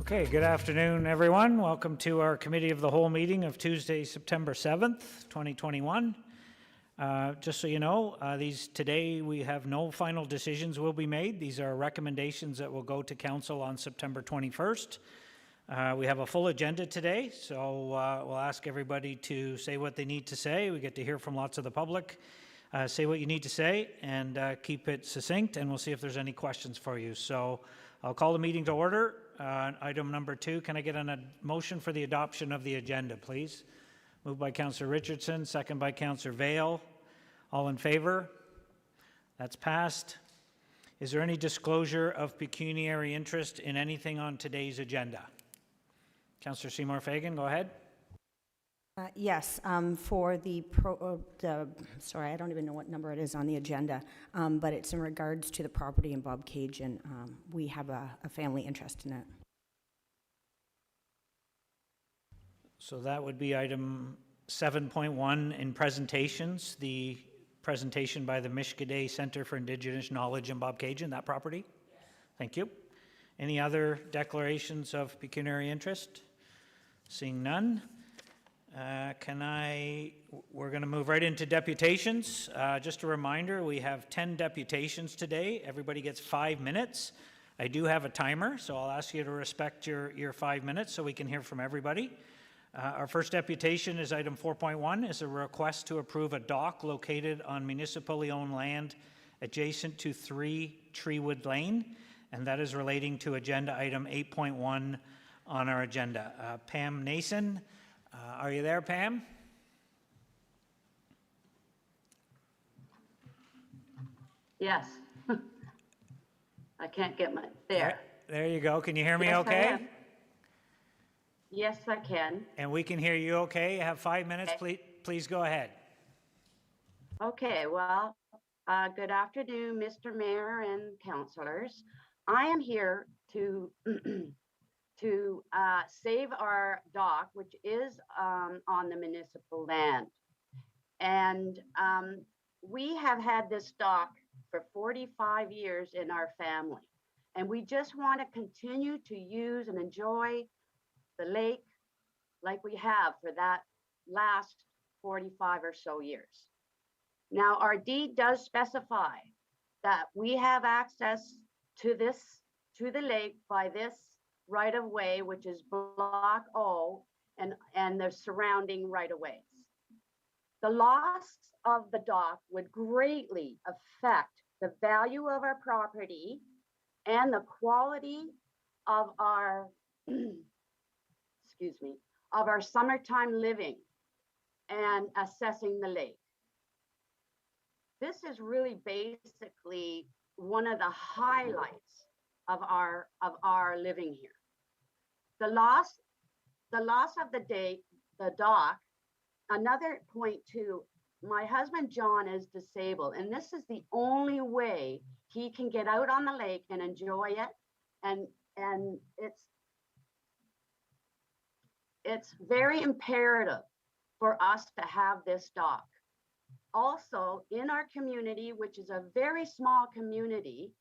Okay, good afternoon, everyone. Welcome to our Committee of the Whole meeting of Tuesday, September 7th, 2021. Just so you know, today we have no final decisions will be made. These are recommendations that will go to Council on September 21st. We have a full agenda today, so we'll ask everybody to say what they need to say. We get to hear from lots of the public. Say what you need to say and keep it succinct, and we'll see if there's any questions for you. So I'll call the meeting to order. Item number 2, can I get a motion for the adoption of the agenda, please? Moved by Councillor Richardson, second by Councillor Vale. All in favor? That's passed. Is there any disclosure of pecuniary interest in anything on today's agenda? Councillor Seymour Fagan, go ahead. Yes, for sorry, I don't even know what number it is on the agenda, but it's in regards to the property in Bob Cajun. We have a family interest in it. So that would be item 7.1 in presentations, the presentation by the Mishkadeh Center for Indigenous Knowledge in Bob Cajun, that property? Yes. Thank you. Any other declarations of pecuniary interest? Seeing none. We're going to move right into deputations. Just a reminder, we have 10 deputations today. Everybody gets 5 minutes. I do have a timer, so I'll ask you to respect your 5 minutes so we can hear from everybody. Our first deputation is item 4.1, is a request to approve a dock located on municipally owned land adjacent to 3 Treewood Lane, and that is relating to agenda item 8.1 on our agenda. Pam Nason, are you there, Pam? Yes. I can't get my, there. There you go. Can you hear me Yes, okay? Yes, I can. And we can hear you okay. You have 5 minutes. Okay. Please go ahead. Okay, well, good afternoon, Mr. Mayor and councillors. I am here to to save our dock, which is on the municipal land. And we have had this dock for 45 years in our family. And we just want to continue to use and enjoy the lake like we have for that last 45 or so years. Now, our deed does specify that we have access to the lake by this right of way, which is Block O and the surrounding right of ways. The loss of the dock would greatly affect the value of our property and the quality of our excuse me, of our summertime living and assessing the lake. This is really basically one of the highlights of our living here. The loss of the dock, another point too, my husband John is disabled, and this is the only way he can get out on the lake and enjoy it. And it's very imperative for us to have this dock. Also, in our community, which is a very small community,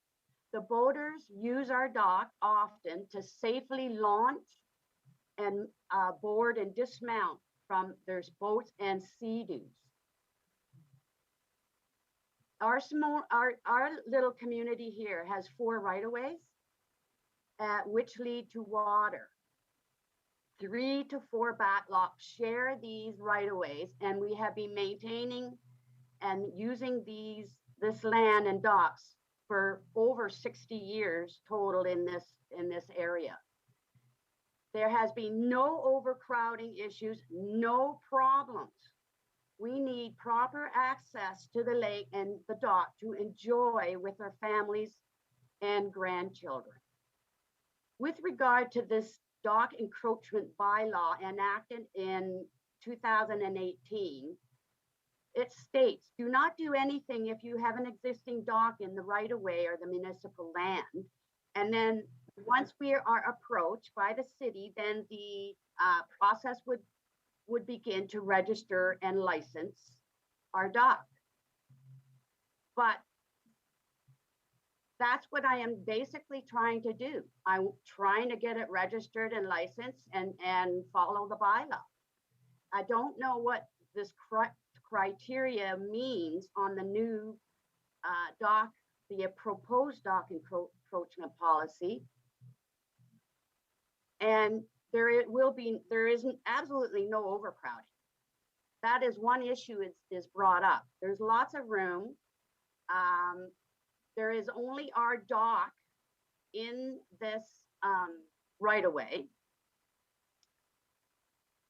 the boaters use our dock often to safely launch and board and dismount from there's boats and sea-doos. Our little community here has 4 right-of-ways which lead to water. 3 to 4 backlocks share these right-of-ways, and we have been maintaining and using this land and docks for over 60 years total in this area. There has been no overcrowding issues, no problems. We need proper access to the lake and the dock to enjoy with our families and grandchildren. With regard to this dock encroachment bylaw enacted in 2018, it states, do not do anything if you have an existing dock in the right of way or the municipal land. And then once we are approached by the city, then the process would begin to register and license our dock. But that's what I am basically trying to do. I'm trying to get it registered and licensed and follow the bylaw. I don't know what this criteria means on the new dock, the proposed dock encroachment policy. And there isn't absolutely no overcrowding. That is one issue is brought up. There's lots of room. There is only our dock in this right of way.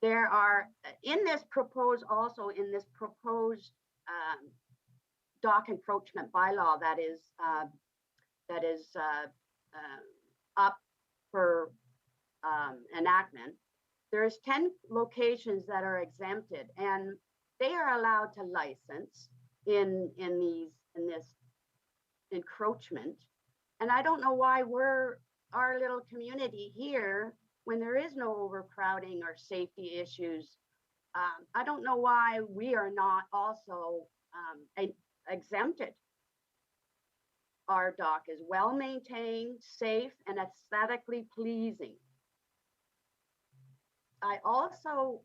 There are in this proposed dock encroachment bylaw that is up for enactment. There's 10 locations that are exempted, and they are allowed to license in this encroachment. And I don't know why our little community here, when there is no overcrowding or safety issues, I don't know why we are not also exempted. Our dock is well maintained, safe, and aesthetically pleasing. I also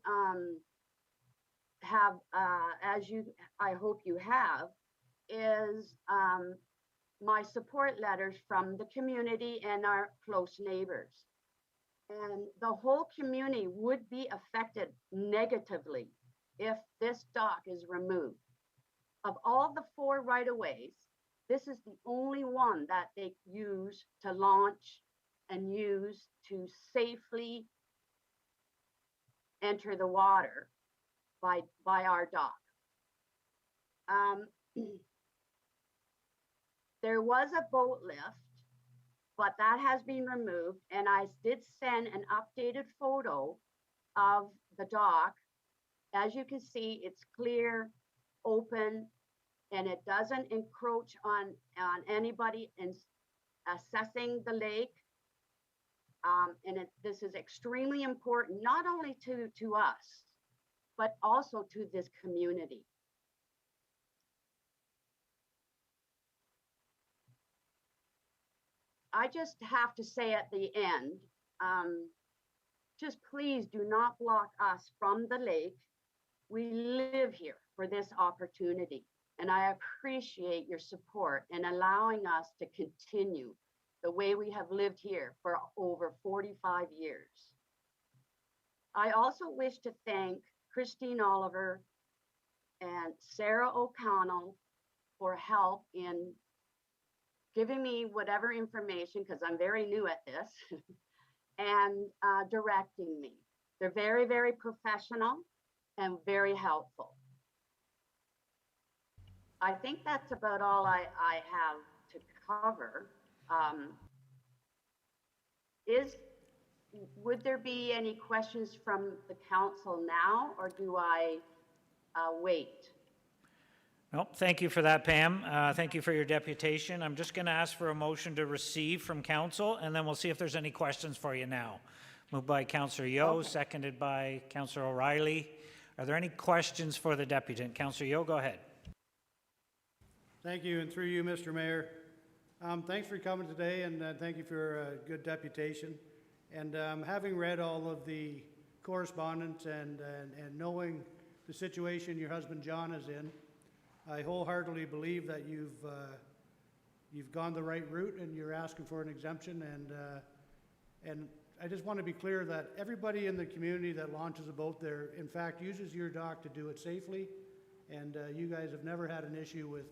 have, I hope you have, is my support letters from the community and our close neighbors. And the whole community would be affected negatively if this dock is removed. Of all the 4 right-of-ways, this is the only one that they use to launch and use to safely enter the water by our dock. There was a boat lift, but that has been removed, and I did send an updated photo of the dock. As you can see, it's clear, open, and it doesn't encroach on anybody in assessing the lake. And this is extremely important, not only to us, but also to this community. I just have to say at the end, just please do not block us from the lake. We live here for this opportunity, and I appreciate your support in allowing us to continue the way we have lived here for over 45 years. I also wish to thank Christine Oliver and Sarah O'Connell for help in giving me whatever information, because I'm very new at this, and directing me. They're very, very professional and very helpful. I think that's about all I have to cover. Would there be any questions from the council now, or do I wait? Nope, thank you for that, Pam. Thank you for your deputation. I'm just going to ask for a motion to receive from council, and then we'll see if there's any questions for you now. Moved by Councillor Yeo, okay. Seconded by Councillor O'Reilly. Are there any questions for the deputant? Councillor Yeo, go ahead. Thank you, and through you, Mr. Mayor. Thanks for coming today, and thank you for a good deputation. And having read all of the correspondence and knowing the situation your husband John is in, I wholeheartedly believe that you've gone the right route and you're asking for an exemption. And I just want to be clear that everybody in the community that launches a boat there, in fact, uses your dock to do it safely. And you guys have never had an issue with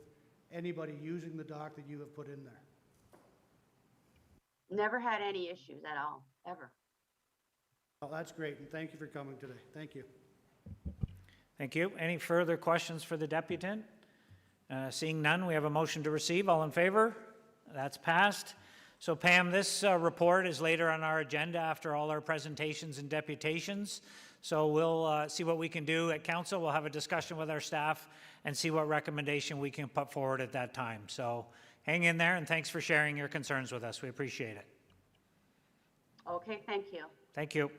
anybody using the dock that you have put in there. Never had any issues at all, ever. Well, that's great, and thank you for coming today. Thank you. Thank you. Any further questions for the deputant? Seeing none, we have a motion to receive. All in favor? That's passed. So Pam, this report is later on our agenda after all our presentations and deputations. So we'll see what we can do at council. We'll have a discussion with our staff and see what recommendation we can put forward at that time. So hang in there, and thanks for sharing your concerns with us. We appreciate it. Okay, thank you. Thank you.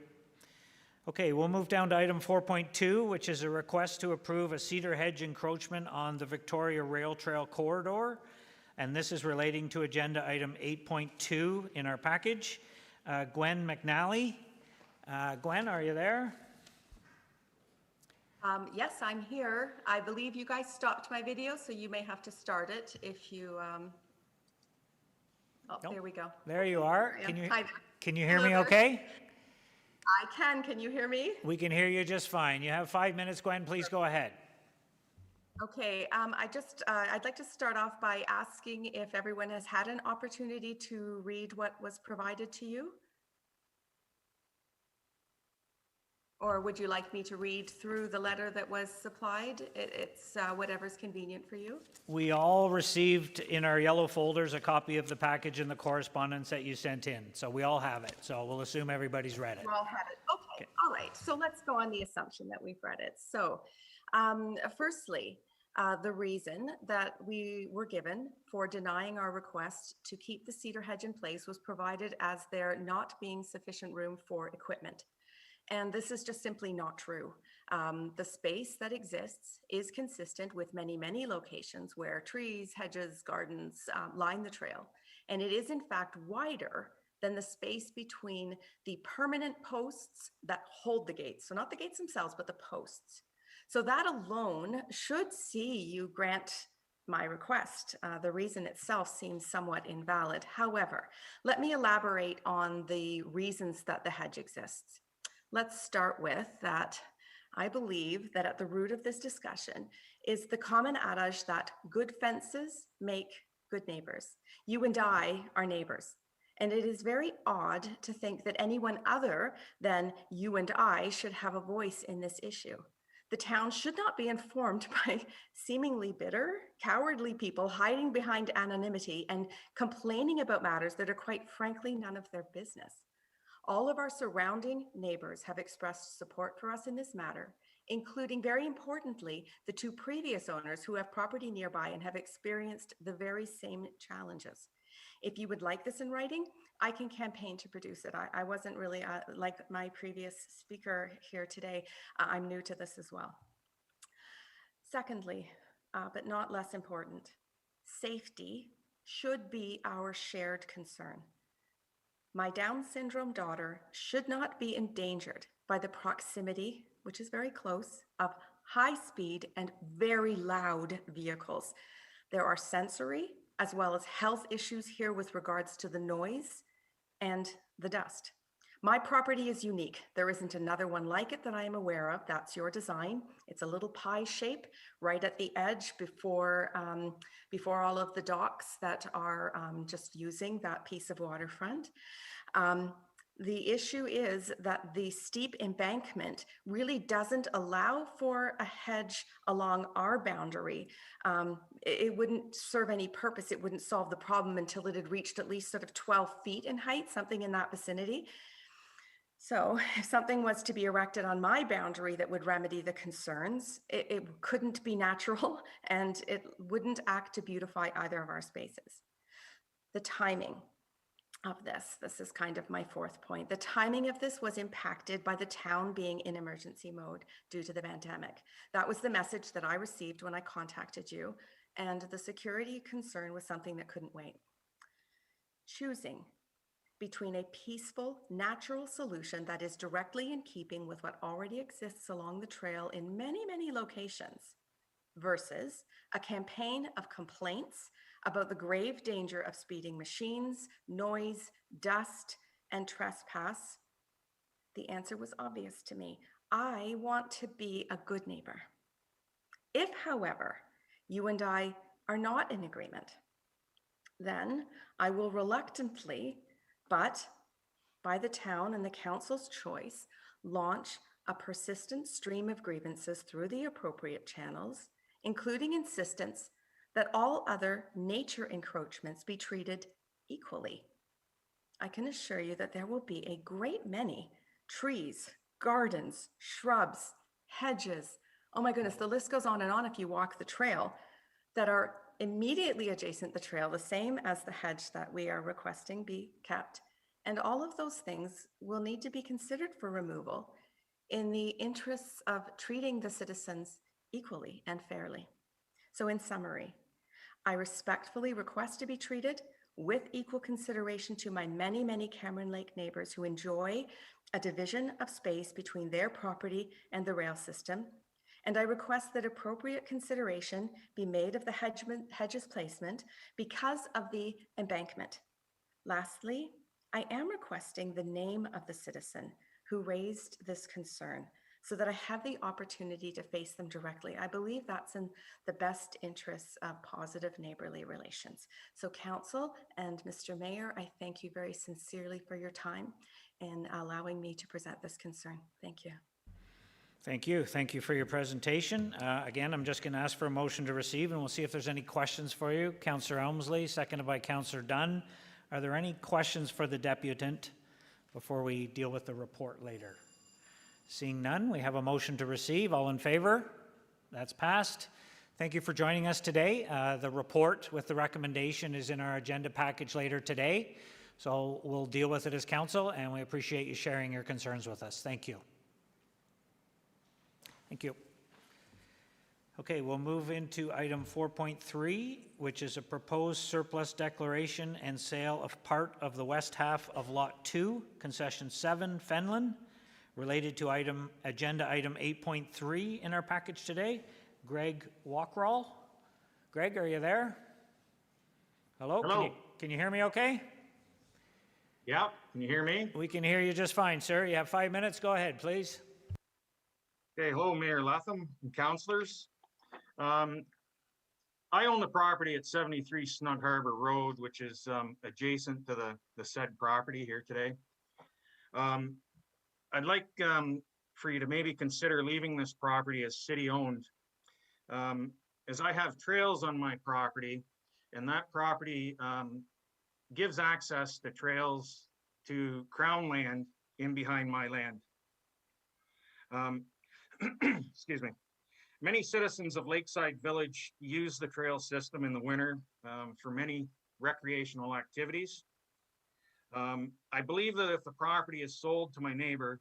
Okay, we'll move down to item 4.2, which is a request to approve a cedar hedge encroachment on the Victoria Rail Trail corridor. and this is relating to agenda item 8.2 in our package. Gwen McNally. Gwen, are you there? Yes, I'm here. I believe you guys stopped my video, so you may have to start it if you, Nope. There we go. There you are. I am. Hi there. Can you hear Hello me there. okay? I can. Can you hear me? We can hear you just fine. You have 5 minutes, Gwen. Please go ahead. Okay, I'd like to start off by asking if everyone has had an opportunity to read what was provided to you? Or would you like me to read through the letter that was supplied? It's whatever's convenient for you. We all received in our yellow folders a copy of the package and the correspondence that you sent in. So we all have it. So we'll assume everybody's read it. We all have it. Okay. All right. So let's go on the assumption that we've read it. So firstly, the reason that we were given for denying our request to keep the cedar hedge in place was provided as there not being sufficient room for equipment. And this is just simply not true. The space that exists is consistent with many, many locations where trees, hedges, gardens line the trail. And it is in fact wider than the space between the permanent posts that hold the gates. So not the gates themselves, but the posts. So that alone should see you grant my request. The reason itself seems somewhat invalid. However, let me elaborate on the reasons that the hedge exists. Let's start with that. I believe that at the root of this discussion is the common adage that good fences make good neighbors. You and I are neighbors. And it is very odd to think that anyone other than you and I should have a voice in this issue. The town should not be informed by seemingly bitter, cowardly people hiding behind anonymity and complaining about matters that are quite frankly none of their business. All of our surrounding neighbors have expressed support for us in this matter, including, very importantly, the two previous owners who have property nearby and have experienced the very same challenges. If you would like this in writing, I can campaign to produce it. I wasn't really, like my previous speaker here today, I'm new to this as well. Secondly, but not less important, safety should be our shared concern. My Down syndrome daughter should not be endangered by the proximity, which is very close, of high speed and very loud vehicles. There are sensory as well as health issues here with regards to the noise and the dust. My property is unique. There isn't another one like it that I am aware of. That's your design. It's a little pie shape right at the edge before all of the docks that are just using that piece of waterfront. The issue is that the steep embankment really doesn't allow for a hedge along our boundary. It wouldn't serve any purpose. It wouldn't solve the problem until it had reached at least sort of 12 feet in height, something in that vicinity. So if something was to be erected on my boundary that would remedy the concerns, it couldn't be natural and it wouldn't act to beautify either of our spaces. The timing of this is kind of my fourth point. The timing of this was impacted by the town being in emergency mode due to the pandemic. That was the message that I received when I contacted you, and the security concern was something that couldn't wait. Choosing between a peaceful, natural solution that is directly in keeping with what already exists along the trail in many, many locations versus a campaign of complaints about the grave danger of speeding machines, noise, dust, and trespass, the answer was obvious to me. I want to be a good neighbor. If, however, you and I are not in agreement, then I will reluctantly, but by the town and the council's choice, launch a persistent stream of grievances through the appropriate channels, including insistence that all other nature encroachments be treated equally. I can assure you that there will be a great many trees, gardens, shrubs, hedges, oh my goodness, the list goes on if you walk the trail, that are immediately adjacent the trail, the same as the hedge that we are requesting be kept. And all of those things will need to be considered for removal in the interests of treating the citizens equally and fairly. So in summary, I respectfully request to be treated with equal consideration to my many, many Cameron Lake neighbors who enjoy a division of space between their property and the rail system. And I request that appropriate consideration be made of the hedges placement because of the embankment. Lastly, I am requesting the name of the citizen who raised this concern so that I have the opportunity to face them directly. I believe that's in the best interests of positive neighborly relations. So Council and Mr. Mayor, I thank you very sincerely for your time in allowing me to present this concern. Thank you. Thank you. Thank you for your presentation. Again, I'm just going to ask for a motion to receive, and we'll see if there's any questions for you. Councillor Elmsley, seconded by Councillor Dunn. Are there any questions for the deputant before we deal with the report later? Seeing none, we have a motion to receive. All in favor? That's passed. Thank you for joining us today. The report with the recommendation is in our agenda package later today, so we'll deal with it as council, and we appreciate you sharing your concerns with us. Thank you. Thank you. Okay, we'll move into item 4.3, which is a proposed surplus declaration and sale of part of the west half of Lot 2, Concession 7, Fenland, related to agenda item 8.3 in our package today. Greg Walkrall. Greg, are you there? Hello? Hello. Can you hear me okay? Yeah, can you hear me? We can hear you just fine, sir. You have 5 minutes. Go ahead, please. Okay, hello, Mayor Latham and councillors. I own the property at 73 Snug Harbor Road, which is adjacent to the said property here today. I'd like for you to maybe consider leaving this property as city-owned, as I have trails on my property, and that property gives access to trails to Crown land in behind my land. Excuse me. Many citizens of Lakeside Village use the trail system in the winter for many recreational activities. I believe that if the property is sold to my neighbor,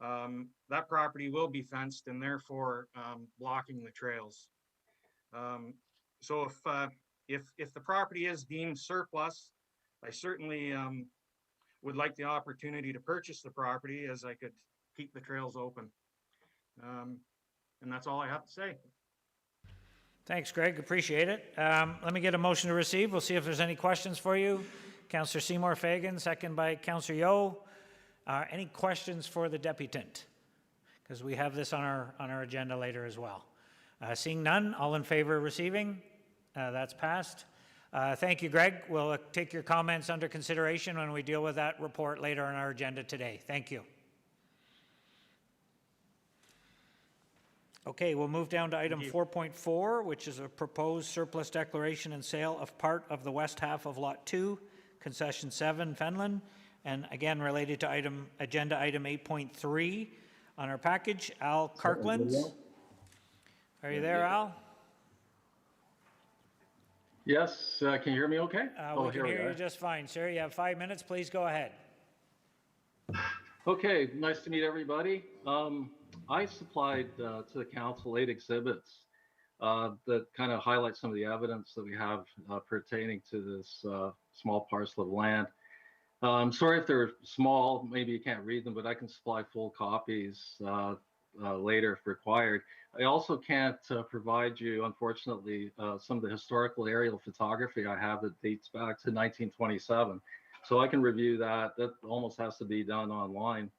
that property will be fenced and therefore blocking the trails. So if the property is deemed surplus, I certainly would like the opportunity to purchase the property, as I could keep the trails open. And that's all I have to say. Thanks, Greg. Appreciate it. Let me get a motion to receive. We'll see if there's any questions for you. Councillor Seymour Fagan, second by Councillor Yeo. Any questions for the deputant? Because we have this on our agenda later as well. Seeing none, all in favor of receiving? That's passed. Thank you, Greg. We'll take your comments under consideration when we deal with that report later on our agenda today. Thank you. Okay, we'll move down to item 4.4, which is a proposed surplus declaration and sale of part of the west half of Lot 2, Concession 7, Fenland, and again related to agenda item 8.3 on our package. Al Kirkland. Are you there, Al? Yes, can you hear me okay? We can hear you just fine, sir. You have 5 minutes. Please go ahead. Okay, nice to meet everybody. I supplied to the council 8 exhibits that kind of highlight some of the evidence that we have pertaining to this small parcel of land. I'm sorry if they're small, maybe you can't read them, but I can supply full copies later if required. I also can't provide you, unfortunately, some of the historical aerial photography I have that dates back to 1927. So I can review that. That almost has to be done online.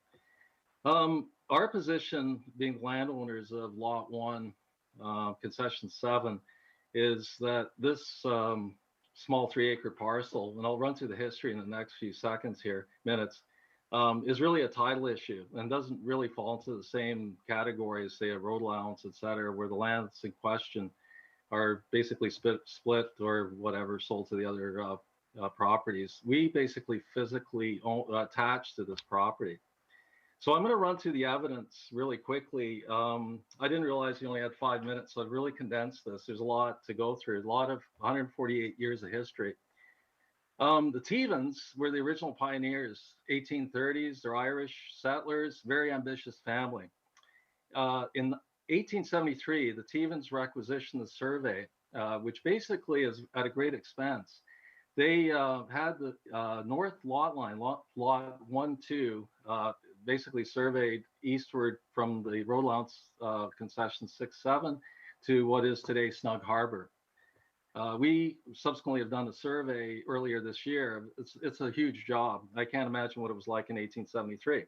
Our position, being landowners of Lot 1, Concession 7, is that this small 3-acre parcel, and I'll run through the history in the next few minutes, is really a title issue and doesn't really fall into the same category as, say, a road allowance, et cetera, where the lands in question are basically split or whatever, sold to the other properties. We basically physically attach to this property. So I'm going to run through the evidence really quickly. I didn't realize you only had 5 minutes, so I've really condensed this. There's a lot to go through, a lot of 148 years of history. The Tevens were the original pioneers, 1830s. They're Irish settlers, very ambitious family. In 1873, the Tevens requisitioned the survey which basically is at a great expense. They had the north lot line, lot 1, 2, basically surveyed eastward from the road allowance concession 6, 7 to what is today Snug Harbor. We subsequently have done a survey earlier this year. It's a huge job. I can't imagine what it was like in 1873.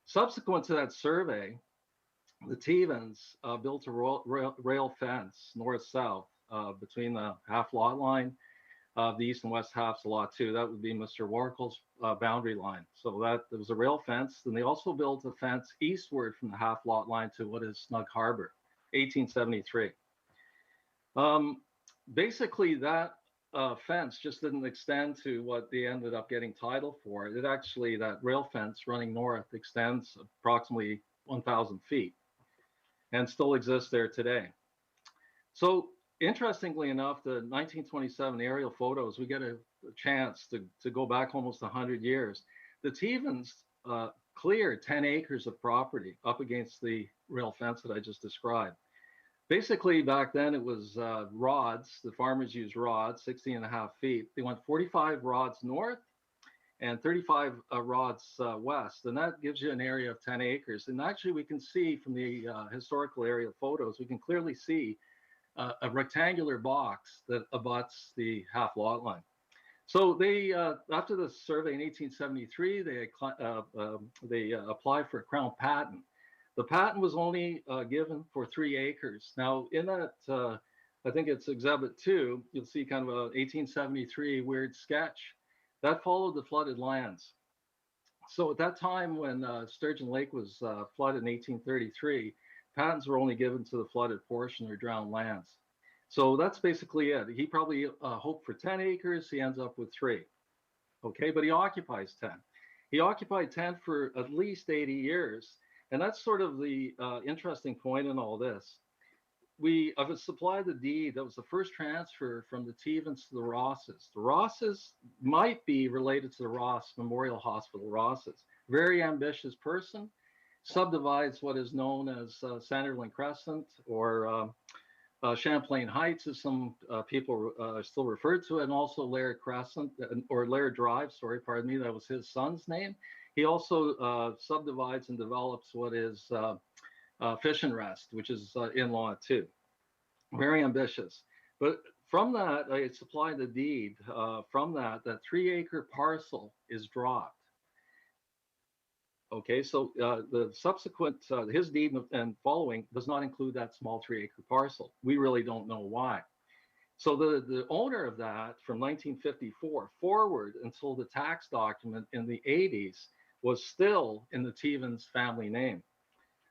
Subsequent to that survey, the Tevens built a rail fence north-south between the half lot line of the east and west halves of lot 2. That would be Mr. Warkel's boundary line. So that there was a rail fence. Then they also built a fence eastward from the half lot line to what is Snug Harbor, 1873. Basically, that fence just didn't extend to what they ended up getting title for. It actually, that rail fence running north extends approximately 1,000 feet and still exists there today. So interestingly enough, the 1927 aerial photos, we get a chance to go back almost 100 years. The Tevens cleared 10 acres of property up against the rail fence that I just described. Basically, back then it was rods. The farmers used rods, 16.5 feet. They went 45 rods north and 35 rods west. And that gives you an area of 10 acres. And actually, we can see from the historical aerial photos, we can clearly see a rectangular box that abuts the half lot line. So they, after the survey in 1873, they applied for a crown patent. The patent was only given for 3 acres. Now, in that, I think it's Exhibit 2, you'll see kind of a 1873 weird sketch. That followed the flooded lands. So at that time when Sturgeon Lake was flooded in 1833, patents were only given to the flooded portion or drowned lands. So that's basically it. He probably hoped for 10 acres. He ends up with 3. Okay, but he occupies 10. He occupied 10 for at least 80 years. And that's sort of the interesting point in all this. I've supplied the deed. That was the first transfer from the Tevens to the Rosses. The Rosses might be related to the Ross Memorial Hospital Rosses. Very ambitious person, subdivides what is known as Sanderling Crescent or Champlain Heights, as some people still refer to it, and also Laird Crescent, or Laird Drive, sorry, pardon me, that was his son's name. He also subdivides and develops what is Fish and Rest, which is in Lot 2. Very ambitious. But from that, I supplied the deed. From that 3-acre parcel is dropped. Okay, so the subsequent, his deed and following does not include that small 3-acre parcel. We really don't know why. So the owner of that from 1954 forward until the tax document in the 80s was still in the Tevens family name.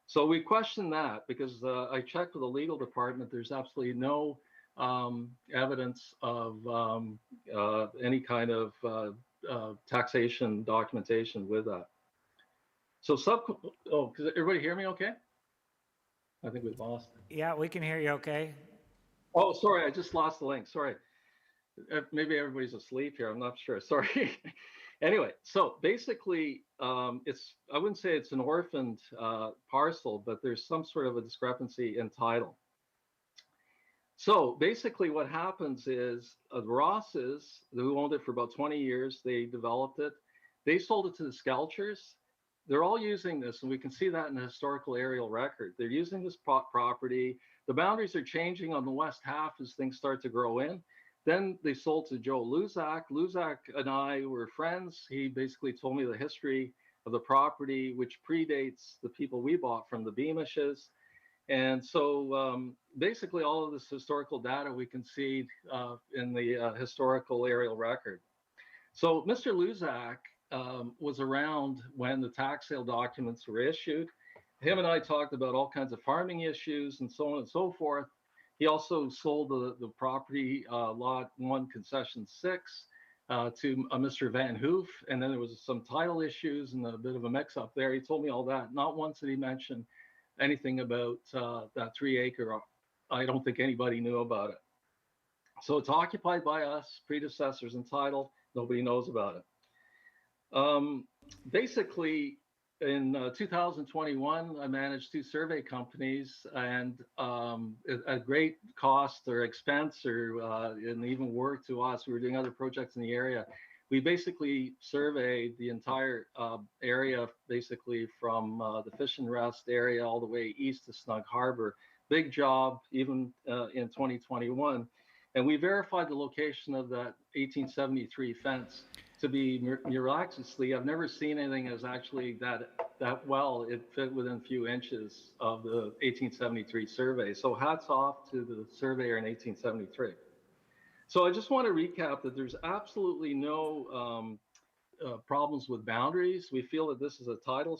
So we question that because I checked with the legal department. There's absolutely no evidence of any kind of taxation documentation with that. So does everybody hear me okay? I think we've lost it. Yeah, we can hear you okay. Oh, sorry, I just lost the link. Sorry. Maybe everybody's asleep here. I'm not sure. Sorry. Anyway, so basically, I wouldn't say it's an orphaned parcel, but there's some sort of a discrepancy in title. So basically what happens is the Rosses, who owned it for about 20 years, they developed it. They sold it to the Skelchers. They're all using this, and we can see that in the historical aerial record. They're using this property. The boundaries are changing on the west half as things start to grow in. Then they sold to Joe Luzak. Luzak and I were friends. He basically told me the history of the property, which predates the people we bought from, the Beamishes. And so basically all of this historical data we can see in the historical aerial record. So Mr. Luzak was around when the tax sale documents were issued. Him and I talked about all kinds of farming issues and so on and so forth. He also sold the property, Lot 1, Concession 6, to Mr. Van Hoof. And then there was some title issues and a bit of a mix-up there. He told me all that. Not once did he mention anything about that 3-acre. I don't think anybody knew about it. So it's occupied by us, predecessors in title. Nobody knows about it. Basically, in 2021, I managed 2 survey companies, and at great cost or expense, or and even work to us. We were doing other projects in the area. We basically surveyed the entire area, basically from the Fish and Rest area all the way east to Snug Harbor. Big job, even in 2021. And we verified the location of that 1873 fence to be miraculously. I've never seen anything that's actually that well. It fit within a few inches of the 1873 survey. So hats off to the surveyor in 1873. So I just want to recap that there's absolutely no problems with boundaries. We feel that this is a title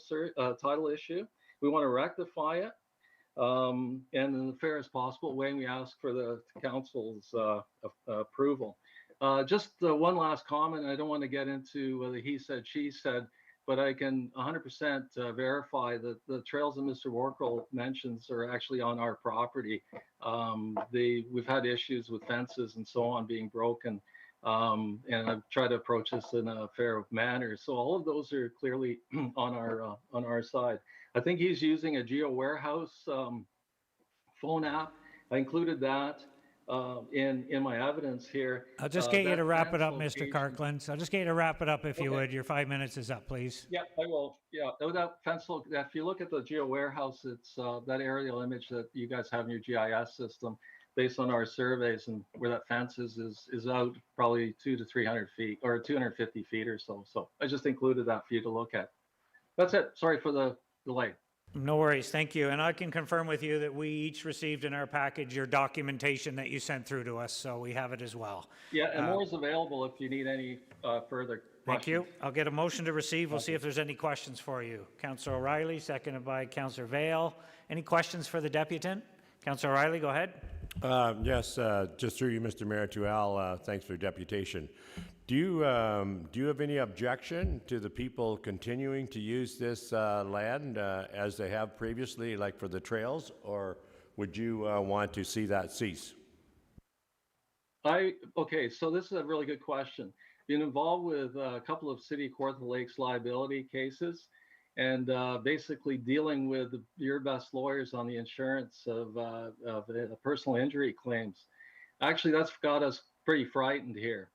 issue. We want to rectify it. And in the fairest possible way, we ask for the council's approval. Just one last comment. I don't want to get into whether he said, she said, but I can 100% verify that the trails that Mr. Warkle mentions are actually on our property. We've had issues with fences and so on being broken, and I've tried to approach this in a fair manner. So all of those are clearly on our side. I think he's using a Geo Warehouse phone app. I included that in my evidence here. I'll just get you to wrap it up, Mr. location- Kirkland. I'll just get you to wrap it up if you Okay. would. Your 5 minutes is up, please. Yeah, I will. Yeah, that fence, if you look at the Geo Warehouse, it's that aerial image that you guys have in your GIS system, based on our surveys, and where that fence is out probably 200 to 300 feet or 250 feet or so. So I just included that for you to look at. That's it. Sorry for the delay. No worries, thank you. And I can confirm with you that we each received in our package your documentation that you sent through to us, so we have it as well. Yeah, and more is available if you need any further questions. Thank you. I'll get a motion to receive. We'll see if there's any questions for you. Councillor O'Reilly, seconded by Councillor Vale. Any questions for the deputant? Councillor O'Reilly, go ahead. Yes, just through you, Mr. Mayor, to Al, thanks for your deputation. Do you have any objection to the people continuing to use this land as they have previously, like for the trails, or would you want to see that cease? Okay, so this is a really good question. Been involved with a couple of City Court of the Lakes liability cases, and basically dealing with your best lawyers on the insurance of personal injury claims. Actually, that's got us pretty frightened here.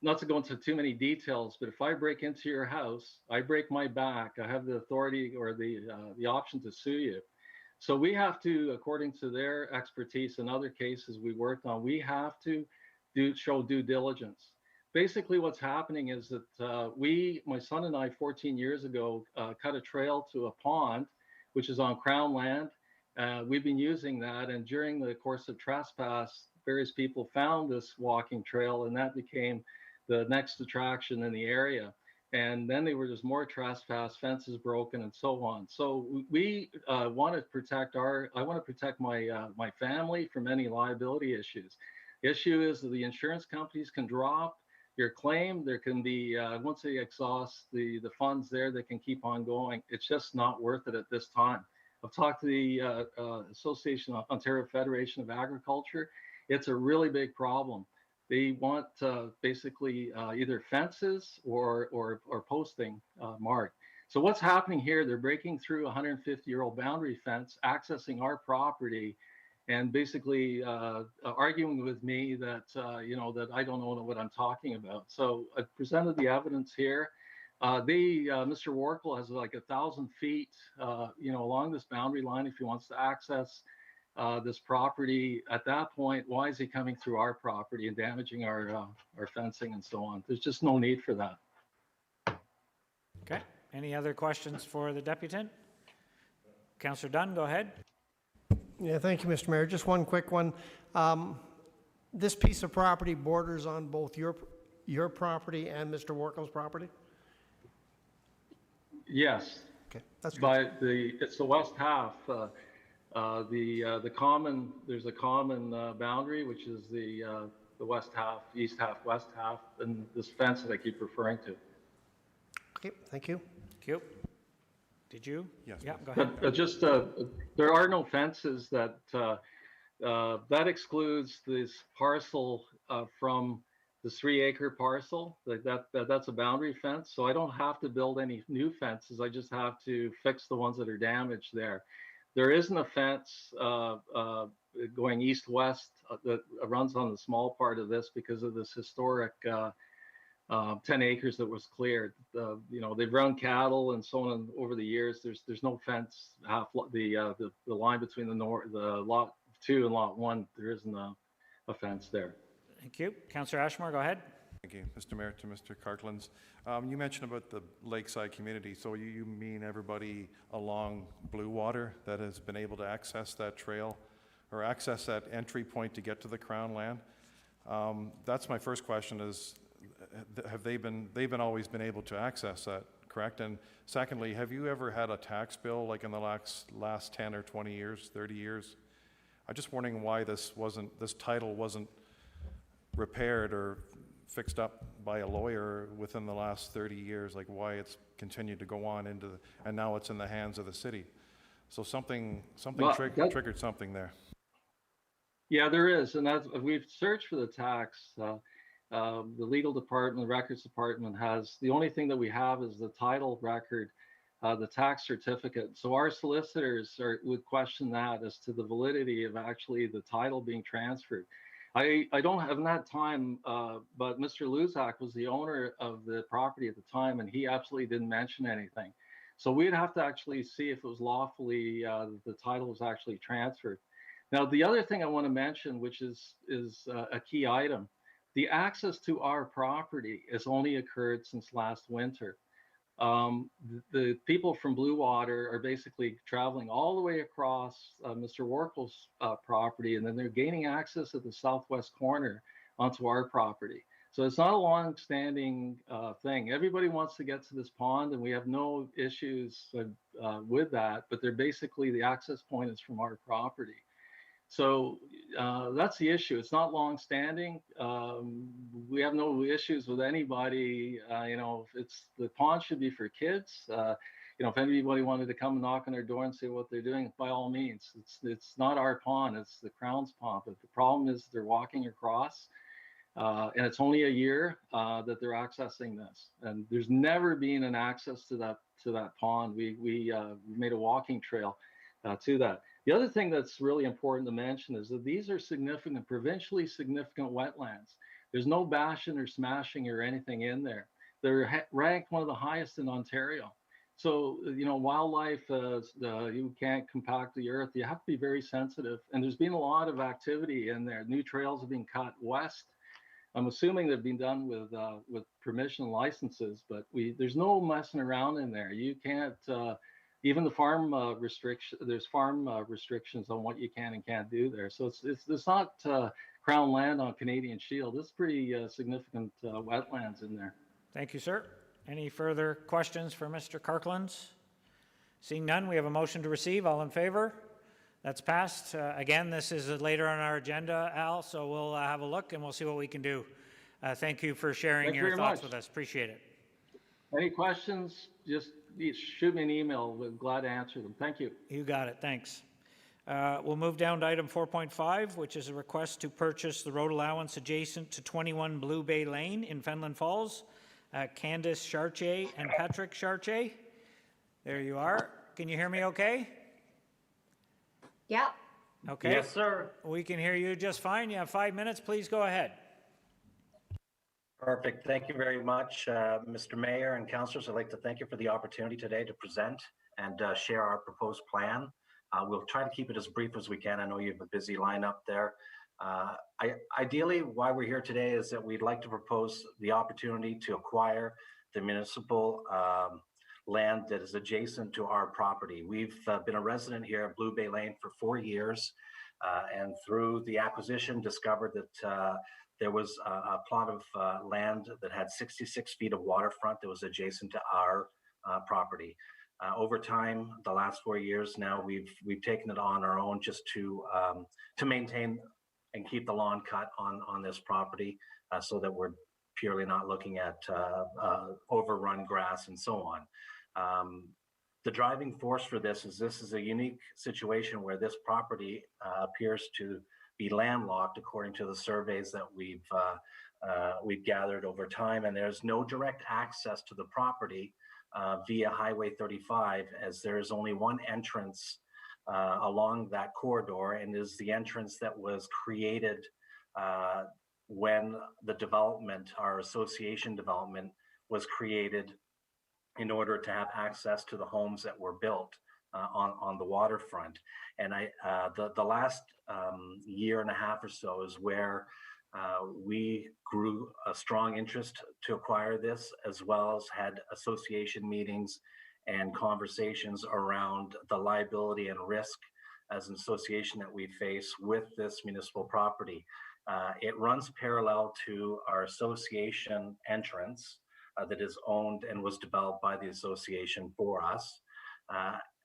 Not to go into too many details, but if I break into your house, I break my back, I have the authority or the option to sue you. So we have to, according to their expertise in other cases we worked on, we have to show due diligence. Basically what's happening is that my son and I, 14 years ago, cut a trail to a pond, which is on Crown land. We've been using that, and during the course of trespass, various people found this walking trail, and that became the next attraction in the area. And then there were just more trespass, fences broken, and so on. So we want to protect I want to protect my family from any liability issues. The issue is that the insurance companies can drop your claim. There can be, once they exhaust the funds there, they can keep on going. It's just not worth it at this time. I've talked to the Association of Ontario Federation of Agriculture. It's a really big problem. They want basically either fences or posting marked. So what's happening here, they're breaking through a 150-year-old boundary fence, accessing our property, and basically arguing with me that, that I don't know what I'm talking about. So I presented the evidence here. Mr. Warkle has like 1,000 feet, along this boundary line if he wants to access this property. At that point, why is he coming through our property and damaging our fencing and so on? There's just no need for that. Okay. Any other questions for the deputant? Councillor Dunn, go ahead. Yeah, thank you, Mr. Mayor. Just one quick one. This piece of property borders on both your property and Mr. Warkle's property? Yes. Okay, that's By good. it's the west half. There's a common boundary, which is the west half, east half, west half, and this fence that I keep referring to. Okay, thank you. Thank you. Did you? Yes, Yeah, go ahead. But just there are no fences that excludes this parcel from the 3-acre parcel. Like that's a boundary fence. So I don't have to build any new fences. I just have to fix the ones that are damaged there. There isn't a fence going east-west that runs on the small part of this because of this historic 10 acres that was cleared. They've run cattle and so on over the years. There's no fence the line between the lot 2 and lot 1. There isn't a fence there. Thank you. Councillor Ashmore, go ahead. Thank you, Mr. Mayor. To Mr. Kirkland's. You mentioned about the lakeside community. So you mean everybody along Blue Water that has been able to access that trail or access that entry point to get to the Crown land? That's my first question is, they've always been able to access that, correct? And secondly, have you ever had a tax bill like in the last 10 or 20 years, 30 years? I'm just wondering why this title wasn't repaired or fixed up by a lawyer within the last 30 years, like why it's continued to go on and now it's in the hands of the city. So something triggered something there. Yeah, there is, and we've searched for the tax. The legal department, the records department has, the only thing that we have is the title record, the tax certificate. So our solicitors would question that as to the validity of actually the title being transferred. I haven't had time, but Mr. Luzak was the owner of the property at the time, and he absolutely didn't mention anything. So we'd have to actually see if it was lawfully, the title was actually transferred. Now, the other thing I want to mention, which is a key item, the access to our property has only occurred since last winter. The people from Blue Water are basically traveling all the way across Mr. Warkel's property, and then they're gaining access at the southwest corner onto our property. So it's not a long-standing thing. Everybody wants to get to this pond, and we have no issues with that, but they're basically, the access point is from our property. So that's the issue. It's not long-standing. We have no issues with anybody. The pond should be for kids. If anybody wanted to come and knock on their door and say what they're doing, by all means. It's not our pond. It's the Crown's pond. But the problem is they're walking across, and it's only a year that they're accessing this. And there's never been an access to that pond. We made a walking trail to that. The other thing that's really important to mention is that these are significant, provincially significant wetlands. There's no bashing or smashing or anything in there. They're ranked one of the highest in Ontario. So, wildlife, you can't compact the earth. You have to be very sensitive. And there's been a lot of activity in there. New trails have been cut west. I'm assuming they've been done with permission licenses, but there's no messing around in there. You can't, even the farm there's farm restrictions on what you can and can't do there. So it's not Crown land on Canadian Shield. It's pretty significant wetlands in there. Thank you, sir. Any further questions for Mr. Kirkland's? Seeing none, we have a motion to receive. All in favor? That's passed. Again, this is later on our agenda, Al, so we'll have a look and we'll see what we can do. Thank you for sharing your thoughts with us. Appreciate it. Any questions? Just shoot me an email. We're glad to answer them. Thank you. You got it. Thanks. We'll move down to item 4.5, which is a request to purchase the road allowance adjacent to 21 Blue Bay Lane in Fenelon Falls. Candace Chartier and Patrick Chartier. There you are. Can you hear me okay? Yeah. Okay. Yes, sir. We can hear you just fine. You have 5 minutes. Please go ahead. Perfect. Thank you very much, Mr. Mayor and councillors. I'd like to thank you for the opportunity today to present and share our proposed plan. We'll try to keep it as brief as we can. I know you have a busy lineup there. Ideally, why we're here today is that we'd like to propose the opportunity to acquire the municipal land that is adjacent to our property. We've been a resident here at Blue Bay Lane for 4 years, and through the acquisition discovered that there was a plot of land that had 66 feet of waterfront that was adjacent to our property. Over time, the last 4 years now, we've taken it on our own just to maintain and keep the lawn cut on this property, so that we're purely not looking at overrun grass and so on. The driving force for this is a unique situation where this property appears to be landlocked according to the surveys that we've gathered over time. And there's no direct access to the property via Highway 35, as there is only one entrance along that corridor, and is the entrance that was created when the development, our association development, was created in order to have access to the homes that were built on the waterfront. And the last year and a half or so is where we grew a strong interest to acquire this, as well as had association meetings and conversations around the liability and risk as an association that we face with this municipal property. It runs parallel to our association entrance that is owned and was developed by the association for us,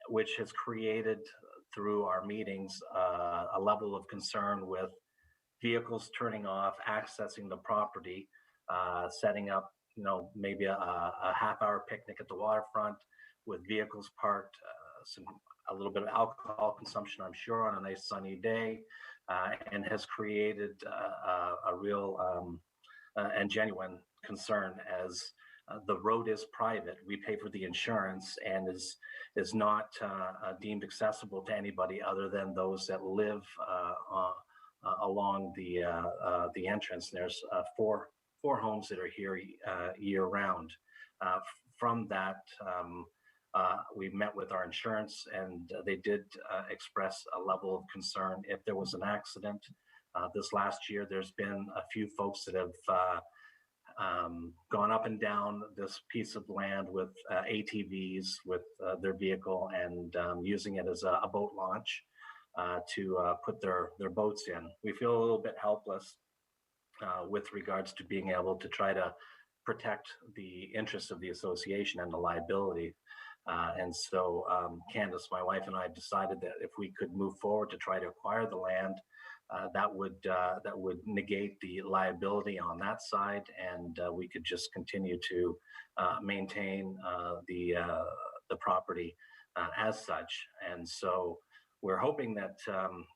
which has created through our meetings a level of concern with vehicles turning off, accessing the property, setting up, maybe a half-hour picnic at the waterfront with vehicles parked, a little bit of alcohol consumption, I'm sure, on a nice sunny day, and has created a real and genuine concern, as the road is private. We pay for the insurance, and is not deemed accessible to anybody other than those that live along the entrance. And there's four homes that are here year round. From that, we met with our insurance, and they did express a level of concern if there was an accident. This last year, there's been a few folks that have gone up and down this piece of land with ATVs with their vehicle, and using it as a boat launch to put their boats in. We feel a little bit helpless with regards to being able to try to protect the interests of the association and the liability. And so Candace, my wife, and I decided that if we could move forward to try to acquire the land, that would negate the liability on that side, and we could just continue to maintain the property as such. And so we're hoping that,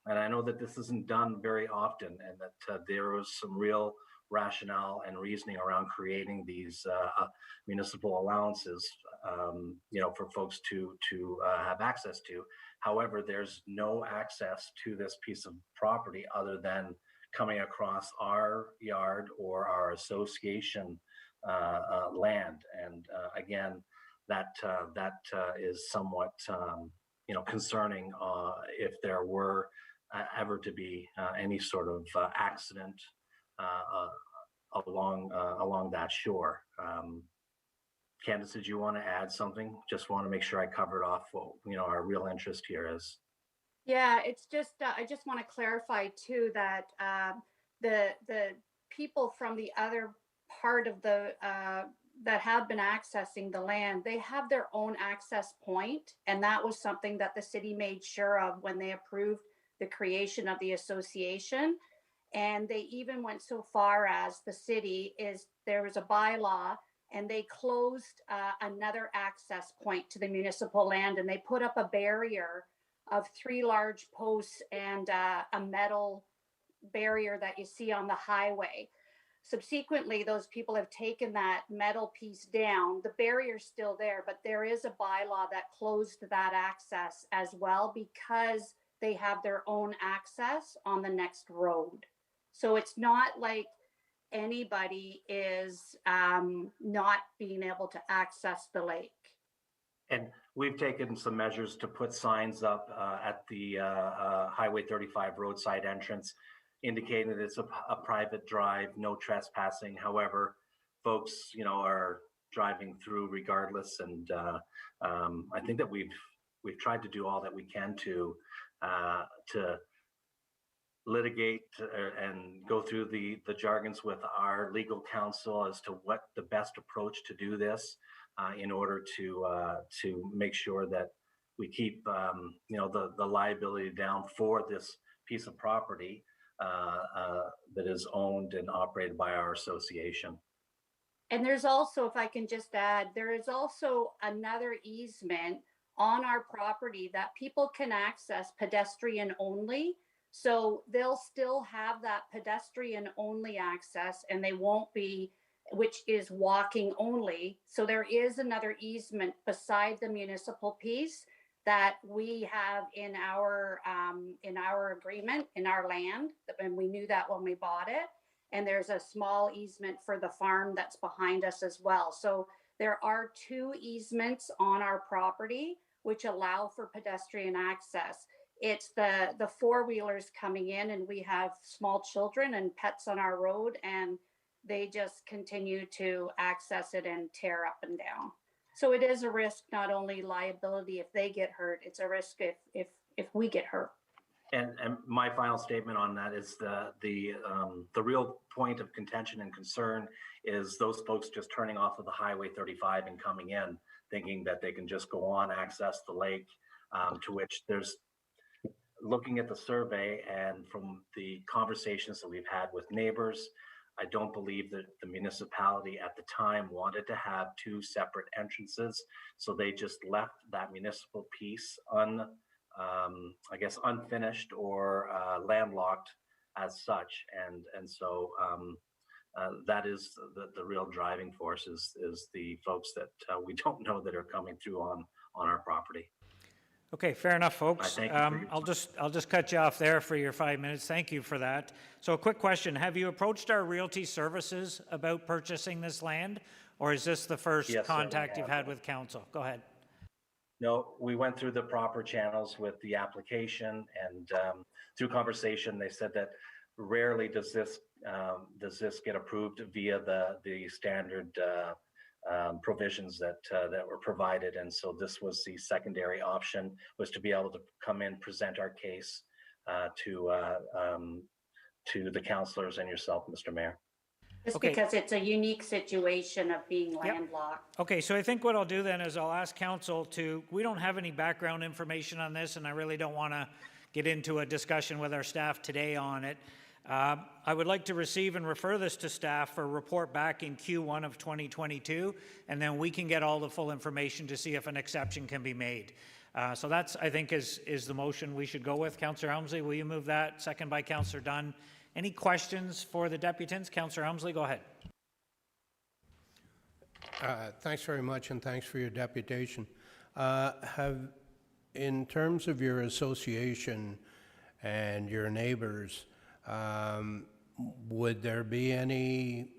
and I know that this isn't done very often, and that there was some real rationale and reasoning around creating these municipal allowances, for folks to have access to. However, there's no access to this piece of property other than coming across our yard or our association land. And again, that is somewhat concerning if there were ever to be any sort of accident along that shore. Candace, did you want to add something? Just want to make sure I covered off what our real interest here is. Yeah, it's just I just want to clarify too that the people from the other part of the that have been accessing the land, they have their own access point, and that was something that the city made sure of when they approved the creation of the association. And they even went so far as the city there was a bylaw, and they closed another access point to the municipal land, and they put up a barrier of 3 large posts and a metal barrier that you see on the highway. Subsequently, those people have taken that metal piece down. The barrier's still there, but there is a bylaw that closed that access as well, because they have their own access on the next road. So it's not like anybody is not being able to access the lake. And we've taken some measures to put signs up at the Highway 35 roadside entrance, indicating that it's a private drive, no trespassing. However, folks, are driving through regardless. And I think that we've tried to do all that we can to litigate and go through the jargons with our legal counsel as to what the best approach to do this in order to make sure that we keep the liability down for this piece of property that is owned and operated by our association. And there's also, if I can just add, there is also another easement on our property that people can access pedestrian only. So they'll still have that pedestrian only access, and they won't be, which is walking only. So there is another easement beside the municipal piece that we have in our agreement, in our land, and we knew that when we bought it. And there's a small easement for the farm that's behind us as well. So there are 2 easements on our property which allow for pedestrian access. It's the four-wheelers coming in, and we have small children and pets on our road, and they just continue to access it and tear up and down. So it is a risk, not only liability if they get hurt, it's a risk if we get hurt. And my final statement on that is the real point of contention and concern is those folks just turning off of the Highway 35 and coming in, thinking that they can just go on, access the lake, to which there's, looking at the survey and from the conversations that we've had with neighbors, I don't believe that the municipality at the time wanted to have 2 separate entrances. So they just left that municipal piece I guess unfinished or landlocked as such. And so that is the real driving force is the folks that we don't know that are coming through on our property. Okay, fair enough, folks. I thank you for I'll just cut you off there for your 5 minutes. Thank you for that. So a quick question. Have you approached our realty services about purchasing this land? Or is this the first Yes, sir, we contact you've have. had with council? Go ahead. No, we went through the proper channels with the application, and through conversation, they said that rarely does this get approved via the standard provisions that were provided, and so this was the secondary option, was to be able to come in, present our case to the councilors and yourself, Mr. Mayor. Just Okay. because it's a unique situation of being landlocked. Okay, so I think what I'll do then is I'll ask council to, we don't have any background information on this, and I really don't want to get into a discussion with our staff today on it. I would like to receive and refer this to staff for a report back in Q1 of 2022, and then we can get all the full information to see if an exception can be made. So that's, I think, is the motion we should go with. Councillor Helmsley, will you move that? Second by Councillor Dunn. Any questions for the deputants? Councillor Helmsley, go ahead. Thanks very much, and thanks for your deputation. In terms of your association and your neighbors, would there be any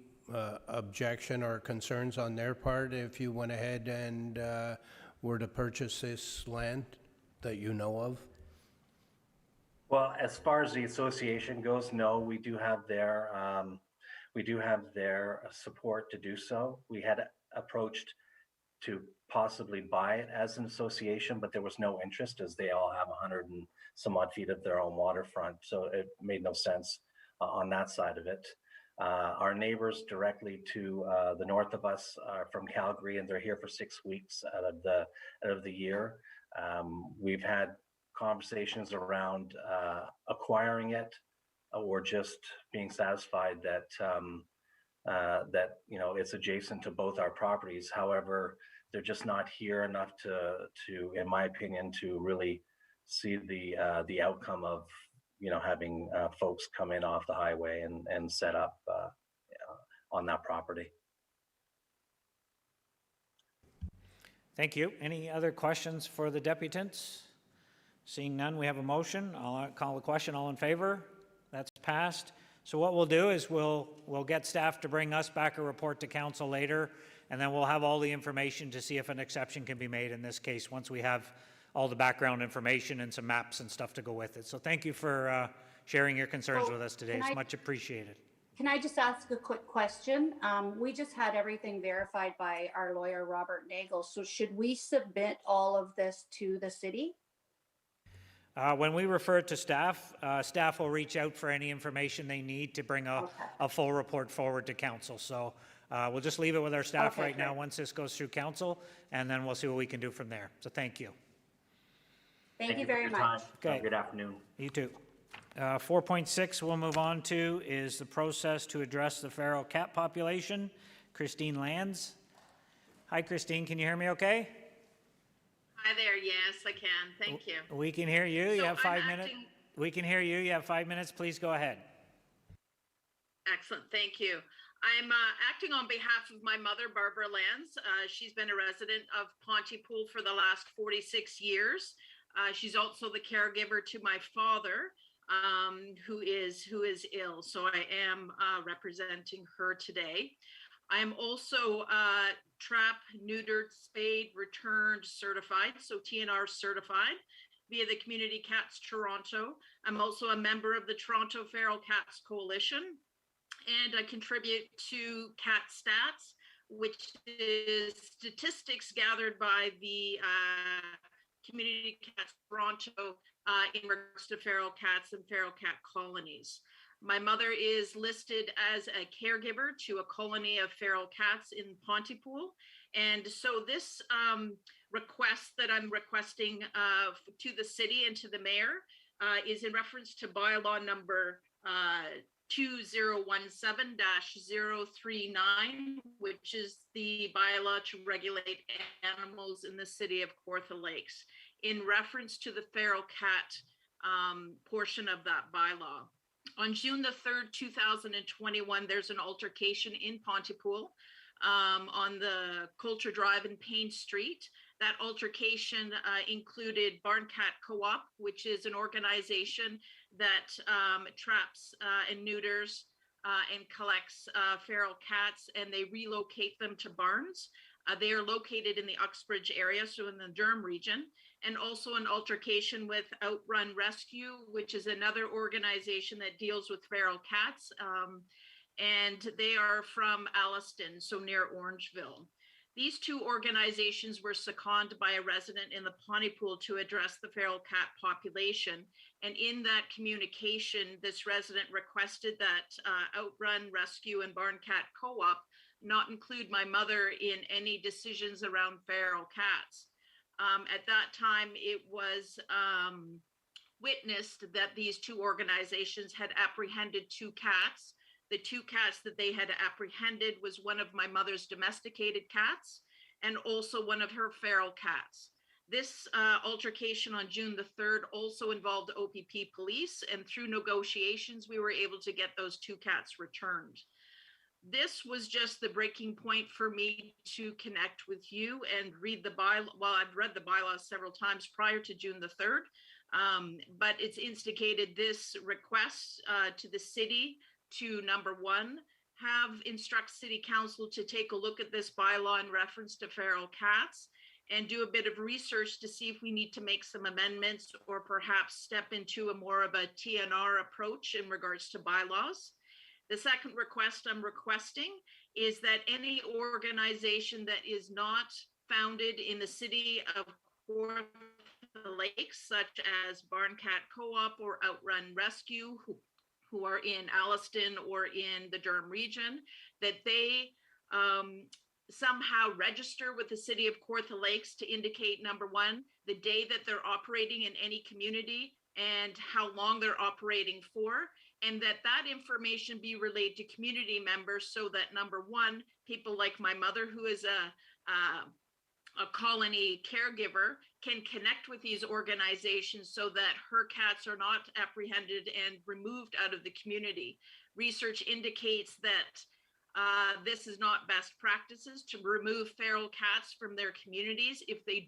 objection or concerns on their part if you went ahead and were to purchase this land that you know of? Well, as far as the association goes, no, we do have their support to do so. We had approached to possibly buy it as an association, but there was no interest as they all have 100 and some odd feet of their own waterfront. So it made no sense on that side of it. Our neighbors directly to the north of us are from Calgary, and they're here for 6 weeks out of the year. We've had conversations around acquiring it or just being satisfied that it's adjacent to both our properties. However, they're just not here enough to, in my opinion, to really see the outcome of having folks come in off the highway and set up on that property. Thank you. Any other questions for the deputants? Seeing none, we have a motion. I'll call the question. All in favor? That's passed. So what we'll do is we'll get staff to bring us back a report to council later, and then we'll have all the information to see if an exception can be made in this case once we have all the background information and some maps and stuff to go with it. So thank you for sharing your concerns with us today. It's much appreciated. Can I just ask a quick question? We just had everything verified by our lawyer, Robert Nagel. So should we submit all of this to the city? When we refer it to staff, staff will reach out for any information they need to bring a full report forward to council. So we'll just leave it with our staff right now once this goes through council, and then we'll see what we can do from there. So thank you. Thank you for very your much. time. Okay. Good afternoon. You too. 4.6 we'll move on to is the process to address the feral cat population. Christine Lands. Hi, Christine. Can you hear me okay? Hi there. Yes, I can. Thank you. We can hear you. You So have 5 minutes. We can hear you. You have 5 minutes. Please go ahead. Excellent, thank you. I'm acting on behalf of my mother, Barbara Lands. She's been a resident of Pontypool for the last 46 years. She's also the caregiver to my father, who is ill. So I am representing her today. I am also trap, neutered, spayed, returned, certified, so TNR certified via the Community Cats Toronto. I'm also a member of the Toronto Feral Cats Coalition, and I contribute to Cat Stats, which is statistics gathered by the Community Cats Toronto in regards to feral cats and feral cat colonies. My mother is listed as a caregiver to a colony of feral cats in Pontypool. And so this request that I'm requesting to the city and to the mayor is in reference to bylaw number 2017-039, which is the bylaw to regulate animals in the city of Kawartha Lakes, in reference to the feral cat portion of that bylaw. On June the 3rd, 2021, there's an altercation in Pontypool on the Coulter Drive and Payne Street. That altercation included Barn Cat Co-op, which is an organization that traps and neuters and collects feral cats, and they relocate them to barns. They are located in the Uxbridge area, so in the Durham region, and also an altercation with Outrun Rescue, which is another organization that deals with feral cats, and they are from Alliston, so near Orangeville. These two organizations were seconded by a resident in the Pontypool to address the feral cat population. And in that communication, this resident requested that Outrun Rescue and Barn Cat Co-op not include my mother in any decisions around feral cats. At that time, it was witnessed that these two organizations had apprehended two cats. The two cats that they had apprehended was one of my mother's domesticated cats and also one of her feral cats. This altercation on June the 3rd also involved OPP police, and through negotiations, we were able to get those two cats returned. This was just the breaking point for me to connect with you and read the bylaw. Well, I've read the bylaws several times prior to June the 3rd, but it's instigated this request to the city to, number one, instruct city council to take a look at this bylaw in reference to feral cats and do a bit of research to see if we need to make some amendments or perhaps step into a more of a TNR approach in regards to bylaws. The second request I'm requesting is that any organization that is not founded in the city of Kawartha Lakes, such as Barn Cat Co-op or Outrun Rescue, who are in Alliston or in the Durham region, that they somehow register with the city of Kawartha Lakes to indicate, number one, the day that they're operating in any community and how long they're operating for, and that information be relayed to community members so that, number one, people like my mother, who is a colony caregiver, can connect with these organizations so that her cats are not apprehended and removed out of the community. Research indicates that this is not best practices to remove feral cats from their communities if they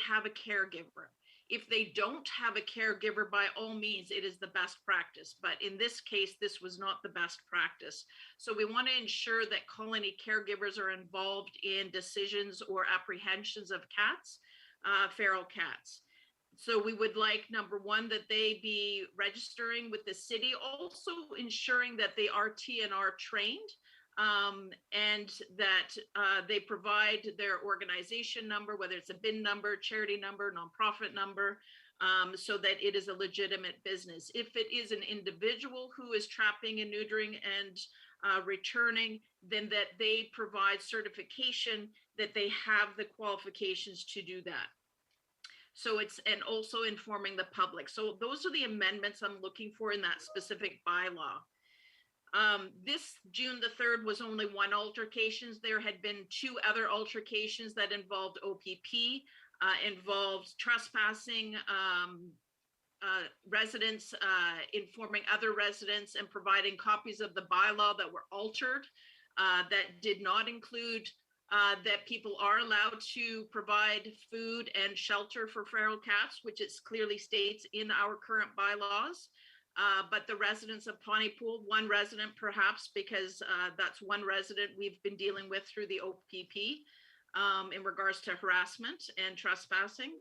have a caregiver. If they don't have a caregiver, by all means, it is the best practice. But in this case, this was not the best practice. So we want to ensure that colony caregivers are involved in decisions or apprehensions of cats, feral cats. So we would like, number one, that they be registering with the city, also ensuring that they are TNR trained, and that they provide their organization number, whether it's a bin number, charity number, nonprofit number, so that it is a legitimate business. If it is an individual who is trapping and neutering and returning, then that they provide certification that they have the qualifications to do that. So and also informing the public. So those are the amendments I'm looking for in that specific bylaw. This June the 3rd was only one altercation. There had been two other altercations that involved OPP, involved trespassing, residents informing other residents and providing copies of the bylaw that were altered that did not include that people are allowed to provide food and shelter for feral cats, which it clearly states in our current bylaws. But the residents of Pontypool, one resident perhaps, because that's one resident we've been dealing with through the OPP in regards to harassment and trespassing,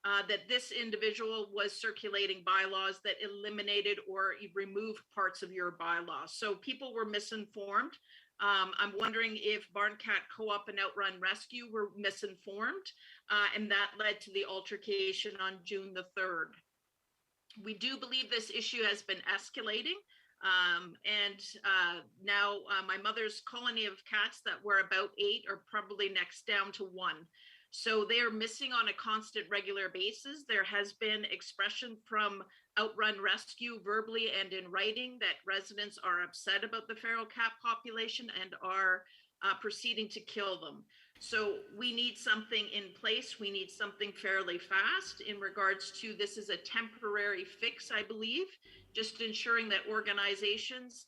that this individual was circulating bylaws that eliminated or removed parts of your bylaws. So people were misinformed. I'm wondering if Barn Cat Co-op and Outrun Rescue were misinformed, and that led to the altercation on June the 3rd. We do believe this issue has been escalating. Now my mother's colony of cats that were about 8 are probably next down to 1. So they are missing on a constant regular basis. There has been expression from Outrun Rescue verbally and in writing that residents are upset about the feral cat population and are proceeding to kill them. So we need something in place. We need something fairly fast in regards to this is a temporary fix, I believe, just ensuring that organizations,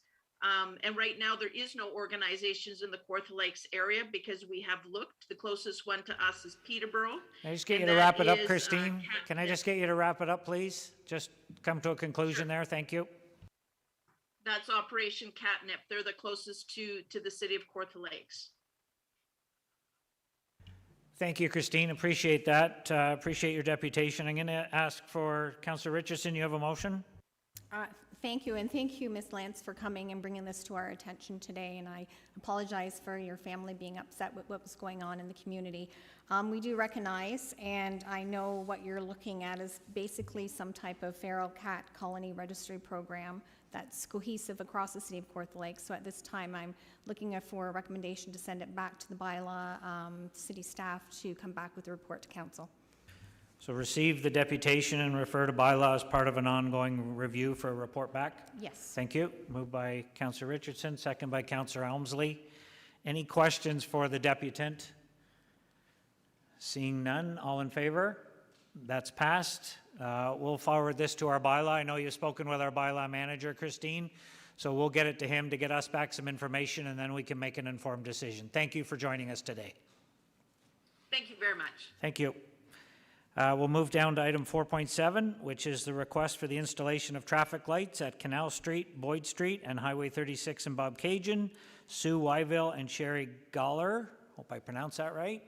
and right now there is no organizations in the Kawartha Lakes area because we have looked. The closest one to us is Peterborough. Can I just get you to wrap it up, Christine? Can I just get you to wrap it up, please? Just come to a conclusion there. Thank you. That's Operation Catnip. They're the closest to the city of Kawartha Lakes. Thank you, Christine. Appreciate that. Appreciate your deputation. I'm going to ask for Councillor Richardson. You have a motion? Thank you, and thank you, Ms. Lance, for coming and bringing this to our attention today, and I apologize for your family being upset with what was going on in the community. We do recognize, and I know what you're looking at is basically some type of feral cat colony registry program that's cohesive across the city of Kawartha Lakes. So at this time, I'm looking for a recommendation to send it back to the bylaw city staff to come back with a report to council. So receive the deputation and refer to bylaw as part of an ongoing review for a report back? Yes. Thank you. Moved by Councillor Richardson, second by Councillor Elmsley. Any questions for the deputant? Seeing none, all in favor? That's passed. We'll forward this to our bylaw. I know you've spoken with our bylaw manager, Christine, so we'll get it to him to get us back some information, and then we can make an informed decision. Thank you for joining us today. Thank you very much. Thank you. We'll move down to item 4.7, which is the request for the installation of traffic lights at Canal Street, Boyd Street, and Highway 36 in Bobcaygeon. Sue Wyville and Sherry Galler. Hope I pronounced that right.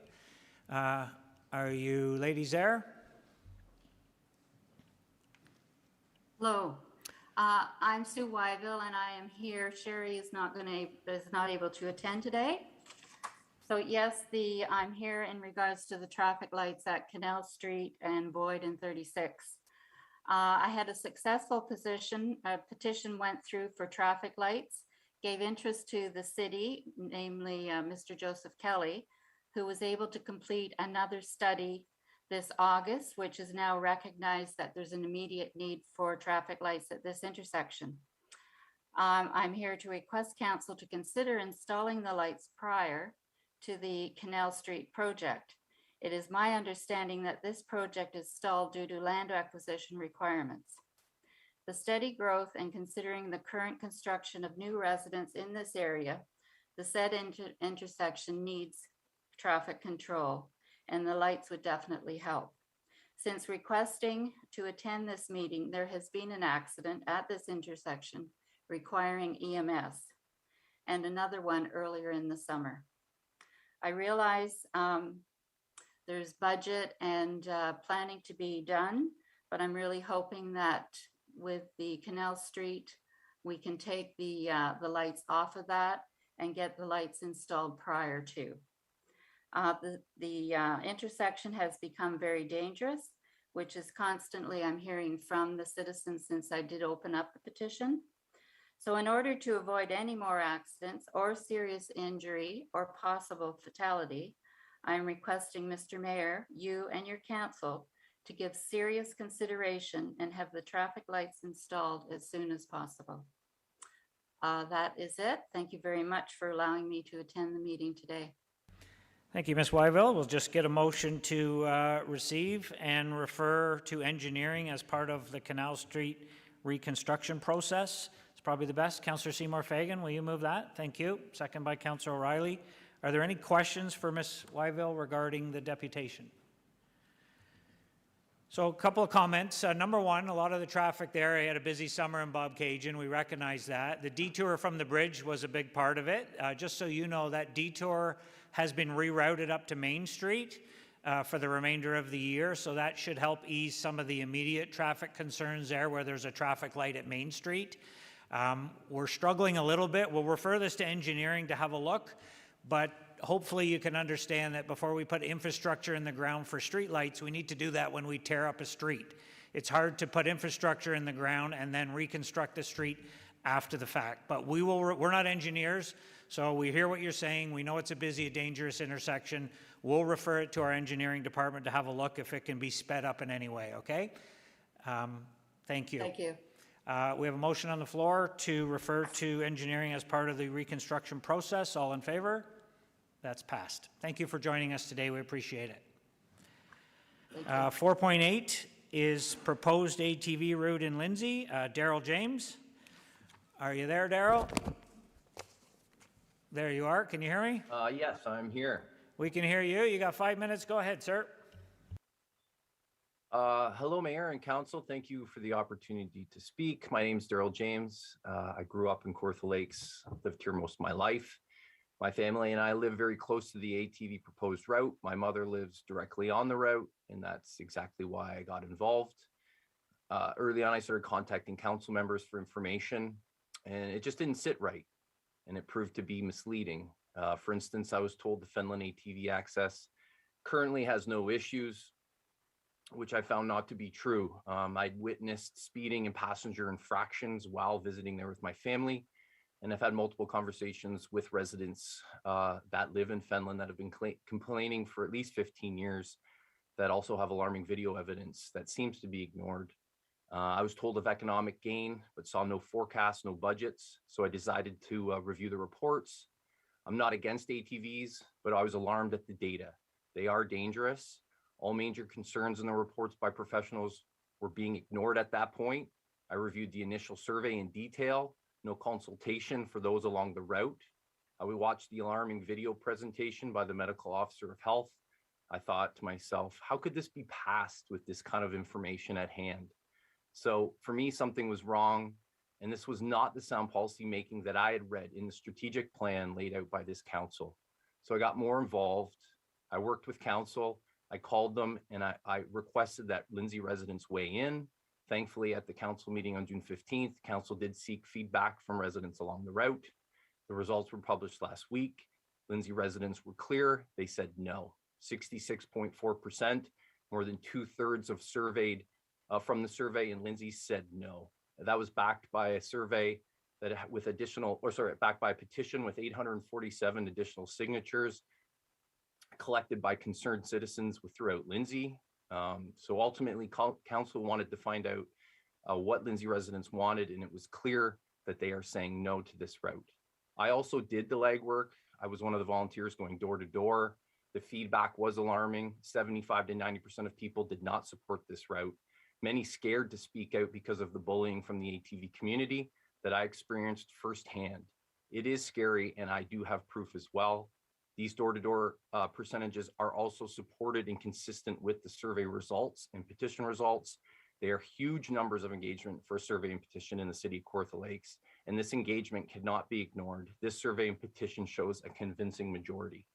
Are you ladies there? Hello, I'm Sue Wyville, and I am here. Sherry is not able to attend today. So yes, I'm here in regards to the traffic lights at Canal Street and Boyd and 36. I had a successful petition went through for traffic lights, gave interest to the city, namely Mr. Joseph Kelly, who was able to complete another study this August, which is now recognized that there's an immediate need for traffic lights at this intersection. I'm here to request council to consider installing the lights prior to the Canal Street project. It is my understanding that this project is stalled due to land acquisition requirements. The steady growth and considering the current construction of new residents in this area, the said intersection needs traffic control, and the lights would definitely help. Since requesting to attend this meeting, there has been an accident at this intersection requiring EMS, and another one earlier in the summer. I realize there's budget and planning to be done, but I'm really hoping that with the Canal Street, we can take the lights off of that and get the lights installed prior to. The intersection has become very dangerous, which is constantly I'm hearing from the citizens since I did open up the petition. So in order to avoid any more accidents or serious injury or possible fatality, I'm requesting, Mr. Mayor, you and your council to give serious consideration and have the traffic lights installed as soon as possible. That is it. Thank you very much for allowing me to attend the meeting today. Thank you, Ms. Wyville. We'll just get a motion to receive and refer to engineering as part of the Canal Street reconstruction process. It's probably the best. Councillor Seymour Fagan, will you move that? Thank you. Second by Councillor O'Reilly. Are there any questions for Ms. Wyville regarding the deputation? So a couple of comments. Number one, a lot of the traffic there, I had a busy summer in Bobcaygeon. We recognize that. The detour from the bridge was a big part of it. Just so you know, that detour has been rerouted up to Main Street for the remainder of the year. So that should help ease some of the immediate traffic concerns there where there's a traffic light at Main Street. We're struggling a little bit. We'll refer this to engineering to have a look, but hopefully you can understand that before we put infrastructure in the ground for streetlights, we need to do that when we tear up a street. It's hard to put infrastructure in the ground and then reconstruct the street after the fact. But we're not engineers, so we hear what you're saying. We know it's a busy, dangerous intersection. We'll refer it to our engineering department to have a look if it can be sped up in any way, okay? Thank you. Thank you. We have a motion on the floor to refer to engineering as part of the reconstruction process. All in favor? That's passed. Thank you for joining us today. We appreciate it. 4.8 is proposed ATV route in Lindsay. Daryl James. Are you there, Daryl? There you are. Can you hear me? Yes, I'm here. We can hear you. You got 5 minutes. Go ahead, sir. Hello, Mayor and Council. Thank you for the opportunity to speak. My name is Daryl James. I grew up in Kawartha Lakes, lived here most of my life. My family and I live very close to the ATV proposed route. My mother lives directly on the route, and that's exactly why I got involved. Early on, I started contacting council members for information, and it just didn't sit right, and it proved to be misleading. For instance, I was told the Fenland ATV access currently has no issues, which I found not to be true. I'd witnessed speeding and passenger infractions while visiting there with my family. And I've had multiple conversations with residents that live in Fenland that have been complaining for at least 15 years that also have alarming video evidence that seems to be ignored. I was told of economic gain, but saw no forecasts, no budgets. So I decided to review the reports. I'm not against ATVs, but I was alarmed at the data. They are dangerous. All major concerns in the reports by professionals were being ignored at that point. I reviewed the initial survey in detail. No consultation for those along the route. We watched the alarming video presentation by the medical officer of health. I thought to myself, how could this be passed with this kind of information at hand? So for me, something was wrong, and this was not the sound policy making that I had read in the strategic plan laid out by this council. So I got more involved. I worked with council. I called them, and I requested that Lindsay residents weigh in. Thankfully, at the council meeting on June 15th, council did seek feedback from residents along the route. The results were published last week. Lindsay residents were clear. They said no. 66.4%, more than 2/3 of surveyed from the survey in Lindsay said no. That was backed by a survey that with backed by a petition with 847 additional signatures collected by concerned citizens throughout Lindsay. So ultimately, council wanted to find out what Lindsay residents wanted, and it was clear that they are saying no to this route. I also did the legwork. I was one of the volunteers going door to door. The feedback was alarming. 75 to 90% of people did not support this route. Many scared to speak out because of the bullying from the ATV community that I experienced firsthand. It is scary, and I do have proof as well. These door-to-door percentages are also supported and consistent with the survey results and petition results. They are huge numbers of engagement for a survey and petition in the city of Kawartha Lakes, and this engagement cannot be ignored. This survey and petition shows a convincing majority.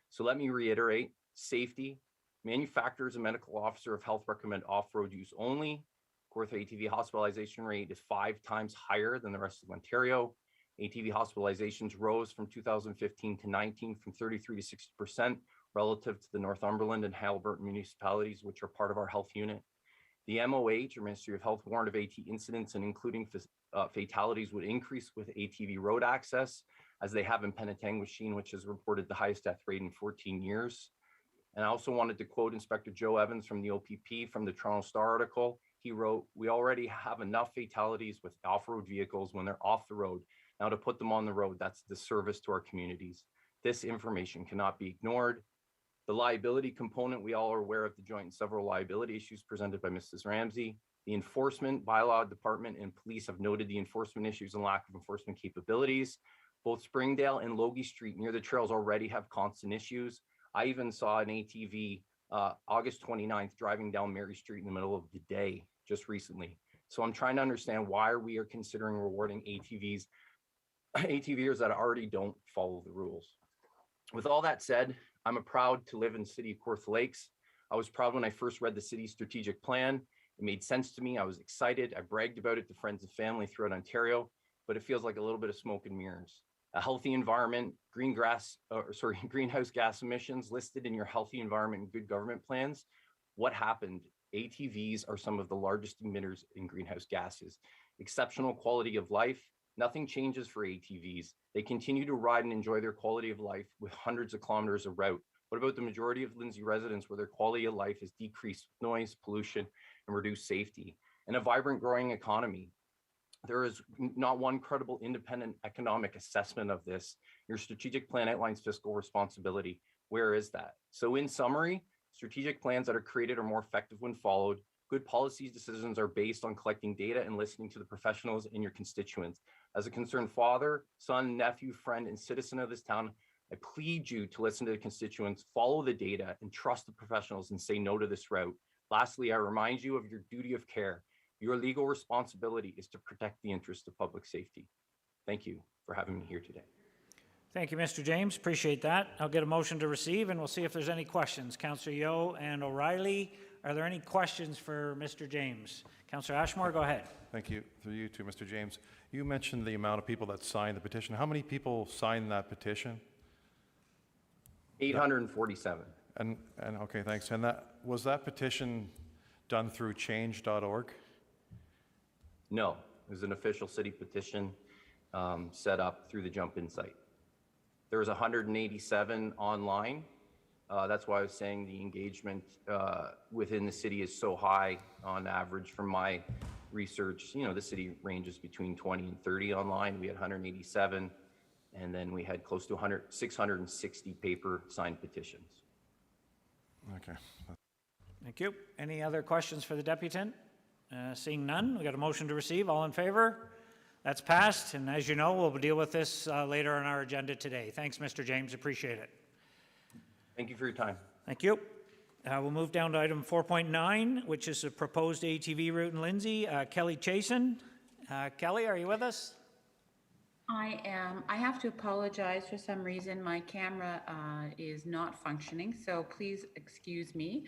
So let me reiterate, safety, manufacturers and medical officer of health recommend off-road use only. Kawartha ATV hospitalization rate is 5 times higher than the rest of Ontario. ATV hospitalizations rose from 2015 to 19 from 33 to 60% relative to the Northumberland and Haliburton municipalities, which are part of our health unit. The MOH, or Ministry of Health, warned of AT incidents and including fatalities would increase with ATV road access, as they have in Penetanguishene, which has reported the highest death rate in 14 years. And I also wanted to quote Inspector Joe Evans from the OPP from the Toronto Star article. He wrote, "We already have enough fatalities with off-road vehicles when they're off the road. Now to put them on the road, that's a disservice to our communities. This information cannot be ignored. The liability component, we all are aware of the joint and several liability issues presented by Mrs. Ramsey. The enforcement bylaw department and police have noted the enforcement issues and lack of enforcement capabilities. Both Springdale and Logie Street near the trails already have constant issues. I even saw an ATV August 29th driving down Mary Street in the middle of the day just recently. So I'm trying to understand why we are considering rewarding ATVers that already don't follow the rules. With all that said, I'm proud to live in the city of Kawartha Lakes. I was proud when I first read the city's strategic plan. It made sense to me. I was excited. I bragged about it to friends and family throughout Ontario, but it feels like a little bit of smoke and mirrors. A healthy environment, greenhouse gas emissions listed in your healthy environment and good government plans. What happened? ATVs are some of the largest emitters in greenhouse gases. Exceptional quality of life. Nothing changes for ATVs. They continue to ride and enjoy their quality of life with hundreds of kilometers of route. What about the majority of Lindsay residents where their quality of life is decreased with noise, pollution, and reduced safety? And a vibrant, growing economy. There is not one credible independent economic assessment of this. Your strategic plan outlines fiscal responsibility. Where is that? So in summary, strategic plans that are created are more effective when followed. Good policy decisions are based on collecting data and listening to the professionals and your constituents. As a concerned father, son, nephew, friend, and citizen of this town, I plead you to listen to the constituents, follow the data, and trust the professionals and say no to this route. Lastly, I remind you of your duty of care. Your legal responsibility is to protect the interest of public safety. Thank you for having me here today. Thank you, Mr. James. Appreciate that. I'll get a motion to receive, and we'll see if there's any questions. Councillor Yeo and O'Reilly, are there any questions for Mr. James? Councillor Ashmore, go ahead. Thank you. Through you too, Mr. James. You mentioned the amount of people that signed the petition. How many people signed that petition? 847. And okay, thanks. And was that petition done through change.org? No, it was an official city petition set up through the Jump In site. There was 187 online. That's why I was saying the engagement within the city is so high on average. From my research, the city ranges between 20 and 30 online. We had 187, and then we had close to 660 paper signed petitions. Okay. Thank you. Any other questions for the deputant? Seeing none, we got a motion to receive. All in favor? That's passed, and as you know, we'll deal with this later on our agenda today. Thanks, Mr. James. Appreciate it. Thank you for your time. Thank you. We'll move down to item 4.9, which is a proposed ATV route in Lindsay. Kelly Chasen. Kelly, are you with us? I am. I have to apologize. For some reason, my camera is not functioning, so please excuse me.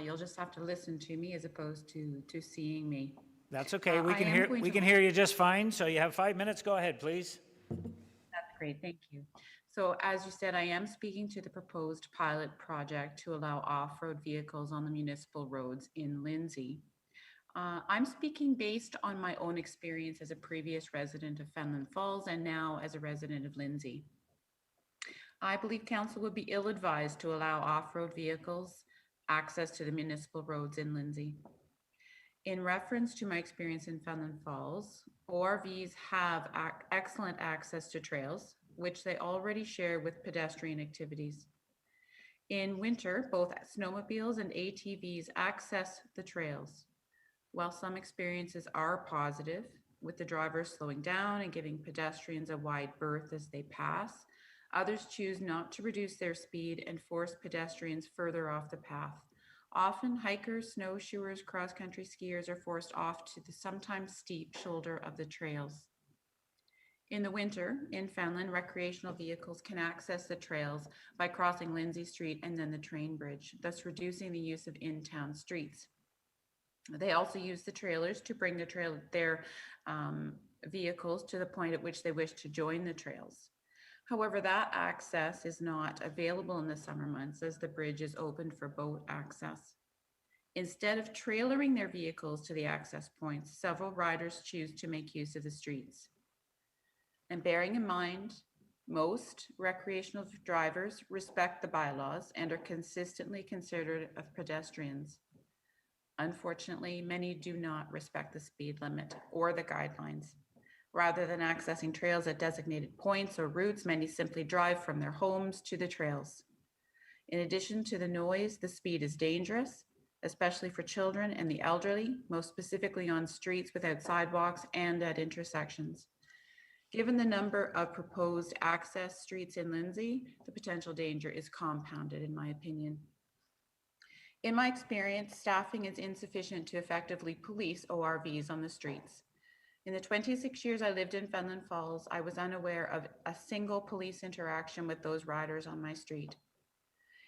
You'll just have to listen to me as opposed to seeing me. That's okay. We can hear you just fine. So you have 5 minutes. Go ahead, please. That's great. Thank you. So as you said, I am speaking to the proposed pilot project to allow off-road vehicles on the municipal roads in Lindsay. I'm speaking based on my own experience as a previous resident of Fenelon Falls and now as a resident of Lindsay. I believe council would be ill-advised to allow off-road vehicles access to the municipal roads in Lindsay. In reference to my experience in Fenelon Falls, ORVs have excellent access to trails, which they already share with pedestrian activities. In winter, both snowmobiles and ATVs access the trails. While some experiences are positive, with the drivers slowing down and giving pedestrians a wide berth as they pass, others choose not to reduce their speed and force pedestrians further off the path. Often, hikers, snowshoers, cross-country skiers are forced off to the sometimes steep shoulder of the trails. In the winter, in Fenelon, recreational vehicles can access the trails by crossing Lindsay Street and then the train bridge, thus reducing the use of in-town streets. They also use the trailers to bring their vehicles to the point at which they wish to join the trails. However, that access is not available in the summer months as the bridge is open for boat access. Instead of trailering their vehicles to the access points, several riders choose to make use of the streets. And bearing in mind, most recreational drivers respect the bylaws and are consistently considerate of pedestrians. Unfortunately, many do not respect the speed limit or the guidelines. Rather than accessing trails at designated points or routes, many simply drive from their homes to the trails. In addition to the noise, the speed is dangerous, especially for children and the elderly, most specifically on streets without sidewalks and at intersections. Given the number of proposed access streets in Lindsay, the potential danger is compounded, in my opinion. In my experience, staffing is insufficient to effectively police ORVs on the streets. In the 26 years I lived in Fenland Falls, I was unaware of a single police interaction with those riders on my street.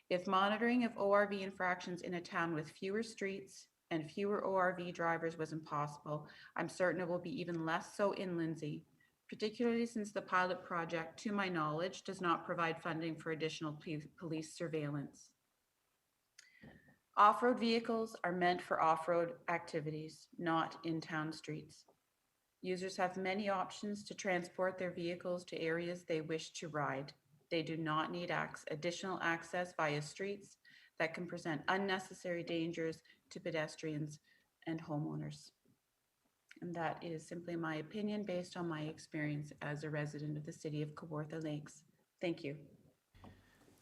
If monitoring of ORV infractions in a town with fewer streets and fewer ORV drivers was impossible, I'm certain it will be even less so in Lindsay, particularly since the pilot project, to my knowledge, does not provide funding for additional police surveillance. Off-road vehicles are meant for off-road activities, not in-town streets. Users have many options to transport their vehicles to areas they wish to ride. They do not need additional access via streets that can present unnecessary dangers to pedestrians and homeowners. And that is simply my opinion based on my experience as a resident of the city of Kawartha Lakes. Thank you.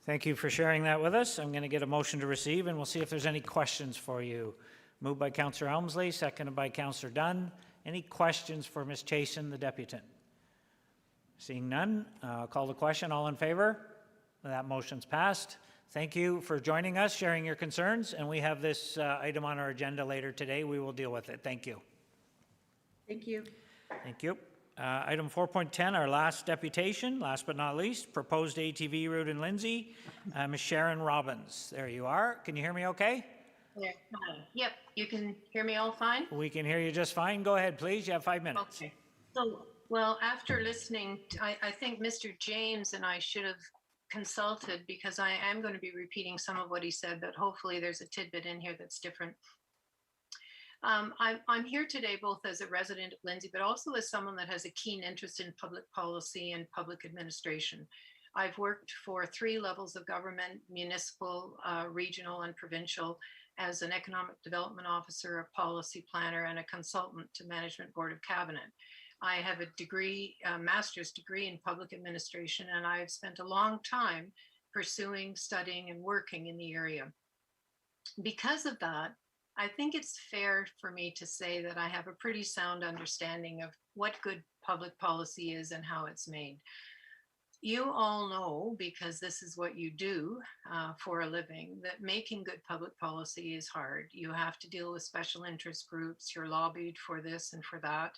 Thank you for sharing that with us. I'm going to get a motion to receive, and we'll see if there's any questions for you. Moved by Councillor Elmsley, seconded by Councillor Dunn. Any questions for Ms. Chason, the deputant? Seeing none, call the question. All in favor? That motion's passed. Thank you for joining us, sharing your concerns, and we have this item on our agenda later today. We will deal with it. Thank you. Thank you. Thank you. Item 4.10, our last deputation, last but not least, proposed ATV route in Lindsay. Ms. Sharon Robbins, there you are. Can you hear me okay? Yeah, hi. Yep, you can hear me all fine? We can hear you just fine. Go ahead, please. You have 5 minutes. Okay. So, well, after listening, I think Mr. James and I should have consulted, because I am going to be repeating some of what he said, but hopefully there's a tidbit in here that's different. I'm here today both as a resident of Lindsay, but also as someone that has a keen interest in public policy and public administration. I've worked for 3 levels of government, municipal, regional, and provincial, as an economic development officer, a policy planner, and a consultant to Management Board of Cabinet. I have a degree, a master's degree in public administration, and I've spent a long time pursuing, studying, and working in the area. Because of that, I think it's fair for me to say that I have a pretty sound understanding of what good public policy is and how it's made. You all know, because this is what you do for a living, that making good public policy is hard. You have to deal with special interest groups, you're lobbied for this and for that,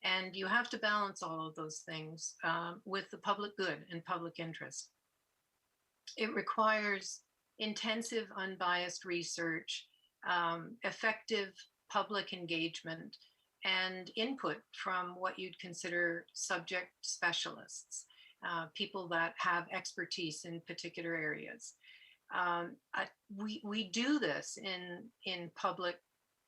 and you have to balance all of those things with the public good and public interest. It requires intensive, unbiased research, effective public engagement, and input from what you'd consider subject specialists. People that have expertise in particular areas. We do this in public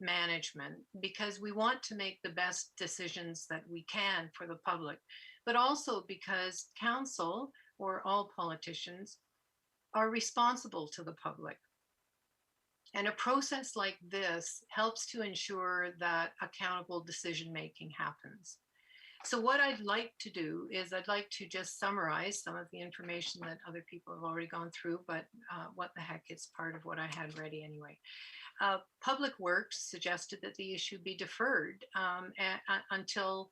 management because we want to make the best decisions that we can for the public, but also because council or all politicians are responsible to the public. And a process like this helps to ensure that accountable decision-making happens. So what I'd like to do is I'd like to just summarize some of the information that other people have already gone through, but what the heck, it's part of what I had ready anyway. Public Works suggested that the issue be deferred until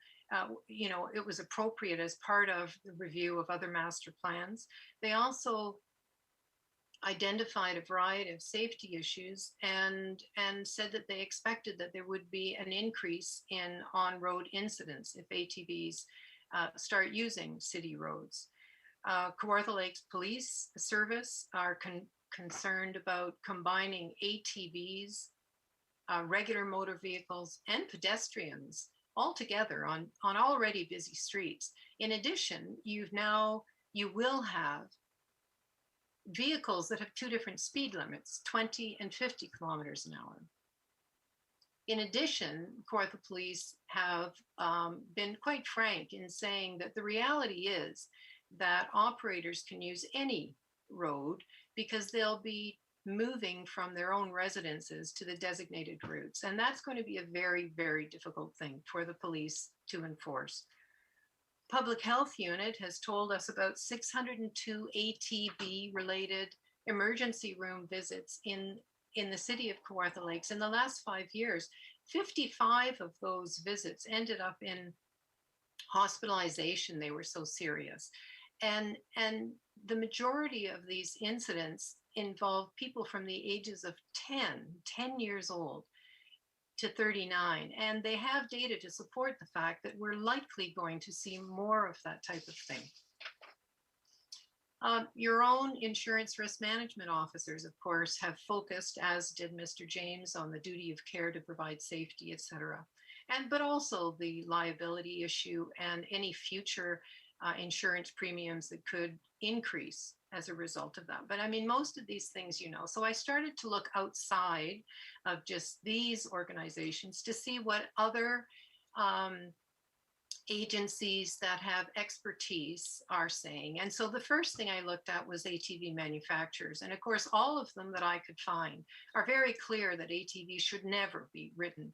it was appropriate as part of the review of other master plans. They also identified a variety of safety issues and said that they expected that there would be an increase in on-road incidents if ATVs start using city roads. Kawartha Lakes Police Service are concerned about combining ATVs, regular motor vehicles, and pedestrians all together on already busy streets. In addition, you will have vehicles that have 2 different speed limits, 20 and 50 kilometers an hour. In addition, Kawartha Police have been quite frank in saying that the reality is that operators can use any road because they'll be moving from their own residences to the designated routes. And that's going to be a very, very difficult thing for the police to enforce. Public Health Unit has told us about 602 ATV related emergency room visits in the city of Kawartha Lakes. In the last 5 years, 55 of those visits ended up in hospitalization. They were so serious. And the majority of these incidents involve people from the ages of 10 years old to 39. And they have data to support the fact that we're likely going to see more of that type of thing. Your own insurance risk management officers, of course, have focused, as did Mr. James, on the duty of care to provide safety, et cetera. But also the liability issue and any future insurance premiums that could increase as a result of that. But I mean, most of these things, you know. So I started to look outside of just these organizations to see what other agencies that have expertise are saying. And so the first thing I looked at was ATV manufacturers. And of course, all of them that I could find are very clear that ATVs should never be ridden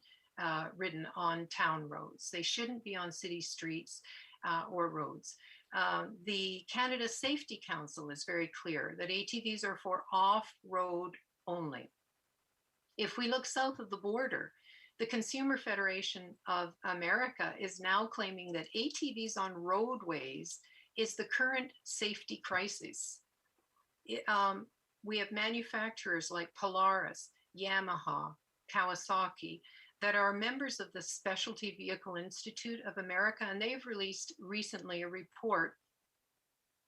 on town roads. They shouldn't be on city streets or roads. The Canada Safety Council is very clear that ATVs are for off-road only. If we look south of the border, the Consumer Federation of America is now claiming that ATVs on roadways is the current safety crisis. We have manufacturers like Polaris, Yamaha, Kawasaki, that are members of the Specialty Vehicle Institute of America, and they've released recently a report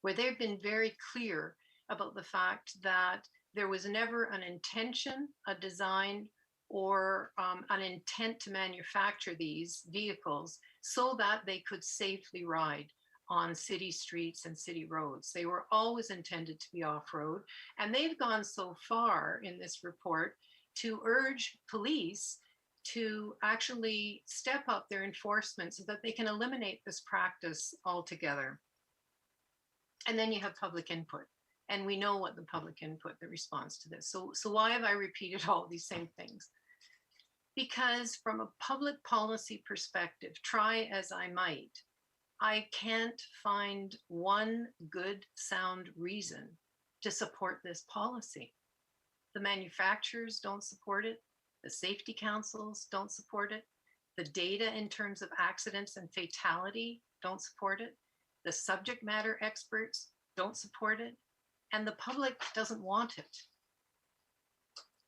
where they've been very clear about the fact that there was never an intention, a design, or an intent to manufacture these vehicles so that they could safely ride on city streets and city roads. They were always intended to be off-road, and they've gone so far in this report to urge police to actually step up their enforcement so that they can eliminate this practice altogether. And then you have public input. And we know what the public input, the response to this. So why have I repeated all these same things? Because from a public policy perspective, try as I might, I can't find one good, sound reason to support this policy. The manufacturers don't support it. The safety councils don't support it. The data in terms of accidents and fatality don't support it. The subject matter experts don't support it. And the public doesn't want it.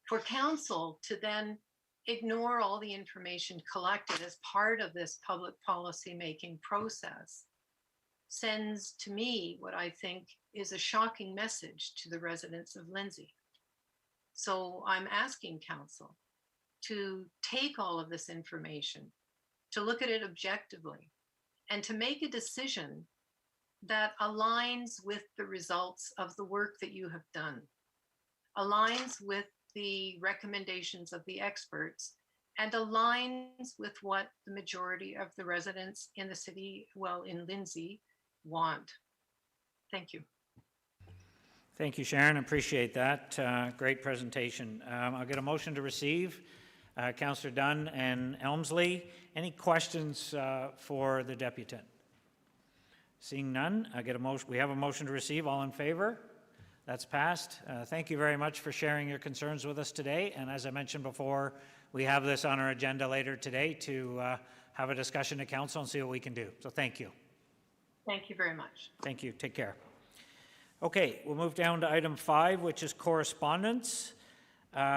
For council to then ignore all the information collected as part of this public policy making process sends to me what I think is a shocking message to the residents of Lindsay. So I'm asking council to take all of this information, to look at it objectively, and to make a decision that aligns with the results of the work that you have done, aligns with the recommendations of the experts, and aligns with what the majority of the residents in the city, well, in Lindsay, want. Thank you. Thank you, Sharon. Appreciate that. Great presentation. I'll get a motion to receive. Councillor Dunn and Elmsley. Any questions for the deputant? Seeing none, I get a motion. We have a motion to receive. All in favor? That's passed. Thank you very much for sharing your concerns with us today. And as I mentioned before, we have this on our agenda later today to have a discussion at council and see what we can do. So thank you. Thank you very much. Thank you. Take care. Okay, we'll move down to item 5, which is correspondence.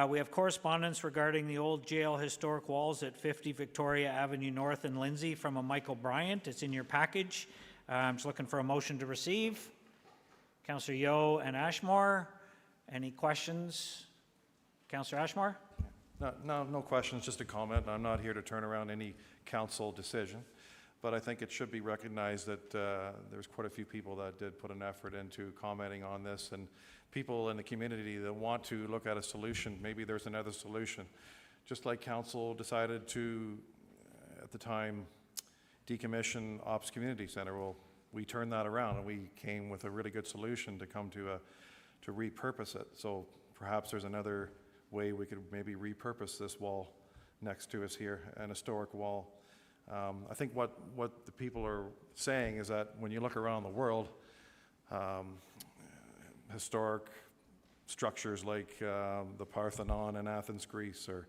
We have correspondence regarding the old jail historic walls at 50 Victoria Avenue North in Lindsay from a Michael Bryant. It's in your package. I'm just looking for a motion to receive. Councillor Yeo and Ashmore. Any questions? Councillor Ashmore? No questions, just a comment. I'm not here to turn around any council decision, but I think it should be recognized that there's quite a few people that did put an effort into commenting on this, and people in the community that want to look at a solution. Maybe there's another solution. Just like council decided to, at the time, decommission Ops Community Center. Well, we turned that around and we came with a really good solution to come to repurpose it. So perhaps there's another way we could maybe repurpose this wall next to us here, an historic wall. I think what the people are saying is that when you look around the world, historic structures like the Parthenon in Athens, Greece, or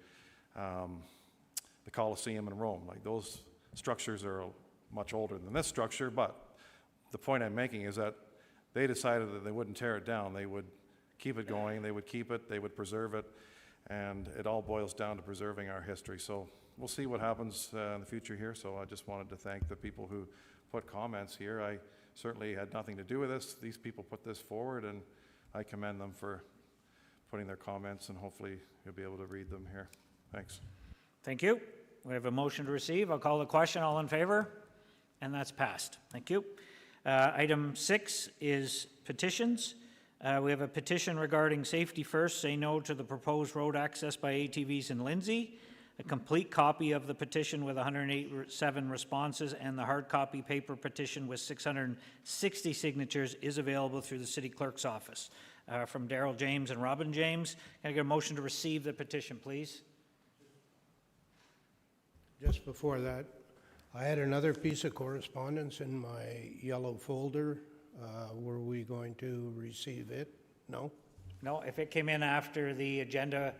the Colosseum in Rome. Like those structures are much older than this structure, but the point I'm making is that they decided that they wouldn't tear it down. They would keep it going, they would keep it, they would preserve it, and it all boils down to preserving our history. So we'll see what happens in the future here. So I just wanted to thank the people who put comments here. I certainly had nothing to do with this. These people put this forward, and I commend them for putting their comments, and hopefully you'll be able to read them here. Thanks. Thank you. We have a motion to receive. I'll call the question. All in favor? And that's passed. Thank you. Item 6 is petitions. We have a petition regarding Safety First, say no to the proposed road access by ATVs in Lindsay. A complete copy of the petition with 107 responses and the hard copy paper petition with 660 signatures is available through the city clerk's office. From Daryl James and Robin James. Can I get a motion to receive the petition, please? Just before that, I had another piece of correspondence in my yellow folder. Were we going to receive it? No? No, if it came in after the agenda,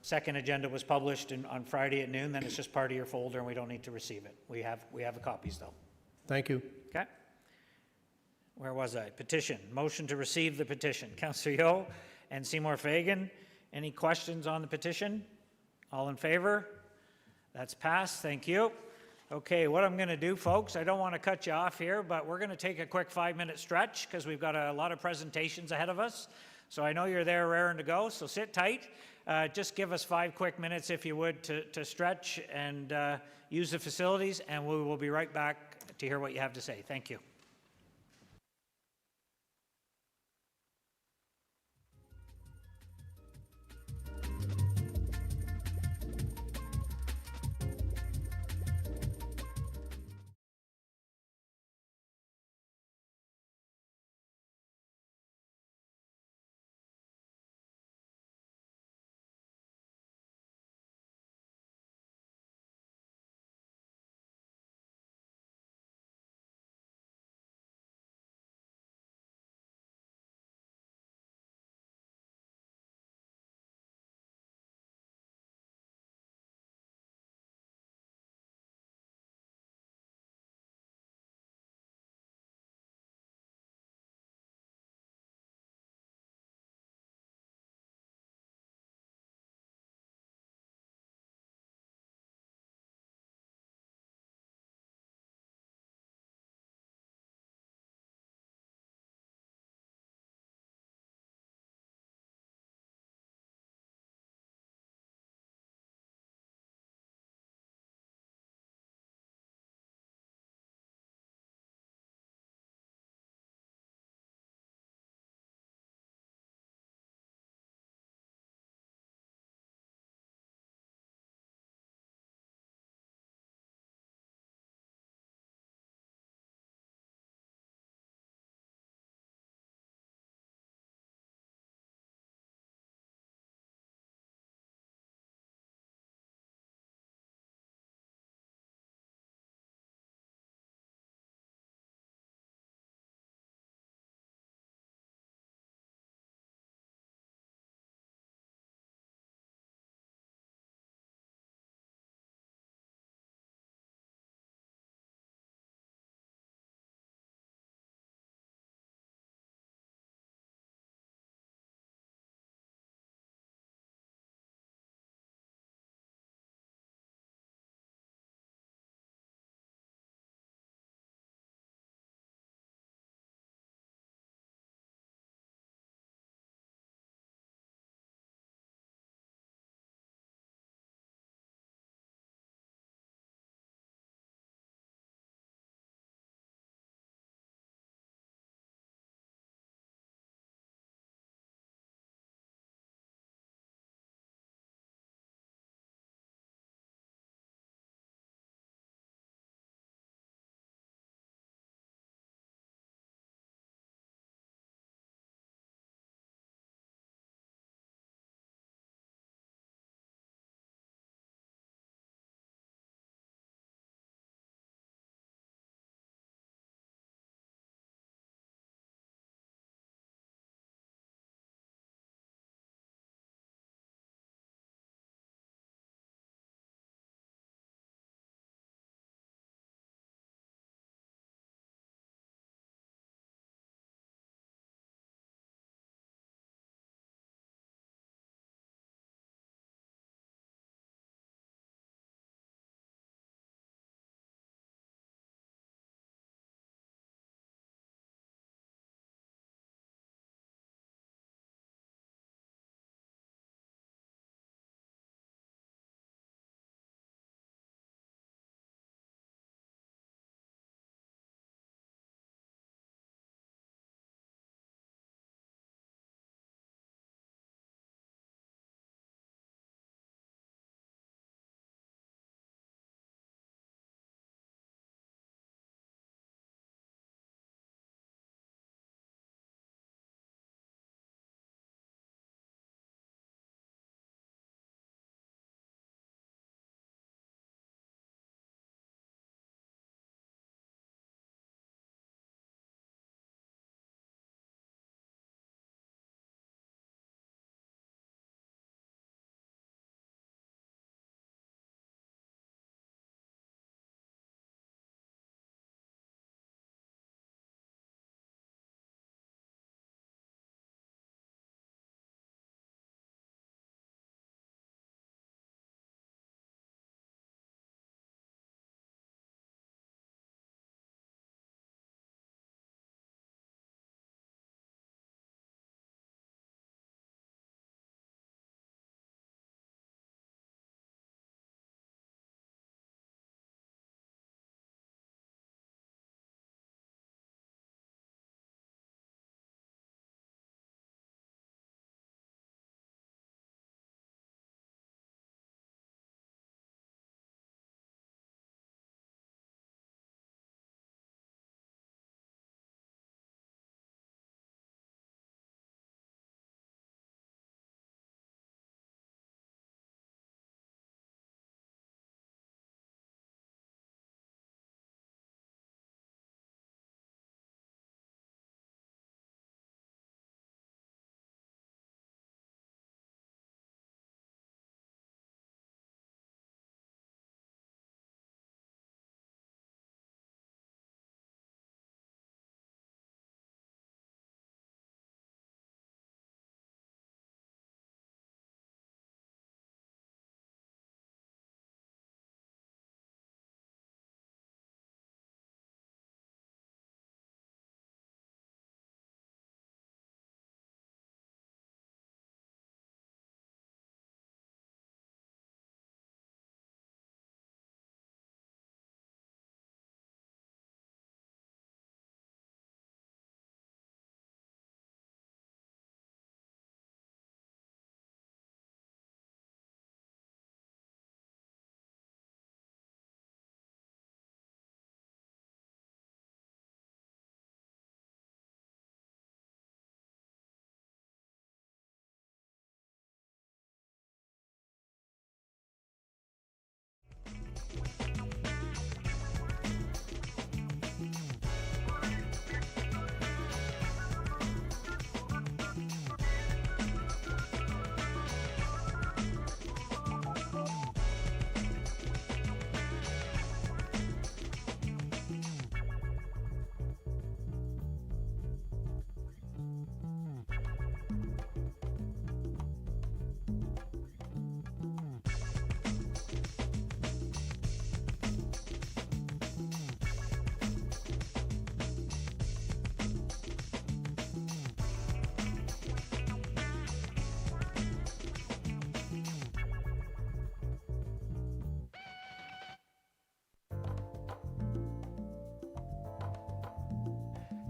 second agenda was published on Friday at noon, then it's just part of your folder and we don't need to receive it. We have the copies though. Thank you. Okay. Where was I? Petition. Motion to receive the petition. Councillor Yeo and Seymour Fagan. Any questions on the petition? All in favor? That's passed. Thank you. Okay, what I'm going to do, folks, I don't want to cut you off here, but we're going to take a quick 5-minute stretch because we've got a lot of presentations ahead of us. So I know you're there raring to go, so sit tight. Just give us 5 quick minutes, if you would, to stretch and use the facilities, and we will be right back to hear what you have to say. Thank you.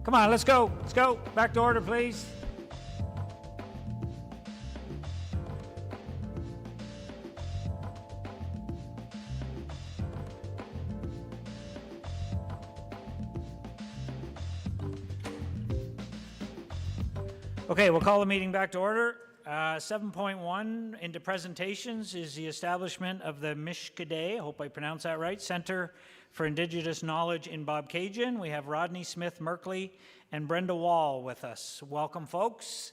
Come on, let's go. Let's go. Back to order, please. Okay, we'll call the meeting back to order. 7.1 into presentations is the establishment of the Mishkade, I hope I pronounced that right, Center for Indigenous Knowledge in Bobcaygeon. We have Rodney Smith Merkley and Brenda Wall with us. Welcome, folks.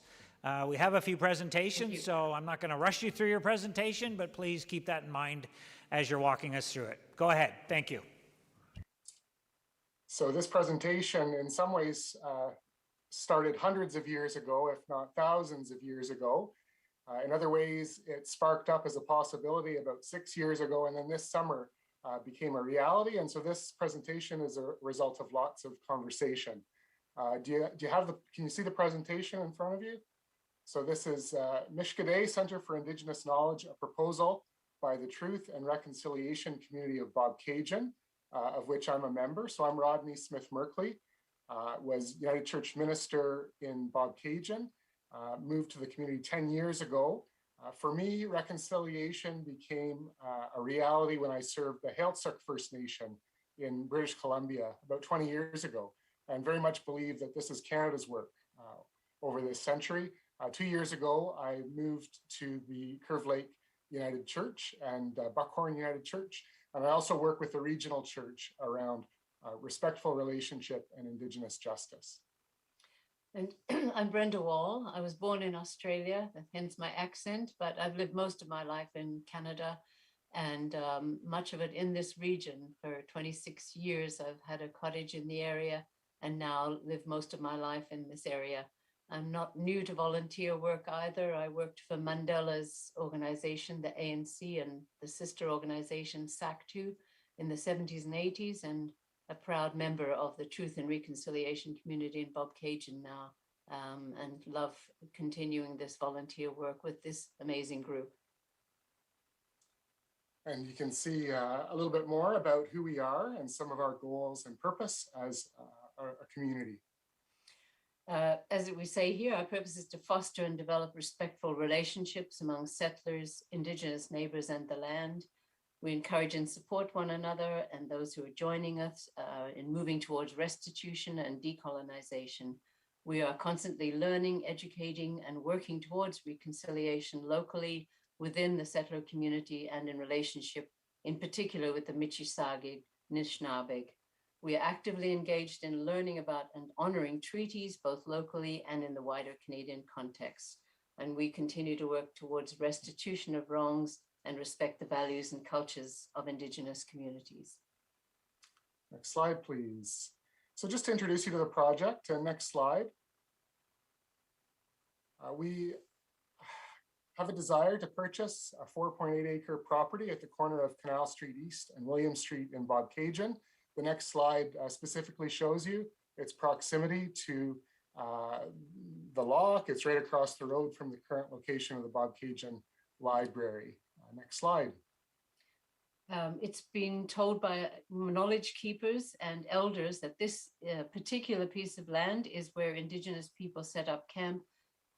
We have a few presentations, so I'm not going to rush you through your presentation, but please keep that in mind as you're walking us through it. Go ahead. Thank you. So this presentation, in some ways, started hundreds of years ago, if not thousands of years ago. In other ways, it sparked up as a possibility about 6 years ago, and then this summer became a reality. And so this presentation is a result of lots of conversation. Do you have can you see the presentation in front of you? So this is Mishkade Center for Indigenous Knowledge, a proposal by the Truth and Reconciliation Community of Bobcaygeon, of which I'm a member. So I'm Rodney Smith Merkley. Was United Church minister in Bobcaygeon, moved to the community 10 years ago. For me, reconciliation became a reality when I served the Heiltsuk First Nation in British Columbia about 20 years ago, and very much believe that this is Canada's work over this century. 2 years ago, I moved to the Curve Lake United Church and Buckhorn United Church, and I also work with the regional church around respectful relationship and Indigenous justice. And I'm Brenda Wall. I was born in Australia, hence my accent, but I've lived most of my life in Canada and much of it in this region. For 26 years, I've had a cottage in the area and now live most of my life in this area. I'm not new to volunteer work either. I worked for Mandela's organization, the ANC, and the sister organization, SACTU, in the 70s and 80s, and a proud member of the Truth and Reconciliation community in Bobcaygeon now, and love continuing this volunteer work with this amazing group. And you can see a little bit more about who we are and some of our goals and purpose as a community. As we say here, our purpose is to foster and develop respectful relationships among settlers, Indigenous neighbors, and the land. We encourage and support one another and those who are joining us in moving towards restitution and decolonization. We are constantly learning, educating, and working towards reconciliation locally within the settler community and in relationship, in particular with the Michisagi Nishnabeg. We are actively engaged in learning about and honoring treaties, both locally and in the wider Canadian context. And we continue to work towards restitution of wrongs and respect the values and cultures of Indigenous communities. Next slide, please. So just to introduce you to the project, next slide. We have a desire to purchase a 4.8 acre property at the corner of Canal Street East and William Street in Bobcaygeon. The next slide specifically shows you its proximity to the lock. It's right across the road from the current location of the Bobcaygeon Library. Next slide. It's been told by knowledge keepers and elders that this particular piece of land is where Indigenous people set up camp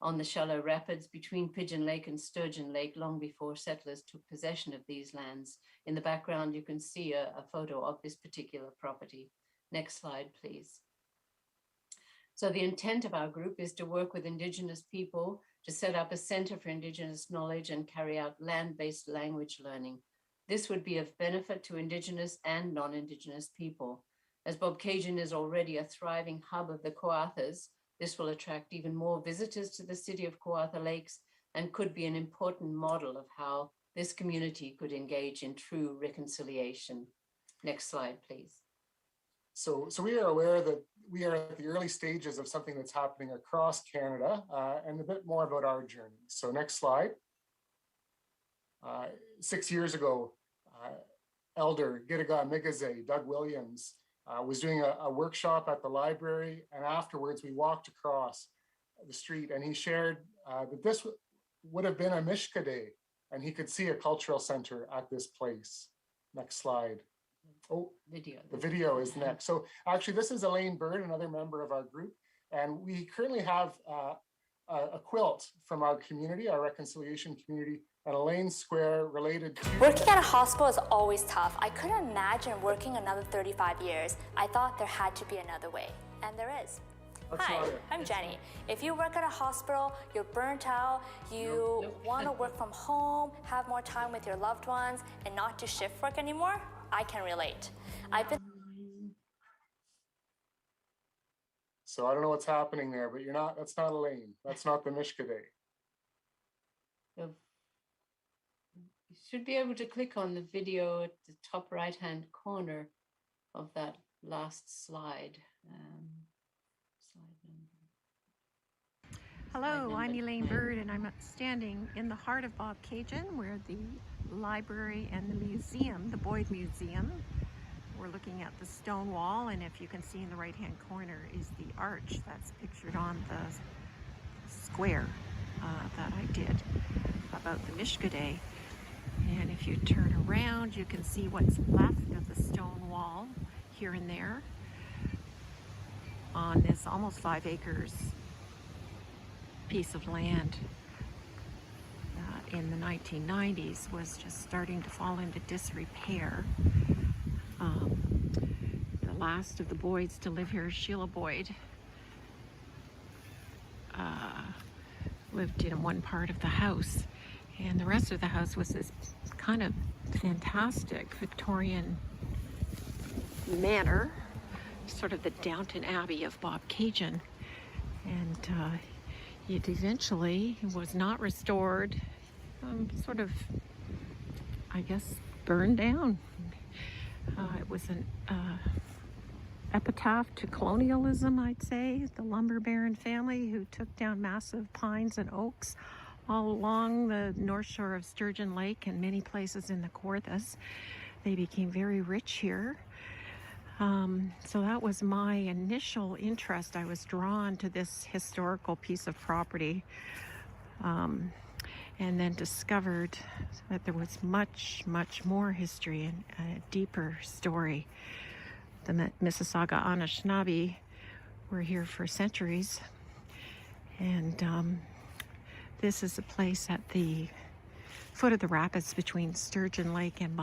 on the shallow rapids between Pigeon Lake and Sturgeon Lake long before settlers took possession of these lands. In the background, you can see a photo of this particular property. Next slide, please. So the intent of our group is to work with Indigenous people to set up a Center for Indigenous Knowledge and carry out land-based language learning. This would be of benefit to Indigenous and non-Indigenous people. As Bobcaygeon is already a thriving hub of the Kawathas, this will attract even more visitors to the city of Kawartha Lakes and could be an important model of how this community could engage in true reconciliation. Next slide, please. So we are aware that we are at the early stages of something that's happening across Canada, and a bit more about our journey. So next slide. 6 years ago, Elder Gidiga Migaze, Doug Williams, was doing a workshop at the library, and afterwards we walked across the street and he shared that this would have been a Mishkade, and he could see a cultural center at this place. Next slide. video. The video is next. So actually, this is Elaine Bird, another member of our group, and we currently have a quilt from our community, our reconciliation community, and Elaine Square related to... Working at a hospital is always tough. I couldn't imagine working another 35 years. I thought there had to be another way, and there is. Hi, I'm Jenny. If you work at a hospital, you're burnt out, you want to work from home, have more time with your loved ones, and not do shift work anymore, I can relate. I've been... So I don't know what's happening there, but that's not Elaine. That's not the Mishkade. You should be able to click on the video at the top right-hand corner of that last slide. Hello, I'm Elaine Bird, and I'm standing in the heart of Bob Cajun, where the library and the museum, the Boyd Museum, we're looking at the stone wall, and if you can see in the right-hand corner is the arch that's pictured on the square that I did about the Mishkade. And if you turn around, you can see what's left of the stone wall here and there on this almost 5 acres piece of land in the 1990s was just starting to fall into disrepair. The last of the Boyds to live here, Sheila Boyd, lived in one part of the house, and the rest of the house was this kind of fantastic Victorian manor, sort of the Downton Abbey of Bob Cajun, and it eventually was not restored, sort of, I guess, burned down. It was an epitaph to colonialism, I'd say. The lumber baron family who took down massive pines and oaks all along the north shore of Sturgeon Lake and many places in the Kawarthas. They became very rich here. So that was my initial interest. I was drawn to this historical piece of property, and then discovered that there was much, much more history and a deeper story. The Mississauga Anishinaabe were here for centuries, and this is a place at the foot of the rapids between Sturgeon Lake and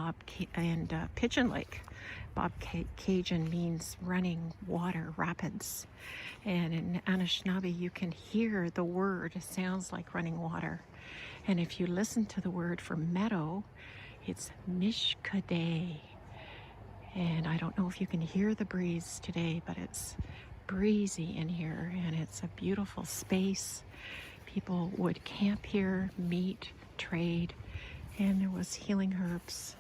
Pigeon Lake. Bob Cajun means running water, rapids. And in Anishinaabe, you can hear the word. It sounds like running water. And if you listen to the word for meadow, it's Mishkade. And I don't know if you can hear the breeze today, but it's breezy in here, and it's a beautiful space. People would camp here, meet, trade, and there was healing herbs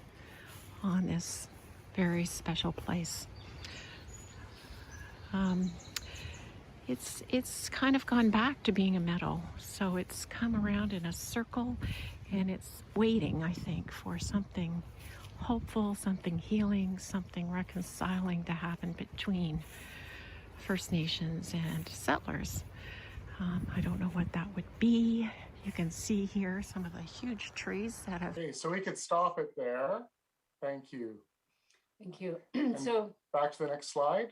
on this very special place. It's kind of gone back to being a meadow, so it's come around in a circle, and it's waiting, I think, for something hopeful, something healing, something reconciling to happen between First Nations and settlers. I don't know what that would be. You can see here some of the huge trees that have... Okay, so we could stop it there. Thank you. Thank you. And So back to the next slide.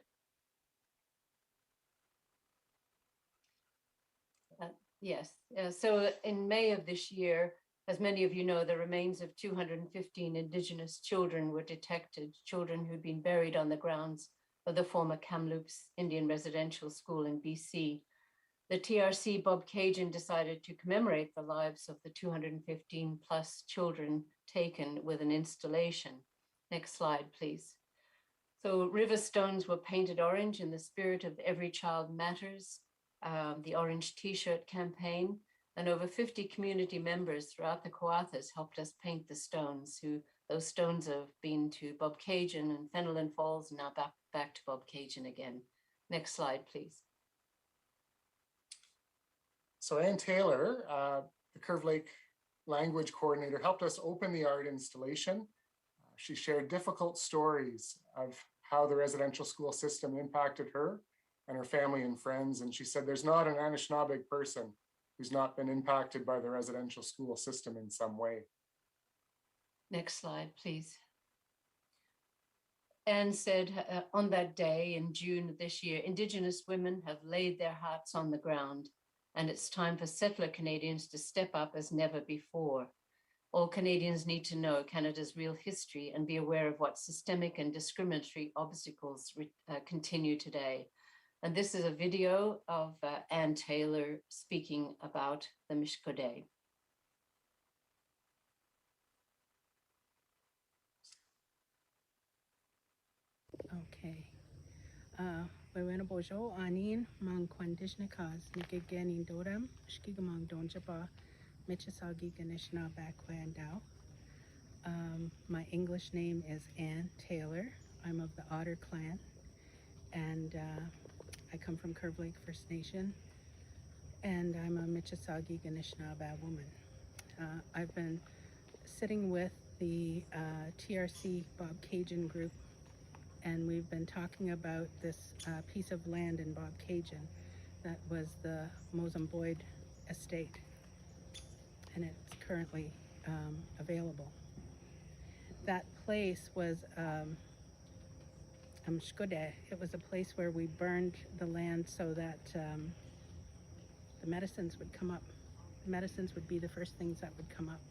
yes, so in May of this year, as many of you know, the remains of 215 Indigenous children were detected, children who'd been buried on the grounds of the former Kamloops Indian Residential School in BC. The TRC Bob Cajun decided to commemorate the lives of the 215 plus children taken with an installation. Next slide, please. So river stones were painted orange in the spirit of Every Child Matters, the Orange T-shirt campaign, and over 50 community members throughout the Kawarthas helped us paint the stones. Those stones have been to Bob Cajun and Fenelon Falls, and now back to Bob Cajun again. Next slide, please. So Ann Taylor, the Curve Lake language coordinator, helped us open the art installation. She shared difficult stories of how the residential school system impacted her and her family and friends. And she said, there's not an Anishinaabe person who's not been impacted by the residential school system in some way. Next slide, please. Anne said on that day in June of this year, Indigenous women have laid their hearts on the ground, and it's time for settler Canadians to step up as never before. All Canadians need to know Canada's real history and be aware of what systemic and discriminatory obstacles continue today. And this is a video of Anne Taylor speaking about the Mishkode. Okay. Wewena bojo anin mang kwandishnikas nikigenin dodam shkigamang donjaba Michasagi Ganishna Bakwandao. My English name is Anne Taylor. I'm of the Otter clan, and I come from Curve Lake First Nation, and I'm a Michasagi Ganishnaabeg woman. I've been sitting with the TRC Bob Cajun group, and we've been talking about this piece of land in Bob Cajun that was the Mozamboid estate, and it's currently available. That place was Mshkode. It was a place where we burned the land so that the medicines would come up. The medicines would be the first things that would come up,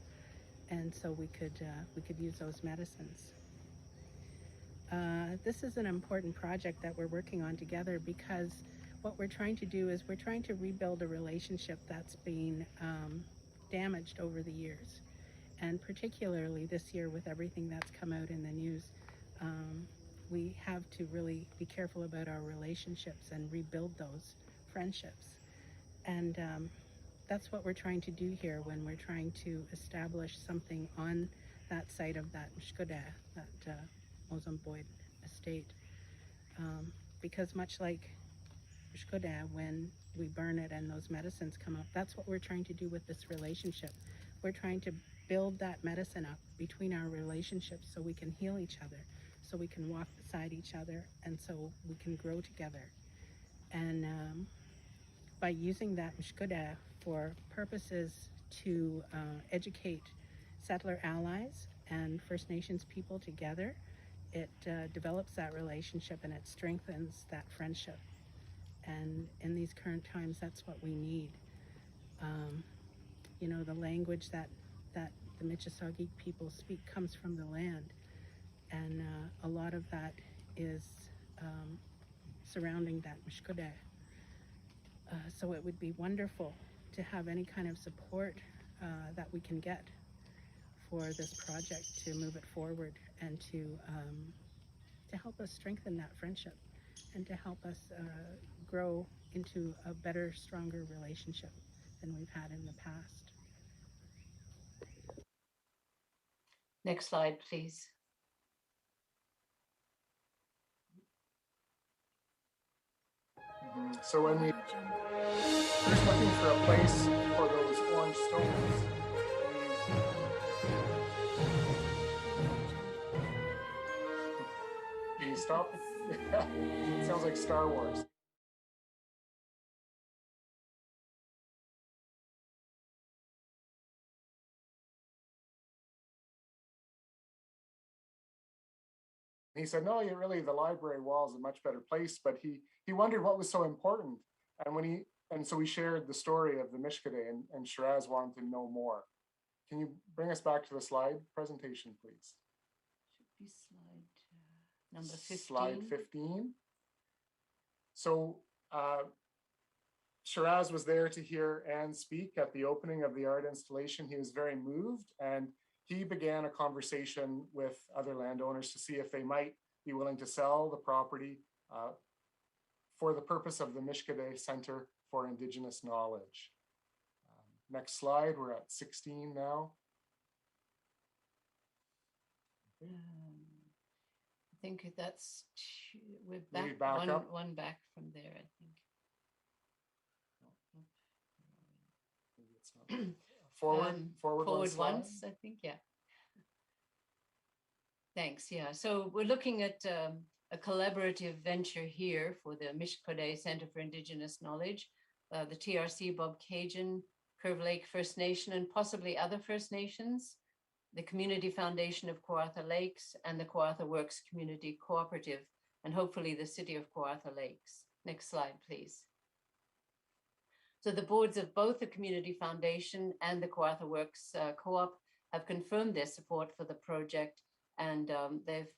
and so we could use those medicines. This is an important project that we're working on together, because what we're trying to do is we're trying to rebuild a relationship that's been damaged over the years. And particularly this year with everything that's come out in the news, we have to really be careful about our relationships and rebuild those friendships. And that's what we're trying to do here when we're trying to establish something on that site of that Mshkode, that Mozamboid estate. Because much like Mshkode, when we burn it and those medicines come up, that's what we're trying to do with this relationship. We're trying to build that medicine up between our relationships so we can heal each other, so we can walk beside each other, and so we can grow together. And by using that Mshkode for purposes to educate settler allies and First Nations people together, it develops that relationship and it strengthens that friendship. And in these current times, that's what we need. You know, the language that the Michasagi people speak comes from the land, and a lot of that is surrounding that Mshkode. So it would be wonderful to have any kind of support that we can get for this project to move it forward and to help us strengthen that friendship and to help us grow into a better, stronger relationship than we've had in the past. Next slide, please. So when we were looking for a place for those orange stones, can you stop? It sounds like Star Wars. He said, no, really, the library wall is a much better place, but he wondered what was so important. And so we shared the story of the Mishkode, and Shiraz wanted to know more. Can you bring us back to the slide presentation, please? Should be slide number 15. Slide 15. So Shiraz was there to hear Anne speak at the opening of the art installation. He was very moved, and he began a conversation with other landowners to see if they might be willing to sell the property for the purpose of the Mishkode Center for Indigenous Knowledge. Next slide, we're at 16 now. I think that's, we're back, one back from there, I think. Forward once, I think, yeah. Thanks, yeah. So we're looking at a collaborative venture here for the Mishkode Center for Indigenous Knowledge, the TRC Bob Cajun, Curve Lake First Nation, and possibly other First Nations the Community Foundation of Kawartha Lakes, and the Kawartha Works Community Cooperative, and hopefully the City of Kawartha Lakes. Next slide, please. So the boards of both the Community Foundation and the Kawartha Works Co-op have confirmed their support for the project, and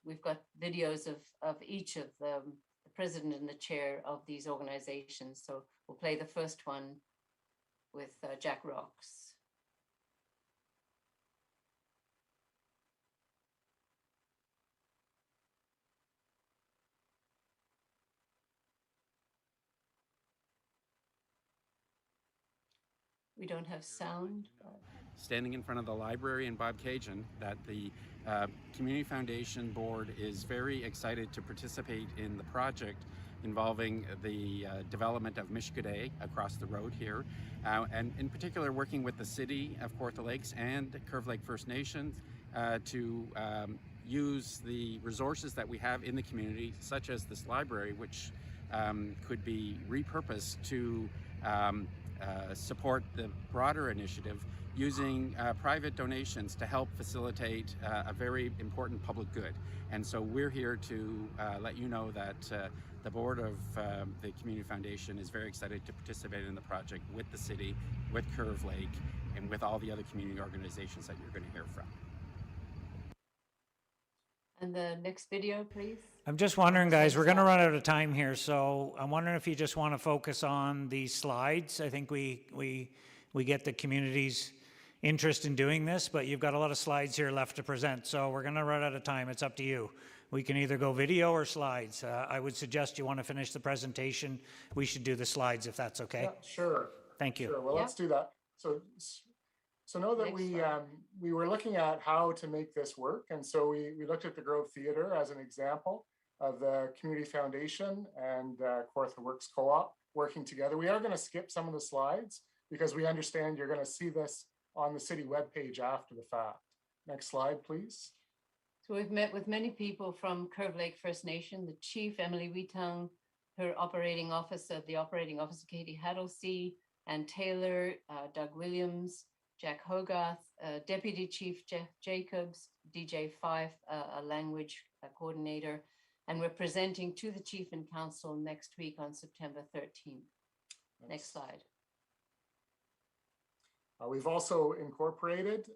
we've got videos of each of the president and the chair of these organizations. So we'll play the first one with Jack Rocks. We don't have sound. Standing in front of the library in Bobcaygeon, that the Community Foundation Board is very excited to participate in the project involving the development of Mishkade across the road here, and in particular working with the City of Kawartha Lakes and Curve Lake First Nations to use the resources that we have in the community, such as this library, which could be repurposed to support the broader initiative using private donations to help facilitate a very important public good. And so we're here to let you know that the board of the Community Foundation is very excited to participate in the project with the city, with Curve Lake, and with all the other community organizations that you're going to hear from. And the next video, please. I'm just wondering, guys, we're going to run out of time here, so I'm wondering if you just want to focus on these slides. I think we get the community's interest in doing this, but you've got a lot of slides here left to present, so we're going to run out of time. It's up to you. We can either go video or slides. I would suggest you want to finish the presentation. We should do the slides if that's okay. Yeah, sure. Thank you. Sure. Well, let's do that. So know that we were looking at how to make this work. And so we looked at the Grove Theatre as an example of the Community Foundation and Kawartha Works Co-op working together. We are going to skip some of the slides because we understand you're going to see this on the city webpage after the fact. Next slide, please. So we've met with many people from Curve Lake First Nation, the chief, Emily Wheatongue, her operating officer, Katie Haddlesey, and Taylor, Doug Williams, Jack Hogarth, Deputy Chief Jeff Jacobs, DJ Fife, a language coordinator, and we're presenting to the Chief and Council next week on September 13th. Next slide. We've also incorporated,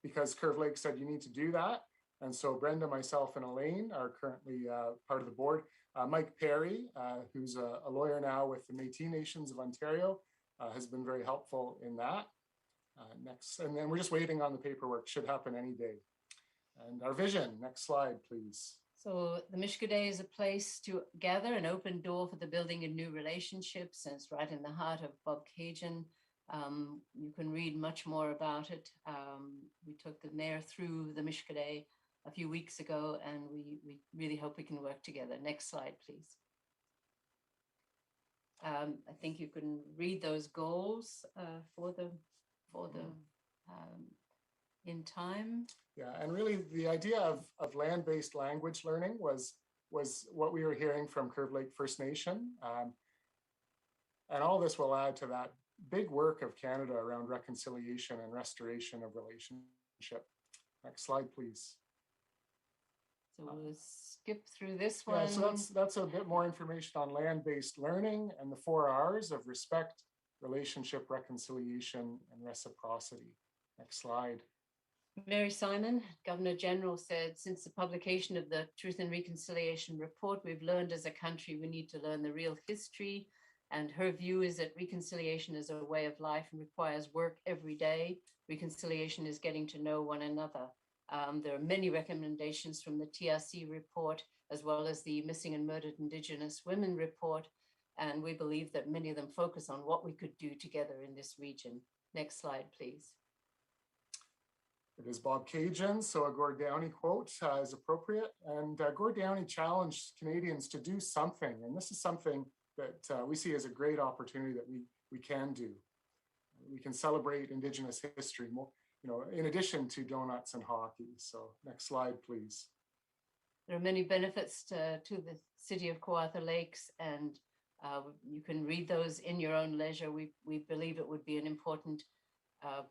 because Curve Lake said you need to do that, and so Brenda, myself, and Elaine are currently part of the board. Mike Perry, who's a lawyer now with the Métis Nations of Ontario, has been very helpful in that. Next, and then we're just waiting on the paperwork, should happen any day. And our vision, next slide, please. So the Mishkade is a place to gather, an open door for the building of new relationships, and it's right in the heart of Bobcaygeon. You can read much more about it. We took the mayor through the Mishkade a few weeks ago, and we really hope we can work together. Next slide, please. I think you can read those goals for the in time. Yeah, and really the idea of land-based language learning was what we were hearing from Curve Lake First Nation. And all this will add to that big work of Canada around reconciliation and restoration of relationship. Next slide, please. So we'll skip through this one. Yeah, so that's a bit more information on land-based learning and the 4 R's of respect, relationship, reconciliation, and reciprocity. Next slide. Mary Simon, Governor General, said, since the publication of the Truth and Reconciliation Report, we've learned as a country we need to learn the real history. And her view is that reconciliation is a way of life and requires work every day. Reconciliation is getting to know one another. There are many recommendations from the TRC report, as well as the Missing and Murdered Indigenous Women report. And we believe that many of them focus on what we could do together in this region. Next slide, please. It is Bobcaygeon, so a Gord Downie quote is appropriate. And Gord Downie challenged Canadians to do something. And this is something that we see as a great opportunity that we can do. We can celebrate Indigenous history more, in addition to donuts and hockey. So next slide, please. There are many benefits to the city of Kawartha Lakes, and you can read those in your own leisure. We believe it would be an important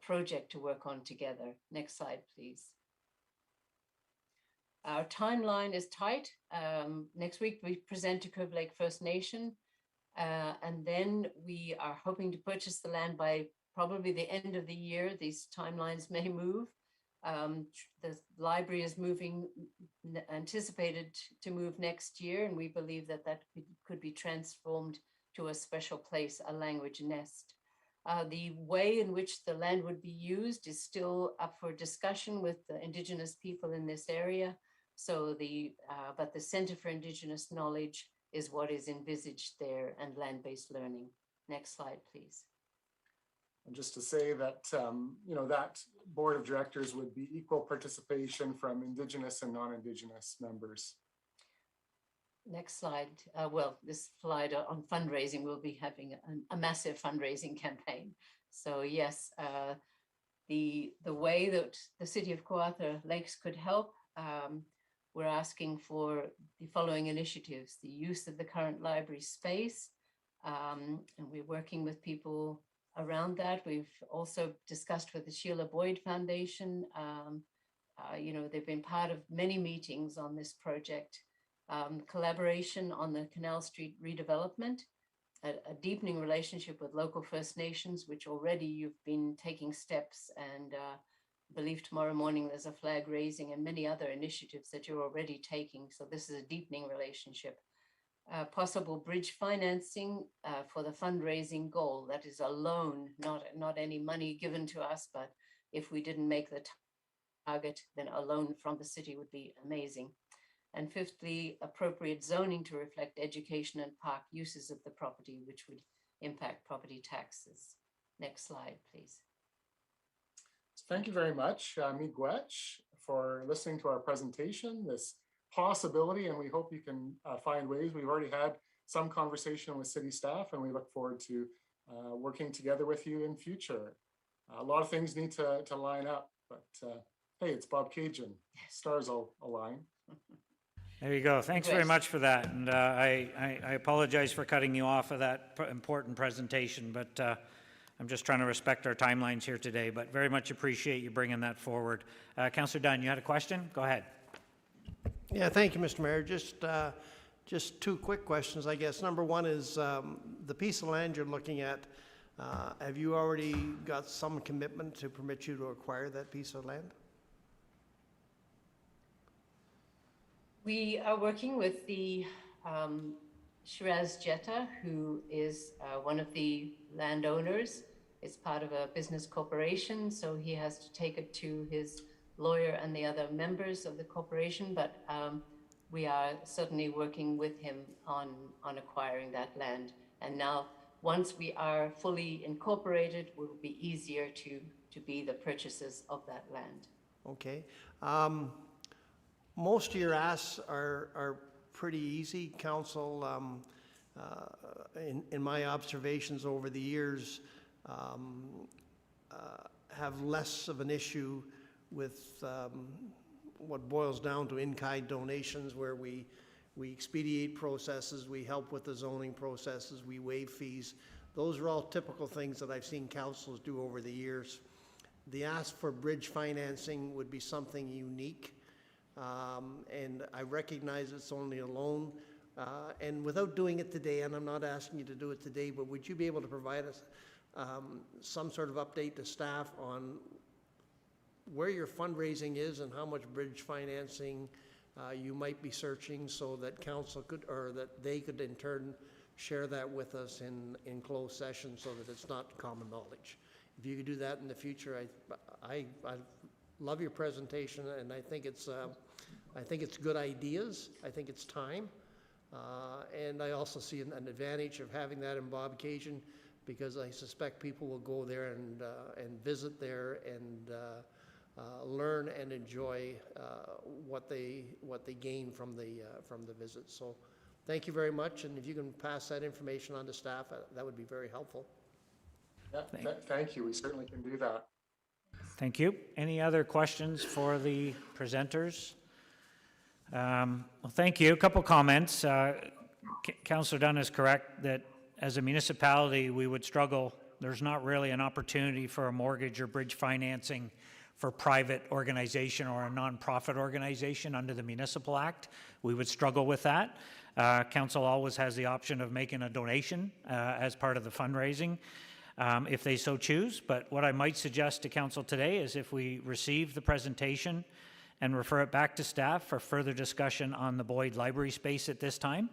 project to work on together. Next slide, please. Our timeline is tight. Next week, we present to Cove Lake First Nation, and then we are hoping to purchase the land by probably the end of the year. These timelines may move. The library is anticipated to move next year, and we believe that could be transformed to a special place, a language nest. The way in which the land would be used is still up for discussion with the Indigenous people in this area. So but the Center for Indigenous Knowledge is what is envisaged there, and land-based learning. Next slide, please. And just to say that, that board of directors would be equal participation from Indigenous and non-Indigenous members. Next slide. Well, this slide on fundraising, we'll be having a massive fundraising campaign. So yes, the way that the city of Kawartha Lakes could help, we're asking for the following initiatives: the use of the current library space, and we're working with people around that. We've also discussed with the Sheila Boyd Foundation. They've been part of many meetings on this project. Collaboration on the Canal Street redevelopment, a deepening relationship with local First Nations, which already you've been taking steps, and I believe tomorrow morning there's a flag raising and many other initiatives that you're already taking. So this is a deepening relationship. Possible bridge financing for the fundraising goal. That is a loan, not any money given to us, but if we didn't make the target, then a loan from the city would be amazing. And fifthly, appropriate zoning to reflect education and park uses of the property, which would impact property taxes. Next slide, please. Thank you very much, Miigwech, for listening to our presentation, this possibility, and we hope you can find ways. We've already had some conversation with city staff, and we look forward to working together with you in future. A lot of things need to line up, but hey, it's Bob Cajun. Stars will align. There you go. Thanks very much for that. And I apologize for cutting you off of that important presentation, but I'm just trying to respect our timelines here today, but very much appreciate you bringing that forward. Councillor Dunn, you had a question? Go ahead. Yeah, thank you, Mr. Mayor. Just two quick questions, I guess. Number one is the piece of land you're looking at, have you already got some commitment to permit you to acquire that piece of land? We are working with the Shiraz Jetta, who is one of the landowners. It's part of a business corporation, so he has to take it to his lawyer and the other members of the corporation, but we are certainly working with him on acquiring that land. And now, once we are fully incorporated, it will be easier to be the purchasers of that land. Okay. Most of your asks are pretty easy, Council. In my observations over the years, have less of an issue with what boils down to in-kind donations, where we expedite processes, we help with the zoning processes, we waive fees. Those are all typical things that I've seen councils do over the years. The ask for bridge financing would be something unique, and I recognize it's only a loan. And without doing it today, and I'm not asking you to do it today, but would you be able to provide us some sort of update to staff on where your fundraising is and how much bridge financing you might be searching, so that council could, or that they could in turn share that with us in closed session, so that it's not common knowledge. If you could do that in the future, I love your presentation, and I think it's good ideas. I think it's time. And I also see an advantage of having that in Bob Cajun, because I suspect people will go there and visit there and learn and enjoy what they gain from the visit. So thank you very much, and if you can pass that information on to staff, that would be very helpful. Yeah, thank you. We certainly can do that. Thank you. Any other questions for the presenters? Well, thank you. A couple comments. Councillor Dunn is correct that as a municipality, we would struggle there's not really an opportunity for a mortgage or bridge financing for private organization or a nonprofit organization under the Municipal Act. We would struggle with that. Council always has the option of making a donation as part of the fundraising if they so choose. But what I might suggest to Council today is if we receive the presentation and refer it back to staff for further discussion on the Boyd Library space at this time.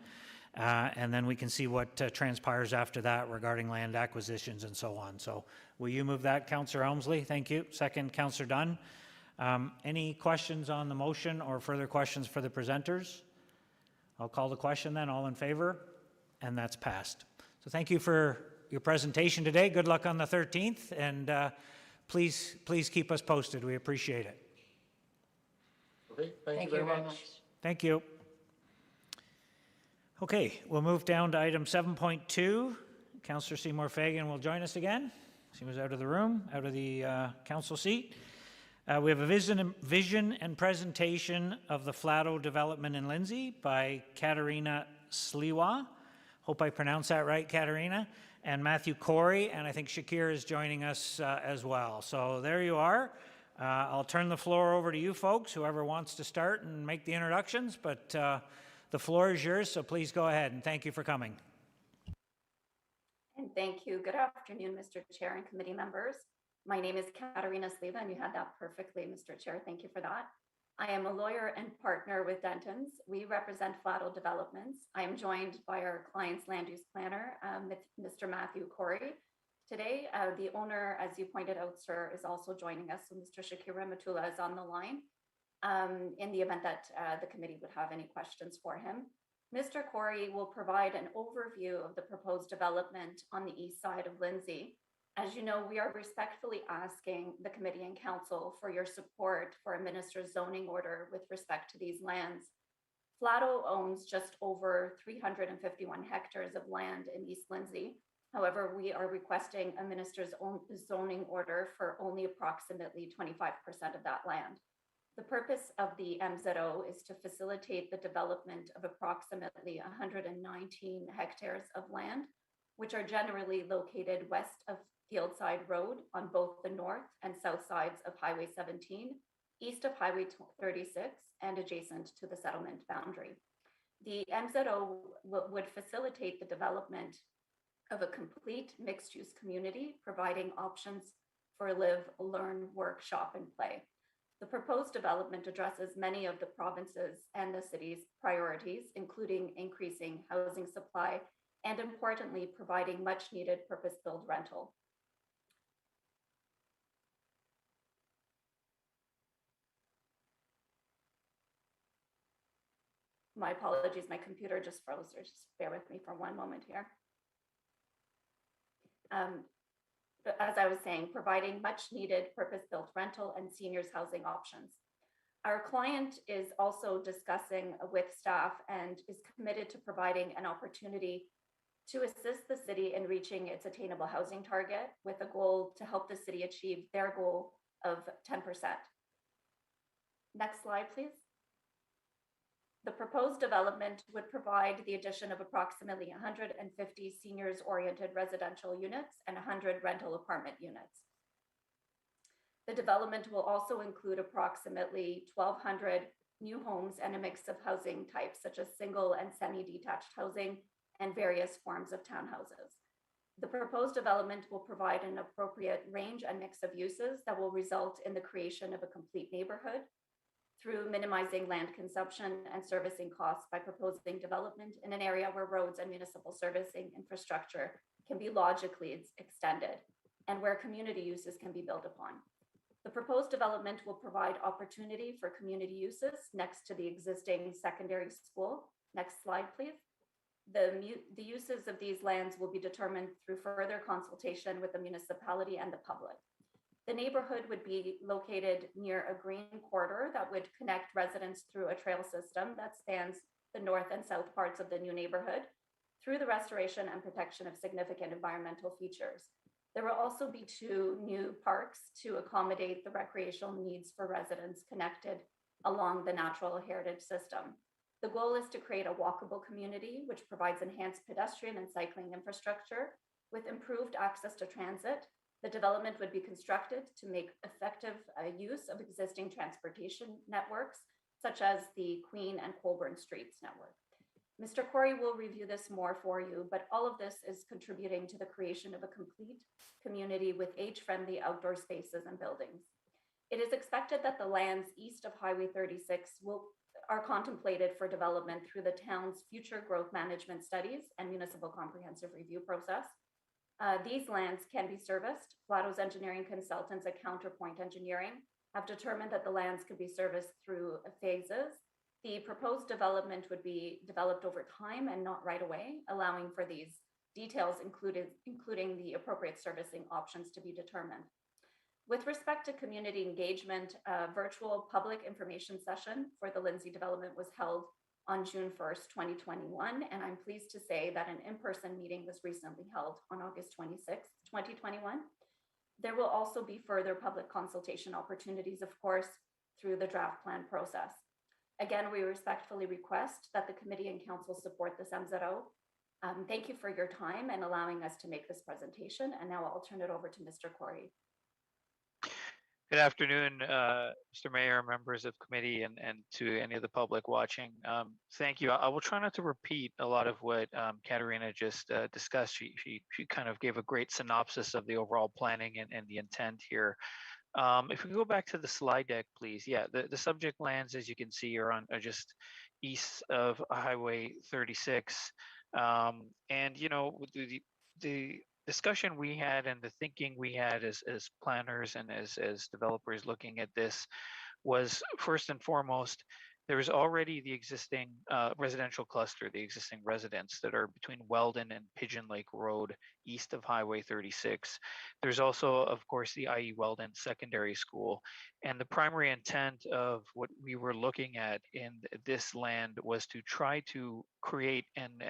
And then we can see what transpires after that regarding land acquisitions and so on. So will you move that, Councillor Elmsley? Thank you. Second, Councillor Dunn. Any questions on the motion or further questions for the presenters? I'll call the question then. All in favor? And that's passed. So thank you for your presentation today. Good luck on the 13th. And please keep us posted. We appreciate it. Okay, thank you very much. Thank you. Okay, we'll move down to item 7.2. Councillor Seymour Fagan will join us again. She was out of the room, out of the council seat. We have a vision and presentation of the Flato development in Lindsay by Katarina Sliwa. Hope I pronounced that right, Katarina. And Matthew Corey, and I think Shakir is joining us as well. So there you are. I'll turn the floor over to you folks, whoever wants to start and make the introductions, but the floor is yours, so please go ahead, and thank you for coming. And thank you. Good afternoon, Mr. Chair and committee members. My name is Katarina Sliva, and you had that perfectly, Mr. Chair. Thank you for that. I am a lawyer and partner with Dentons. We represent Flato Developments. I am joined by our client's land use planner, Mr. Matthew Corey. Today, the owner, as you pointed out, sir, is also joining us. So Mr. Shakir Ramatullah is on the line in the event that the committee would have any questions for him. Mr. Corey will provide an overview of the proposed development on the east side of Lindsay. As you know, we are respectfully asking the committee and council for your support for a minister's zoning order with respect to these lands. Flato owns just over 351 hectares of land in East Lindsay. However, we are requesting a minister's own zoning order for only approximately 25% of that land. The purpose of the MZO is to facilitate the development of approximately 119 hectares of land, which are generally located west of Fieldside Road on both the north and south sides of Highway 17, east of Highway 36, and adjacent to the settlement boundary. The MZO would facilitate the development of a complete mixed-use community, providing options for live, learn, work, shop, and play. The proposed development addresses many of the province's and the city's priorities, including increasing housing supply and, importantly, providing much-needed purpose-built rental. My apologies, my computer just froze. So just bear with me for one moment here. But as I was saying, providing much needed purpose-built rental and seniors housing options. Our client is also discussing with staff and is committed to providing an opportunity to assist the city in reaching its attainable housing target with a goal to help the city achieve their goal of 10%. Next slide, please. The proposed development would provide the addition of approximately 150 seniors-oriented residential units and 100 rental apartment units. The development will also include approximately 1,200 new homes and a mix of housing types, such as single and semi-detached housing and various forms of townhouses. The proposed development will provide an appropriate range and mix of uses that will result in the creation of a complete neighborhood, through minimizing land consumption and servicing costs by proposing development in an area where roads and municipal servicing infrastructure can be logically extended and where community uses can be built upon. The proposed development will provide opportunity for community uses next to the existing secondary school. Next slide, please. The uses of these lands will be determined through further consultation with the municipality and the public. The neighborhood would be located near a green corridor that would connect residents through a trail system that spans the north and south parts of the new neighborhood through the restoration and protection of significant environmental features. There will also be 2 new parks to accommodate the recreational needs for residents connected along the natural heritage system. The goal is to create a walkable community which provides enhanced pedestrian and cycling infrastructure With improved access to transit, the development would be constructed to make effective use of existing transportation networks, such as the Queen and Colborne Streets network. Mr. Corey will review this more for you, but all of this is contributing to the creation of a complete community with age-friendly outdoor spaces and buildings. It is expected that the lands east of Highway 36 are contemplated for development through the town's future growth management studies and municipal comprehensive review process. These lands can be serviced. Flatto's engineering consultants at Counterpoint Engineering have determined that the lands could be serviced through phases. The proposed development would be developed over time and not right away, allowing for these details including the appropriate servicing options to be determined. With respect to community engagement, a virtual public information session for the Lindsay development was held on June 1st, 2021, and I'm pleased to say that an in-person meeting was recently held on August 26th, 2021. There will also be further public consultation opportunities, of course, through the draft plan process. Again, we respectfully request that the committee and council support this MZO. Thank you for your time and allowing us to make this presentation. And now I'll turn it over to Mr. Corey. Good afternoon, Mr. Mayor, members of committee, and to any of the public watching. Thank you. I will try not to repeat a lot of what Katarina just discussed. She kind of gave a great synopsis of the overall planning and the intent here. If we go back to the slide deck, please. Yeah, the subject lands, as you can see, are just east of Highway 36. And, you know, the discussion we had and the thinking we had as planners and as developers looking at this was, first and foremost, there is already the existing residential cluster, the existing residents that are between Weldon and Pigeon Lake Road, east of Highway 36. There's also, of course, the IE Weldon Secondary School. And the primary intent of what we were looking at in this land was to try to create and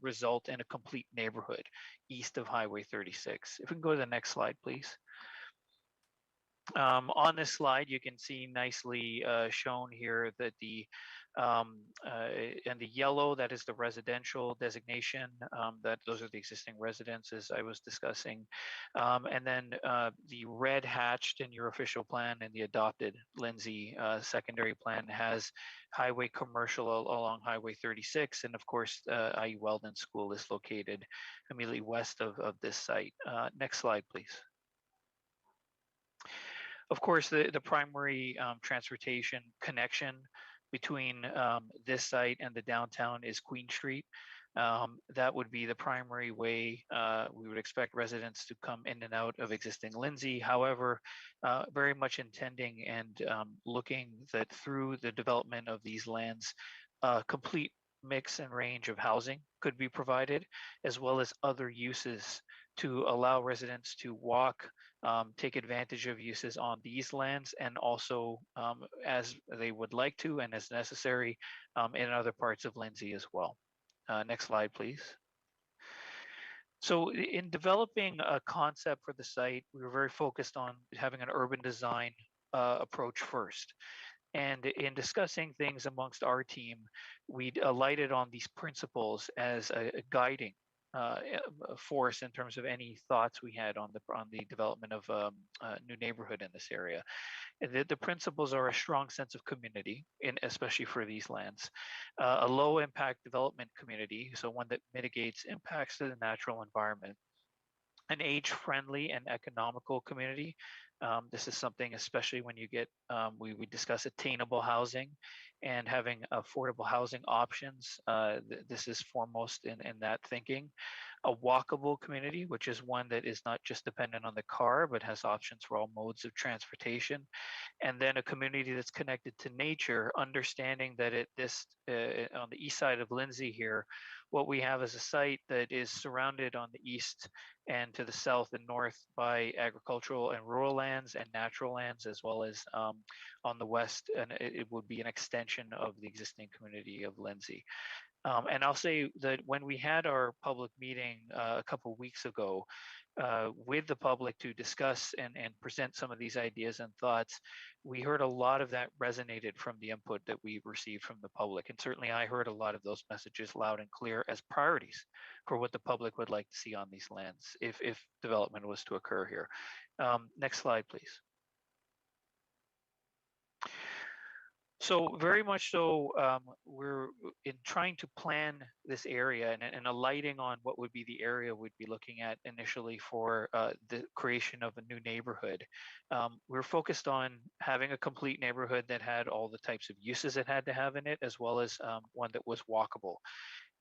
result in a complete neighborhood east of Highway 36. If we can go to the next slide, please. On this slide, you can see nicely shown here that and the yellow, that is the residential designation, that those are the existing residences I was discussing. And then the red hatched in your official plan and the adopted Lindsay secondary plan has highway commercial along Highway 36. And of course, IE Weldon School is located immediately west of this site. Next slide, please. Of course, the primary transportation connection between this site and the downtown is Queen Street. That would be the primary way we would expect residents to come in and out of existing Lindsay. However, very much intending and looking that through the development of these lands, complete mix and range of housing could be provided, as well as other uses to allow residents to walk, take advantage of uses on these lands, and also as they would like to and as necessary in other parts of Lindsay as well. Next slide, please. So in developing a concept for the site, we were very focused on having an urban design approach first. And in discussing things amongst our team, we alighted on these principles as a guiding force in terms of any thoughts we had on the development of a new neighborhood in this area. The principles are a strong sense of community, especially for these lands, a low impact development community, so one that mitigates impacts to the natural environment, an age-friendly and economical community. This is something, especially when you get, we discuss attainable housing and having affordable housing options. This is foremost in that thinking. A walkable community, which is one that is not just dependent on the car, but has options for all modes of transportation. And then a community that's connected to nature, understanding that on the east side of Lindsay here, what we have is a site that is surrounded on the east and to the south and north by agricultural and rural lands and natural lands, as well as on the west, and it would be an extension of the existing community of Lindsay. And I'll say that when we had our public meeting a couple weeks ago with the public to discuss and present some of these ideas and thoughts, we heard a lot of that resonated from the input that we received from the public. And certainly I heard a lot of those messages loud and clear as priorities for what the public would like to see on these lands if development was to occur here. Next slide, please. So very much so, we're in trying to plan this area and alighting on what would be the area we'd be looking at initially for the creation of a new neighborhood. We're focused on having a complete neighborhood that had all the types of uses it had to have in it, as well as one that was walkable.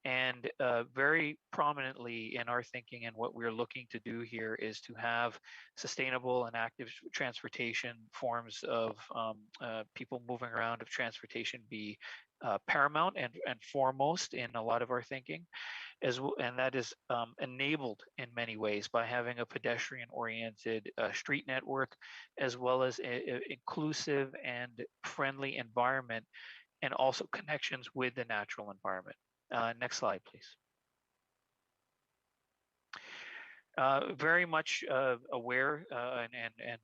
And very prominently in our thinking and what we're looking to do here is to have sustainable and active transportation forms of people moving around, of transportation be paramount and foremost in a lot of our thinking, and that is enabled in many ways by having a pedestrian-oriented street network, as well as a inclusive and friendly environment, and also connections with the natural environment. Next slide, please. Very much aware and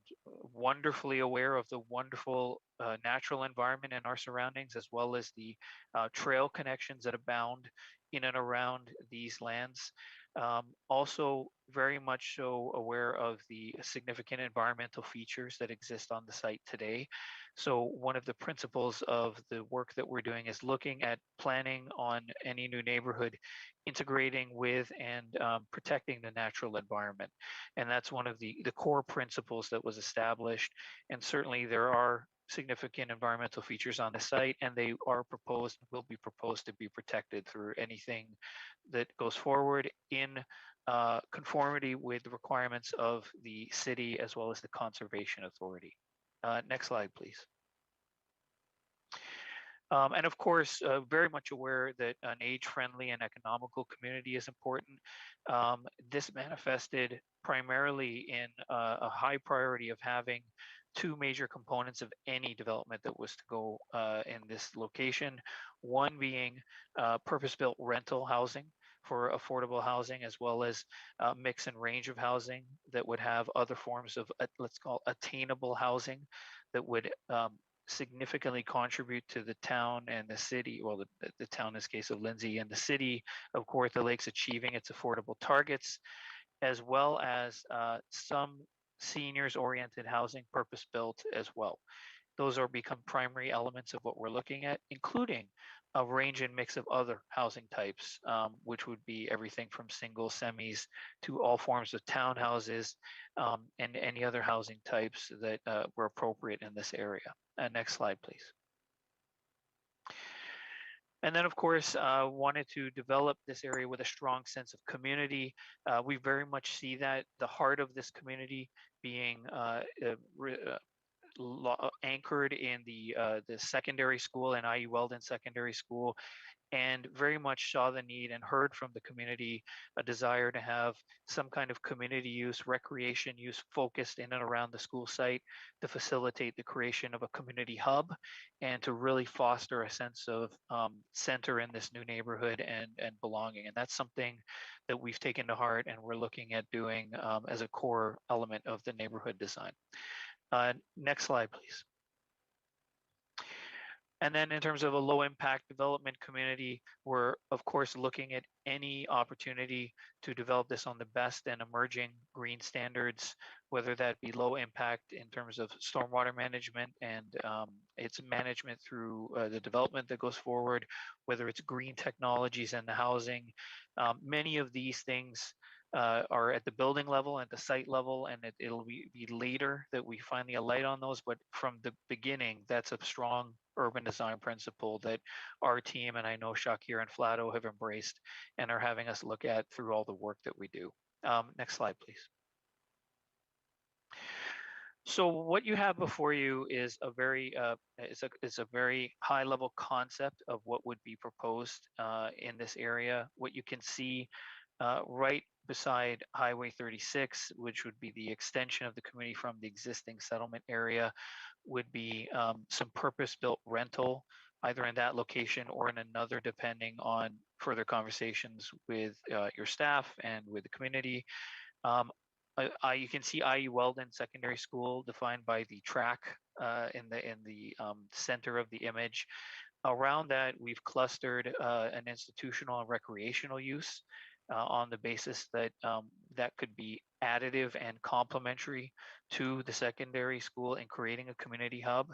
wonderfully aware of the wonderful natural environment in our surroundings, as well as the trail connections that abound in and around these lands. Also very much so aware of the significant environmental features that exist on the site today. So one of the principles of the work that we're doing is looking at planning on any new neighborhood, integrating with and protecting the natural environment. And that's one of the core principles that was established. And certainly there are significant environmental features on the site, and they are proposed, will be proposed to be protected through anything that goes forward in conformity with the requirements of the city as well as the Conservation Authority. Next slide, please. And of course, very much aware that an age-friendly and economical community is important. This manifested primarily in a high priority of having two major components of any development that was to go in this location. One being purpose-built rental housing for affordable housing, as well as mix and range of housing that would have other forms of, let's call attainable housing that would significantly contribute to the town and the city, well, the town in this case of Lindsay and the city of Kawartha Lakes achieving its affordable targets, as well as some seniors-oriented housing purpose-built as well. Those are become primary elements of what we're looking at, including a range and mix of other housing types, which would be everything from single semis to all forms of townhouses and any other housing types that were appropriate in this area. Next slide, please. And then, of course, wanted to develop this area with a strong sense of community. We very much see that the heart of this community being anchored in the secondary school and IU Weldon Secondary School, and very much saw the need and heard from the community a desire to have some kind of community use, recreation use focused in and around the school site to facilitate the creation of a community hub and to really foster a sense of center in this new neighborhood and belonging. And that's something that we've taken to heart and we're looking at doing as a core element of the neighborhood design. Next slide, please. And then in terms of a low impact development community, we're of course looking at any opportunity to develop this on the best and emerging green standards, whether that be low impact in terms of stormwater management and its management through the development that goes forward, whether it's green technologies and the housing. Many of these things are at the building level and the site level, and it'll be later that we finally alight on those. But from the beginning, that's a strong urban design principle that our team, and I know Shakir and Flato have embraced and are having us look at through all the work that we do. Next slide, please. So what you have before you is a very high level concept of what would be proposed in this area. What you can see right beside Highway 36, which would be the extension of the community from the existing settlement area, would be some purpose-built rental either in that location or in another, depending on further conversations with your staff and with the community. You can see IU Weldon Secondary School defined by the track in the center of the image. Around that, we've clustered an institutional and recreational use on the basis that that could be additive and complementary to the secondary school in creating a community hub.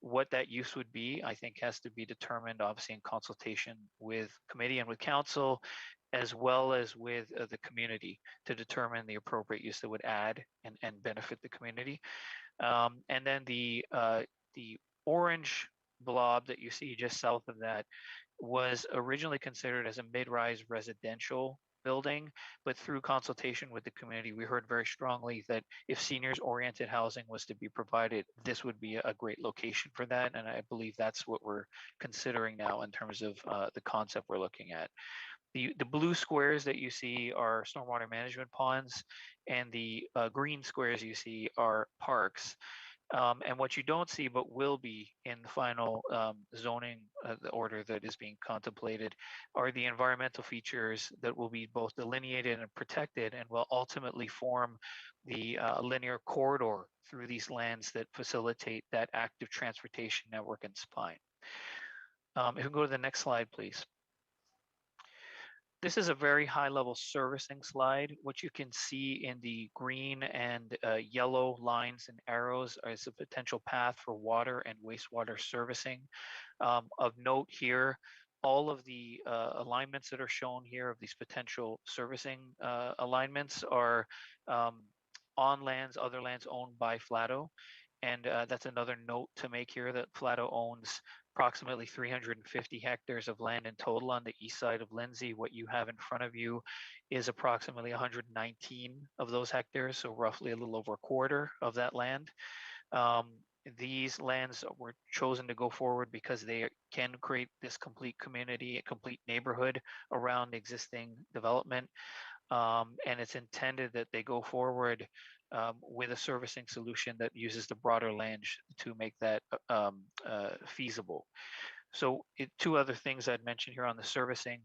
What that use would be, I think, has to be determined obviously in consultation with committee and with council, as well as with the community, to determine the appropriate use that would add and benefit the community. And then the orange blob that you see just south of that was originally considered as a mid-rise residential building, but through consultation with the community, we heard very strongly that if seniors-oriented housing was to be provided, this would be a great location for that, and I believe that's what we're considering now in terms of the concept we're looking at. The blue squares that you see are stormwater management ponds, and the green squares you see are parks. And what you don't see, but will be in the final zoning the order that is being contemplated, are the environmental features that will be both delineated and protected, and will ultimately form the linear corridor through these lands that facilitate that active transportation network and spine. If we can go to the next slide, please. This is a very high-level servicing slide. What you can see in the green and yellow lines and arrows is a potential path for water and wastewater servicing. Of note here, all of the alignments that are shown here of these potential servicing alignments are on lands, other lands owned by Flato. And that's another note to make here, that Flato owns approximately 350 hectares of land in total on the east side of Lindsay. What you have in front of you is approximately 119 of those hectares, so roughly a little over a quarter of that land. These lands were chosen to go forward because they can create this complete community, a complete neighborhood around existing development. And it's intended that they go forward with a servicing solution that uses the broader land to make that feasible. So two other things I'd mention here on the servicing.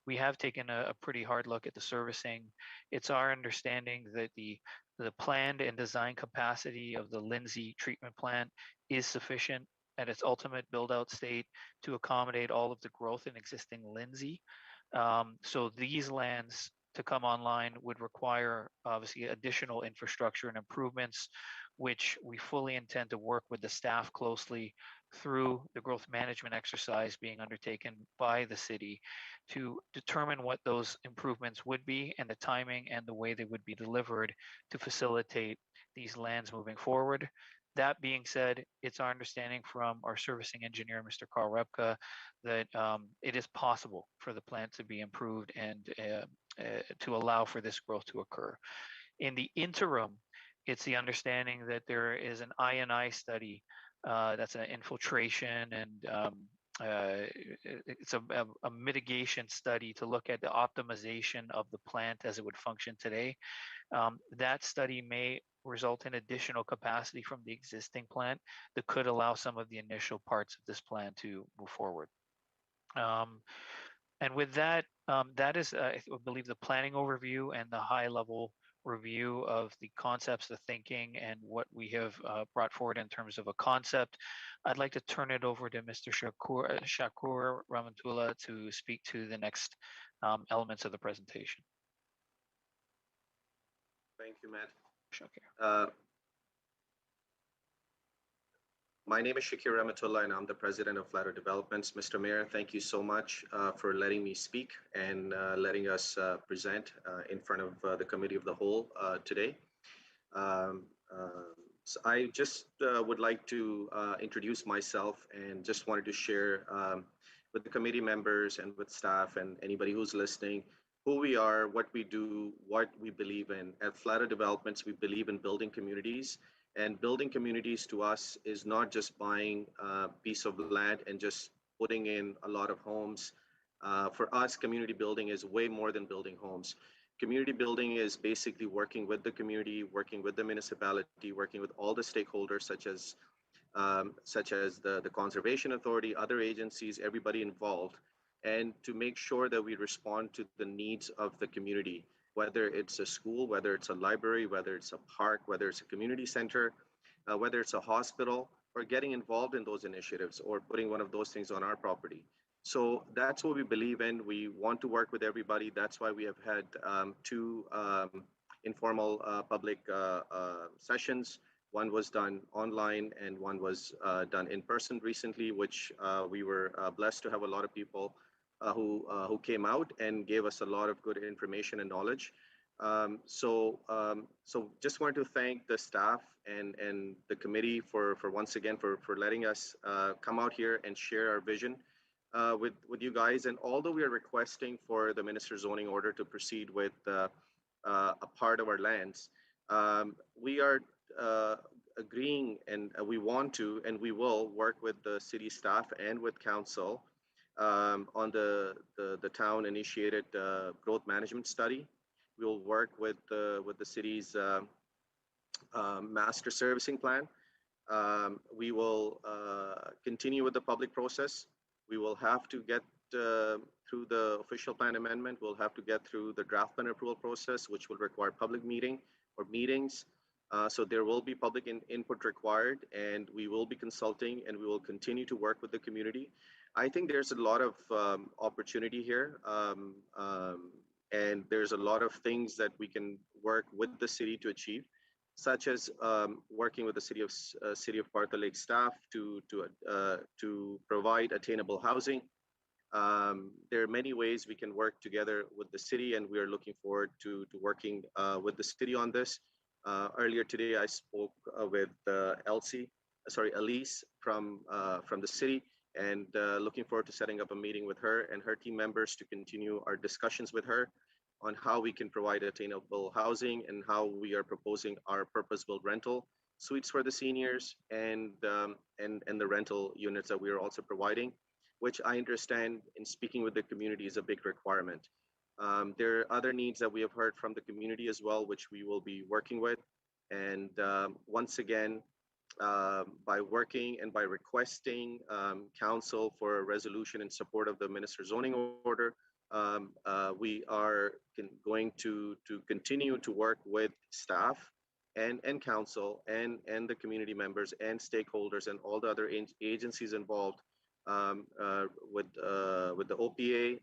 We have taken a pretty hard look at the servicing. It's our understanding that the planned and design capacity of the Lindsay treatment plant is sufficient at its ultimate build-out state to accommodate all of the growth in existing Lindsay. So these lands to come online would require obviously additional infrastructure and improvements, which we fully intend to work with the staff closely through the growth management exercise being undertaken by the city to determine what those improvements would be and the timing and the way they would be delivered to facilitate these lands moving forward. That being said, it's our understanding from our servicing engineer, Mr. Carl Repka, that it is possible for the plant to be improved and to allow for this growth to occur. In the interim, it's the understanding that there is an I&I study that's an infiltration and it's a mitigation study to look at the optimization of the plant as it would function today. That study may result in additional capacity from the existing plant that could allow some of the initial parts of this plan to move forward. And with that, that is, I believe, the planning overview and the high-level review of the concepts, the thinking, and what we have brought forward in terms of a concept. I'd like to turn it over to Mr. Shakur Ramantula to speak to the next elements of the presentation. Thank you, Matt. Shakir. My name is Shakir Rahmatullah, and I'm the president of Flato Developments. Mr. Mayor, thank you so much for letting me speak and letting us present in front of the Committee of the Whole today. So I just would like to introduce myself and just wanted to share with the committee members and with staff and anybody who's listening who we are, what we do, what we believe in. At Flato Developments, we believe in building communities. And building communities to us is not just buying a piece of land and just putting in a lot of homes. For us, community building is way more than building homes. Community building is basically working with the community, working with the municipality, working with all the stakeholders such as such as the Conservation Authority, other agencies, everybody involved, and to make sure that we respond to the needs of the community, whether it's a school, whether it's a library, whether it's a park, whether it's a community center, whether it's a hospital, or getting involved in those initiatives or putting one of those things on our property. So that's what we believe in. We want to work with everybody. That's why we have had two informal public sessions. One was done online and one was done in person recently, which we were blessed to have a lot of people who came out and gave us a lot of good information and knowledge. So just want to thank the staff and the committee for once again for letting us come out here and share our vision with you guys. And although we are requesting for the Minister's zoning order to proceed with a part of our lands, we are agreeing, and we want to and we will work with the city staff and with council on the town initiated growth management study. We will work with the city's master servicing plan. We will continue with the public process. We will have to get through the official plan amendment. We'll have to get through the draft plan approval process, which will require public meeting or meetings. So there will be public input required, and we will be consulting, and we will continue to work with the community. I think there's a lot of opportunity here, and there's a lot of things that we can work with the city to achieve, such as working with the city of Kawartha Lake staff to provide attainable housing. There are many ways we can work together with the city, and we are looking forward to working with the city on this. Earlier today, I spoke with Elise from the city, and looking forward to setting up a meeting with her and her team members to continue our discussions with her on how we can provide attainable housing and how we are proposing our purpose-built rental suites for the seniors and the rental units that we are also providing, which I understand in speaking with the community is a big requirement. There are other needs that we have heard from the community as well, which we will be working with. And once again, by working and by requesting council for a resolution in support of the minister's zoning order, we are going to continue to work with staff and council and the community members and stakeholders and all the other agencies involved with the OPA,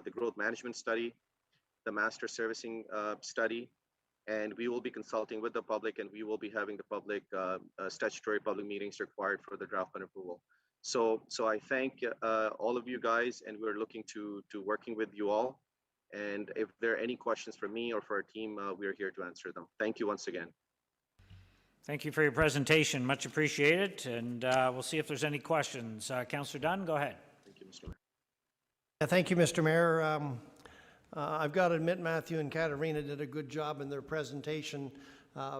the growth management study, the master servicing study, and we will be consulting with the public, and we will be having the public statutory public meetings required for the draft plan approval. So I thank all of you guys, and we're looking to working with you all. And if there are any questions for me or for our team, we are here to answer them. Thank you once again. Thank you for your presentation. Much appreciated. And we'll see if there's any questions. Councillor Dunn, go ahead. Thank you, Mr. Mayor. Yeah, thank you, Mr. Mayor. I've got to admit, Matthew and Katarina did a good job in their presentation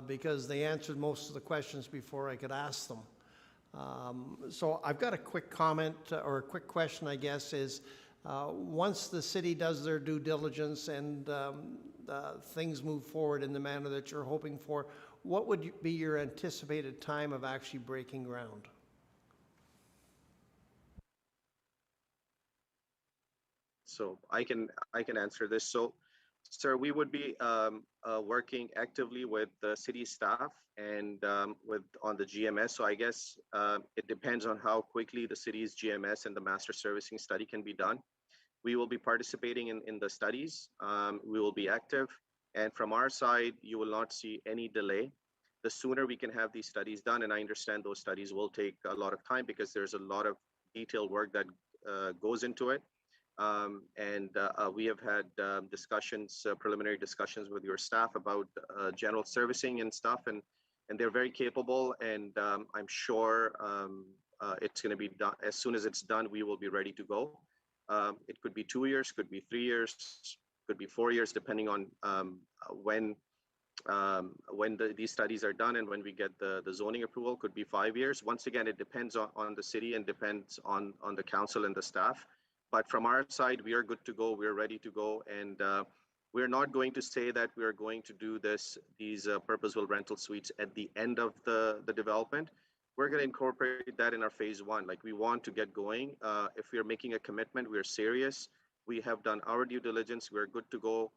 because they answered most of the questions before I could ask them. So I've got a quick comment or a quick question, I guess, is once the city does their due diligence and things move forward in the manner that you're hoping for, what would be your anticipated time of actually breaking ground? So I can answer this. So, sir, we would be working actively with the city staff and on the GMS. So I guess it depends on how quickly the city's GMS and the master servicing study can be done. We will be participating in the studies. We will be active. And from our side, you will not see any delay. The sooner we can have these studies done, and I understand those studies will take a lot of time because there's a lot of detailed work that goes into it. We have had discussions, preliminary discussions with your staff about general servicing and stuff, and they're very capable, and I'm sure it's going to be done. As soon as it's done, we will be ready to go. It could be 2 years, could be 3 years, could be 4 years, depending on when these studies are done and when we get the zoning approval. Could be 5 years. Once again, it depends on the city and depends on the council and the staff. But from our side, we are good to go. We're ready to go. And we're not going to say that we are going to do these purpose-built rental suites at the end of the development. we're going to incorporate that in our phase one. Like we want to get going. If we're making a commitment, we're serious. We have done our due diligence. We're good to go.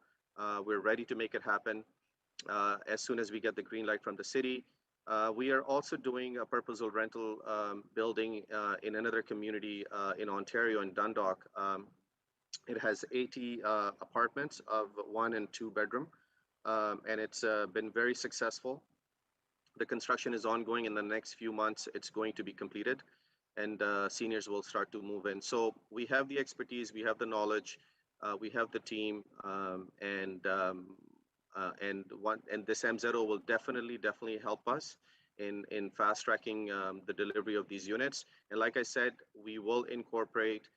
We're ready to make it happen as soon as we get the green light from the city. We are also doing a purposeful rental building in another community in Ontario, in Dundalk. It has 80 apartments of 1 and 2 bedroom, and it's been very successful. The construction is ongoing. In the next few months, it's going to be completed, and seniors will start to move in. So we have the expertise, we have the knowledge, we have the team, and this M0 will definitely help us in fast tracking the delivery of these units. And like I said, we will incorporate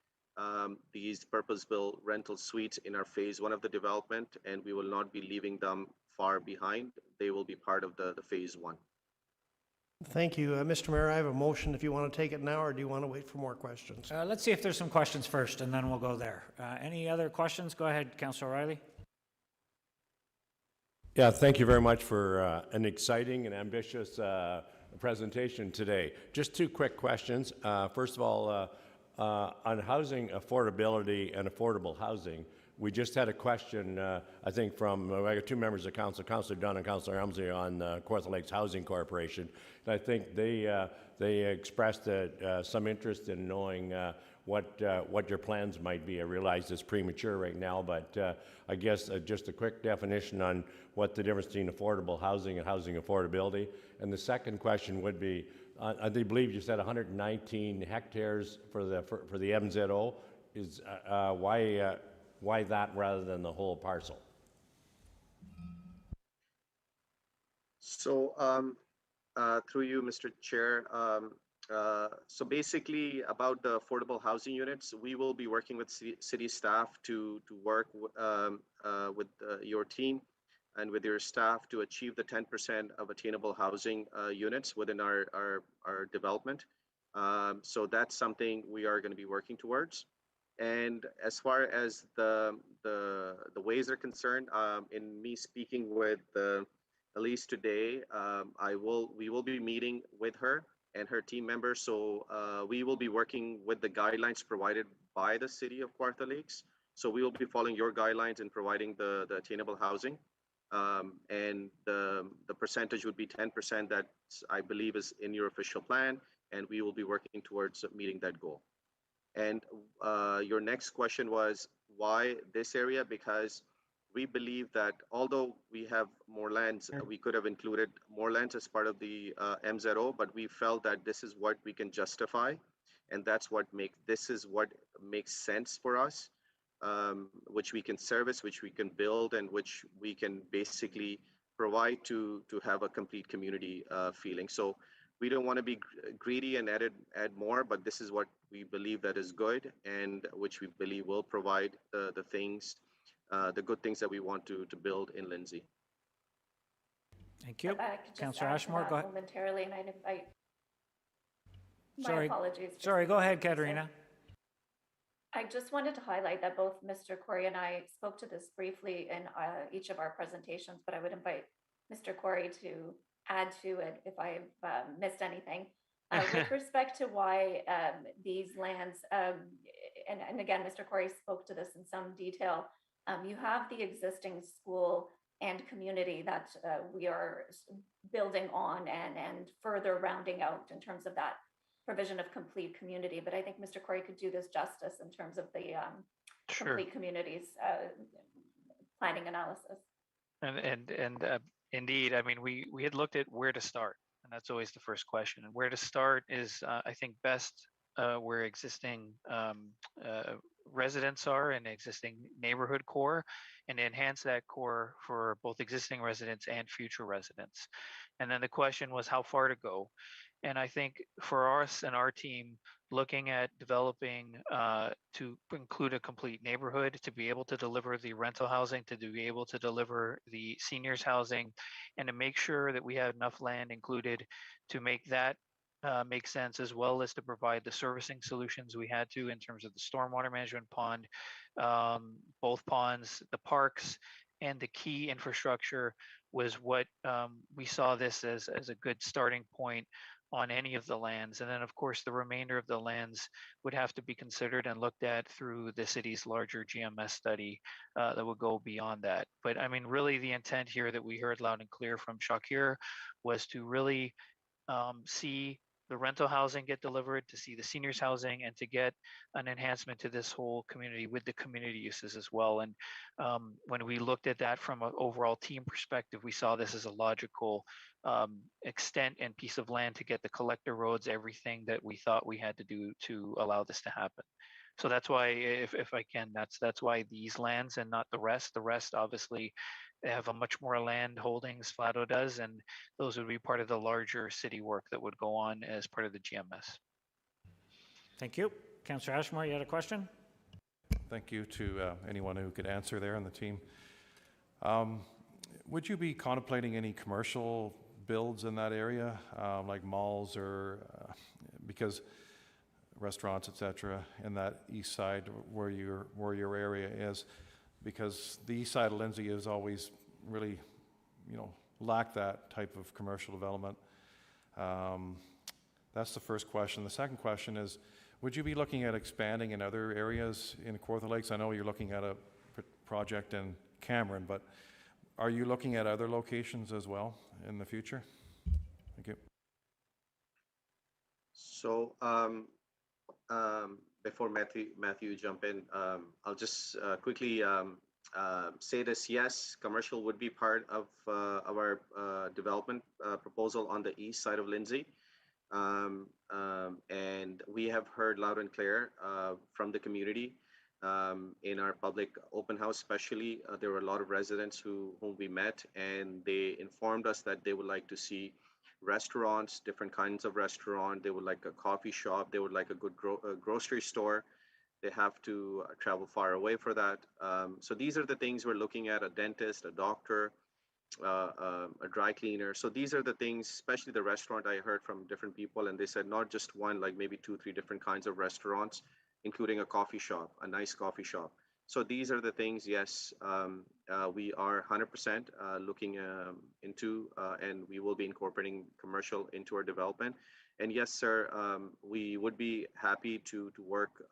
these purpose-built rental suites in our phase one of the development, and we will not be leaving them far behind. They will be part of the phase one. Thank you. Mr. Mayor, I have a motion if you want to take it now, or do you want to wait for more questions? Let's see if there's some questions first, and then we'll go there. Any other questions? Go ahead, Councillor Riley. Yeah, thank you very much for an exciting and ambitious presentation today. Just 2 quick questions. First of all, on housing affordability and affordable housing, we just had a question, I think, from I got 2 members of council, Councillor Dunn and Councillor Elmsley on Kawartha Lakes Housing Corporation. And I think they expressed some interest in knowing what your plans might be. I realize it's premature right now, but I guess just a quick definition on what the difference between affordable housing and housing affordability. And the second question would be, I believe you said 119 hectares for the MZO. Is why that rather than the whole parcel? So through you, Mr. Chair, so basically about the affordable housing units, we will be working with city staff to work with your team and with your staff to achieve the 10% of attainable housing units within our development. So that's something we are going to be working towards. And as far as the ways are concerned, in me speaking with Elise today, we will be meeting with her and her team members. So we will be working with the guidelines provided by the city of Kawartha Lakes. So we will be following your guidelines in providing the attainable housing. And the percentage would be 10% that I believe is in your official plan, and we will be working towards meeting that goal. And your next question was why this area? Because we believe that although we have more lands, we could have included more lands as part of the M0, but we felt that this is what we can justify, and this is what makes sense for us, which we can service, which we can build, and which we can basically provide to have a complete community feeling. So we don't want to be greedy and add more, but this is what we believe that is good and which we believe will provide the good things that we want to build in Lindsay. Thank you. Councillor Ashmore, go ahead. Momentarily, and I'd invite. Sorry. My apologies. Sorry, go ahead, Katerina. I just wanted to highlight that both Mr. Corey and I spoke to this briefly in each of our presentations, but I would invite Mr. Corey to add to it if I've missed anything. With respect to why these lands, and again, Mr. Corey spoke to this in some detail, you have the existing school and community that we are building on and further rounding out in terms of that provision of complete community. But I think Mr. Corey could do this justice in terms of the complete communities planning analysis. And indeed, I mean, we had looked at where to start, and that's always the first question. And where to start is, I think, best where existing residents are and existing neighborhood core, and enhance that core for both existing residents and future residents. And then the question was how far to go. And I think for us and our team, looking at developing to include a complete neighborhood, to be able to deliver the rental housing, to be able to deliver the seniors housing, and to make sure that we have enough land included to make that make sense, as well as to provide the servicing solutions we had to in terms of the stormwater management pond, both ponds, the parks, and the key infrastructure was what we saw this as a good starting point on any of the lands. And then, of course, the remainder of the lands would have to be considered and looked at through the city's larger GMS study that would go beyond that. But I mean, really, the intent here that we heard loud and clear from Shakir was to really see the rental housing get delivered, to see the seniors housing, and to get an enhancement to this whole community with the community uses as well. And when we looked at that from an overall team perspective, we saw this as a logical extent and piece of land to get the collector roads, everything that we thought we had to do to allow this to happen. So that's why, if I can, that's why these lands and not the rest. The rest obviously have a much more land holdings, Flato does, and those would be part of the larger city work that would go on as part of the GMS. Thank you. Councillor Ashmore, you had a question? Thank you to anyone who could answer there on the team. Would you be contemplating any commercial builds in that area, like malls or because restaurants, etc., in that east side where your area is? Because the east side of Lindsay has always really, lacked that type of commercial development. That's the first question. The second question is, would you be looking at expanding in other areas in Kawartha Lakes? I know you're looking at a project in Cameron, but are you looking at other locations as well in the future? Thank you. So before Matthew jump in, I'll just quickly say this. Yes, commercial would be part of our development proposal on the east side of Lindsay. And we have heard loud and clear from the community in our public open house, especially. There were a lot of residents whom we met, and they informed us that they would like to see restaurants, different kinds of restaurant. They would like a coffee shop. They would like a good grocery store. They have to travel far away for that. So these are the things we're looking at: a dentist, a doctor, a dry cleaner. So these are the things, especially the restaurant. I heard from different people, and they said not just one, like maybe 2-3 different kinds of restaurants, including a coffee shop, a nice coffee shop. So these are the things, yes, we are 100% looking into, and we will be incorporating commercial into our development. And yes, sir, we would be happy to work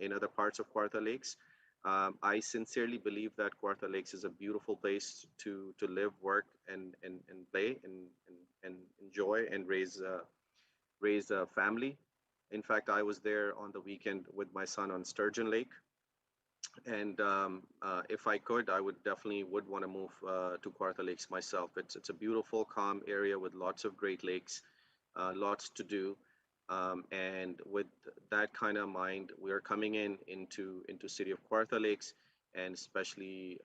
in other parts of Kawartha Lakes. I sincerely believe that Kawartha Lakes is a beautiful place to live, work, and play, and enjoy, and raise a family. In fact, I was there on the weekend with my son on Sturgeon Lake. And if I could, I would definitely want to move to Kawartha Lakes myself. It's a beautiful, calm area with lots of great lakes, lots to do. And with that kind of mind, we are coming into city of Kawartha Lakes, and especially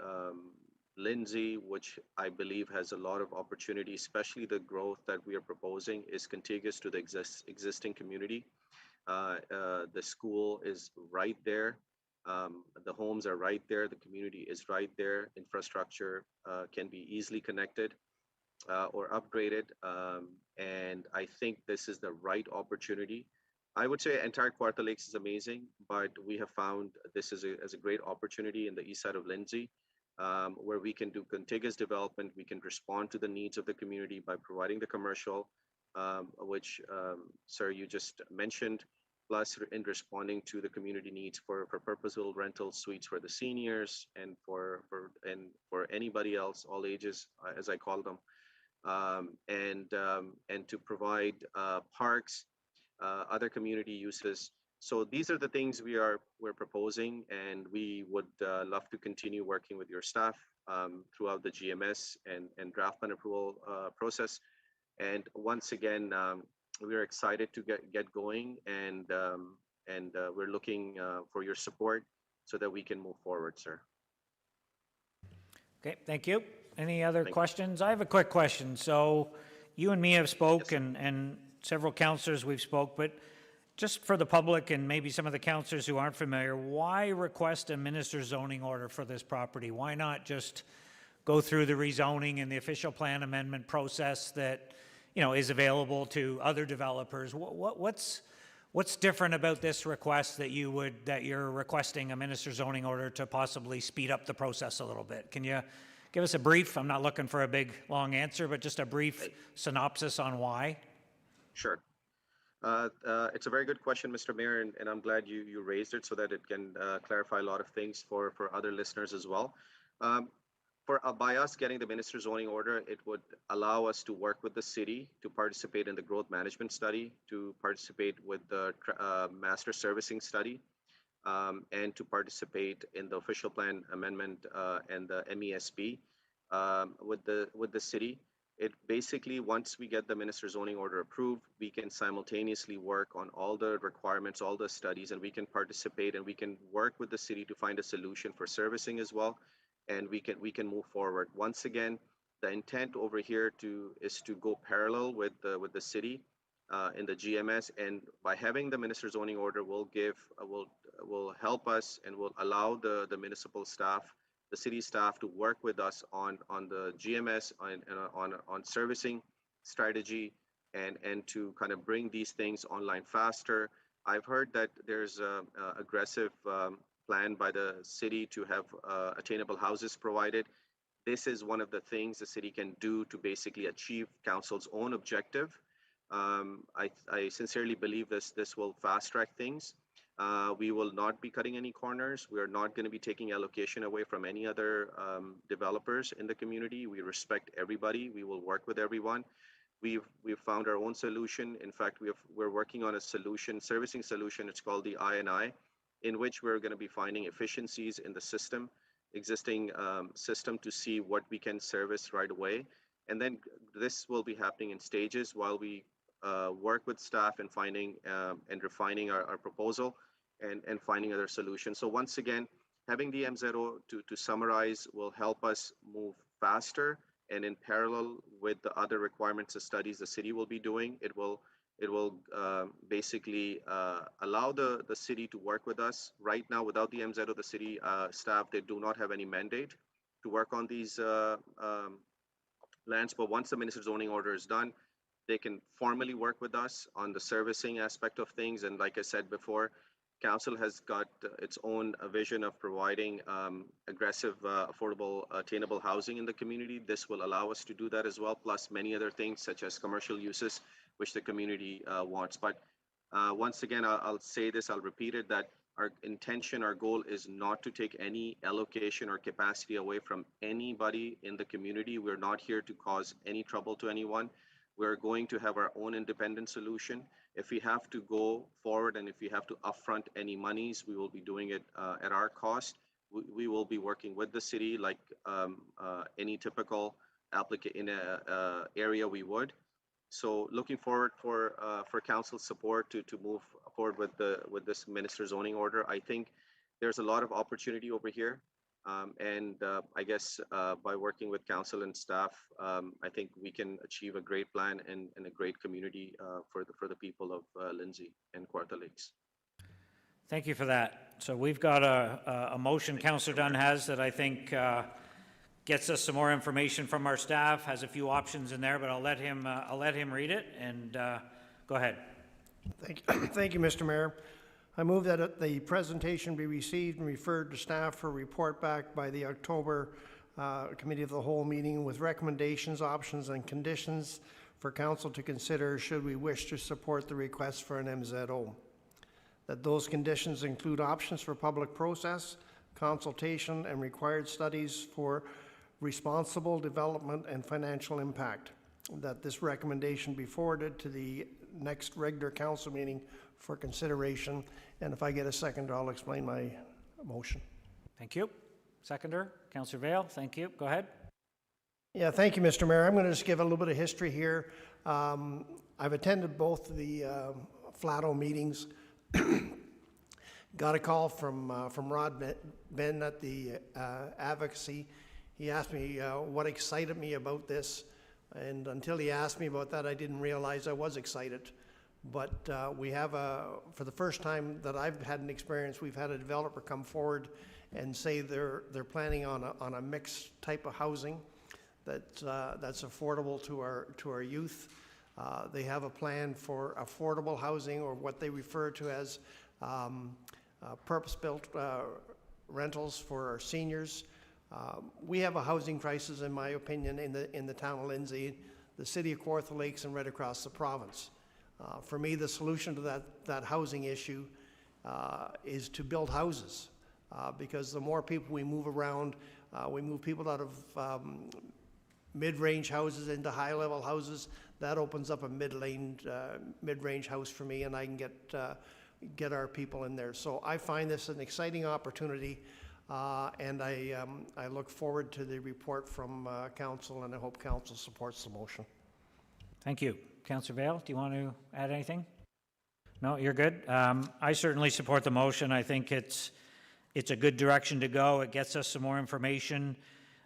Lindsay, which I believe has a lot of opportunity, especially the growth that we are proposing is contiguous to the existing community. The school is right there. The homes are right there. The community is right there. Infrastructure can be easily connected or upgraded. And I think this is the right opportunity. I would say entire Kawartha Lakes is amazing, but we have found this is a great opportunity in the east side of Lindsay, where we can do contiguous development. We can respond to the needs of the community by providing the commercial, which, sir, you just mentioned, plus in responding to the community needs for purposeful rental suites for the seniors and for anybody else, all ages, as I call them, and to provide parks, other community uses. So these are the things we're proposing, and we would love to continue working with your staff throughout the GMS and draft plan approval process. And once again, we're excited to get going, and we're looking for your support so that we can move forward, sir. Okay, thank you. Any other questions? I have a quick question. So you and me have spoke, yes, and several councillors we've spoke, but just for the public and maybe some of the councillors who aren't familiar, why request a minister's zoning order for this property? Why not just go through the rezoning and the official plan amendment process that is available to other developers? What's different about this request that you're requesting a minister's zoning order to possibly speed up the process a little bit? Can you give us a brief? I'm not looking for a big long answer, but just a brief synopsis on why. Sure. It's a very good question, Mr. Mayor, and I'm glad you raised it so that it can clarify a lot of things for other listeners as well. Um, by us getting the minister's zoning order, it would allow us to work with the city to participate in the growth management study, to participate with the master servicing study, and to participate in the official plan amendment and the MESB with the city. It basically, once we get the minister's zoning order approved, we can simultaneously work on all the requirements, all the studies, and we can participate and we can work with the city to find a solution for servicing as well, and we can move forward. Once again, the intent over here is to go parallel with the city in the GMS, and by having the minister's zoning order will help us and will allow the municipal staff, the city staff, to work with us on the GMS, on servicing strategy, and to kind of bring these things online faster. I've heard that there's a aggressive plan by the city to have attainable houses provided. This is one of the things the city can do to basically achieve council's own objective. I sincerely believe this will fast track things. We will not be cutting any corners. We are not going to be taking allocation away from any other developers in the community. We respect everybody. We will work with everyone. We've found our own solution. In fact, we're working on a servicing solution. It's called the I&I, in which we're going to be finding efficiencies in the existing system, to see what we can service right away. And then this will be happening in stages while we work with staff and finding and refining our proposal and finding other solutions. So once again, having the MZO to summarize will help us move faster, and in parallel with the other requirements and studies the city will be doing, it will basically allow the city to work with us. Right now, without the MZO, the city staff, they do not have any mandate to work on these lands. But once the minister's zoning order is done, they can formally work with us on the servicing aspect of things. And like I said before, council has got its own vision of providing aggressive, affordable, attainable housing in the community. This will allow us to do that as well, plus many other things such as commercial uses, which the community wants. But once again, I'll say this, I'll repeat it, that our intention, our goal is not to take any allocation or capacity away from anybody in the community. We're not here to cause any trouble to anyone. We're going to have our own independent solution. If we have to go forward and if we have to upfront any monies, we will be doing it at our cost. We will be working with the city like any typical applicant in a area we would. So looking forward for council support to move forward with this minister's zoning order. I think there's a lot of opportunity over here. And I guess by working with council and staff, I think we can achieve a great plan and a great community for the people of Lindsay and Kawartha Lakes. Thank you for that. So we've got a motion Councillor Dunn has that I think gets us some more information from our staff, has a few options in there, but I'll let him read it, and go ahead. Thank you, Mr. Mayor. I move that the presentation be received and referred to staff for report back by the October Committee of the Whole meeting with recommendations, options, and conditions for council to consider should we wish to support the request for an MZO. That those conditions include options for public process, consultation, and required studies for responsible development and financial impact. That this recommendation be forwarded to the next regular council meeting for consideration. And if I get a second, I'll explain my motion. Thank you. Seconder, Councillor Vail, thank you. Go ahead. Yeah, thank you, Mr. Mayor. I'm going to just give a little bit of history here. I've attended both the Flato meetings. Got a call from Rod Ben at the advocacy. He asked me what excited me about this, and until he asked me about that, I didn't realize I was excited. But we have for the first time that I've had an experience, we've had a developer come forward and say they're planning on a mixed type of housing that's affordable to our youth. They have a plan for affordable housing, or what they refer to as purpose-built rentals for our seniors. We have a housing crisis, in my opinion, in the town of Lindsay, the city of Kawartha Lakes, and right across the province. For me, the solution to that housing issue is to build houses, because the more people we move around, we move people out of mid-range houses into high-level houses. That opens up a mid-range house for me, and I can get our people in there. So I find this an exciting opportunity, and I look forward to the report from council, and I hope council supports the motion. Thank you. Councillor Vail, do you want to add anything? No, you're good. I certainly support the motion. I think it's a good direction to go. It gets us some more information,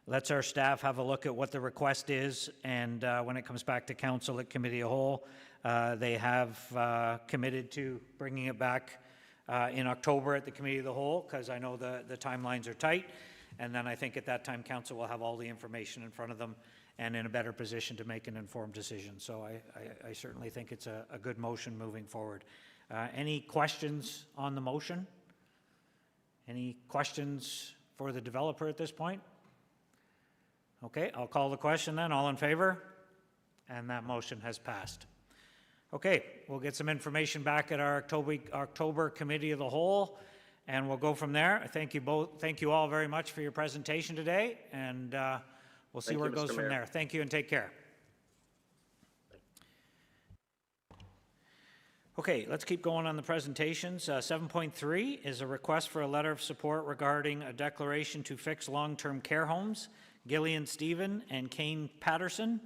lets our staff have a look at what the request is, and when it comes back to council at committee of whole, they have committed to bringing it back in October at the committee of the whole, because I know the timelines are tight, and then I think at that time council will have all the information in front of them and in a better position to make an informed decision. So I certainly think it's a good motion moving forward. Any questions on the motion? Any questions for the developer at this point? Okay, I'll call the question then. All in favor? And that motion has passed. Okay, we'll get some information back at our October committee of the whole, and we'll go from there. Thank you both. Thank you all very much for your presentation today, and we'll see where it goes from there. Thank you and take care. Okay, let's keep going on the presentations. 7.3 is a request for a letter of support regarding a declaration to fix long-term care homes. Gillian Stephen and Kane Patterson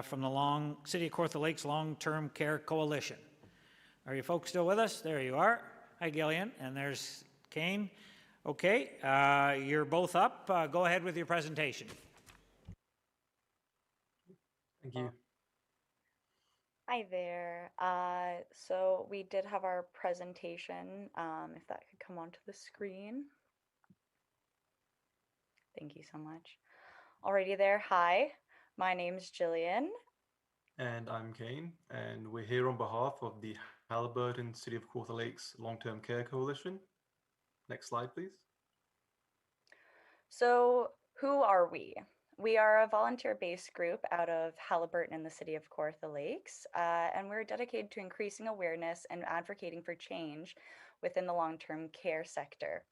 from the City of Kawartha Lakes Long-Term Care Coalition. Are you folks still with us? There you are. Hi, Gillian, and there's Kane. Okay, you're both up. Go ahead with your presentation. Thank you. Hi there. So we did have our presentation, if that could come onto the screen. Thank you so much. Alrighty there. Hi, my name's Jillian. And I'm Kane, and we're here on behalf of the Haliburton City of Kawartha Lakes Long-Term Care Coalition. Next slide, please. So who are we? We are a volunteer-based group out of Haliburton in the City of Kawartha Lakes, and we're dedicated to increasing awareness and advocating for change within the long-term care sector.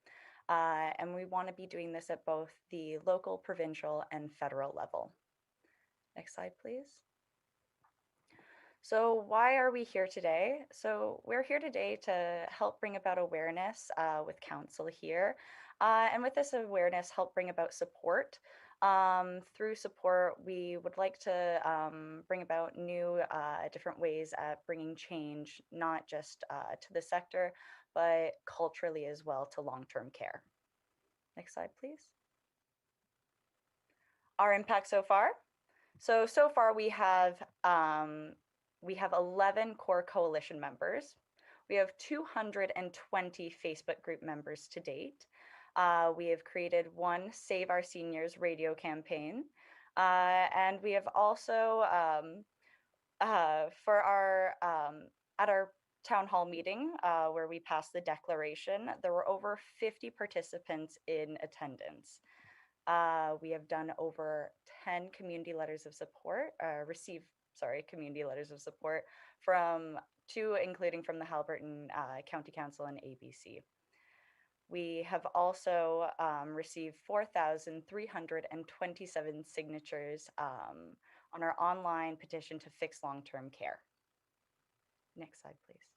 And we want to be doing this at both the local, provincial, and federal level. Next slide, please. So why are we here today? So we're here today to help bring about awareness with council here, and with this awareness, help bring about support. Through support, we would like to bring about new, different ways at bringing change, not just to the sector, but culturally as well to long-term care. Next slide, please. Our impact so far. So far we have 11 core coalition members. We have 220 Facebook group members to date. We have created one Save Our Seniors radio campaign. And we have also, for our, at our town hall meeting where we passed the declaration, there were over 50 participants in attendance. We have done over 10 community letters of support, community letters of support from including from the Haliburton County Council and ABC. We have also received 4,327 signatures on our online petition to fix long-term care. Next slide, please.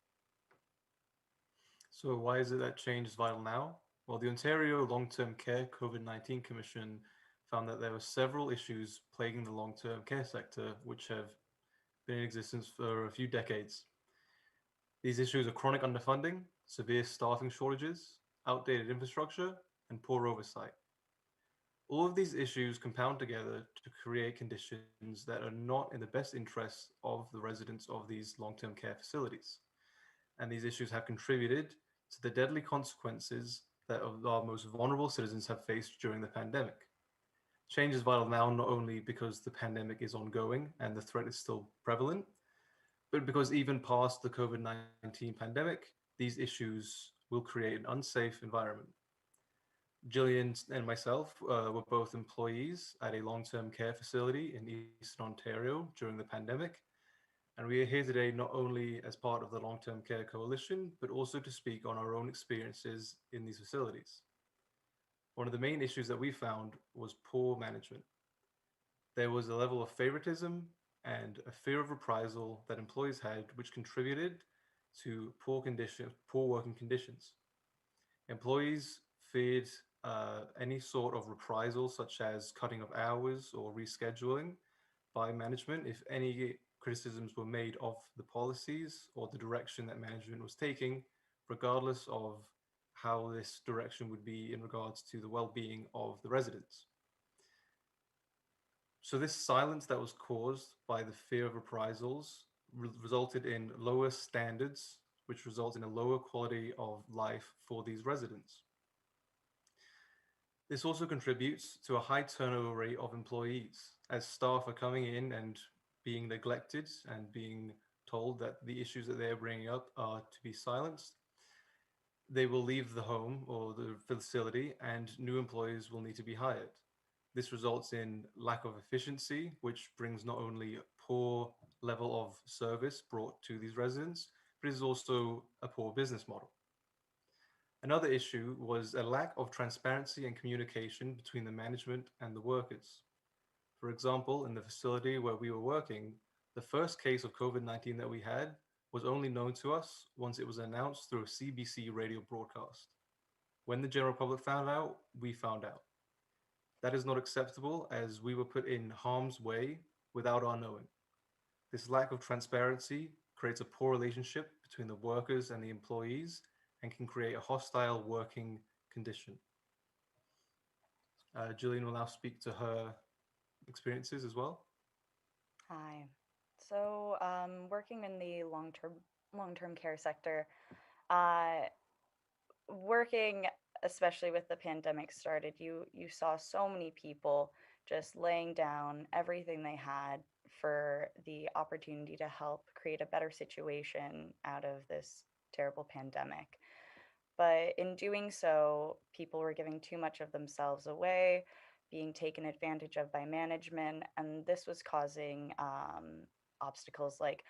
So why is it that change is vital now? Well, the Ontario Long-Term Care COVID-19 Commission found that there were several issues plaguing the long-term care sector, which have been in existence for a few decades. These issues are chronic underfunding, severe staffing shortages, outdated infrastructure, and poor oversight. All of these issues compound together to create conditions that are not in the best interests of the residents of these long-term care facilities. And these issues have contributed to the deadly consequences that our most vulnerable citizens have faced during the pandemic. Change is vital now, not only because the pandemic is ongoing and the threat is still prevalent, but because even past the COVID-19 pandemic, these issues will create an unsafe environment. Jillian and myself were both employees at a long-term care facility in Eastern Ontario during the pandemic, And we are here today not only as part of the Long-Term Care Coalition, but also to speak on our own experiences in these facilities. One of the main issues that we found was poor management. There was a level of favoritism and a fear of reprisal that employees had, which contributed to poor working conditions. Employees feared any sort of reprisal, such as cutting of hours or rescheduling by management if any criticisms were made of the policies or the direction that management was taking, regardless of how this direction would be in regards to the well-being of the residents. So this silence that was caused by the fear of reprisals resulted in lower standards, which results in a lower quality of life for these residents. This also contributes to a high turnover rate of employees, as staff are coming in and being neglected and being told that the issues that they're bringing up are to be silenced. They will leave the home or the facility and new employees will need to be hired. This results in lack of efficiency, which brings not only a poor level of service brought to these residents, but is also a poor business model. Another issue was a lack of transparency and communication between the management and the workers. For example, in the facility where we were working, the first case of COVID-19 that we had was only known to us once it was announced through a CBC radio broadcast. When the general public found out, we found out. That is not acceptable, as we were put in harm's way without our knowing. This lack of transparency creates a poor relationship between the workers and the employees and can create a hostile working condition. Jillian will now speak to her experiences as well. Hi. So, working in the long-term care sector, uh, working especially with the pandemic started, you saw so many people just laying down everything they had for the opportunity to help create a better situation out of this terrible pandemic. But in doing so, people were giving too much of themselves away, being taken advantage of by management, and this was causing obstacles like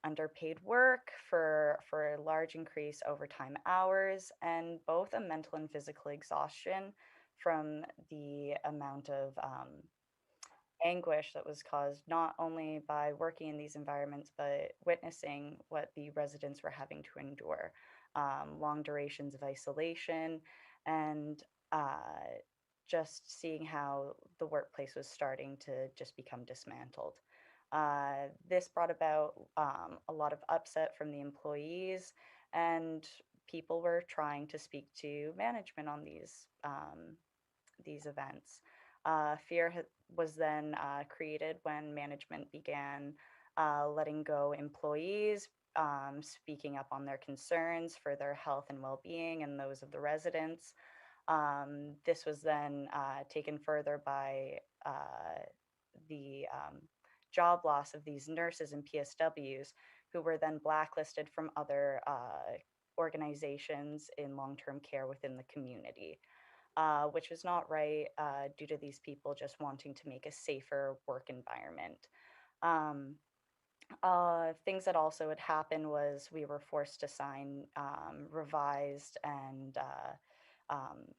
underpaid work for a large increase overtime hours, and both a mental and physical exhaustion from the amount of anguish that was caused not only by working in these environments, but witnessing what the residents were having to endure. Long durations of isolation, and just seeing how the workplace was starting to just become dismantled. This brought about a lot of upset from the employees, and people were trying to speak to management on these events. Fear was then created when management began letting go employees, speaking up on their concerns for their health and well-being and those of the residents. This was then taken further by the job loss of these nurses and PSWs, who were then blacklisted from other organizations in long-term care within the community, which was not right due to these people just wanting to make a safer work environment. Things that also had happened was we were forced to sign revised and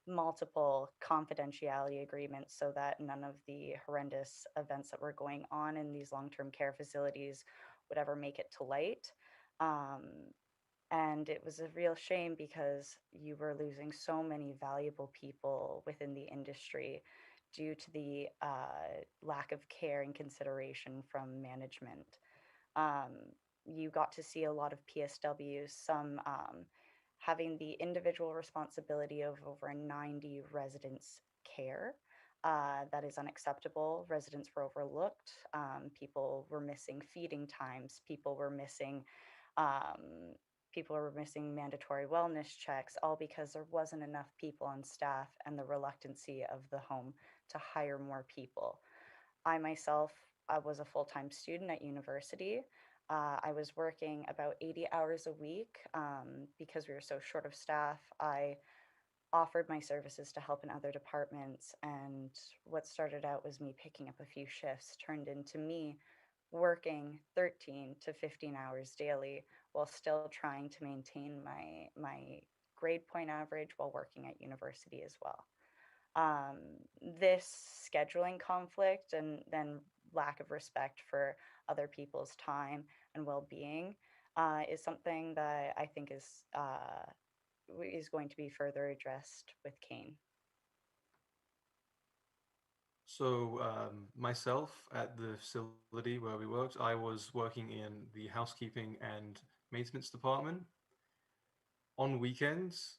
multiple confidentiality agreements so that none of the horrendous events that were going on in these long-term care facilities would ever make it to light. And it was a real shame because you were losing so many valuable people within the industry due to the lack of care and consideration from management. You got to see a lot of PSWs, some having the individual responsibility of over 90 residents' care. That is unacceptable. Residents were overlooked. People were missing feeding times. People were missing mandatory wellness checks, all because there wasn't enough people on staff and the reluctancy of the home to hire more people. I myself, I was a full-time student at university. I was working about 80 hours a week because we were so short of staff. I offered my services to help in other departments, and what started out was me picking up a few shifts turned into me working 13 to 15 hours daily while still trying to maintain my grade point average while working at university as well. This scheduling conflict and then lack of respect for other people's time and well-being is something that I think is going to be further addressed with Kane. So myself at the facility where we worked, I was working in the housekeeping and maintenance department. On weekends,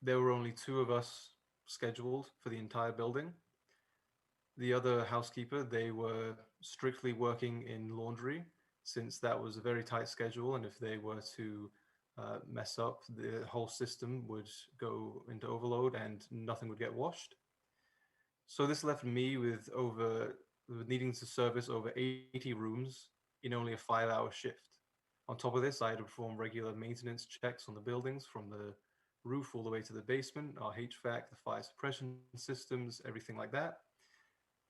there were only 2 of us scheduled for the entire building. The other housekeeper, they were strictly working in laundry, since that was a very tight schedule, and if they were to mess up, the whole system would go into overload and nothing would get washed. So this left me with needing to service over 80 rooms in only a 5-hour shift. On top of this, I had to perform regular maintenance checks on the buildings from the roof all the way to the basement, our HVAC, the fire suppression systems, everything like that.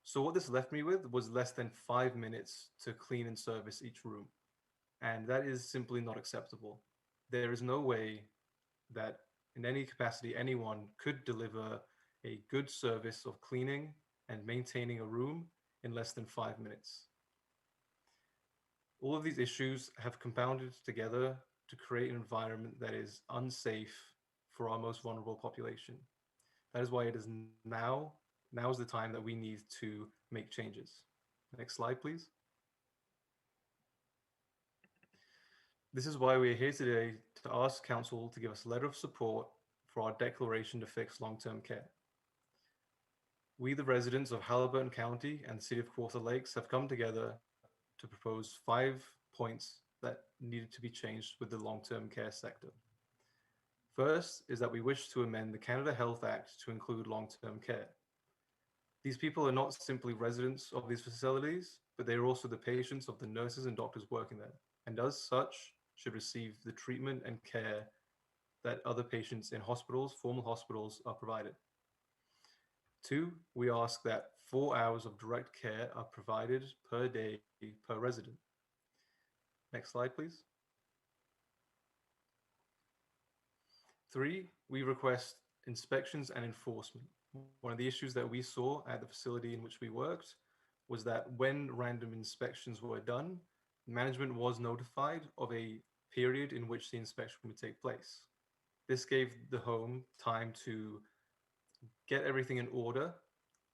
So what this left me with was less than 5 minutes to clean and service each room. And that is simply not acceptable. There is no way that in any capacity anyone could deliver a good service of cleaning and maintaining a room in less than 5 minutes. All of these issues have compounded together to create an environment that is unsafe for our most vulnerable population. That is why it is now is the time that we need to make changes. Next slide, please. This is why we are here today to ask Council to give us a letter of support for our declaration to fix long-term care. We, the residents of Haliburton County and the City of Kawartha Lakes, have come together to propose 5 points that needed to be changed with the long-term care sector. First is that we wish to amend the Canada Health Act to include long-term care. These people are not simply residents of these facilities, but they are also the patients of the nurses and doctors working there, and as such should receive the treatment and care that other patients in hospitals, formal hospitals, are provided. 2, we ask that 4 hours of direct care are provided per day per resident. Next slide, please. 3, we request inspections and enforcement. One of the issues that we saw at the facility in which we worked was that when random inspections were done, management was notified of a period in which the inspection would take place. This gave the home time to get everything in order,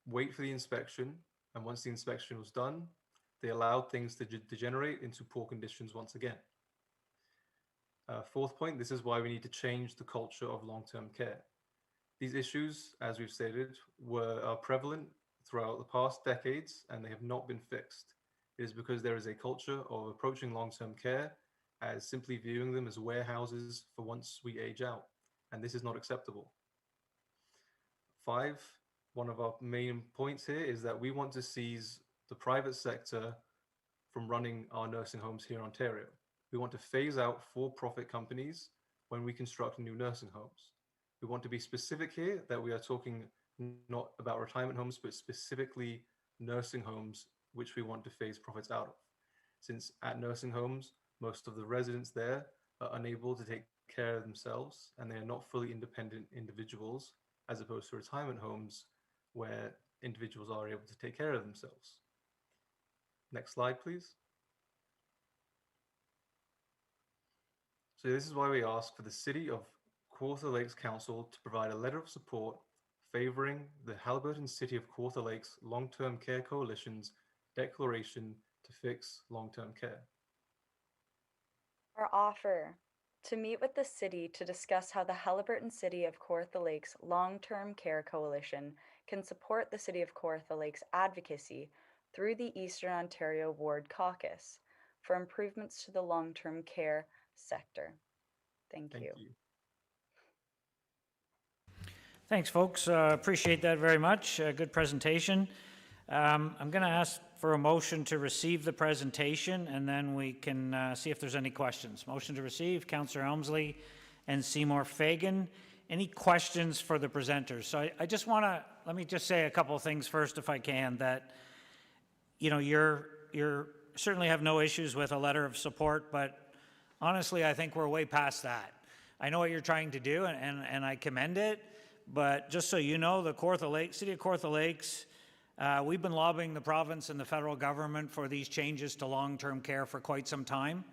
wait for the inspection, and once the inspection was done, they allowed things to degenerate into poor conditions once again. 4th point, this is why we need to change the culture of long-term care. These issues, as we've stated, are prevalent throughout the past decades, and they have not been fixed. It is because there is a culture of approaching long-term care as simply viewing them as warehouses for once we age out, and this is not acceptable. 5, one of our main points here is that we want to seize the private sector from running our nursing homes here in Ontario. We want to phase out for-profit companies when we construct new nursing homes. We want to be specific here that we are talking not about retirement homes, but specifically nursing homes, which we want to phase profits out of. Since at nursing homes, most of the residents there are unable to take care of themselves, and they are not fully independent individuals, as opposed to retirement homes where individuals are able to take care of themselves. Next slide, please. So this is why we ask for the City of Kawartha Lakes Council to provide a letter of support favoring the Haliburton City of Kawartha Lakes Long-Term Care Coalition's declaration to fix long-term care. Our offer to meet with the city to discuss how the Haliburton City of Kawartha Lakes Long-Term Care Coalition can support the City of Kawartha Lakes advocacy through the Eastern Ontario Ward Caucus for improvements to the long-term care sector. Thank you. Thanks, folks. Appreciate that very much. Good presentation. I'm going to ask for a motion to receive the presentation, and then we can see if there's any questions. Motion to receive, Councillor Elmsley and Seymour Fagan. Any questions for the presenters? So I just want to, let me just say a couple of things first, if I can, that, you know, your certainly have no issues with a letter of support, but honestly, I think we're way past that. I know what you're trying to do, and I commend it, but just so you know, the City of Kawartha Lakes, we've been lobbying the province and the federal government for these changes to long-term care for quite some time.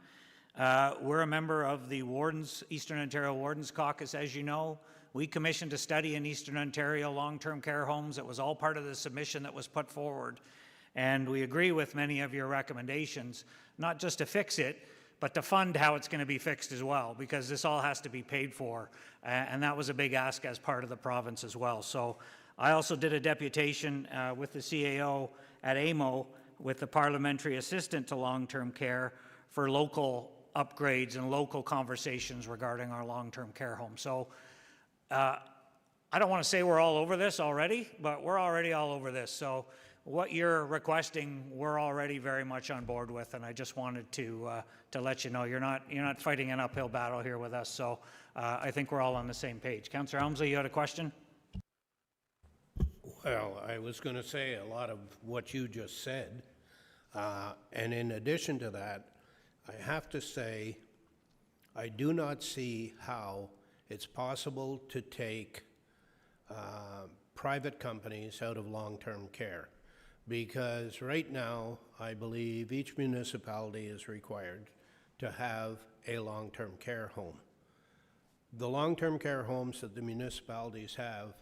We're a member of the Eastern Ontario Wardens Caucus, as you know. We commissioned a study in Eastern Ontario long-term care homes. It was all part of the submission that was put forward. And we agree with many of your recommendations, not just to fix it, but to fund how it's going to be fixed as well, because this all has to be paid for. And that was a big ask as part of the province as well. So I also did a deputation with the CAO at AMO with the parliamentary assistant to long-term care for local upgrades and local conversations regarding our long-term care home. So I don't want to say we're all over this already, but we're already all over this. So what you're requesting, we're already very much on board with, and I just wanted to let you know you're not fighting an uphill battle here with us. So I think we're all on the same page. Councillor Helmsley, you had a question? Well, I was going to say a lot of what you just said, and in addition to that, I have to say I do not see how it's possible to take private companies out of long-term care, because right now I believe each municipality is required to have a long-term care home. The long-term care homes that the municipalities have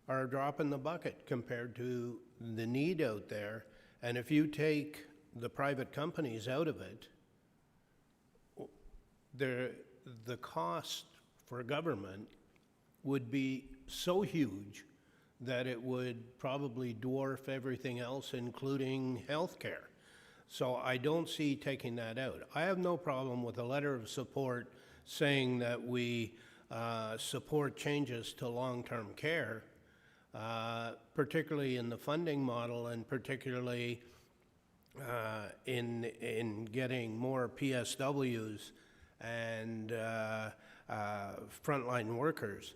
are a drop in the bucket compared to the need out there, and if you take the private companies out of it, the cost for government would be so huge that it would probably dwarf everything else, including healthcare. So I don't see taking that out. I have no problem with a letter of support saying that we support changes to long-term care, particularly in the funding model and particularly in getting more PSWs and frontline workers.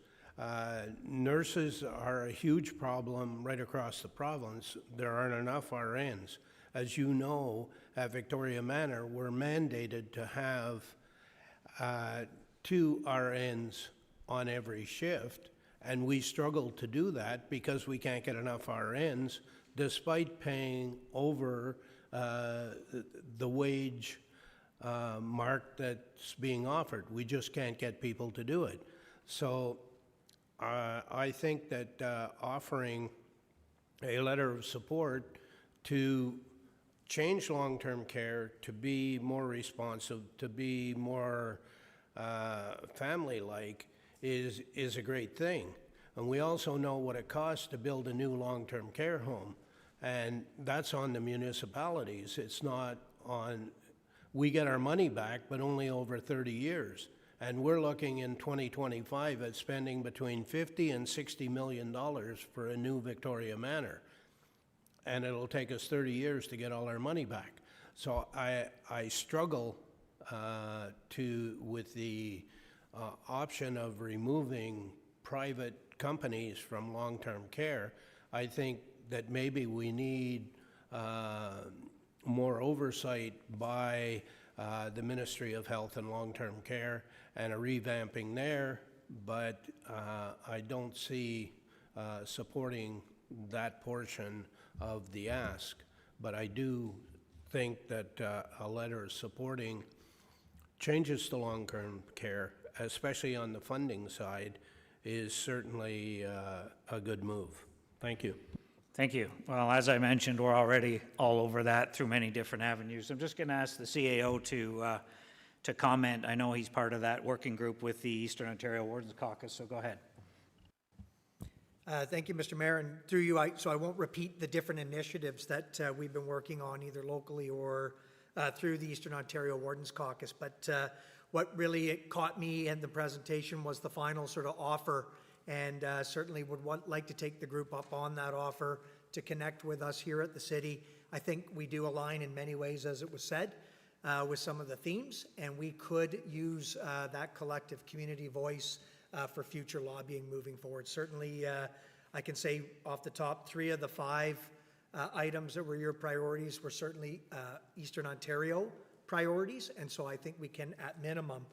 Nurses are a huge problem right across the province. There aren't enough RNs. As you know, at Victoria Manor, we're mandated to have 2 RNs on every shift, and we struggle to do that because we can't get enough RNs despite paying over the wage mark that's being offered. We just can't get people to do it. So I think that offering a letter of support to change long-term care to be more responsive, to be more family-like is a great thing. And we also know what it costs to build a new long-term care home, and that's on the municipalities. It's not on, we get our money back, but only over 30 years. And we're looking in 2025 at spending between $50 and $60 million for a new Victoria Manor. And it'll take us 30 years to get all our money back. So I struggle with the option of removing private companies from long-term care. I think that maybe we need more oversight by the Ministry of Health and Long-Term Care and a revamping there, but I don't see supporting that portion of the ask. But I do think that a letter supporting changes to long-term care, especially on the funding side, is certainly a good move. Thank you. Thank you. Well, as I mentioned, we're already all over that through many different avenues. I'm just going to ask the CAO to comment. I know he's part of that working group with the Eastern Ontario Wardens Caucus, so go ahead. Thank you, Mr. Mayor, and through you, so I won't repeat the different initiatives that we've been working on either locally or through the Eastern Ontario Wardens Caucus, but what really caught me in the presentation was the final sort of offer, and certainly would like to take the group up on that offer to connect with us here at the city. I think we do align in many ways, as it was said, with some of the themes, and we could use that collective community voice for future lobbying moving forward. Certainly, I can say off the top, 3 of the 5 items that were your priorities were certainly Eastern Ontario priorities, and so I think we can, at minimum,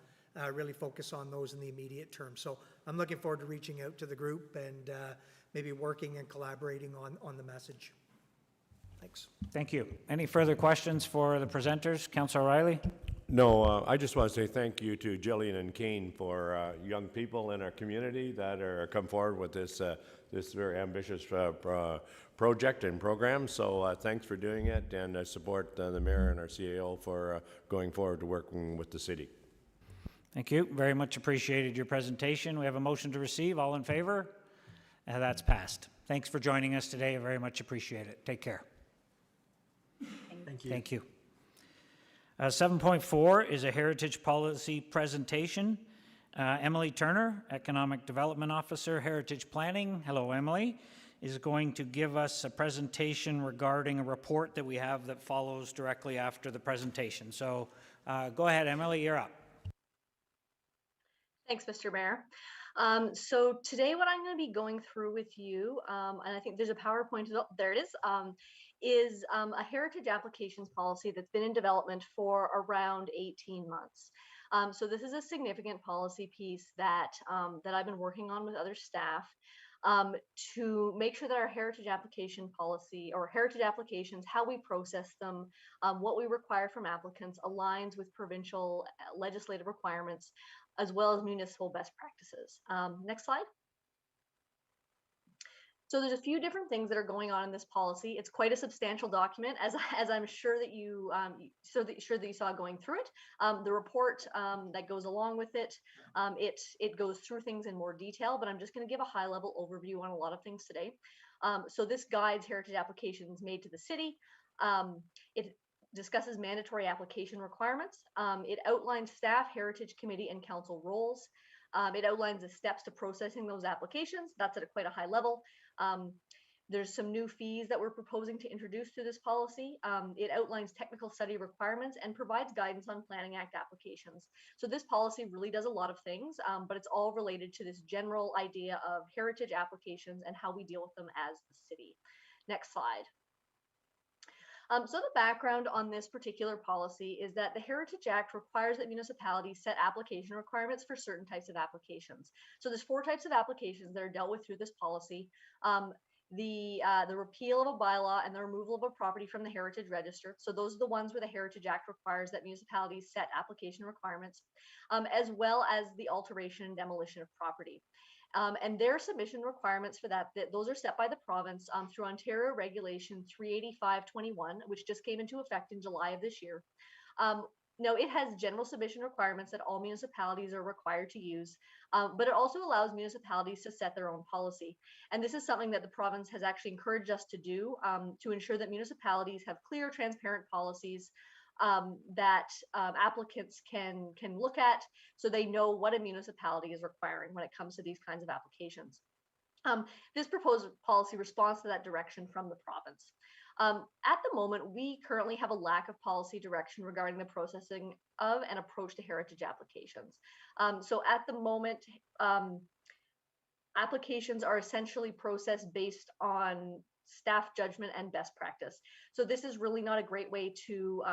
really focus on those in the immediate term. So I'm looking forward to reaching out to the group and maybe working and collaborating on the message. Thanks. Thank you. Any further questions for the presenters? Councillor O'Reilly? No, I just want to say thank you to Jillian and Kane for young people in our community that are come forward with this this very ambitious project and program. So thanks for doing it, and I support the mayor and our CAO for going forward to working with the city. Thank you. Very much appreciated your presentation. We have a motion to receive. All in favor? That's passed. Thanks for joining us today. I very much appreciate it. Take care. Thank you. Thank you. 7.4 is a heritage policy presentation. Emily Turner, Economic Development Officer, Heritage Planning. Hello, Emily, is going to give us a presentation regarding a report that we have that follows directly after the presentation. So go ahead, Emily, you're up. Thanks, Mr. Mayor. So today what I'm going to be going through with you, and I think there's a PowerPoint, there it is a heritage applications policy that's been in development for around 18 months. So this is a significant policy piece that, that I've been working on with other staff to make sure that our heritage application policy or heritage applications, how we process them, what we require from applicants aligns with provincial legislative requirements, as well as municipal best practices. Next slide. So there's a few different things that are going on in this policy. It's quite a substantial document, as I'm sure that you sure that you saw going through it. The report that goes along with it, it goes through things in more detail, but I'm just going to give a high-level overview on a lot of things today. So this guides heritage applications made to the city. It discusses mandatory application requirements. It outlines staff, heritage committee, and council roles. It outlines the steps to processing those applications. That's at quite a high level. There's some new fees that we're proposing to introduce to this policy. It outlines technical study requirements and provides guidance on Planning Act applications. So this policy really does a lot of things, but it's all related to this general idea of heritage applications and how we deal with them as the city. Next slide. So the background on this particular policy is that the Heritage Act requires that municipalities set application requirements for certain types of applications. So there's 4 types of applications that are dealt with through this policy. The repeal of a bylaw and the removal of a property from the Heritage Register. So those are the ones where the Heritage Act requires that municipalities set application requirements, as well as the alteration and demolition of property. And their submission requirements for that, those are set by the province through Ontario Regulation 385/21, which just came into effect in July of this year. Now, it has general submission requirements that all municipalities are required to use, but it also allows municipalities to set their own policy. And this is something that the province has actually encouraged us to do to ensure that municipalities have clear, transparent policies that applicants can look at, so they know what a municipality is requiring when it comes to these kinds of applications. This proposed policy responds to that direction from the province. At the moment, we currently have a lack of policy direction regarding the processing of and approach to heritage applications. So at the moment, applications are essentially processed based on staff judgment and best practice. So this is really not a great way to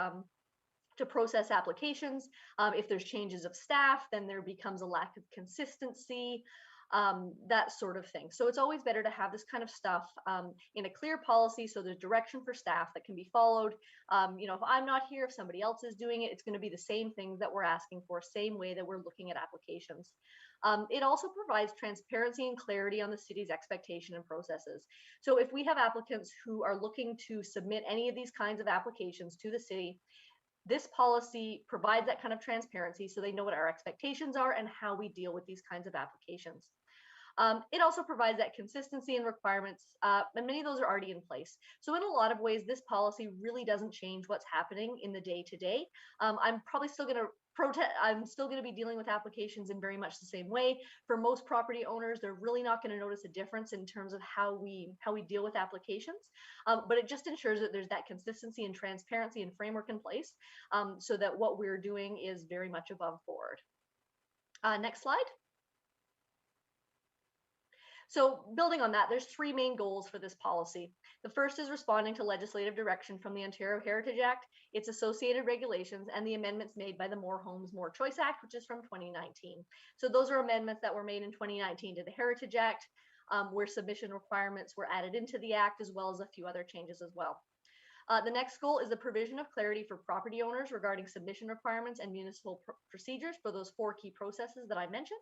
process applications. If there's changes of staff, then there becomes a lack of consistency, that sort of thing. So it's always better to have this kind of stuff in a clear policy, so there's direction for staff that can be followed. You know, if I'm not here, if somebody else is doing it, it's going to be the same things that we're asking for, same way that we're looking at applications. It also provides transparency and clarity on the city's expectation and processes. So if we have applicants who are looking to submit any of these kinds of applications to the city, this policy provides that kind of transparency so they know what our expectations are and how we deal with these kinds of applications. It also provides that consistency and requirements, and many of those are already in place. So in a lot of ways, this policy really doesn't change what's happening in the day-to-day. I'm probably still going to I'm still going to be dealing with applications in very much the same way. For most property owners, they're really not going to notice a difference in terms of how we deal with applications. But it just ensures that there's that consistency and transparency and framework in place, so that what we're doing is very much above board. Next slide. So building on that, there's three main goals for this policy. The first is responding to legislative direction from the Ontario Heritage Act, its associated regulations, and the amendments made by the More Homes, More Choice Act, which is from 2019. So those are amendments that were made in 2019 to the Heritage Act, where submission requirements were added into the Act, as well as a few other changes as well. The next goal is the provision of clarity for property owners regarding submission requirements and municipal procedures for those four key processes that I mentioned.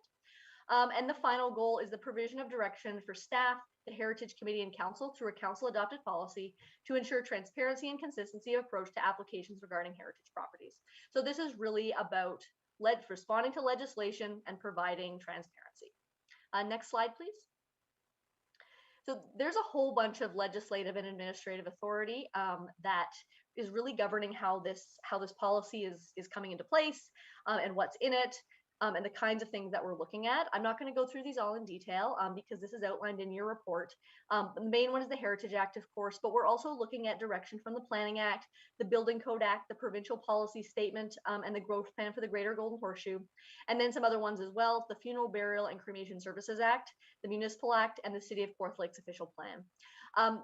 And the final goal is the provision of direction for staff, the Heritage Committee, and Council through a council-adopted policy to ensure transparency and consistency of approach to applications regarding heritage properties. So this is really about responding to legislation and providing transparency. Next slide, please. So there's a whole bunch of legislative and administrative authority that is really governing how this policy is coming into place and what's in it. And the kinds of things that we're looking at. I'm not going to go through these all in detail because this is outlined in your report. The main one is the Heritage Act, of course, but we're also looking at direction from the Planning Act, the Building Code Act, the Provincial Policy Statement, and the Growth Plan for the Greater Golden Horseshoe, and then some other ones as well, the Funeral, Burial, and Cremation Services Act, the Municipal Act, and the City of Kawartha Lake's official plan.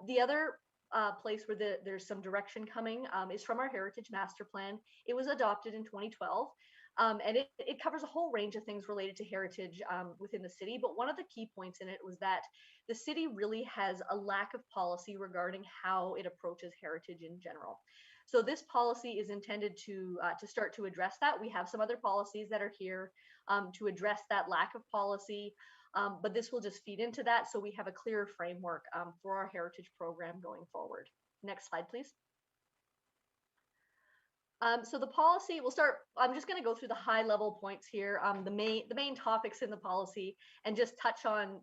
The other place where there's some direction coming is from our Heritage Master Plan. It was adopted in 2012. And it covers a whole range of things related to heritage within the city. But one of the key points in it was that the city really has a lack of policy regarding how it approaches heritage in general. So this policy is intended to start to address that. We have some other policies that are here to address that lack of policy, but this will just feed into that. So we have a clearer framework for our heritage program going forward. Next slide, please. So the policy, we'll start, I'm just going to go through the high level points here, the main topics in the policy, and just touch on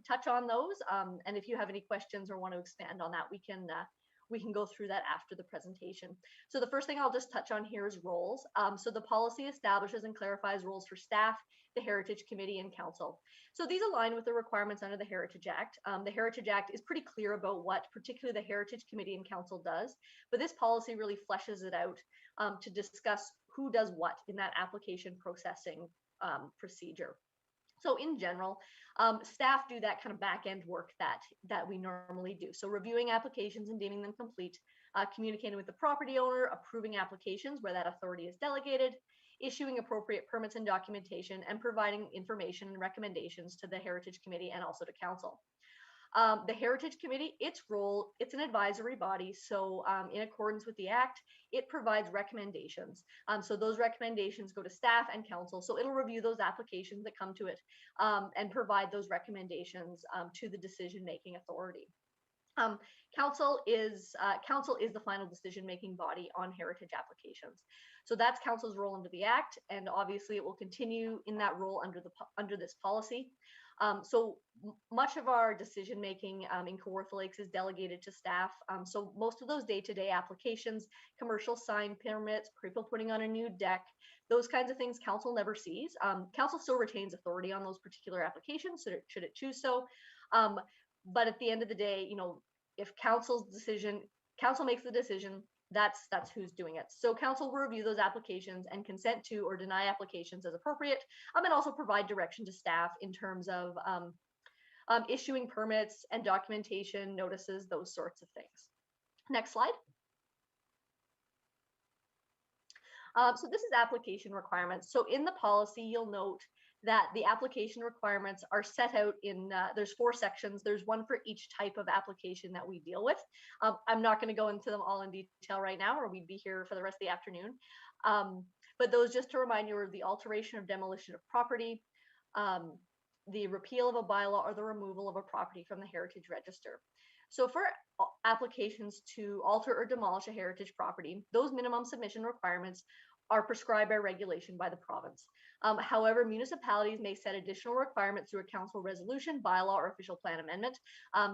those. And if you have any questions or want to expand on that, we can go through that after the presentation. So the first thing I'll just touch on here is roles. So the policy establishes and clarifies roles for staff, the Heritage Committee, and Council. So these align with the requirements under the Heritage Act. The Heritage Act is pretty clear about what particularly the Heritage Committee and Council does, but this policy really fleshes it out to discuss who does what in that application processing procedure. So in general, staff do that kind of back end work that we normally do. So reviewing applications and deeming them complete, communicating with the property owner, approving applications where that authority is delegated, issuing appropriate permits and documentation, and providing information and recommendations to the Heritage Committee and also to Council. The Heritage Committee, its role, it's an advisory body. So in accordance with the Act, it provides recommendations. So those recommendations go to staff and council. So it'll review those applications that come to it and provide those recommendations to the decision-making authority. Council is the final decision-making body on heritage applications. So that's council's role under the Act, and obviously it will continue in that role under this policy. So much of our decision-making in Kawartha Lakes is delegated to staff. So most of those day-to-day applications, commercial sign permits, people putting on a new deck, those kinds of things council never sees. Council still retains authority on those particular applications, so should it choose so. But at the end of the day, you know, if council makes the decision, that's who's doing it. So council will review those applications and consent to or deny applications as appropriate, and also provide direction to staff in terms of issuing permits and documentation, notices, those sorts of things. Next slide. So this is application requirements. So in the policy, you'll note that the application requirements are set out in, there's 4 sections. There's one for each type of application that we deal with. I'm not going to go into them all in detail right now, or we'd be here for the rest of the afternoon. But those, just to remind you, are the alteration or demolition of property, the repeal of a bylaw, or the removal of a property from the Heritage Register. So for applications to alter or demolish a heritage property, those minimum submission requirements are prescribed by regulation by the province. However, municipalities may set additional requirements through a council resolution, bylaw, or official plan amendment.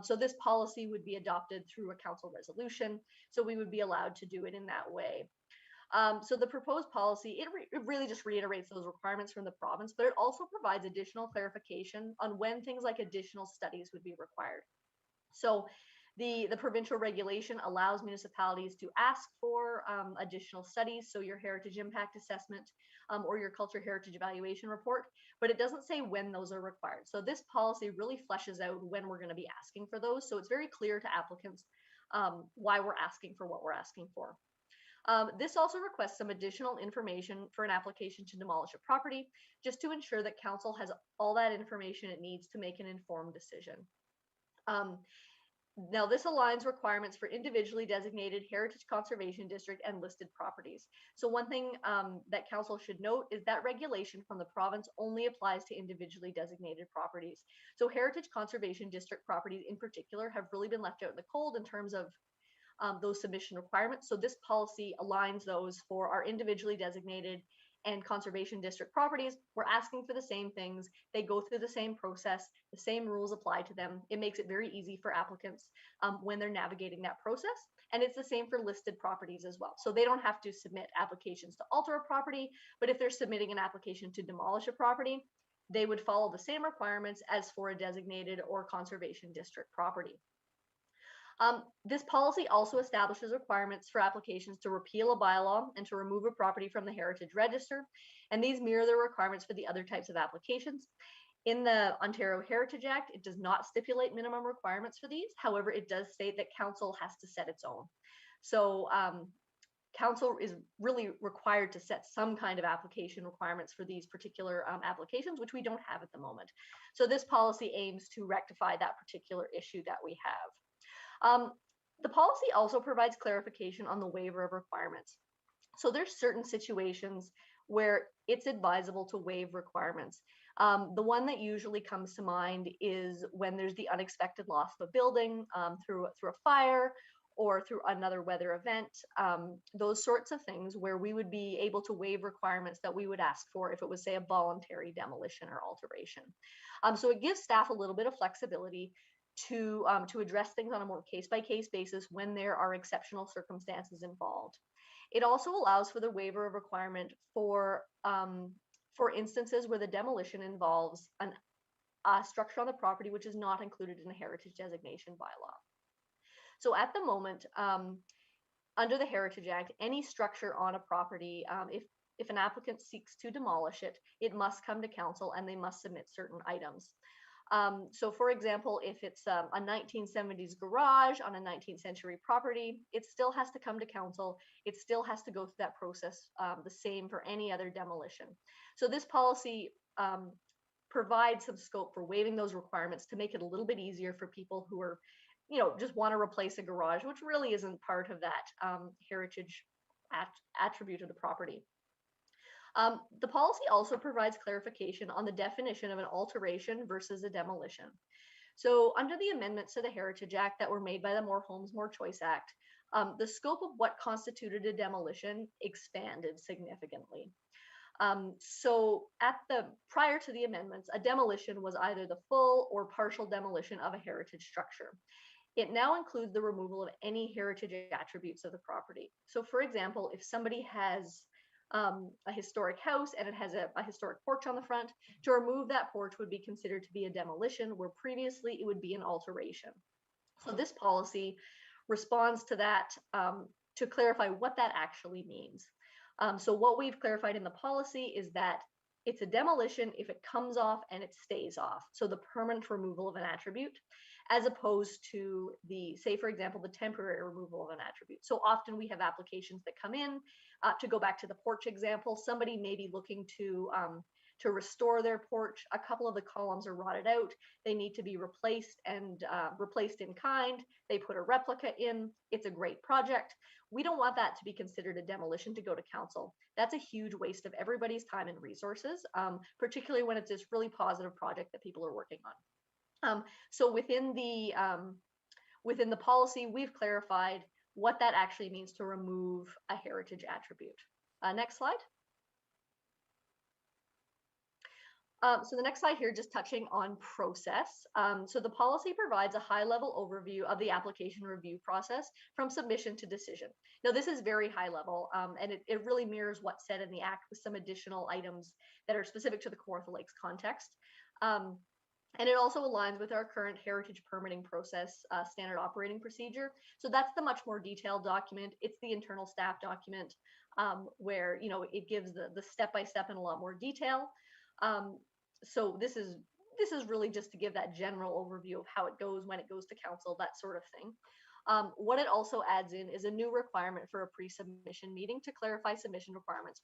So this policy would be adopted through a council resolution. So we would be allowed to do it in that way. So the proposed policy, it really just reiterates those requirements from the province, but it also provides additional clarification on when things like additional studies would be required. So The provincial regulation allows municipalities to ask for additional studies, so your heritage impact assessment or your culture heritage evaluation report, but it doesn't say when those are required. So this policy really fleshes out when we're going to be asking for those, so it's very clear to applicants why we're asking for what we're asking for. This also requests some additional information for an application to demolish a property, just to ensure that council has all that information it needs to make an informed decision. Now, this aligns requirements for individually designated heritage conservation district and listed properties. So one thing that council should note is that regulation from the province only applies to individually designated properties. So heritage conservation district properties in particular have really been left out in the cold in terms of those submission requirements. So this policy aligns those for our individually designated and conservation district properties. We're asking for the same things. They go through the same process. The same rules apply to them. It makes it very easy for applicants when they're navigating that process. And it's the same for listed properties as well. So they don't have to submit applications to alter a property, but if they're submitting an application to demolish a property, they would follow the same requirements as for a designated or conservation district property. This policy also establishes requirements for applications to repeal a bylaw and to remove a property from the Heritage Register, and these mirror the requirements for the other types of applications. In the Ontario Heritage Act, it does not stipulate minimum requirements for these. However, it does state that council has to set its own. So council is really required to set some kind of application requirements for these particular applications, which we don't have at the moment. So this policy aims to rectify that particular issue that we have. The policy also provides clarification on the waiver of requirements. So there's certain situations where it's advisable to waive requirements. The one that usually comes to mind is when there's the unexpected loss of a building through a fire or through another weather event, those sorts of things where we would be able to waive requirements that we would ask for if it was, say, a voluntary demolition or alteration. So it gives staff a little bit of flexibility to address things on a more case-by-case basis when there are exceptional circumstances involved. It also allows for the waiver of requirement for instances where the demolition involves a structure on the property which is not included in the heritage designation bylaw. So at the moment, under the Heritage Act, any structure on a property, if an applicant seeks to demolish it, it must come to council and they must submit certain items. So for example, if it's a 1970s garage on a 19th century property, it still has to come to council. It still has to go through that process, the same for any other demolition. So this policy provides some scope for waiving those requirements to make it a little bit easier for people who are, just want to replace a garage, which really isn't part of that heritage attribute of the property. The policy also provides clarification on the definition of an alteration versus a demolition. So under the amendments to the Heritage Act that were made by the More Homes, More Choice Act, the scope of what constituted a demolition expanded significantly. So prior to the amendments, a demolition was either the full or partial demolition of a heritage structure. It now includes the removal of any heritage attributes of the property. So for example, if somebody has a historic house and it has a historic porch on the front, to remove that porch would be considered to be a demolition, where previously it would be an alteration. So this policy responds to that to clarify what that actually means. So what we've clarified in the policy is that it's a demolition if it comes off and it stays off. So the permanent removal of an attribute, as opposed to say, for example, the temporary removal of an attribute. So often we have applications that come in, to go back to the porch example, somebody may be looking to restore their porch. A couple of the columns are rotted out. They need to be replaced and replaced in kind. They put a replica in. It's a great project. We don't want that to be considered a demolition to go to council. That's a huge waste of everybody's time and resources, particularly when it's this really positive project that people are working on. So within the policy, we've clarified what that actually means to remove a heritage attribute. Next slide. So the next slide here, just touching on process. So the policy provides a high-level overview of the application review process from submission to decision. Now, this is very high level, and it really mirrors what's said in the Act with some additional items that are specific to the Kawartha Lakes context. And it also aligns with our current heritage permitting process standard operating procedure. So that's the much more detailed document. It's the internal staff document where, you know, it gives the step-by-step in a lot more detail. So this is really just to give that general overview of how it goes when it goes to council, that sort of thing. What it also adds in is a new requirement for a pre-submission meeting to clarify submission requirements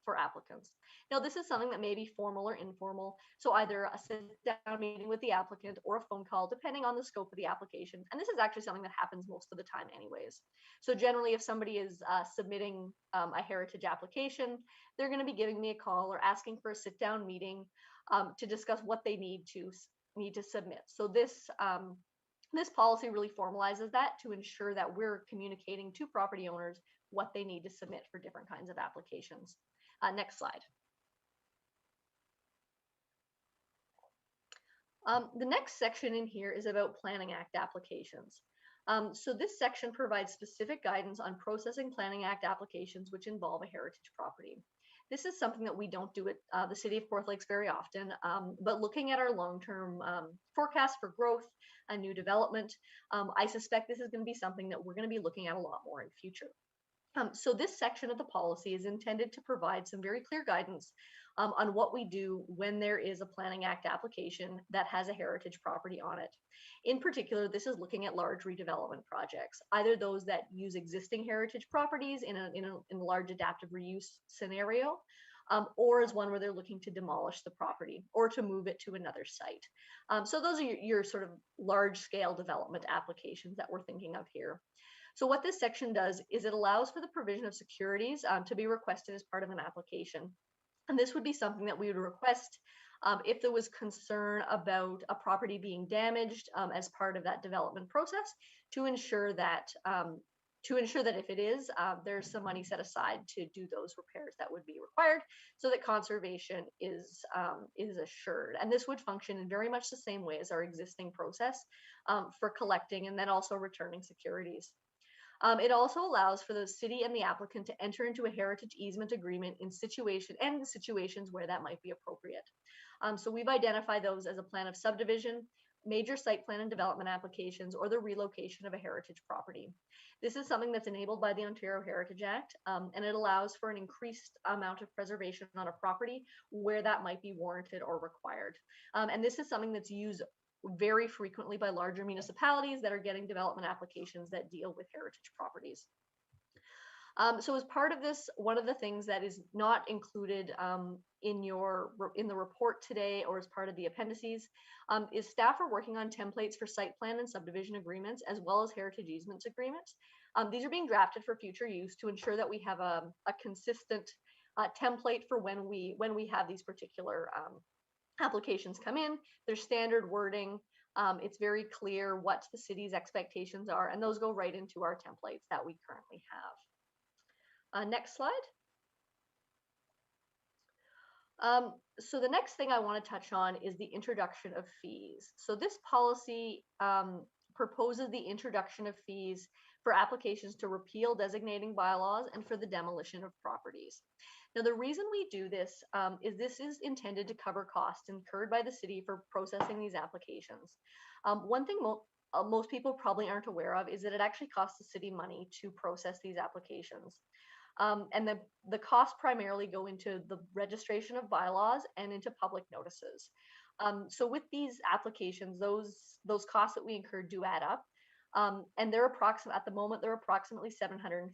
for applicants. Now, this is something that may be formal or informal, so either a sit-down meeting with the applicant or a phone call, depending on the scope of the application. And this is actually something that happens most of the time anyways. So generally, if somebody is submitting a heritage application, they're going to be giving me a call or asking for a sit-down meeting to discuss what they need to submit. So this policy really formalizes that to ensure that we're communicating to property owners what they need to submit for different kinds of applications. Next slide. The next section in here is about Planning Act applications. So this section provides specific guidance on processing Planning Act applications which involve a heritage property. This is something that we don't do at the City of Kawartha Lakes very often, but looking at our long-term forecast for growth and new development, I suspect this is going to be something that we're going to be looking at a lot more in future. So this section of the policy is intended to provide some very clear guidance on what we do when there is a Planning Act application that has a heritage property on it. In particular, this is looking at large redevelopment projects, either those that use existing heritage properties in a large adaptive reuse scenario, or as one where they're looking to demolish the property or to move it to another site. So those are your sort of large scale development applications that we're thinking of here. So what this section does is it allows for the provision of securities to be requested as part of an application. And this would be something that we would request if there was concern about a property being damaged as part of that development process, to ensure that if it is, there's some money set aside to do those repairs that would be required, so that conservation is assured. And this would function in very much the same way as our existing process for collecting and then also returning securities. It also allows for the city and the applicant to enter into a heritage easement agreement in situations where that might be appropriate. So we've identified those as a plan of subdivision, major site plan and development applications, or the relocation of a heritage property. This is something that's enabled by the Ontario Heritage Act, and it allows for an increased amount of preservation on a property where that might be warranted or required. And this is something that's used very frequently by larger municipalities that are getting development applications that deal with heritage properties. So as part of this, one of the things that is not included in the report today or as part of the appendices is staff are working on templates for site plan and subdivision agreements, as well as heritage easements agreements. These are being drafted for future use to ensure that we have a consistent template for when we have these particular applications come in. There's standard wording. It's very clear what the city's expectations are, and those go right into our templates that we currently have. Next slide. So the next thing I want to touch on is the introduction of fees. So this policy proposes the introduction of fees for applications to repeal designating bylaws and for the demolition of properties. Now, the reason we do this is intended to cover costs incurred by the city for processing these applications. One thing most people probably aren't aware of is that it actually costs the city money to process these applications. And the costs primarily go into the registration of bylaws and into public notices. So with these applications, those costs that we incur do add up. And they're at the moment, they're approximately $750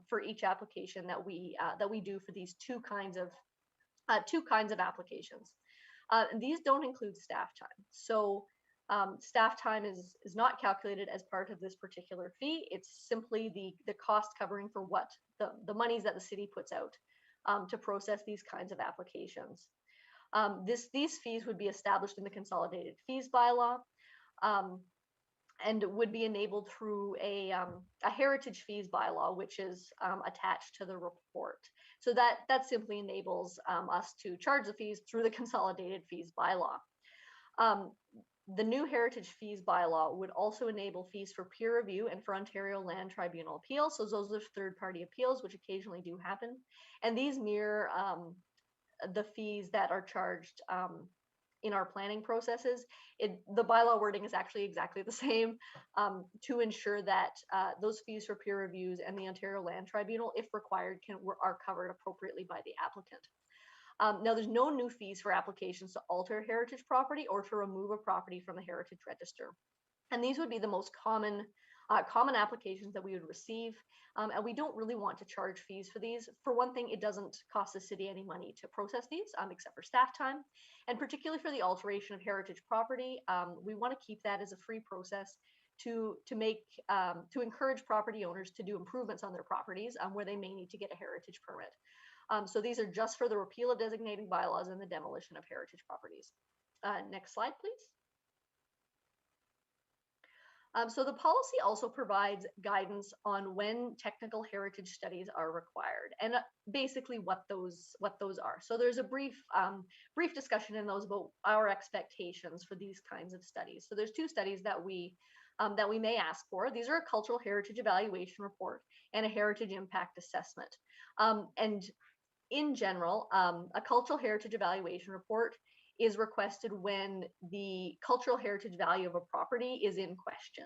for each application that we do for these two kinds of applications. And these don't include staff time. So staff time is not calculated as part of this particular fee. It's simply the cost covering for what the monies that the city puts out to process these kinds of applications. These fees would be established in the consolidated fees bylaw. And would be enabled through a heritage fees bylaw, which is attached to the report. So that simply enables us to charge the fees through the consolidated fees bylaw. The new heritage fees bylaw would also enable fees for peer review and for Ontario Land Tribunal appeals. So those are third-party appeals, which occasionally do happen. And these mirror the fees that are charged in our planning processes. The bylaw wording is actually exactly the same, to ensure that those fees for peer reviews and the Ontario Land Tribunal, if required, are covered appropriately by the applicant. Now, there's no new fees for applications to alter heritage property or to remove a property from the heritage register. And these would be the most common applications that we would receive. And we don't really want to charge fees for these. For one thing, it doesn't cost the city any money to process these, except for staff time. And particularly for the alteration of heritage property, we want to keep that as a free process to encourage property owners to do improvements on their properties where they may need to get a heritage permit. So these are just for the repeal of designated bylaws and the demolition of heritage properties. Next slide, please. So the policy also provides guidance on when technical heritage studies are required, and basically what those are. So there's a brief discussion in those about our expectations for these kinds of studies. So there's two studies that we may ask for. These are a cultural heritage evaluation report and a heritage impact assessment. And in general, a cultural heritage evaluation report is requested when the cultural heritage value of a property is in question.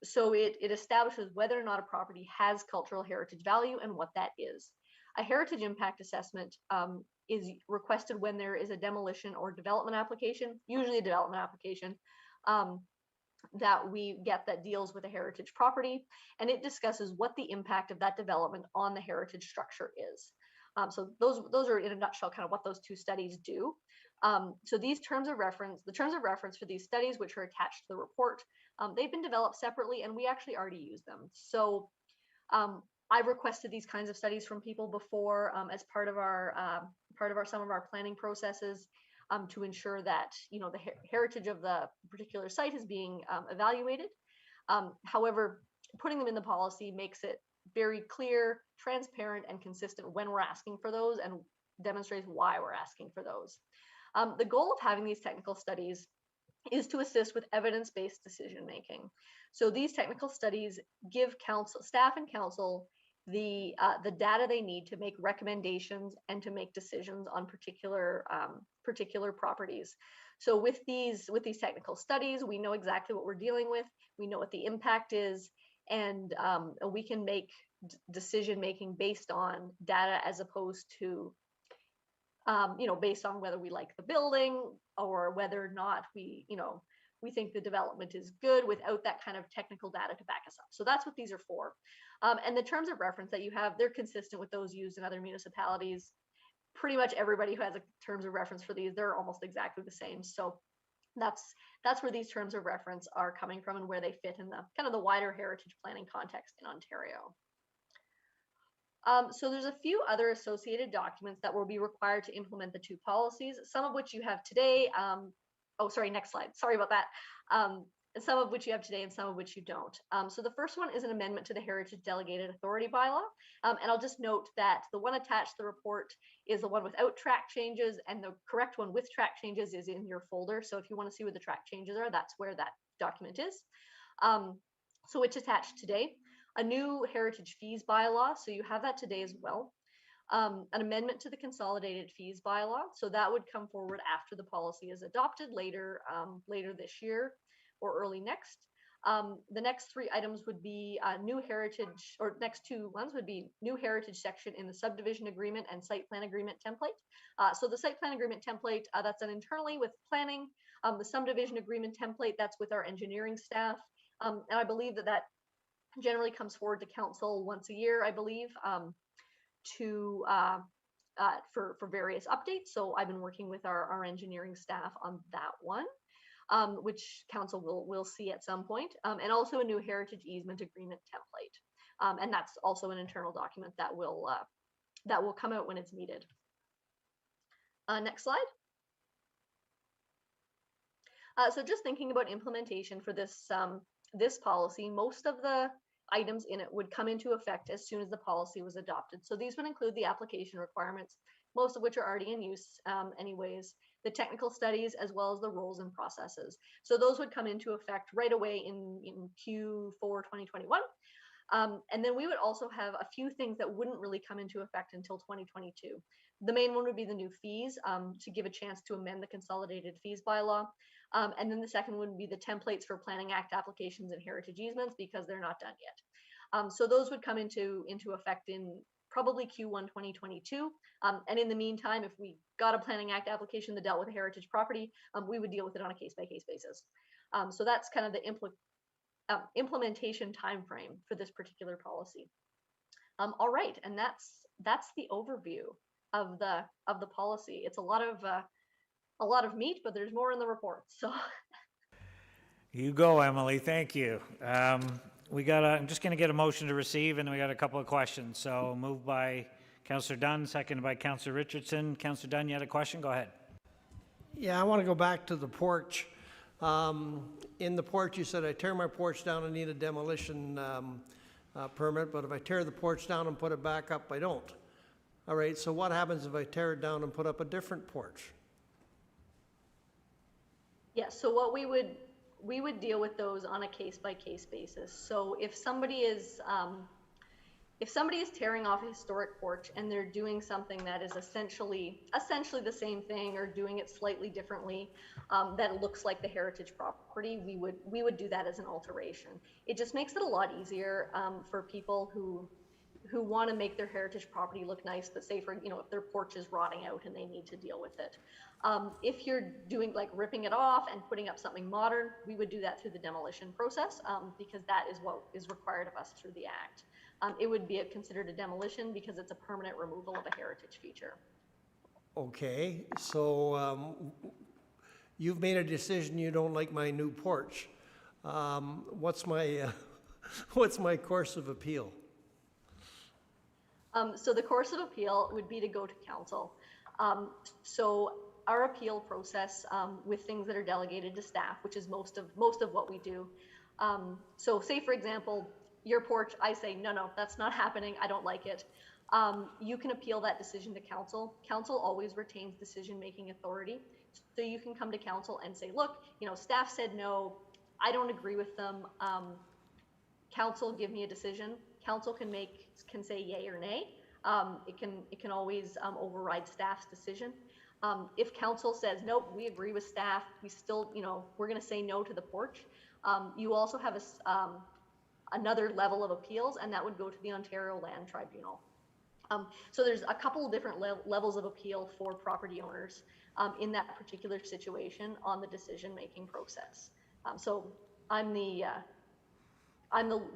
So it establishes whether or not a property has cultural heritage value and what that is. A heritage impact assessment is requested when there is a demolition or development application, usually a development application, that we get that deals with a heritage property, and it discusses what the impact of that development on the heritage structure is. So those are in a nutshell kind of what those two studies do. So these terms of reference, the terms of reference for these studies, which are attached to the report, they've been developed separately, and we actually already use them. So I've requested these kinds of studies from people before as part of some of our planning processes, to ensure that the heritage of the particular site is being evaluated. However, putting them in the policy makes it very clear, transparent, and consistent when we're asking for those, and demonstrates why we're asking for those. The goal of having these technical studies is to assist with evidence-based decision making. So these technical studies give staff and council the data they need to make recommendations and to make decisions on particular properties. So with these technical studies, we know exactly what we're dealing with. We know what the impact is, and we can make decision making based on data as opposed to based on whether we like the building or whether or not we think the development is good without that kind of technical data to back us up. So that's what these are for. And the terms of reference that you have, they're consistent with those used in other municipalities. Pretty much everybody who has a terms of reference for these, they're almost exactly the same. So that's where these terms of reference are coming from and where they fit in the kind of the wider heritage planning context in Ontario. So there's a few other associated documents that will be required to implement the two policies, some of which you have today. Oh, sorry, next slide. Sorry about that. Some of which you have today and some of which you don't. So the first one is an amendment to the Heritage Delegated Authority Bylaw. And I'll just note that the one attached to the report is the one without track changes, and the correct one with track changes is in your folder. So if you want to see where the track changes are, that's where that document is. So it's attached today. A new heritage fees bylaw, so you have that today as well. An amendment to the consolidated fees bylaw, so that would come forward after the policy is adopted later this year or early next. The next three items would be new heritage, or next two ones would be new heritage section in the subdivision agreement and site plan agreement template. So the site plan agreement template, that's done internally with planning. The subdivision agreement template, that's with our engineering staff. And I believe that generally comes forward to council once a year, I believe, for various updates. So I've been working with our engineering staff on that one, which council will see at some point, and also a new heritage easement agreement template. And that's also an internal document that will come out when it's needed. Next slide. So just thinking about implementation for this policy, most of the items in it would come into effect as soon as the policy was adopted. So these would include the application requirements, most of which are already in use anyways, the technical studies, as well as the roles and processes. So those would come into effect right away in Q4 2021. And then we would also have a few things that wouldn't really come into effect until 2022. The main one would be the new fees, to give a chance to amend the consolidated fees bylaw. And then the second would be the templates for Planning Act applications and heritage easements, because they're not done yet. So those would come into effect in probably Q1 2022. And in the meantime, if we got a Planning Act application that dealt with a heritage property, we would deal with it on a case-by-case basis. So that's kind of the implementation timeframe for this particular policy. All right, and that's the overview of the policy. It's a lot of meat, but there's more in the report. So You go, Emily. Thank you. I'm just going to get a motion to receive, and we got a couple of questions. So moved by Councillor Dunn, seconded by Councillor Richardson. Councillor Dunn, you had a question? Go ahead. Yeah, I want to go back to the porch. In the porch, you said I tear my porch down, I need a demolition permit, but if I tear the porch down and put it back up, I don't. All right, so what happens if I tear it down and put up a different porch? yeah, so what we would deal with those on a case-by-case basis. So if somebody is tearing off a historic porch and they're doing something that is essentially the same thing, or doing it slightly differently, that looks like the heritage property, we would do that as an alteration. It just makes it a lot easier for people who want to make their heritage property look nice, but say if their porch is rotting out and they need to deal with it. If you're doing like ripping it off and putting up something modern, we would do that through the demolition process, because that is what is required of us through the Act. It would be considered a demolition because it's a permanent removal of a heritage feature. Okay, so you've made a decision you don't like my new porch. What's my course of appeal? So the course of appeal would be to go to council. So our appeal process with things that are delegated to staff, which is most of what we do. So say, for example, your porch, I say, no, that's not happening. I don't like it. You can appeal that decision to council. Council always retains decision-making authority. So you can come to council and say, look, staff said no, I don't agree with them. Council, give me a decision. Council can say yay or nay. It can always override staff's decision. If council says, nope, we agree with staff, we still, we're going to say no to the porch. You also have another level of appeals, and that would go to the Ontario Land Tribunal. So there's a couple of different levels of appeal for property owners in that particular situation on the decision-making process. So I'm the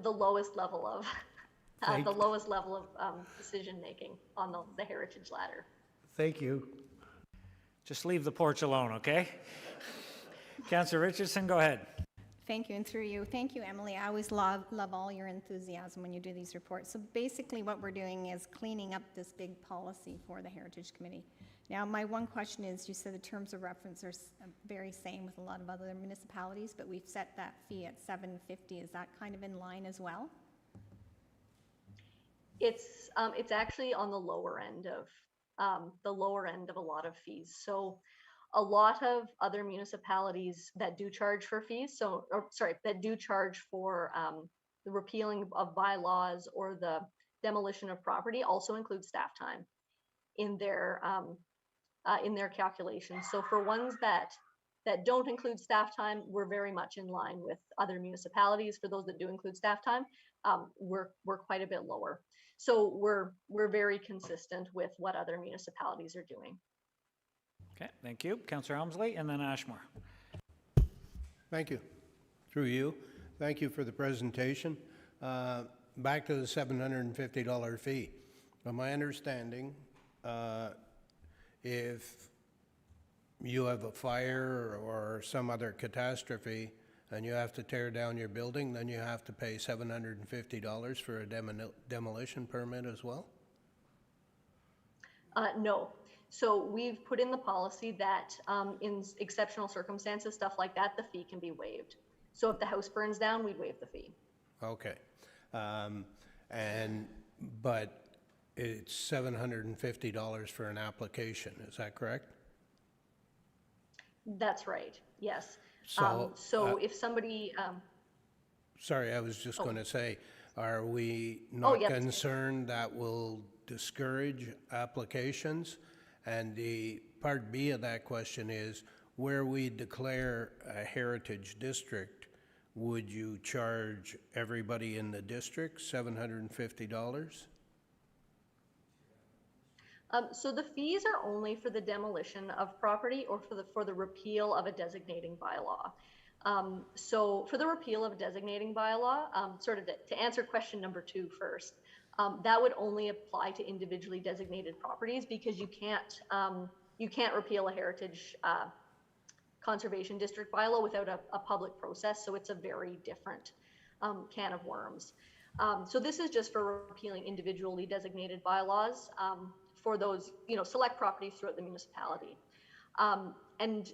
lowest level of decision-making on the heritage ladder. Thank you. Just leave the porch alone, okay? Councillor Richardson, go ahead. Thank you, and through you, thank you, Emily. I always love all your enthusiasm when you do these reports. So basically what we're doing is cleaning up this big policy for the Heritage Committee. Now, my one question is, you said the terms of reference are very same with a lot of other municipalities, but we've set that fee at $750. Is that kind of in line as well? It's actually on the lower end of a lot of fees. So a lot of other municipalities that do charge for fees, that do charge for the repealing of bylaws or the demolition of property, also include staff time in their calculations. So for ones that don't include staff time, we're very much in line with other municipalities. For those that do include staff time, we're quite a bit lower. So we're very consistent with what other municipalities are doing. Okay, thank you. Councillor Helmsley, and then Ashmore. Thank you. Through you. Thank you for the presentation. Back to the $750 fee. From my understanding, if you have a fire or some other catastrophe and you have to tear down your building, then you have to pay $750 for a demolition permit as well? No. So we've put in the policy that in exceptional circumstances, stuff like that, the fee can be waived. So if the house burns down, we'd waive the fee. Okay. But it's $750 for an application, is that correct? That's right, yes. So if somebody... sorry, I was just going to say, Are we not yes. concerned that will discourage applications? And the part B of that question is, where we declare a heritage district, would you charge everybody in the district $750? So the fees are only for the demolition of property or for the repeal of a designating bylaw. So for the repeal of a designating bylaw, sort of to answer question number 2 first, that would only apply to individually designated properties because you can't repeal a heritage conservation district bylaw without a public process. So it's a very different can of worms. So this is just for repealing individually designated bylaws for those, select properties throughout the municipality. And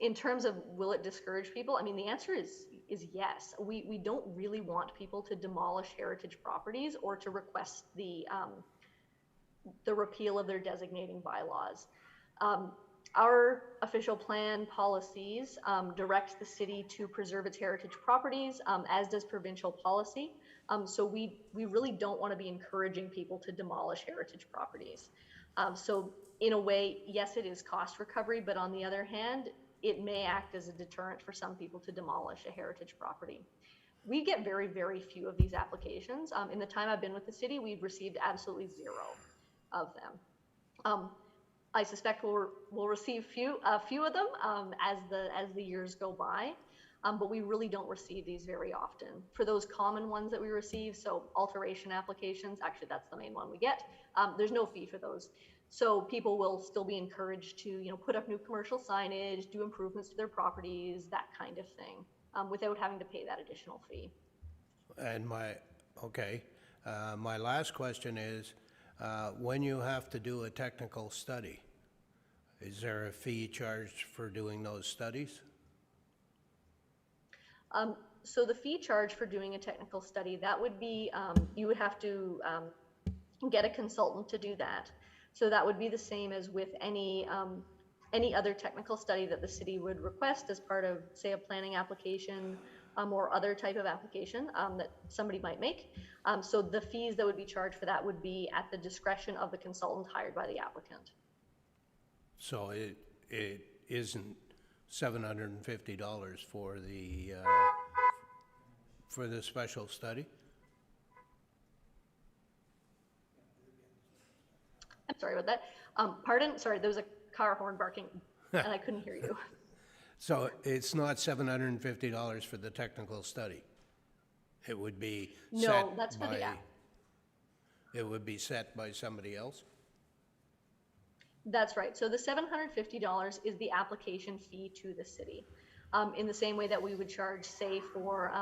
in terms of will it discourage people? I mean, the answer is yes. We don't really want people to demolish heritage properties or to request the repeal of their designating bylaws. Our official plan policies direct the city to preserve its heritage properties, as does provincial policy. So we really don't want to be encouraging people to demolish heritage properties. So in a way, yes, it is cost recovery, but on the other hand, it may act as a deterrent for some people to demolish a heritage property. We get very, very few of these applications. In the time I've been with the city, we've received absolutely 0 of them. I suspect we'll receive a few of them as the years go by, but we really don't receive these very often. For those common ones that we receive, so alteration applications, actually that's the main one we get, there's no fee for those. So people will still be encouraged to, put up new commercial signage, do improvements to their properties, that kind of thing, without having to pay that additional fee. And my last question is, when you have to do a technical study, is there a fee charged for doing those studies? So the fee charged for doing a technical study, that would be, you would have to get a consultant to do that. So that would be the same as with any other technical study that the city would request as part of, say, a planning application or other type of application that somebody might make. So the fees that would be charged for that would be at the discretion of the consultant hired by the applicant. So it isn't $750 for the special study? I'm sorry about that. Pardon? Sorry, there was a car horn barking and I couldn't hear you. So it's not $750 for the technical study? It would be no, that's for the app. It would be set by somebody else? That's right. So the $750 is the application fee to the city. In the same way that we would charge, say, for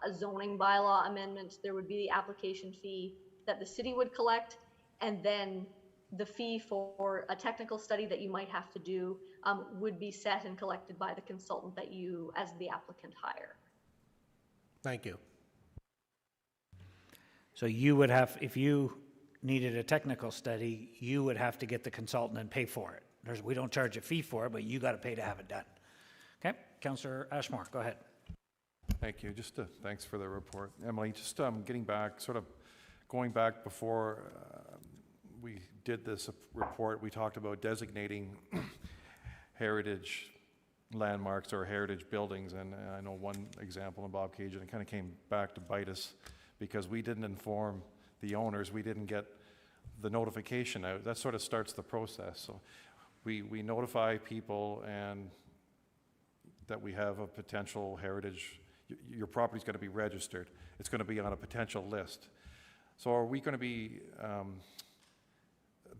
a zoning bylaw amendment, there would be the application fee that the city would collect, and then the fee for a technical study that you might have to do would be set and collected by the consultant that you, as the applicant, hire. Thank you. So you would have, if you needed a technical study, you would have to get the consultant and pay for it. We don't charge a fee for it, but you got to pay to have it done. Okay, Councillor Ashmore, go ahead. Thank you. Thanks for the report, Emily. Just going back before we did this report, we talked about designating heritage landmarks or heritage buildings, and I know one example in Bobcaygeon, it kind of came back to bite us because we didn't inform the owners, we didn't get the notification out. That sort of starts the process. So we notify people and that we have a potential heritage, your property's going to be registered. It's going to be on a potential list. So are we going to be,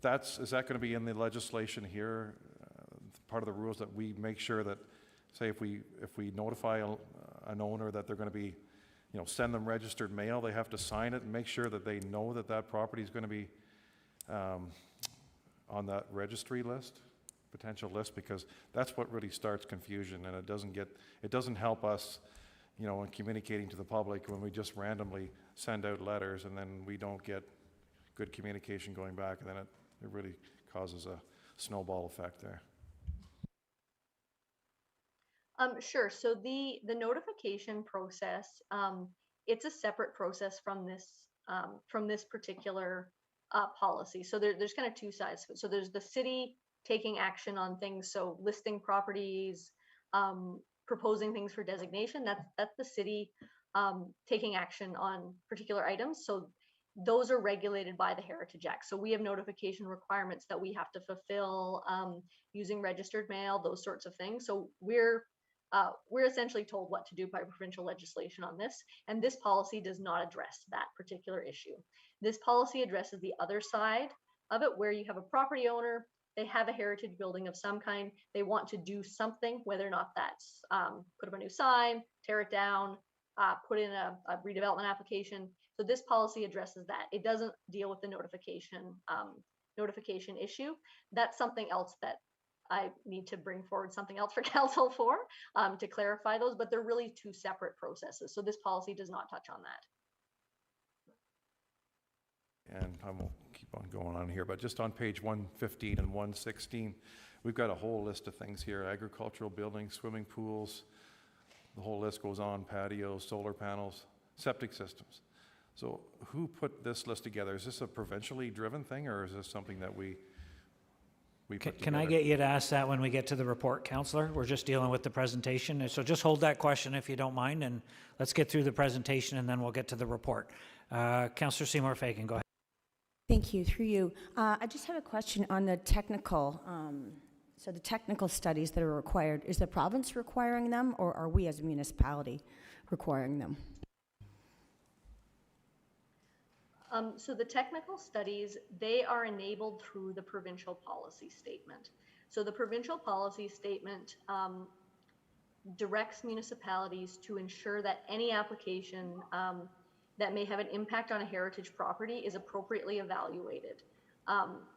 is that going to be in the legislation here? Part of the rules that we make sure that, say, if we notify an owner that they're going to be, send them registered mail, they have to sign it and make sure that they know that that property is going to be on that registry list, potential list, because that's what really starts confusion, and it doesn't help us, in communicating to the public when we just randomly send out letters and then we don't get good communication going back, and then it really causes a snowball effect there. Sure. So the notification process it's a separate process from this particular policy. So there's kind of two sides to it. So there's the city taking action on things, so listing properties, proposing things for designation. That's the city taking action on particular items. So those are regulated by the Heritage Act. So we have notification requirements that we have to fulfill, using registered mail, those sorts of things. So we're essentially told what to do by provincial legislation on this, and this policy does not address that particular issue. This policy addresses the other side of it, where you have a property owner, they have a heritage building of some kind, they want to do something, whether or not that's put up a new sign, tear it down, put in a redevelopment application. So this policy addresses that. It doesn't deal with the notification issue. That's something else that I need to bring forward something else for council for, to clarify those, but they're really two separate processes. So this policy does not touch on that. And I won't keep on going on here, but just on page 115 and 116, we've got a whole list of things here: agricultural buildings, swimming pools, the whole list goes on, patios, solar panels, septic systems. So who put this list together? Is this a provincially driven thing, or is this something that we put together? Can I get you to ask that when we get to the report, Councillor? We're just dealing with the presentation. So just hold that question if you don't mind, and let's get through the presentation and then we'll get to the report. Councillor Seymour Fagan, go ahead. Thank you. Through you. I just have a question on the technical, so the technical studies that are required. Is the province requiring them, or are we as a municipality requiring them? So the technical studies, they are enabled through the provincial policy statement. So the provincial policy statement directs municipalities to ensure that any application that may have an impact on a heritage property is appropriately evaluated,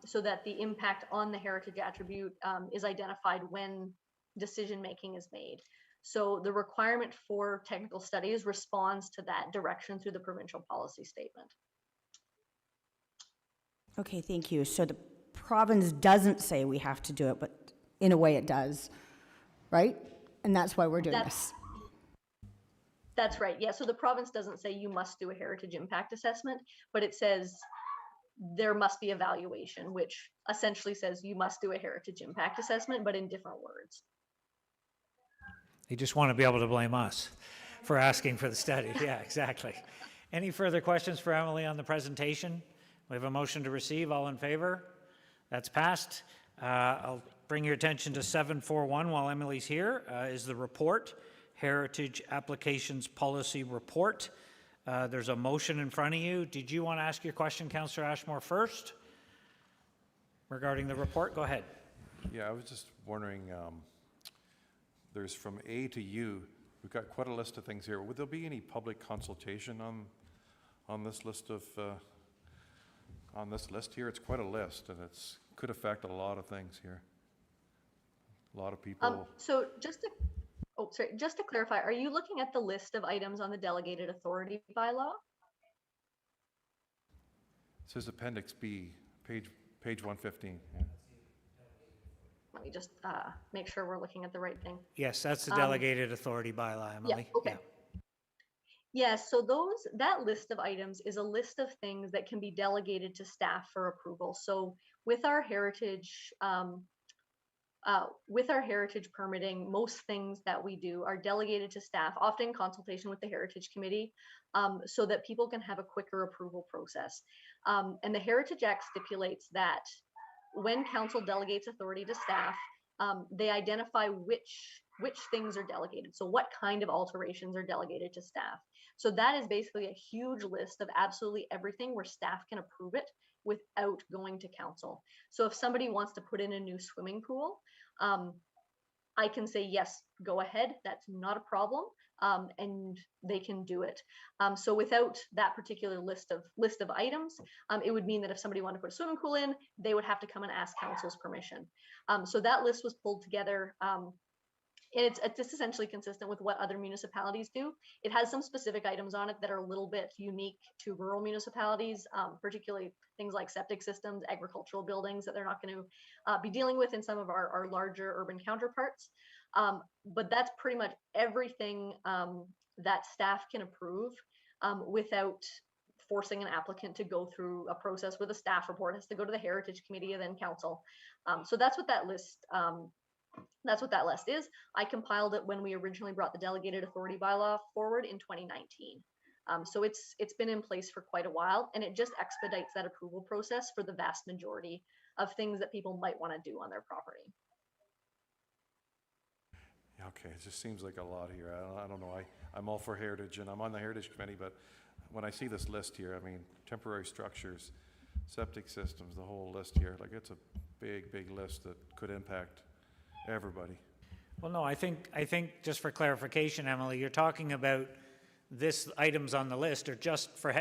so that the impact on the heritage attribute is identified when decision making is made. So the requirement for technical studies responds to that direction through the provincial policy statement. Okay, thank you. So the province doesn't say we have to do it, but in a way it does, right? And that's why we're doing this. That's right. Yeah. So the province doesn't say you must do a heritage impact assessment, but it says there must be evaluation, which essentially says you must do a heritage impact assessment, but in different words. They just want to be able to blame us for asking for the study. Yeah, exactly. Any further questions for Emily on the presentation? We have a motion to receive. All in favor? That's passed. I'll bring your attention to 741 while Emily's here, is the report. Heritage Applications Policy Report. There's a motion in front of you. Did you want to ask your question, Councillor Ashmore, first regarding the report? Go ahead. Yeah, I was just wondering, there's from A to U, we've got quite a list of things here. Would there be any public consultation on this list of on this list here? It's quite a list, and it's could affect a lot of things here. A lot of people. So just to clarify, are you looking at the list of items on the delegated authority bylaw? It says Appendix B, page 115. Yeah. Let me just make sure we're looking at the right thing. Yes, that's the delegated authority bylaw, Emily. Yeah, okay. Yes, so that list of items is a list of things that can be delegated to staff for approval. So with our heritage permitting, most things that we do are delegated to staff, often in consultation with the Heritage Committee, so that people can have a quicker approval process. And the Heritage Act stipulates that when council delegates authority to staff, they identify which things are delegated. So what kind of alterations are delegated to staff. So that is basically a huge list of absolutely everything where staff can approve it without going to council. So if somebody wants to put in a new swimming pool, I can say, yes, go ahead. That's not a problem. And they can do it. So without that particular list of items, it would mean that if somebody wanted to put a swimming pool in, they would have to come and ask council's permission. So that list was pulled together. It's essentially consistent with what other municipalities do. It has some specific items on it that are a little bit unique to rural municipalities, particularly things like septic systems, agricultural buildings that they're not going to be dealing with in some of our larger urban counterparts. But that's pretty much everything that staff can approve without forcing an applicant to go through a process where the staff report has to go to the Heritage Committee and then council. So that's what that list is. I compiled it when we originally brought the delegated authority bylaw forward in 2019. So it's been in place for quite a while, and it just expedites that approval process for the vast majority of things that people might want to do on their property. Okay, it just seems like a lot here. I don't know. I'm all for heritage, and I'm on the Heritage Committee, but when I see this list here, I mean, temporary structures, septic systems, the whole list here, like it's a big, big list that could impact everybody. Well, no, I think just for clarification, Emily, you're talking about this items on the list are just for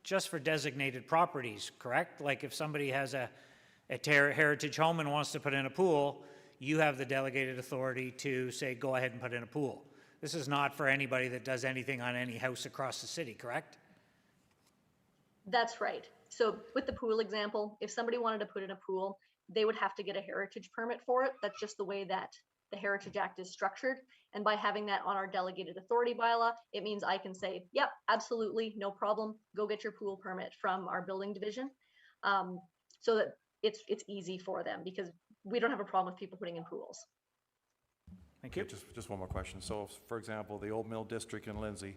just for designated properties, correct? Like if somebody has a heritage home and wants to put in a pool, you have the delegated authority to say, go ahead and put in a pool. This is not for anybody that does anything on any house across the city, correct? That's right. So with the pool example, if somebody wanted to put in a pool, they would have to get a heritage permit for it. That's just the way that the Heritage Act is structured. And by having that on our delegated authority bylaw, it means I can say, yep, absolutely, no problem. Go get your pool permit from our building division. So that it's easy for them because we don't have a problem with people putting in pools. Thank you. Just one more question. So, for example, the Old Mill District in Lindsay,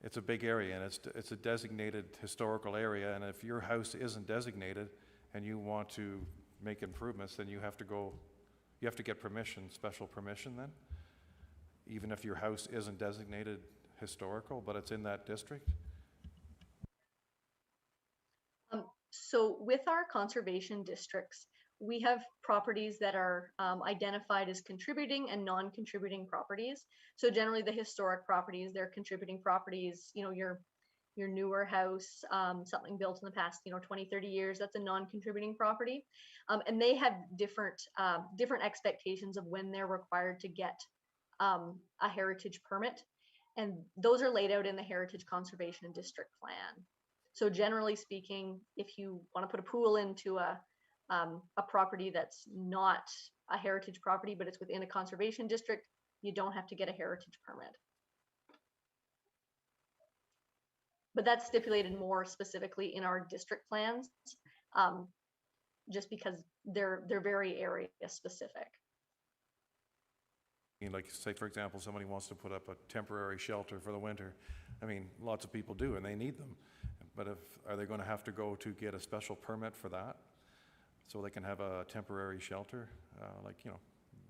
it's a big area and it's a designated historical area. And if your house isn't designated and you want to make improvements, then you have to get permission, special permission then? Even if your house isn't designated historical, but it's in that district? So with our conservation districts, we have properties that are identified as contributing and non-contributing properties. So generally the historic properties, they're contributing properties, you know, your newer house, something built in the past, 20, 30 years, that's a non-contributing property. And they have different expectations of when they're required to get a heritage permit. And those are laid out in the Heritage Conservation District Plan. So generally speaking, if you want to put a pool into a property that's not a heritage property, but it's within a conservation district, you don't have to get a heritage permit. But that's stipulated more specifically in our district plans, just because they're very area specific. I mean, like, say, for example, somebody wants to put up a temporary shelter for the winter. I mean, lots of people do, and they need them. But are they going to have to go to get a special permit for that? So they can have a temporary shelter, like,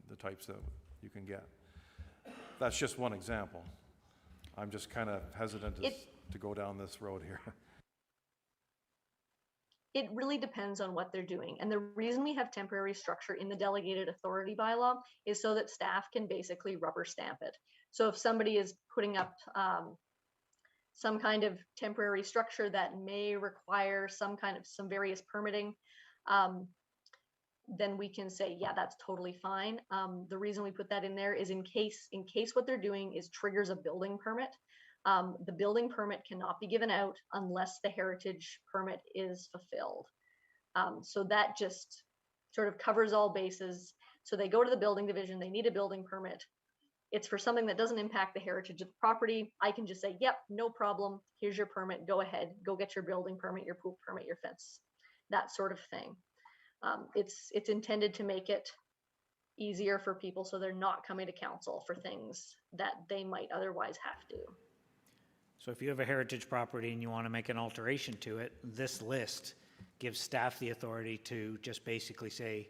the types that you can get. That's just one example. I'm just kind of hesitant to go down this road here. It really depends on what they're doing. And the reason we have temporary structure in the delegated authority bylaw is so that staff can basically rubber stamp it. So if somebody is putting up some kind of temporary structure that may require some various permitting, then we can say, yeah, that's totally fine. The reason we put that in there is in case what they're doing is triggers a building permit. The building permit cannot be given out unless the heritage permit is fulfilled. So that just sort of covers all bases. So they go to the building division, they need a building permit. It's for something that doesn't impact the heritage of the property. I can just say, yep, no problem. Here's your permit. Go ahead. Go get your building permit, your pool permit, your fence, that sort of thing. It's intended to make it easier for people so they're not coming to council for things that they might otherwise have to. So if you have a heritage property and you want to make an alteration to it, this list gives staff the authority to just basically say,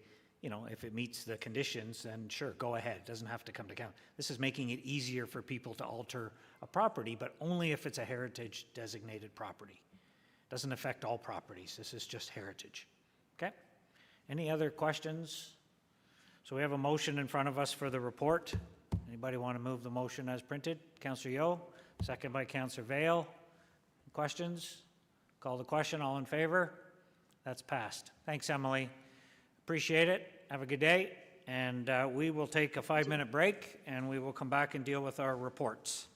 if it meets the conditions, then sure, go ahead. It doesn't have to come to council. This is making it easier for people to alter a property, but only if it's a heritage designated property. It doesn't affect all properties. This is just heritage. Okay? Any other questions? So we have a motion in front of us for the report. Anybody want to move the motion as printed? Councillor Yeo, second by Councillor Vale. Questions? Call the question. All in favor? That's passed. Thanks, Emily. Appreciate it. Have a good day. And we will take a 5-minute break and we will come back and deal with our reports.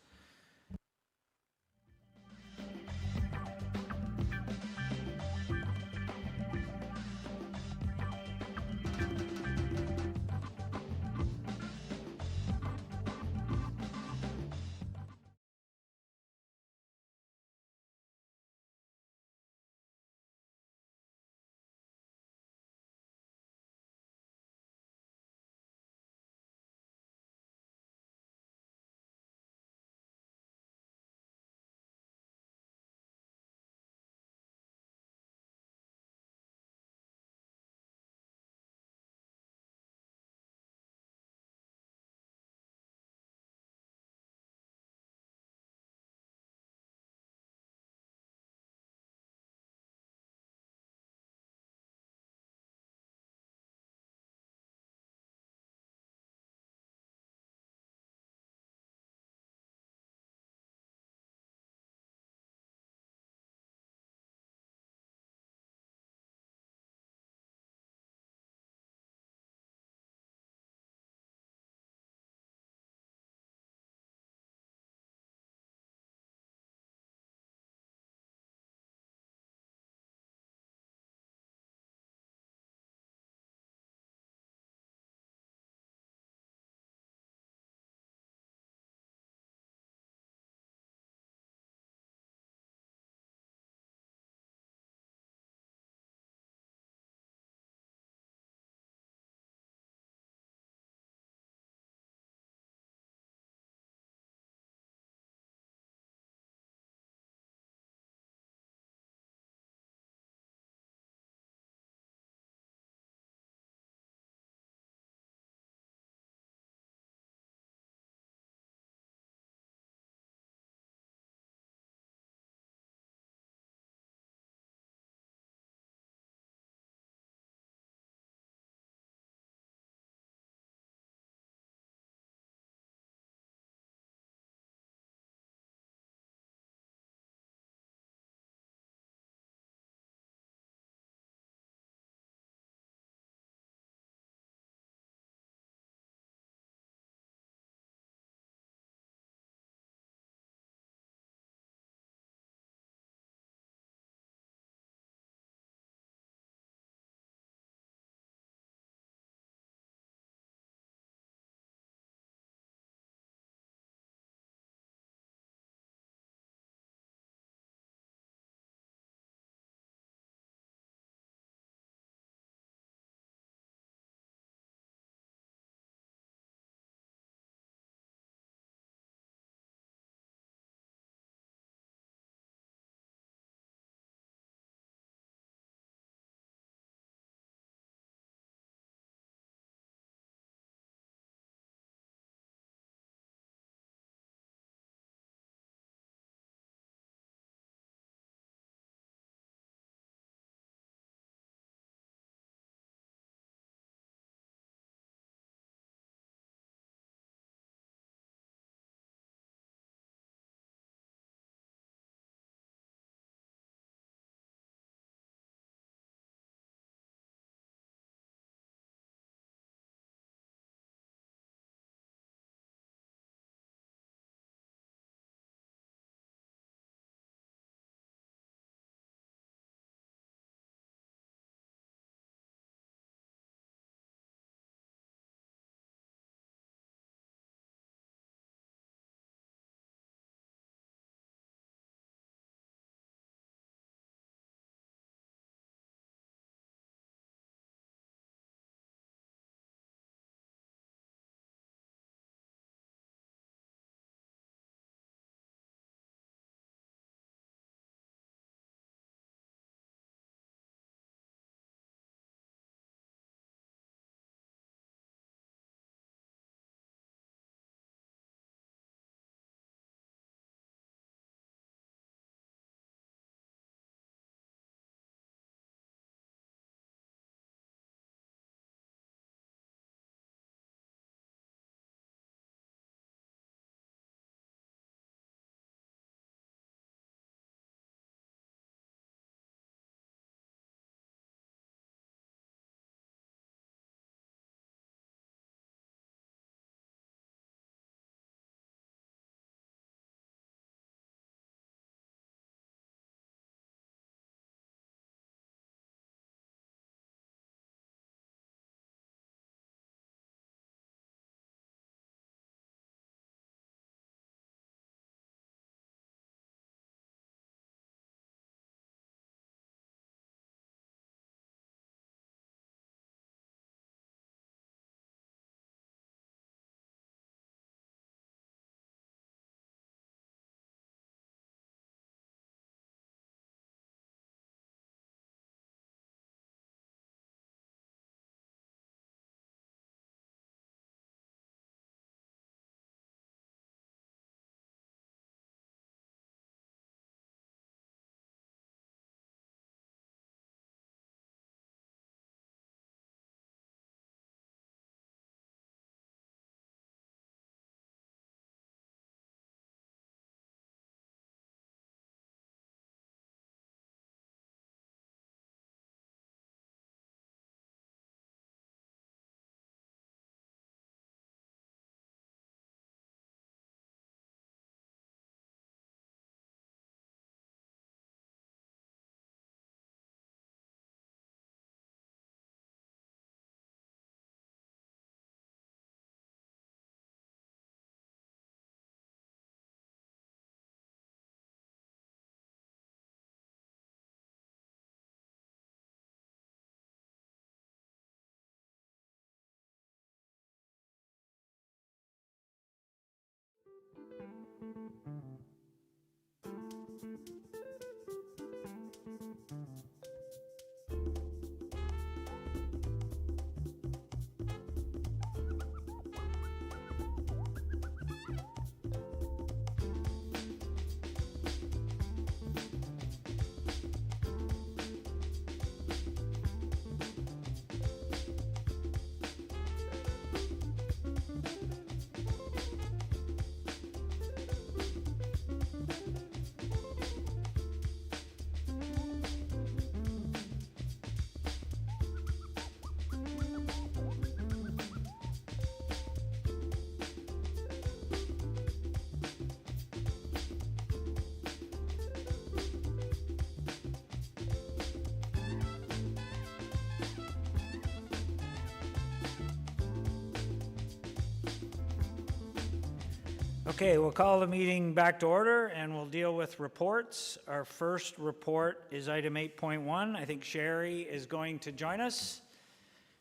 Okay, we'll call the meeting back to order and we'll deal with reports. Our first report is item 8.1. I think Sherry is going to join us.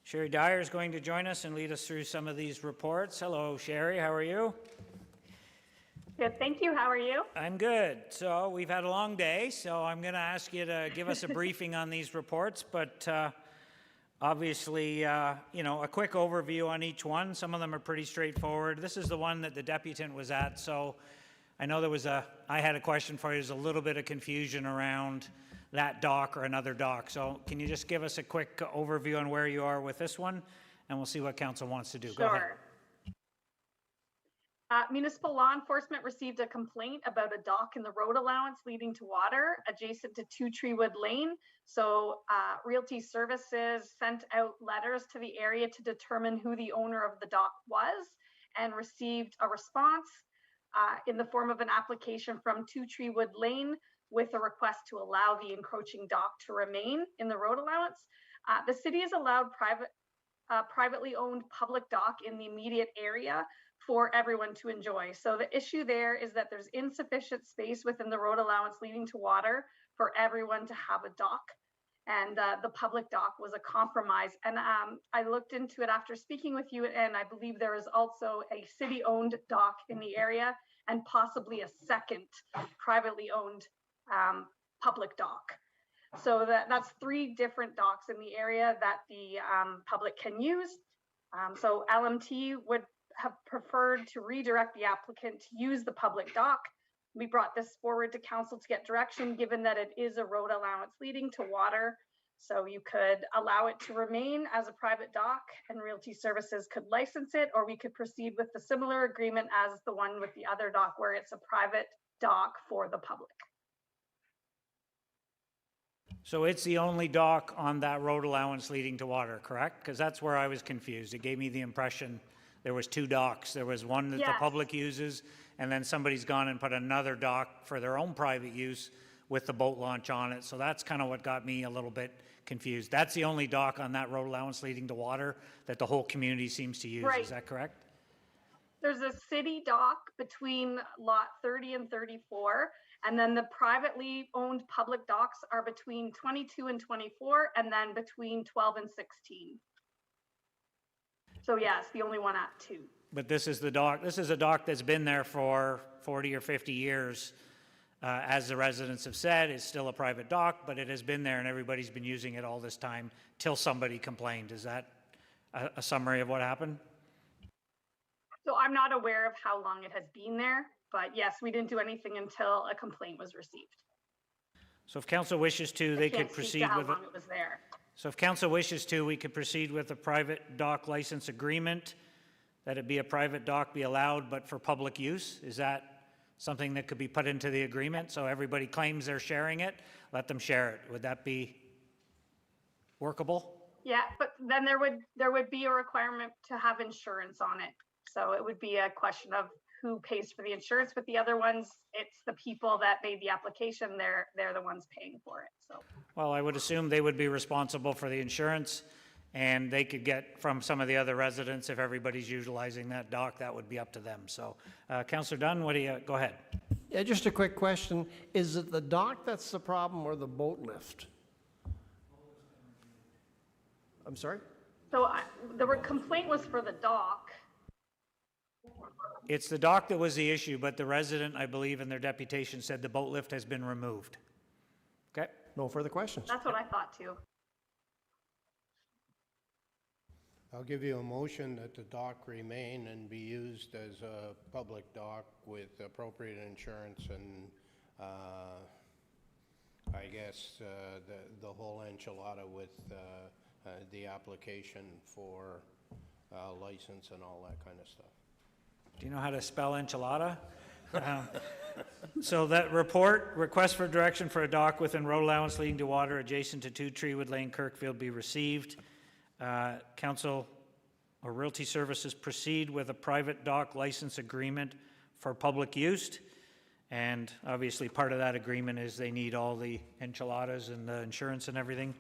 Sherry Dyer is going to join us and lead us through some of these reports. Hello, Sherry, how are you? Good, thank you. How are you? I'm good. So we've had a long day, so I'm going to ask you to give us a briefing on these reports, but obviously, you know, a quick overview on each one. Some of them are pretty straightforward. This is the one that the deputant was at, so I know I had a question for you. There's a little bit of confusion around that dock or another dock. So can you just give us a quick overview on where you are with this one, and we'll see what council wants to do. Sure. Go ahead. Municipal law enforcement received a complaint about a dock in the road allowance leading to water adjacent to Treewood Lane. So Realty Services sent out letters to the area to determine who the owner of the dock was and received a response in the form of an application from Treewood Lane with a request to allow the encroaching dock to remain in the road allowance. The city has allowed privately owned public dock in the immediate area for everyone to enjoy. So the issue there is that there's insufficient space within the road allowance leading to water for everyone to have a dock. And the public dock was a compromise. And I looked into it after speaking with you, and I believe there is also a city-owned dock in the area and possibly a second privately owned public dock. So that's 3 different docks in the area that the public can use. So LMT would have preferred to redirect the applicant to use the public dock. We brought this forward to council to get direction, given that it is a road allowance leading to water. So you could allow it to remain as a private dock and Realty Services could license it, or we could proceed with the similar agreement as the one with the other dock where it's a private dock for the public. So it's the only dock on that road allowance leading to water, correct? Because that's where I was confused. It gave me the impression there was 2 docks. There was one that the public uses, and then somebody's gone and put another dock for their own private use with the boat launch on it. So that's kind of what got me a little bit confused. That's the only dock on that road allowance leading to water that the whole community seems to use. Right. Is that correct? There's a city dock between lot 30 and 34, and then the privately owned public docks are between 22 and 24, and then between 12 and 16. So yes, the only one at 2. But this is the dock. This is a dock that's been there for 40 or 50 years. As the residents have said, it's still a private dock, but it has been there and everybody's been using it all this time till somebody complained. Is that a summary of what happened? So I'm not aware of how long it has been there, but yes, we didn't do anything until a complaint was received. So if council wishes to, they could proceed with it. How long it was there. So if council wishes to, we could proceed with a private dock license agreement, that it be a private dock be allowed, but for public use. Is that something that could be put into the agreement? So everybody claims they're sharing it, let them share it. Would that be workable? Yeah, but then there would be a requirement to have insurance on it. So it would be a question of who pays for the insurance. With the other ones, it's the people that made the application. They're the ones paying for it. So. Well, I would assume they would be responsible for the insurance, and they could get from some of the other residents, if everybody's utilizing that dock, that would be up to them. So, Councillor Dunn, what do you, go ahead. Yeah, just a quick question. Is it the dock that's the problem or the boat lift? I'm sorry? So the complaint was for the dock. It's the dock that was the issue, but the resident, I believe, in their deputation said the boat lift has been removed. Okay? No further questions. That's what I thought too. I'll give you a motion that the dock remain and be used as a public dock with appropriate insurance and, I guess, the whole enchilada with the application for license and all that kind of stuff. Do you know how to spell enchilada? So that report, request for direction for a dock within road allowance leading to water adjacent to 2 Treewood Lane, Kirkfield be received. Council or Realty Services proceed with a private dock license agreement for public use. And obviously part of that agreement is they need all the enchiladas and the insurance and everything.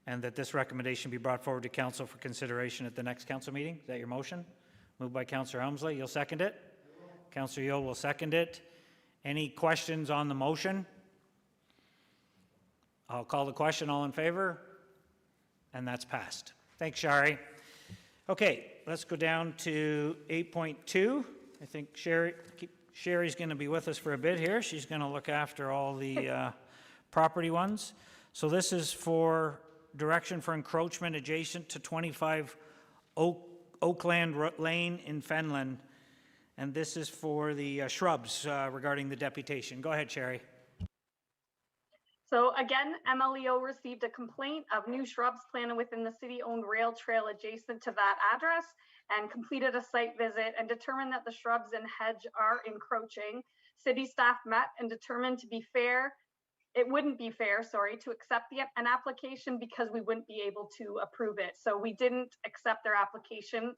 And that this recommendation be brought forward to council for consideration at the next council meeting. Is that your motion? Moved by Councillor Helmsley. You'll second it? Councillor Yule will second it. Any questions on the motion? I'll call the question. All in favor? And that's passed. Thanks, Shari. Okay, let's go down to 8.2. I think Sherry's going to be with us for a bit here. She's going to look after all the property ones. So this is for direction for encroachment adjacent to 25 Oakland Lane in Fenland. And this is for the shrubs regarding the deputation. Go ahead, Sherry. So again, MLEO received a complaint of new shrubs planted within the city-owned rail trail adjacent to that address and completed a site visit and determined that the shrubs and hedge are encroaching. City staff met and determined it wouldn't be fair, to accept an application because we wouldn't be able to approve it. So we didn't accept their application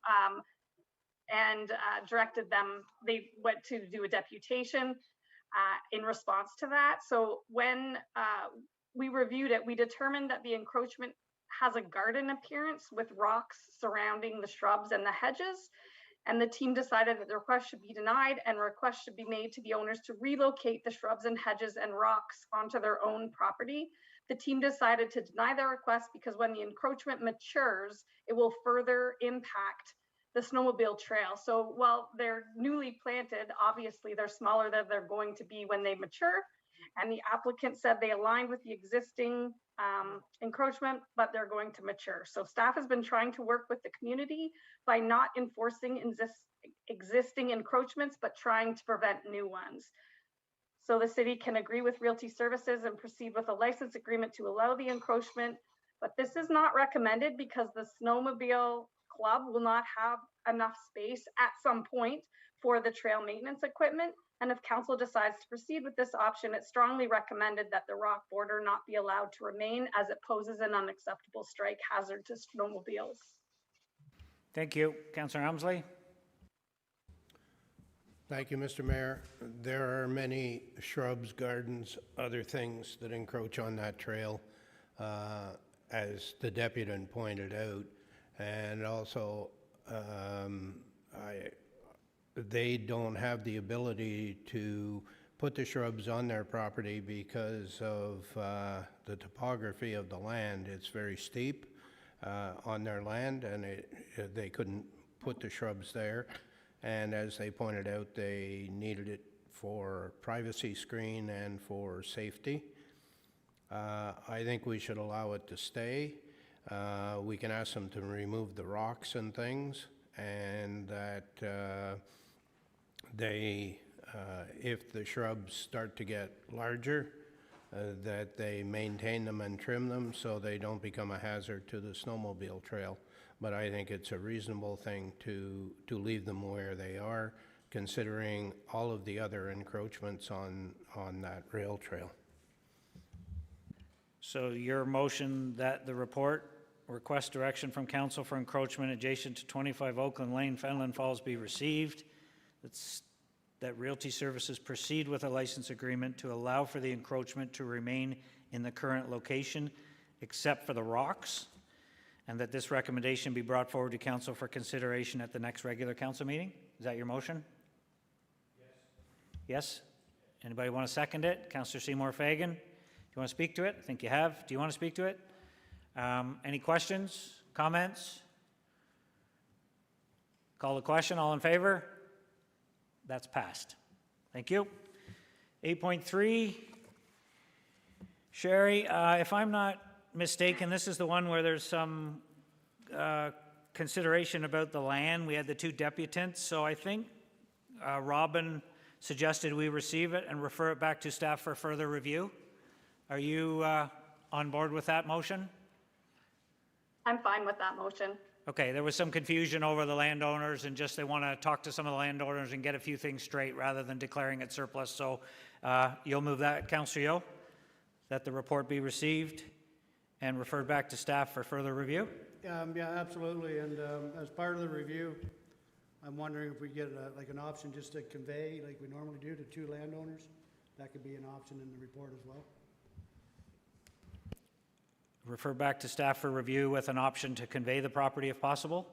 and directed them, they went to do a deputation in response to that. So when we reviewed it, we determined that the encroachment has a garden appearance with rocks surrounding the shrubs and the hedges. And the team decided that the request should be denied and requests should be made to the owners to relocate the shrubs and hedges and rocks onto their own property. The team decided to deny their request because when the encroachment matures, it will further impact the snowmobile trail. So while they're newly planted, obviously they're smaller than they're going to be when they mature. And the applicant said they aligned with the existing encroachment, but they're going to mature. So staff has been trying to work with the community by not enforcing existing encroachments, but trying to prevent new ones. So the city can agree with Realty Services and proceed with a license agreement to allow the encroachment, but this is not recommended because the snowmobile club will not have enough space at some point for the trail maintenance equipment. And if council decides to proceed with this option, it's strongly recommended that the rock border not be allowed to remain as it poses an unacceptable strike hazard to snowmobiles. Thank you. Councillor Helmsley. Thank you, Mr. Mayor. There are many shrubs, gardens, other things that encroach on that trail, as the deputy pointed out. And also, they don't have the ability to put the shrubs on their property because of the topography of the land. It's very steep on their land, and they couldn't put the shrubs there. And as they pointed out, they needed it for privacy screen and for safety. I think we should allow it to stay. We can ask them to remove the rocks and things, and that if the shrubs start to get larger, that they maintain them and trim them so they don't become a hazard to the snowmobile trail. But I think it's a reasonable thing to leave them where they are, considering all of the other encroachments on that rail trail. So your motion that the report request direction from council for encroachment adjacent to 25 Oakland Lane, Fenland Falls be received. That Realty Services proceed with a license agreement to allow for the encroachment to remain in the current location except for the rocks, and that this recommendation be brought forward to council for consideration at the next regular council meeting. Is that your motion? Yes? Anybody want to second it? Councillor Seymour Fagan, do you want to speak to it? I think you have. Do you want to speak to it? Any questions, comments? Call the question. All in favor? That's passed. Thank you. 8.3, Sherry, if I'm not mistaken, this is the one where there's some consideration about the land. We had the two deputants, so I think Robin suggested we receive it and refer it back to staff for further review. Are you on board with that motion? I'm fine with that motion. Okay, there was some confusion over the landowners and just they want to talk to some of the landowners and get a few things straight rather than declaring it surplus. So you'll move that, Councillor Yeo, that the report be received and referred back to staff for further review? Yeah, absolutely. And as part of the review, I'm wondering if we get like an option just to convey, like we normally do, to two landowners. That could be an option in the report as well. Refer back to staff for review with an option to convey the property if possible?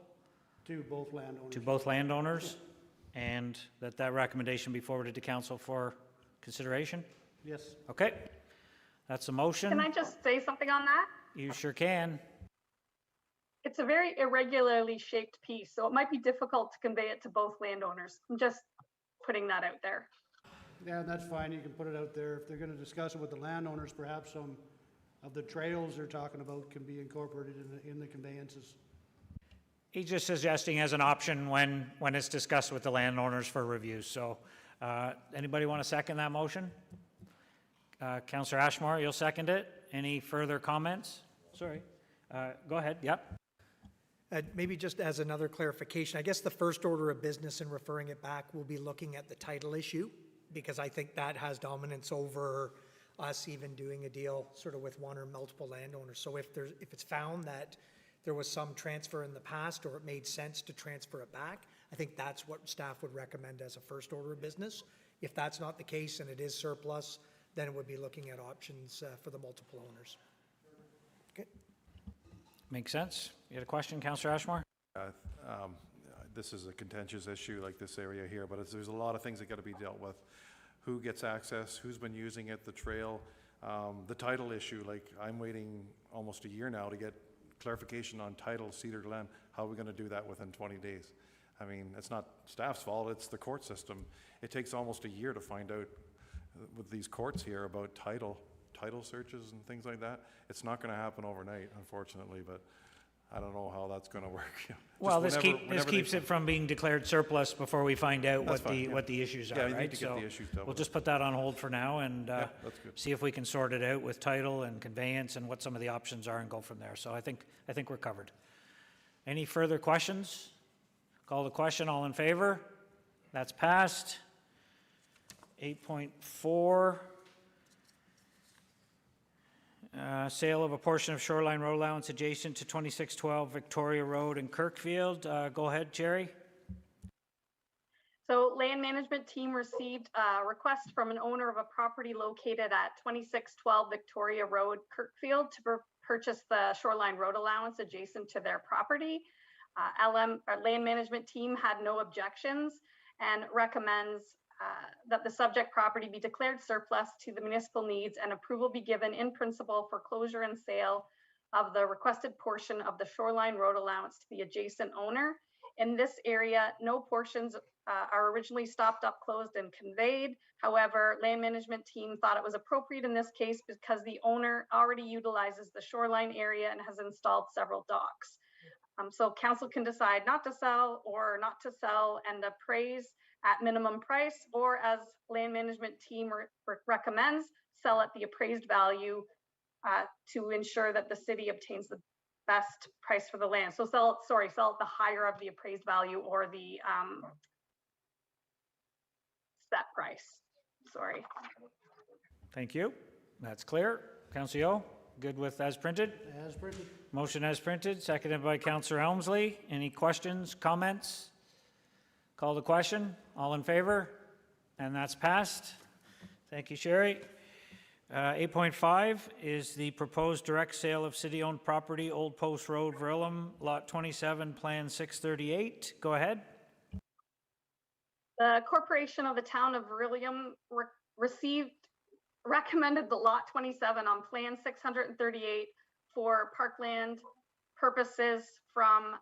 To both landowners. To both landowners? And that recommendation be forwarded to council for consideration? Yes. Okay. That's a motion. Can I just say something on that? You sure can. It's a very irregularly shaped piece, so it might be difficult to convey it to both landowners. I'm just putting that out there. Yeah, that's fine. You can put it out there. If they're going to discuss it with the landowners, perhaps some of the trails they're talking about can be incorporated in the conveyances. He's just suggesting as an option when it's discussed with the landowners for review. So anybody want to second that motion? Councillor Ashmore, you'll second it. Any further comments? Sorry. Go ahead. Yep. Maybe just as another clarification, I guess the first order of business in referring it back will be looking at the title issue, because I think that has dominance over us even doing a deal sort of with one or multiple landowners. So if it's found that there was some transfer in the past or it made sense to transfer it back, I think that's what staff would recommend as a first order of business. If that's not the case and it is surplus, then it would be looking at options for the multiple owners. Okay. Makes sense. You had a question, Councillor Ashmore? This is a contentious issue like this area here, but there's a lot of things that got to be dealt with. Who gets access, who's been using it, the trail, the title issue. Like I'm waiting almost a year now to get clarification on title Cedar Glen. How are we going to do that within 20 days? I mean, it's not staff's fault, it's the court system. It takes almost a year to find out with these courts here about title searches and things like that. It's not going to happen overnight, unfortunately, but I don't know how that's going to work. Well, this keeps it from being declared surplus before we find out what the issues are, yeah, you right? need to get the issues dealt we'll with. just put that on hold for now and that's good. see if we can sort it out with title and conveyance and what some of the options are and go from there. So I think we're covered. Any further questions? Call the question. All in favor? That's passed. 8.4. Sale of a portion of shoreline road allowance adjacent to 2612 Victoria Road in Kirkfield. Go ahead, Jerry. So land management team received a request from an owner of a property located at 2612 Victoria Road, Kirkfield, to purchase the shoreline road allowance adjacent to their property. Our land management team had no objections and recommends that the subject property be declared surplus to the municipal needs and approval be given in principle for closure and sale of the requested portion of the shoreline road allowance to the adjacent owner. In this area, no portions are originally stopped up, closed, and conveyed. However, land management team thought it was appropriate in this case because the owner already utilizes the shoreline area and has installed several docks. So council can decide not to sell or not to sell and appraise at minimum price, or as land management team recommends, sell at the appraised value to ensure that the city obtains the best price for the land. So sell at the higher of the appraised value or the set price. Sorry. Thank you. That's clear. Councillor Yeo, good with as printed? As printed. Motion as printed, seconded by Councillor Elmsley. Any questions, comments? Call the question. All in favor? And that's passed. Thank you, Sherry. 8.5 is the proposed direct sale of city-owned property, Old Post Road, Verulam, Lot 27, Plan 638. Go ahead. The Corporation of the Town of Verulam recommended the Lot 27 on Plan 638 for parkland purposes from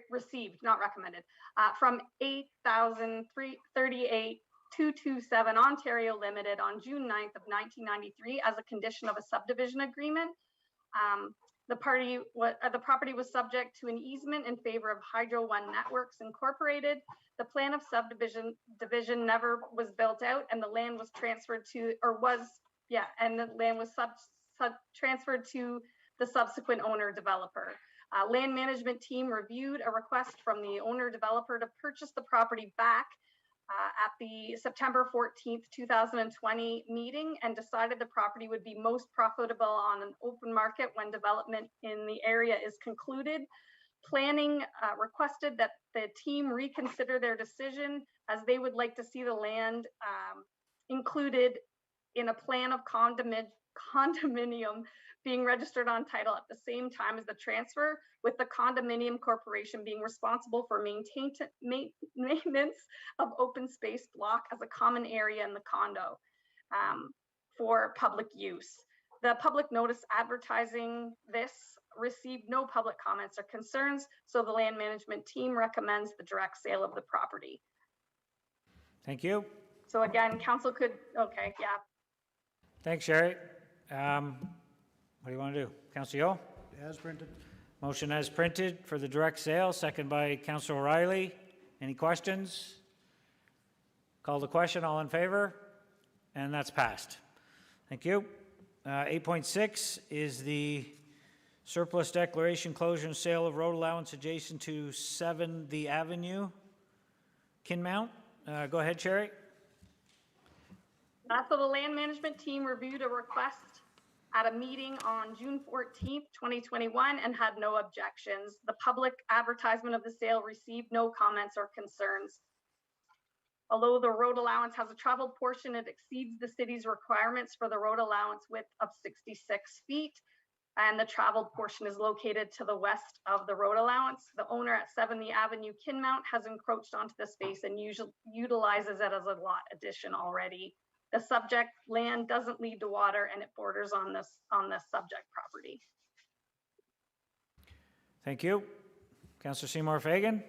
received, not recommended, from 8,338,227 Ontario Limited on June 9th of 1993 as a condition of a subdivision agreement. The property was subject to an easement in favor of Hydro One Networks Incorporated. The plan of subdivision never was built out, and the land was transferred to, transferred to the subsequent owner developer. Land management team reviewed a request from the owner developer to purchase the property back at the September 14th, 2020 meeting, and decided the property would be most profitable on an open market when development in the area is concluded. Planning requested that the team reconsider their decision, as they would like to see the land included in a plan of condominium being registered on title at the same time as the transfer, with the condominium corporation being responsible for maintenance of open space block as a common area in the condo for public use. The public notice advertising this received no public comments or concerns, so the land management team recommends the direct sale of the property. Thank you. So again, council could, okay, yeah. Thanks, Sherry. What do you want to do? Councillor Yeo? As printed. Motion as printed for the direct sale, second by Councillor O'Reilly. Any questions? Call the question, all in favor? And that's passed. Thank you. 8.6 is the surplus declaration, closure and sale of road allowance adjacent to 7 The Avenue, Kinmount. Go ahead, Sherry. So the land management team reviewed a request at a meeting on June 14th, 2021, and had no objections. The public advertisement of the sale received no comments or concerns. Although the road allowance has a traveled portion, it exceeds the city's requirements for the road allowance width of 66 feet, and the traveled portion is located to the west of the road allowance. The owner at 7 The Avenue, Kinmount, has encroached onto the space and utilizes it as a lot addition already. The subject land doesn't lead to water, and it borders on this subject property. Thank you. Councillor Seymour Fagan,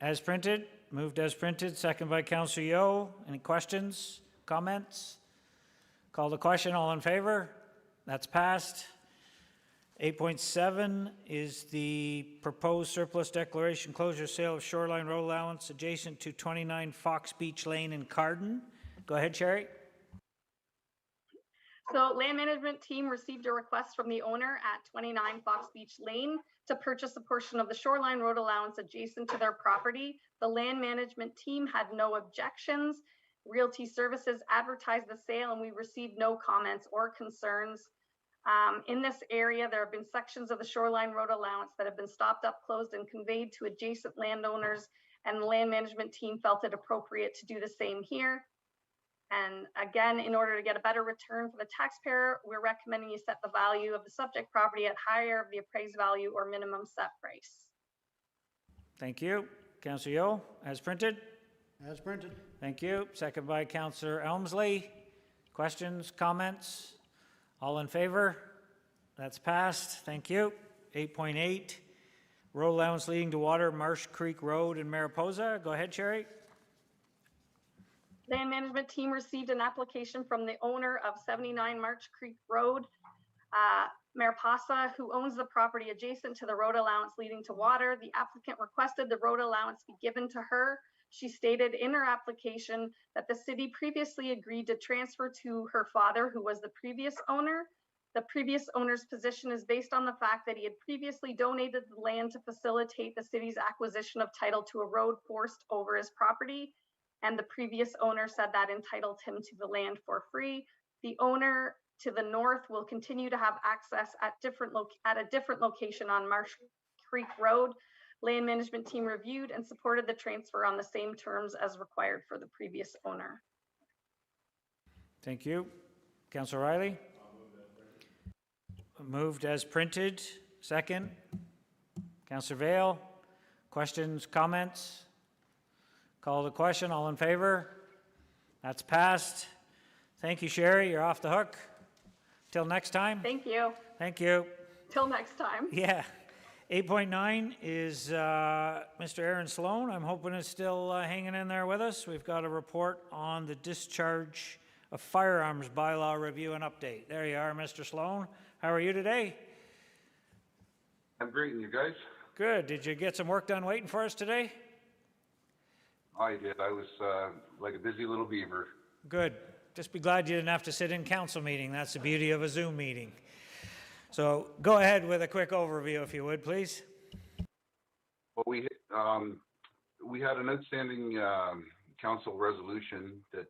as printed. Moved as printed, second by Councillor Yeo. Any questions, comments? Call the question, all in favor? That's passed. 8.7 is the proposed surplus declaration, closure, sale of shoreline road allowance adjacent to 29 Fox Beach Lane in Carden. Go ahead, Sherry. So land management team received a request from the owner at 29 Fox Beach Lane to purchase a portion of the shoreline road allowance adjacent to their property. The land management team had no objections. Realty Services advertised the sale, and we received no comments or concerns. In this area, there have been sections of the shoreline road allowance that have been stopped up, closed, and conveyed to adjacent landowners, and the land management team felt it appropriate to do the same here. And again, in order to get a better return for the taxpayer, we're recommending you set the value of the subject property at higher of the appraised value or minimum set price. Thank you. Councillor Yeo, as printed. As printed. Thank you. Second by Councillor Elmsley. Questions, comments? All in favor? That's passed. Thank you. 8.8, road allowance leading to water, Marsh Creek Road in Mariposa. Go ahead, Sherry. Land management team received an application from the owner of 79 March Creek Road, Mariposa, who owns the property adjacent to the road allowance leading to water. The applicant requested the road allowance be given to her. She stated in her application that the city previously agreed to transfer to her father, who was the previous owner. The previous owner's position is based on the fact that he had previously donated the land to facilitate the city's acquisition of title to a road forced over his property. And the previous owner said that entitled him to the land for free. The owner to the north will continue to have access at a different location on Marsh Creek Road. Land management team reviewed and supported the transfer on the same terms as required for the previous owner. Thank you. Councillor Riley? Moved as printed. Second. Councillor Vale? Questions, comments? Call the question. All in favor? That's passed. Thank you, Sherry. You're off the hook. Till next time. Thank you. Thank you. Till next time. Yeah. 8.9 is Mr. Aaron Sloan. I'm hoping it's still hanging in there with us. We've got a report on the discharge of firearms bylaw review and update. There you are, Mr. Sloan. How are you today? I'm great, and you guys? Good. Did you get some work done waiting for us today? I did. I was like a busy little beaver. Good. Just be glad you didn't have to sit in council meeting. That's the beauty of a Zoom meeting. So go ahead with a quick overview, if you would, please. Well, we had an outstanding council resolution that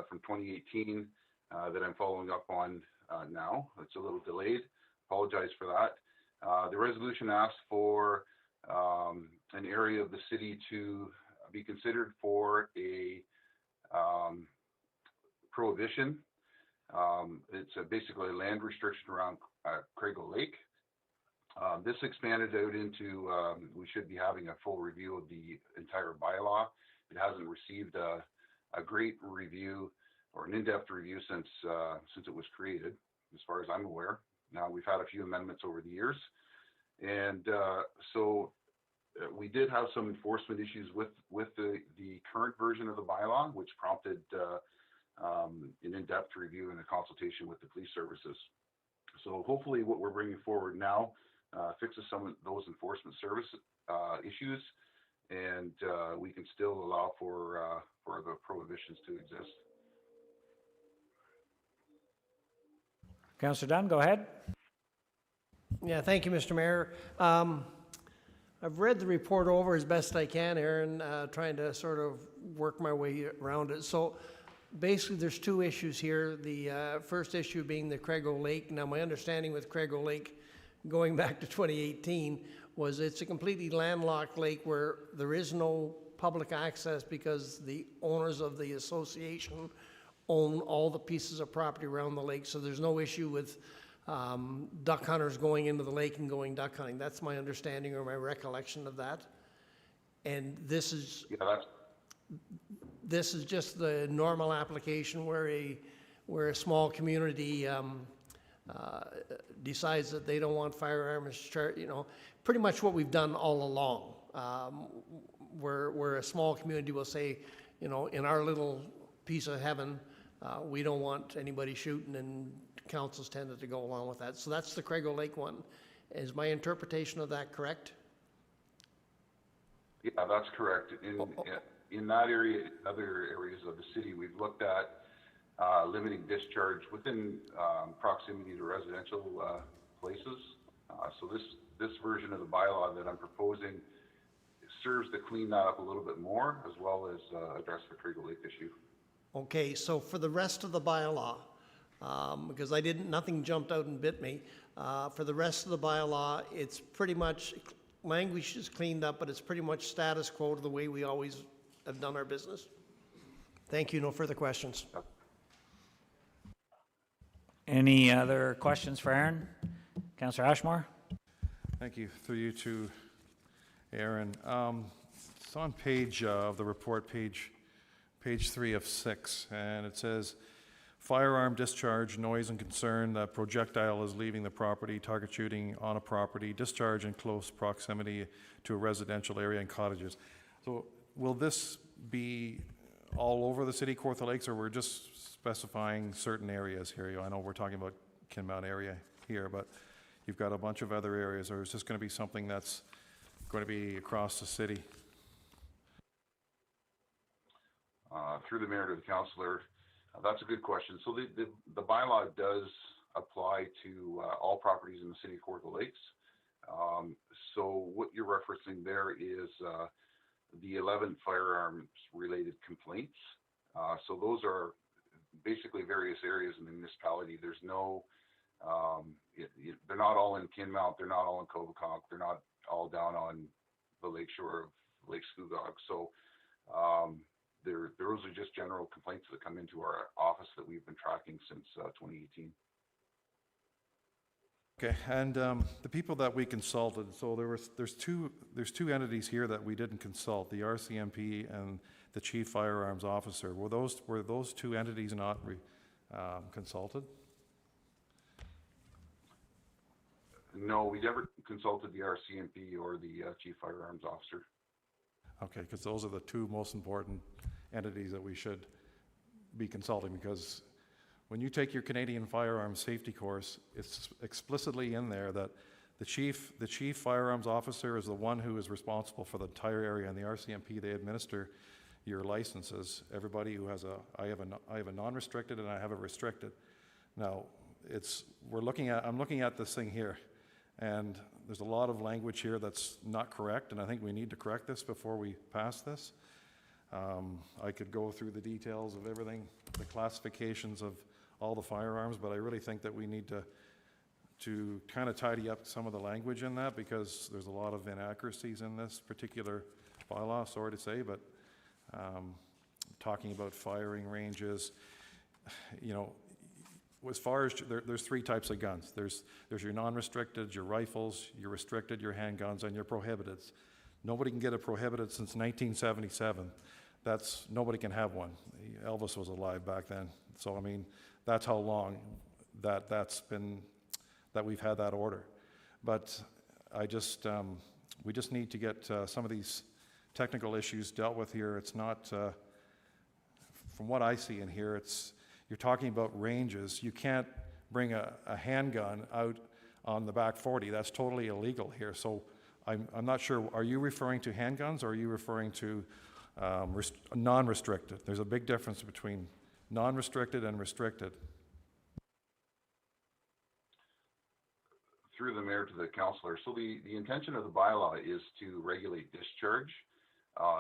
from 2018 that I'm following up on now. It's a little delayed. Apologize for that. The resolution asked for an area of the city to be considered for a prohibition. It's basically a land restriction around Craigo Lake. This expanded out into, we should be having a full review of the entire bylaw. It hasn't received a great review or an in-depth review since it was created, as far as I'm aware. Now, we've had a few amendments over the years. And so we did have some enforcement issues with the current version of the bylaw, which prompted an in-depth review and a consultation with the police services. So hopefully what we're bringing forward now fixes some of those enforcement service issues, and we can still allow for the prohibitions to exist. Councillor Dunn, go ahead. Yeah, thank you, Mr. Mayor. I've read the report over as best I can, Aaron, trying to sort of work my way around it. So basically, there's two issues here. The first issue being the Craigo Lake. Now, my understanding with Craigo Lake, going back to 2018, was it's a completely landlocked lake where there is no public access because the owners of the association own all the pieces of property around the lake. So there's no issue with duck hunters going into the lake and going duck hunting. That's my understanding or my recollection of that. And this is just the normal application where a small community decides that they don't want firearms, pretty much what we've done all along. Where a small community will say, in our little piece of heaven, we don't want anybody shooting, and councils tended to go along with that. So that's the Craigo Lake one. Is my interpretation of that correct? Yeah, that's correct. In that area, other areas of the city, we've looked at limiting discharge within proximity to residential places. So this version of the bylaw that I'm proposing serves to clean that up a little bit more, as well as address the Craigo Lake issue. Okay, so for the rest of the bylaw, because nothing jumped out and bit me. For the rest of the bylaw, it's pretty much, language is cleaned up, but it's pretty much status quo to the way we always have done our business. Thank you, no further questions. Any other questions for Aaron? Councillor Ashmore? Thank you. Through you to Aaron. It's on page of the report, page 3 of 6, and it says, firearm discharge, noise and concern that projectile is leaving the property, target shooting on a property, discharge in close proximity to a residential area and cottages. So will this be all over the city, Kawartha Lakes, or we're just specifying certain areas here? I know we're talking about Kinmount area here, but you've got a bunch of other areas, or is this going to be something that's going to be across the city? Through the mayor to the councillor, that's a good question. So the bylaw does apply to all properties in the city of Kawartha Lakes. So what you're referencing there is the 11 firearms related complaints. So those are basically various areas in the municipality. There's no, they're not all in Kinmount, they're not all in Coviconk, they're not all down on the lakeshore of Lake Scugog. So those are just general complaints that come into our office that we've been tracking since 2018. Okay, and the people that we consulted, so there's two entities here that we didn't consult, the RCMP and the Chief Firearms Officer. Were those two entities not consulted? No, we never consulted the RCMP or the Chief Firearms Officer. Okay, because those are the two most important entities that we should be consulting, because when you take your Canadian firearms safety course, it's explicitly in there that the chief firearms officer is the one who is responsible for the entire area, and the RCMP, they administer your licenses. Everybody who has I have a non-restricted and I have a restricted. Now, I'm looking at this thing here, and there's a lot of language here that's not correct, and I think we need to correct this before we pass this. I could go through the details of everything, the classifications of all the firearms, but I really think that we need to kind of tidy up some of the language in that, because there's a lot of inaccuracies in this particular bylaw, sorry to say, but talking about firing ranges, you know, as far as there's three types of guns. There's your non-restricted, your rifles, your restricted, your handguns, and your prohibited. Nobody can get a prohibited since 1977. Nobody can have one. Elvis was alive back then. So I mean, that's how long that we've had that order. But we just need to get some of these technical issues dealt with here. It's not, from what I see in here, you're talking about ranges. You can't bring a handgun out on the back 40. That's totally illegal here. So I'm not sure, are you referring to handguns, or are you referring to non-restricted? There's a big difference between non-restricted and restricted. Through the mayor to the councillor. So the intention of the bylaw is to regulate discharge.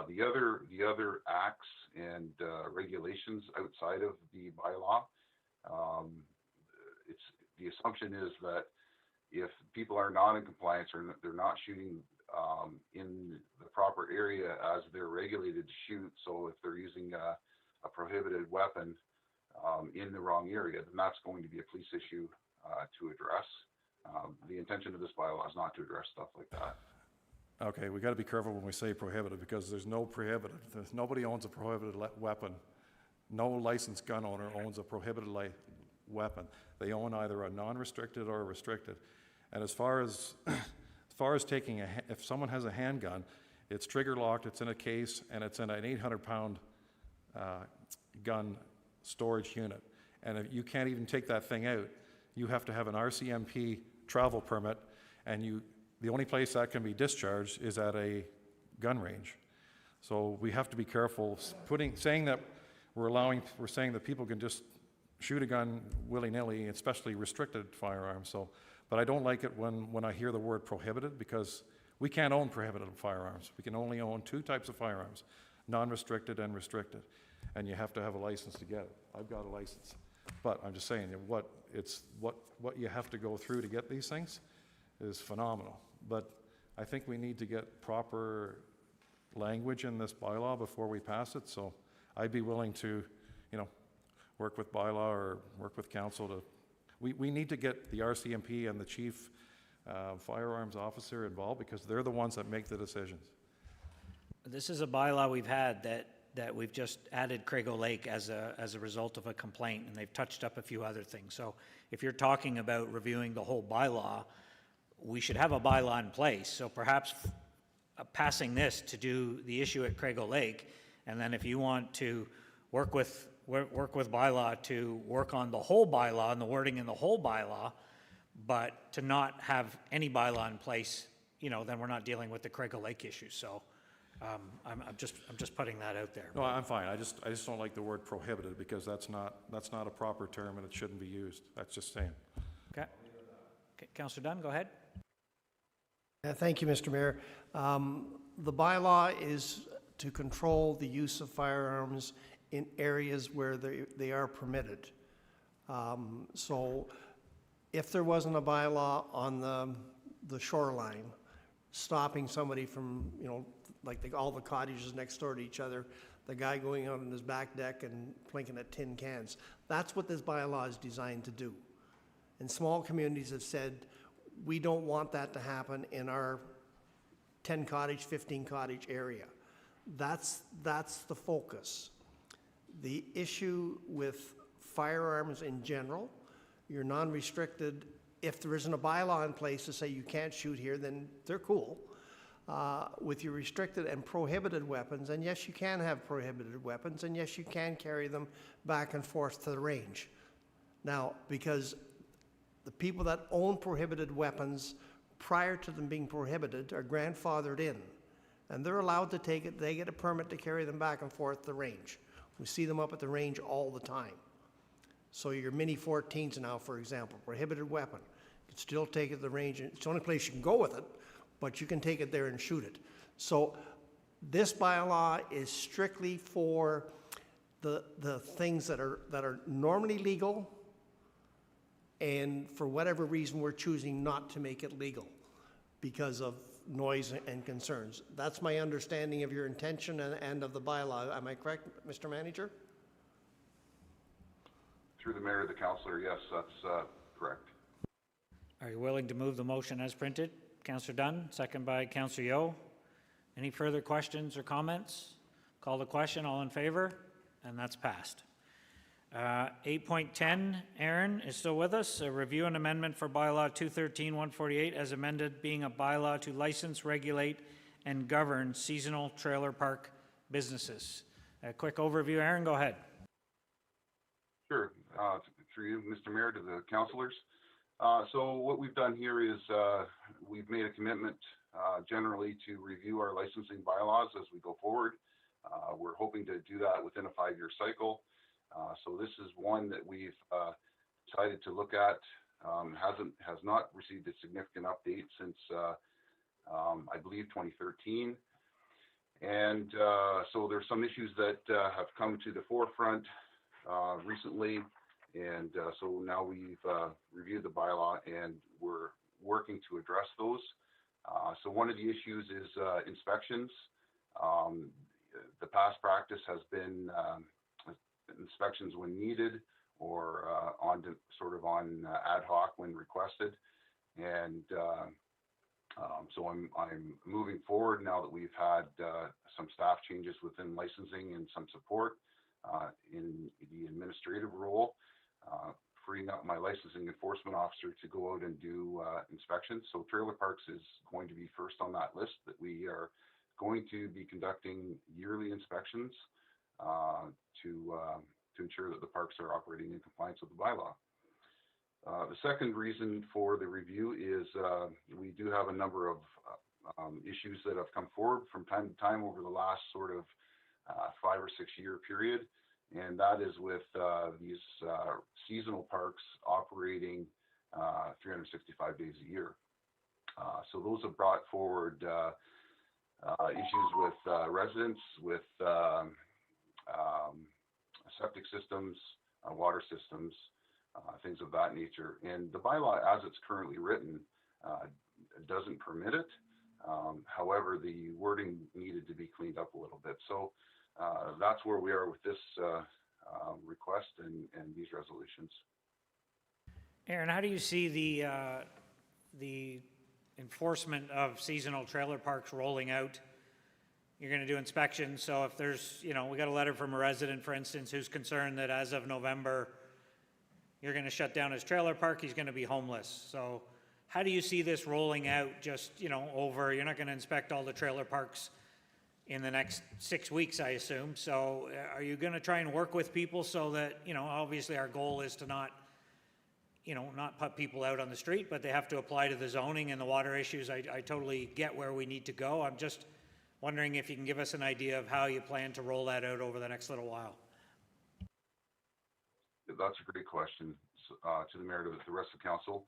The other acts and regulations outside of the bylaw, the assumption is that if people are not in compliance or they're not shooting in the proper area as they're regulated to shoot, so if they're using a prohibited weapon in the wrong area, then that's going to be a police issue to address. The intention of this bylaw is not to address stuff like that. Okay, we got to be careful when we say prohibited, because there's no prohibited. Nobody owns a prohibited weapon. No licensed gun owner owns a prohibited weapon. They own either a non-restricted or a restricted. And as far as taking if someone has a handgun, it's trigger locked, it's in a case, and it's in an 800-pound gun storage unit. And if you can't even take that thing out, you have to have an RCMP travel permit, and the only place that can be discharged is at a gun range. So we have to be careful saying that we're saying that people can just shoot a gun willy-nilly, especially restricted firearms. So, but I don't like it when I hear the word prohibited, because we can't own prohibited firearms. We can only own two types of firearms, non-restricted and restricted. And you have to have a license to get it. I've got a license. But I'm just saying, what you have to go through to get these things is phenomenal. But I think we need to get proper language in this bylaw before we pass it. So I'd be willing to, work with bylaw or work with council to. We need to get the RCMP and the chief firearms officer involved, because they're the ones that make the decisions. This is a bylaw we've had that we've just added Craigo Lake as a result of a complaint, and they've touched up a few other things. So if you're talking about reviewing the whole bylaw, we should have a bylaw in place. So perhaps passing this to do the issue at Craigo Lake, and then if you want to work with bylaw to work on the whole bylaw and the wording in the whole bylaw, but to not have any bylaw in place, then we're not dealing with the Craigo Lake issue. So I'm just putting that out there. No, I'm fine. I just don't like the word prohibited, because that's not a proper term and it shouldn't be used. That's just saying. Okay. Councillor Dunn, go ahead. Thank you, Mr. Mayor. The bylaw is to control the use of firearms in areas where they are permitted. So if there wasn't a bylaw on the shoreline stopping somebody from, like all the cottages next door to each other, the guy going out on his back deck and plinking at tin cans, that's what this bylaw is designed to do. And small communities have said, we don't want that to happen in our 10 cottage, 15 cottage area. That's the focus. The issue with firearms in general, your non-restricted if there isn't a bylaw in place to say you can't shoot here, then they're cool. With your restricted and prohibited weapons, and yes, you can have prohibited weapons, and yes, you can carry them back and forth to the range. Now, because the people that own prohibited weapons prior to them being prohibited are grandfathered in, and they're allowed to take it, they get a permit to carry them back and forth to the range. We see them up at the range all the time. So your Mini 14s now, for example, prohibited weapon, you can still take it to the range. It's the only place you can go with it, but you can take it there and shoot it. So this bylaw is strictly for the things that are normally legal, and for whatever reason we're choosing not to make it legal because of noise and concerns. That's my understanding of your intention and of the bylaw. Am I correct, Mr. Manager? Through the mayor, the councillor, yes, that's correct. Are you willing to move the motion as printed? Councillor Dunn, second by Councillor Yeo. Any further questions or comments? Call the question, all in favor? And that's passed. 8.10, Aaron is still with us. A review and amendment for bylaw 213-148 as amended, being a bylaw to license, regulate, and govern seasonal trailer park businesses. A quick overview, Aaron, go ahead. Sure. Through you, Mr. Mayor, to the councillors. So what we've done here is we've made a commitment generally to review our licensing bylaws as we go forward. We're hoping to do that within a 5-year cycle. So this is one that we've decided to look at. Has not received a significant update since I believe 2013. And so there's some issues that have come to the forefront recently. And so now we've reviewed the bylaw and we're working to address those. So one of the issues is inspections. The past practice has been inspections when needed or on ad hoc when requested. And so I'm moving forward now that we've had some staff changes within licensing and some support in the administrative role. Freeing up my licensing enforcement officer to go out and do inspections. So trailer parks is going to be first on that list, that we are going to be conducting yearly inspections to ensure that the parks are operating in compliance with the bylaw. The second reason for the review is we do have a number of issues that have come forward from time to time over the last sort of 5 or 6 year period. And that is with these seasonal parks operating 365 days a year. So those have brought forward issues with residents, with septic systems, water systems, things of that nature. And the bylaw, as it's currently written, doesn't permit it. However, the wording needed to be cleaned up a little bit. So that's where we are with this request and these resolutions. Aaron, how do you see the enforcement of seasonal trailer parks rolling out? You're going to do inspections, so if there's, we got a letter from a resident, for instance, who's concerned that as of November, you're going to shut down his trailer park, he's going to be homeless. So how do you see this rolling out just, over, you're not going to inspect all the trailer parks in the next 6 weeks, I assume. So are you going to try and work with people so that, obviously our goal is to not put people out on the street, but they have to apply to the zoning and the water issues. I totally get where we need to go. I'm just wondering if you can give us an idea of how you plan to roll that out over the next little while. That's a great question to the mayor, to the rest of council.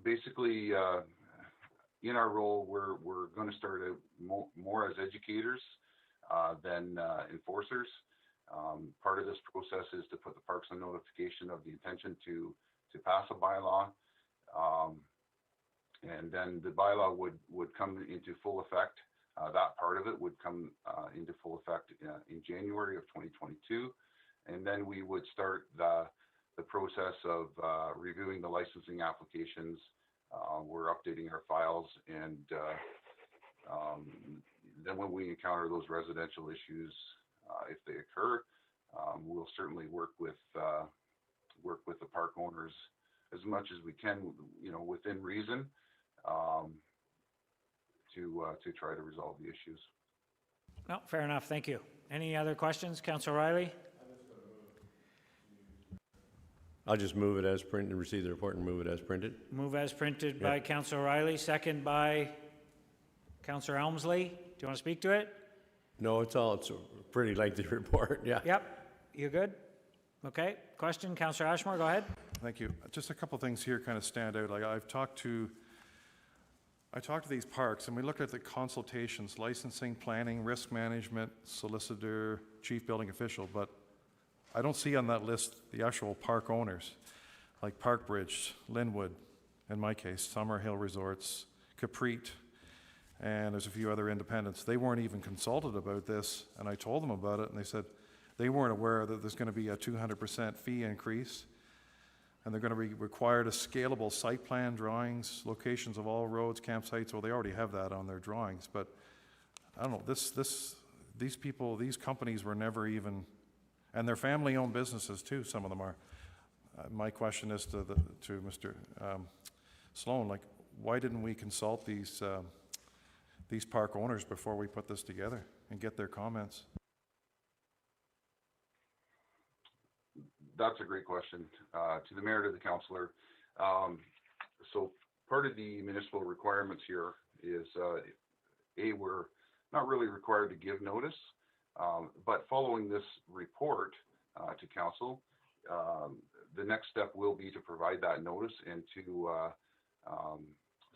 Basically, in our role, we're going to start out more as educators than enforcers. Part of this process is to put the parks on notification of the intention to pass a bylaw. And then the bylaw would come into full effect. That part of it would come into full effect in January of 2022. And then we would start the process of reviewing the licensing applications. We're updating our files, and then when we encounter those residential issues, if they occur, we'll certainly work with the park owners as much as we can, within reason, to try to resolve the issues. No, fair enough. Thank you. Any other questions? Councillor Riley? I'll just move it as printed, receive the report and move it as printed. Move as printed by Councillor Riley, second by Councillor Elmsley. Do you want to speak to it? No, it's a pretty lengthy report, yeah. Yep. You good? Okay. Question, Councillor Ashmore, go ahead. Thank you. Just a couple things here kind of stand out. Like I talked to these parks, and we looked at the consultations, licensing, planning, risk management, solicitor, chief building official, but I don't see on that list the actual park owners, like Parkbridge, Linwood, in my case, Summerhill Resorts, Caprete, and there's a few other independents. They weren't even consulted about this, and I told them about it, and they said they weren't aware that there's going to be a 200% fee increase, and they're going to be required a scalable site plan, drawings, locations of all roads, campsites. Well, they already have that on their drawings, but I don't know, these people, these companies were never even, and they're family-owned businesses too, some of them are. My question is to Mr. Sloan, like, why didn't we consult these park owners before we put this together and get their comments? That's a great question. To the mayor, to the councillor. So part of the municipal requirements here is, we're not really required to give notice, but following this report to council, the next step will be to provide that notice and to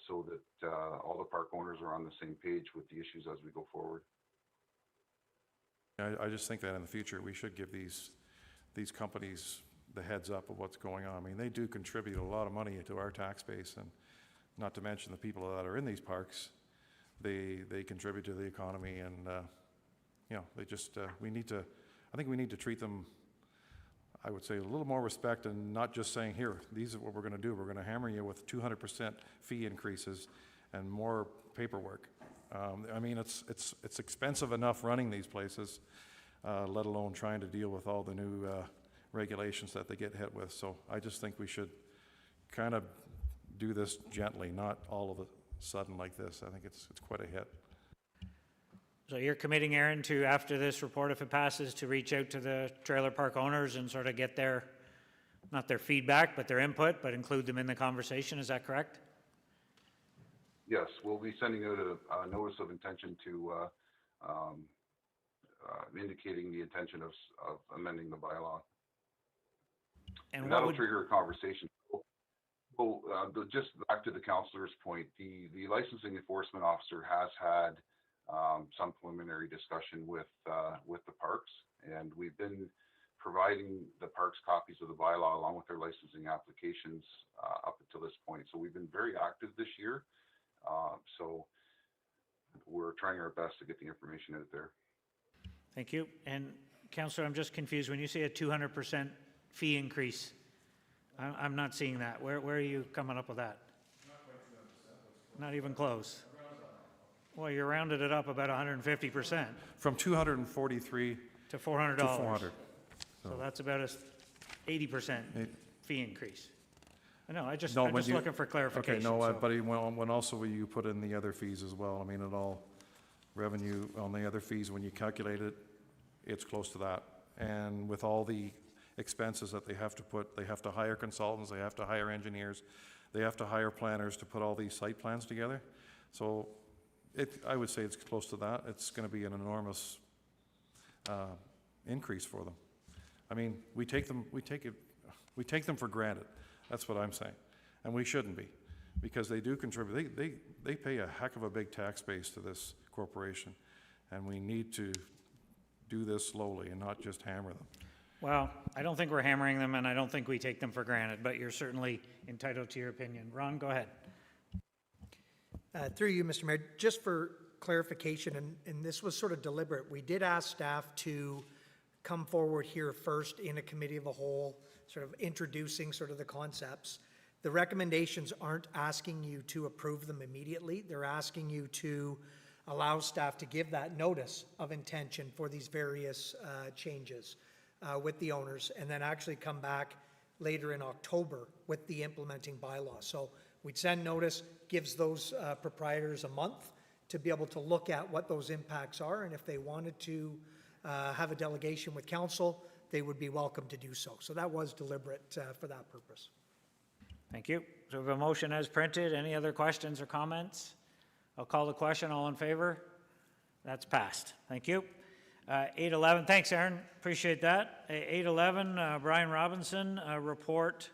so that all the park owners are on the same page with the issues as we go forward. I just think that in the future we should give these companies the heads up of what's going on. I mean, they do contribute a lot of money to our tax base, and not to mention the people that are in these parks, they contribute to the economy, and they just I think we need to treat them, I would say, a little more respect, and not just saying, here, these are what we're going to do. We're going to hammer you with 200% fee increases and more paperwork. I mean, it's expensive enough running these places, let alone trying to deal with all the new regulations that they get hit with. So I just think we should kind of do this gently, not all of a sudden like this. I think it's quite a hit. So you're committing, Aaron, to, after this report, if it passes, to reach out to the trailer park owners and sort of get their, not their feedback, but their input, but include them in the conversation. Is that correct? Yes, we'll be sending out a notice of intention to indicating the intention of amending the bylaw. And that'll trigger a conversation. Well, just back to the councillor's point, the licensing enforcement officer has had some preliminary discussion with the parks, and we've been providing the parks copies of the bylaw along with their licensing applications up until this point. So we've been very active this year. So we're trying our best to get the information out there. Thank you. And Councillor, I'm just confused. When you say a 200% fee increase, I'm not seeing that. Where are you coming up with that? Not even close. Well, you rounded it up about 150%. From 243 to $400. To 400. So that's about a 80% fee increase. No, I'm just when looking for clarification. Okay, no, so. but when also you put in the other fees as well. I mean, it all revenue on the other fees, when you calculate it, it's close to that. And with all the expenses that they have to put, they have to hire consultants, they have to hire engineers, they have to hire planners to put all these site plans together. So I would say it's close to that. It's going to be an enormous increase for them. I mean, we take them for granted. That's what I'm saying, and we shouldn't be, because they do contribute. They pay a heck of a big tax base to this corporation, and we need to do this slowly and not just hammer them. Well, I don't think we're hammering them, and I don't think we take them for granted, but you're certainly entitled to your opinion. Ron, go ahead. Through you, Mr. Mayor, just for clarification, and this was sort of deliberate, we did ask staff to come forward here first in a committee of the whole, sort of introducing sort of the concepts. The recommendations aren't asking you to approve them immediately. They're asking you to allow staff to give that notice of intention for these various changes with the owners, and then actually come back later in October with the implementing bylaw. So we'd send notice, gives those proprietors a month to be able to look at what those impacts are, and if they wanted to have a delegation with council, they would be welcome to do so. So that was deliberate for that purpose. Thank you. So we have a motion as printed. Any other questions or comments? I'll call the question. All in favor? That's passed. Thank you. 811, thanks Aaron, appreciate that. 811, Brian Robinson, report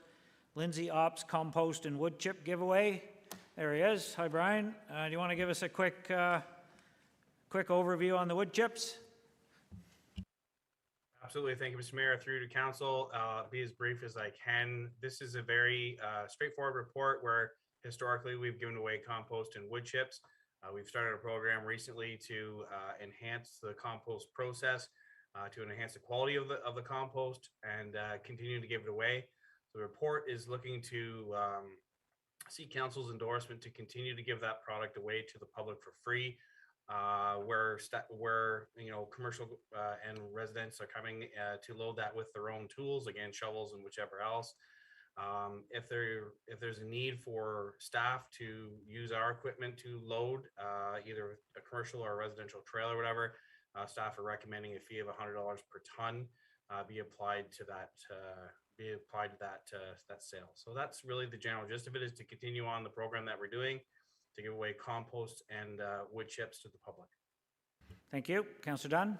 Lindsay Ops compost and wood chip giveaway. There he is. Hi Brian. Do you want to give us a quick overview on the wood chips? Absolutely. Thank you, Mr. Mayor. Through to council, be as brief as I can. This is a very straightforward report where historically we've given away compost and wood chips. We've started a program recently to enhance the compost process, to enhance the quality of the compost, and continue to give it away. The report is looking to seek council's endorsement to continue to give that product away to the public for free, where commercial and residents are coming to load that with their own tools, again shovels and whichever else. If there's a need for staff to use our equipment to load either a commercial or a residential trail or whatever, staff are recommending a fee of $100 per ton be applied to that sale. So that's really the general gist of it, is to continue on the program that we're doing to give away compost and wood chips to the public. Thank you. Councillor Dunn.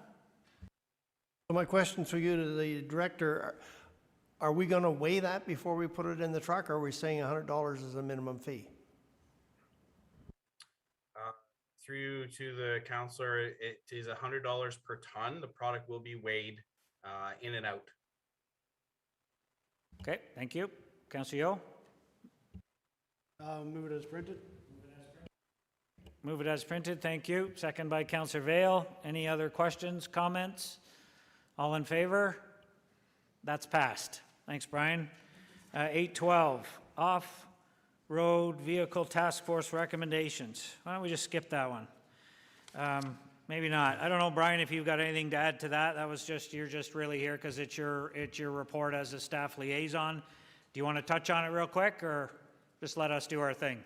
So my question for you to the director, are we going to weigh that before we put it in the truck, or are we saying $100 is a minimum fee? Through to the councillor, it is $100 per ton. The product will be weighed in and out. Okay, thank you. Councillor Yeo. Move it as printed. Move it as printed, thank you. Second by Councillor Vale. Any other questions, comments? All in favor? That's passed. Thanks, Brian. 812, off-road vehicle task force recommendations. Why don't we just skip that one? Maybe not. I don't know, Brian, if you've got anything to add to that. That was just, you're just really here because it's your report as a staff liaison. Do you want to touch on it real quick, or just let us do our thing?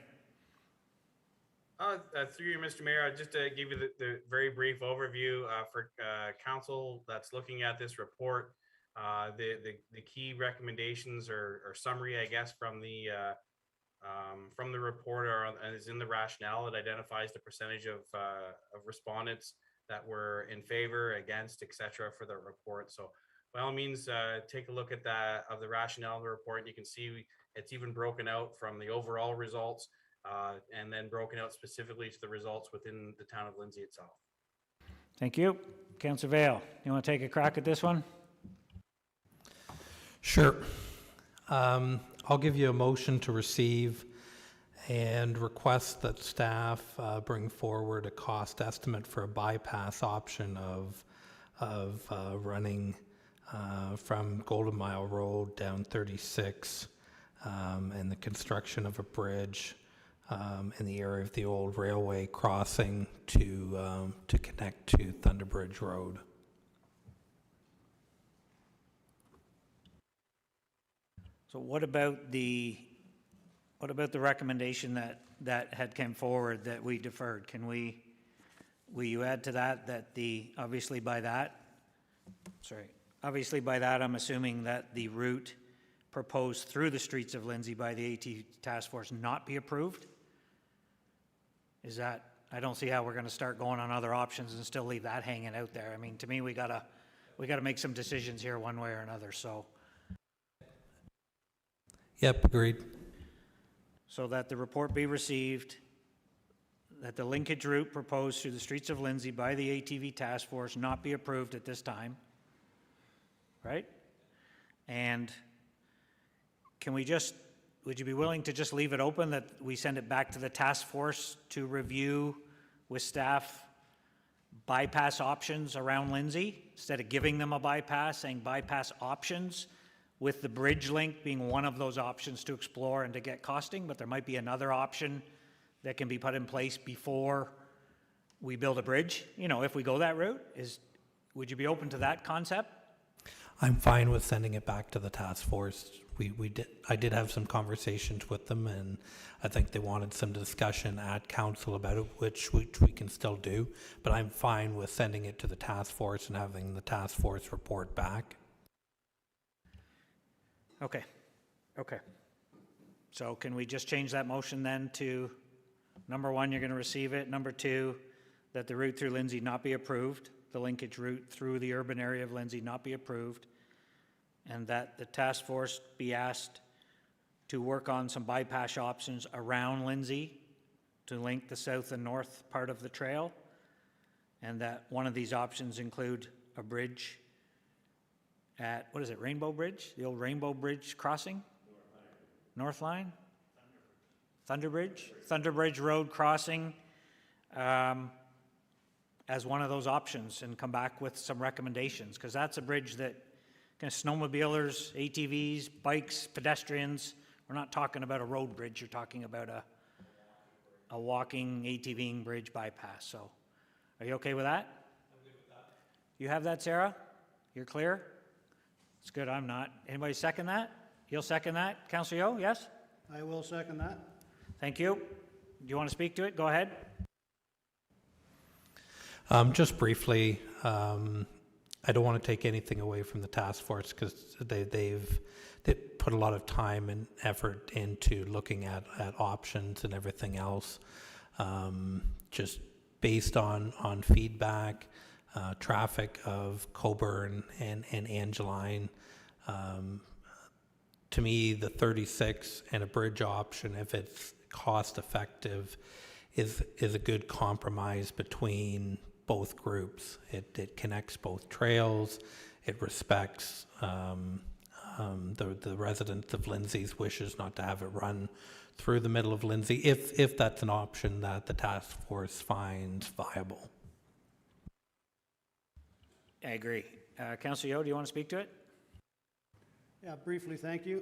Through you, Mr. Mayor, just to give you the very brief overview for council that's looking at this report. The key recommendations or summary, I guess, from the report is in the rationale. It identifies the percentage of respondents that were in favor, against, etc. for the report. So by all means, take a look at the rationale of the report. And you can see it's even broken out from the overall results and then broken out specifically to the results within the town of Lindsay itself. Thank you. Councillor Vale, you want to take a crack at this one? Sure. I'll give you a motion to receive and request that staff bring forward a cost estimate for a bypass option of running from Golden Mile Road down 36 and the construction of a bridge in the area of the old railway crossing to connect to Thunderbridge Road. So what about the recommendation that had come forward that we deferred? Will you add to that obviously by that I'm assuming that the route proposed through the streets of Lindsay by the AT task force not be approved? I don't see how we're going to start going on other options and still leave that hanging out there. I mean, to me, we gotta make some decisions here one way or another, so. Yep, agreed. So that the report be received, that the linkage route proposed through the streets of Lindsay by the ATV task force not be approved at this time, right? And would you be willing to just leave it open that we send it back to the task force to review with staff bypass options around Lindsay, instead of giving them a bypass, saying bypass options, with the bridge link being one of those options to explore and to get costing, but there might be another option that can be put in place before we build a bridge, if we go that route? Would you be open to that concept? I'm fine with sending it back to the task force I did have some conversations with them, and I think they wanted some discussion at council about it, which we can still do, but I'm fine with sending it to the task force and having the task force report back. Okay. So can we just change that motion then to, number one, you're going to receive it. Number two, that the route through Lindsay not be approved, the linkage route through the urban area of Lindsay not be approved, and that the task force be asked to work on some bypass options around Lindsay to link the south and north part of the trail, and that one of these options include a bridge at, what is it, Rainbow Bridge? The old Rainbow Bridge crossing? North Line? Thunderbridge Road crossing as one of those options, and come back with some recommendations, because that's a bridge that kind of snowmobilers, ATVs, bikes, pedestrians, we're not talking about a road bridge, you're talking about a walking, ATVing bridge bypass. So are you okay with that? I'm good with that. You have that, Sarah? You're clear? It's good, I'm not. Anybody second that? You'll second that? Councillor Yeo, yes? I will second that. Thank you. Do you want to speak to it? Go ahead. Just briefly, I don't want to take anything away from the task force, because they've put a lot of time and effort into looking at options and everything else. Just based on feedback, traffic of Coburn and Angeline, to me, the 36 and a bridge option, if it's cost effective, is a good compromise between both groups. It connects both trails. It respects the residents of Lindsay's wishes not to have it run through the middle of Lindsay, if that's an option that the task force finds viable. I agree. Councillor Yeo, do you want to speak to it? Yeah, briefly, thank you.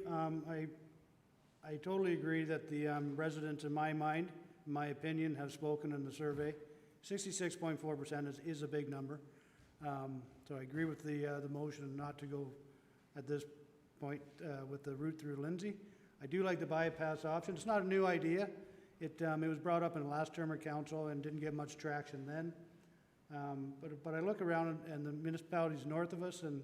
I totally agree that the residents, in my mind, in my opinion, have spoken in the survey. 66.4% is a big number. So I agree with the motion not to go at this point with the route through Lindsay. I do like the bypass option. It's not a new idea. It was brought up in the last term of council and didn't get much traction then. But I look around and the municipalities north of us, and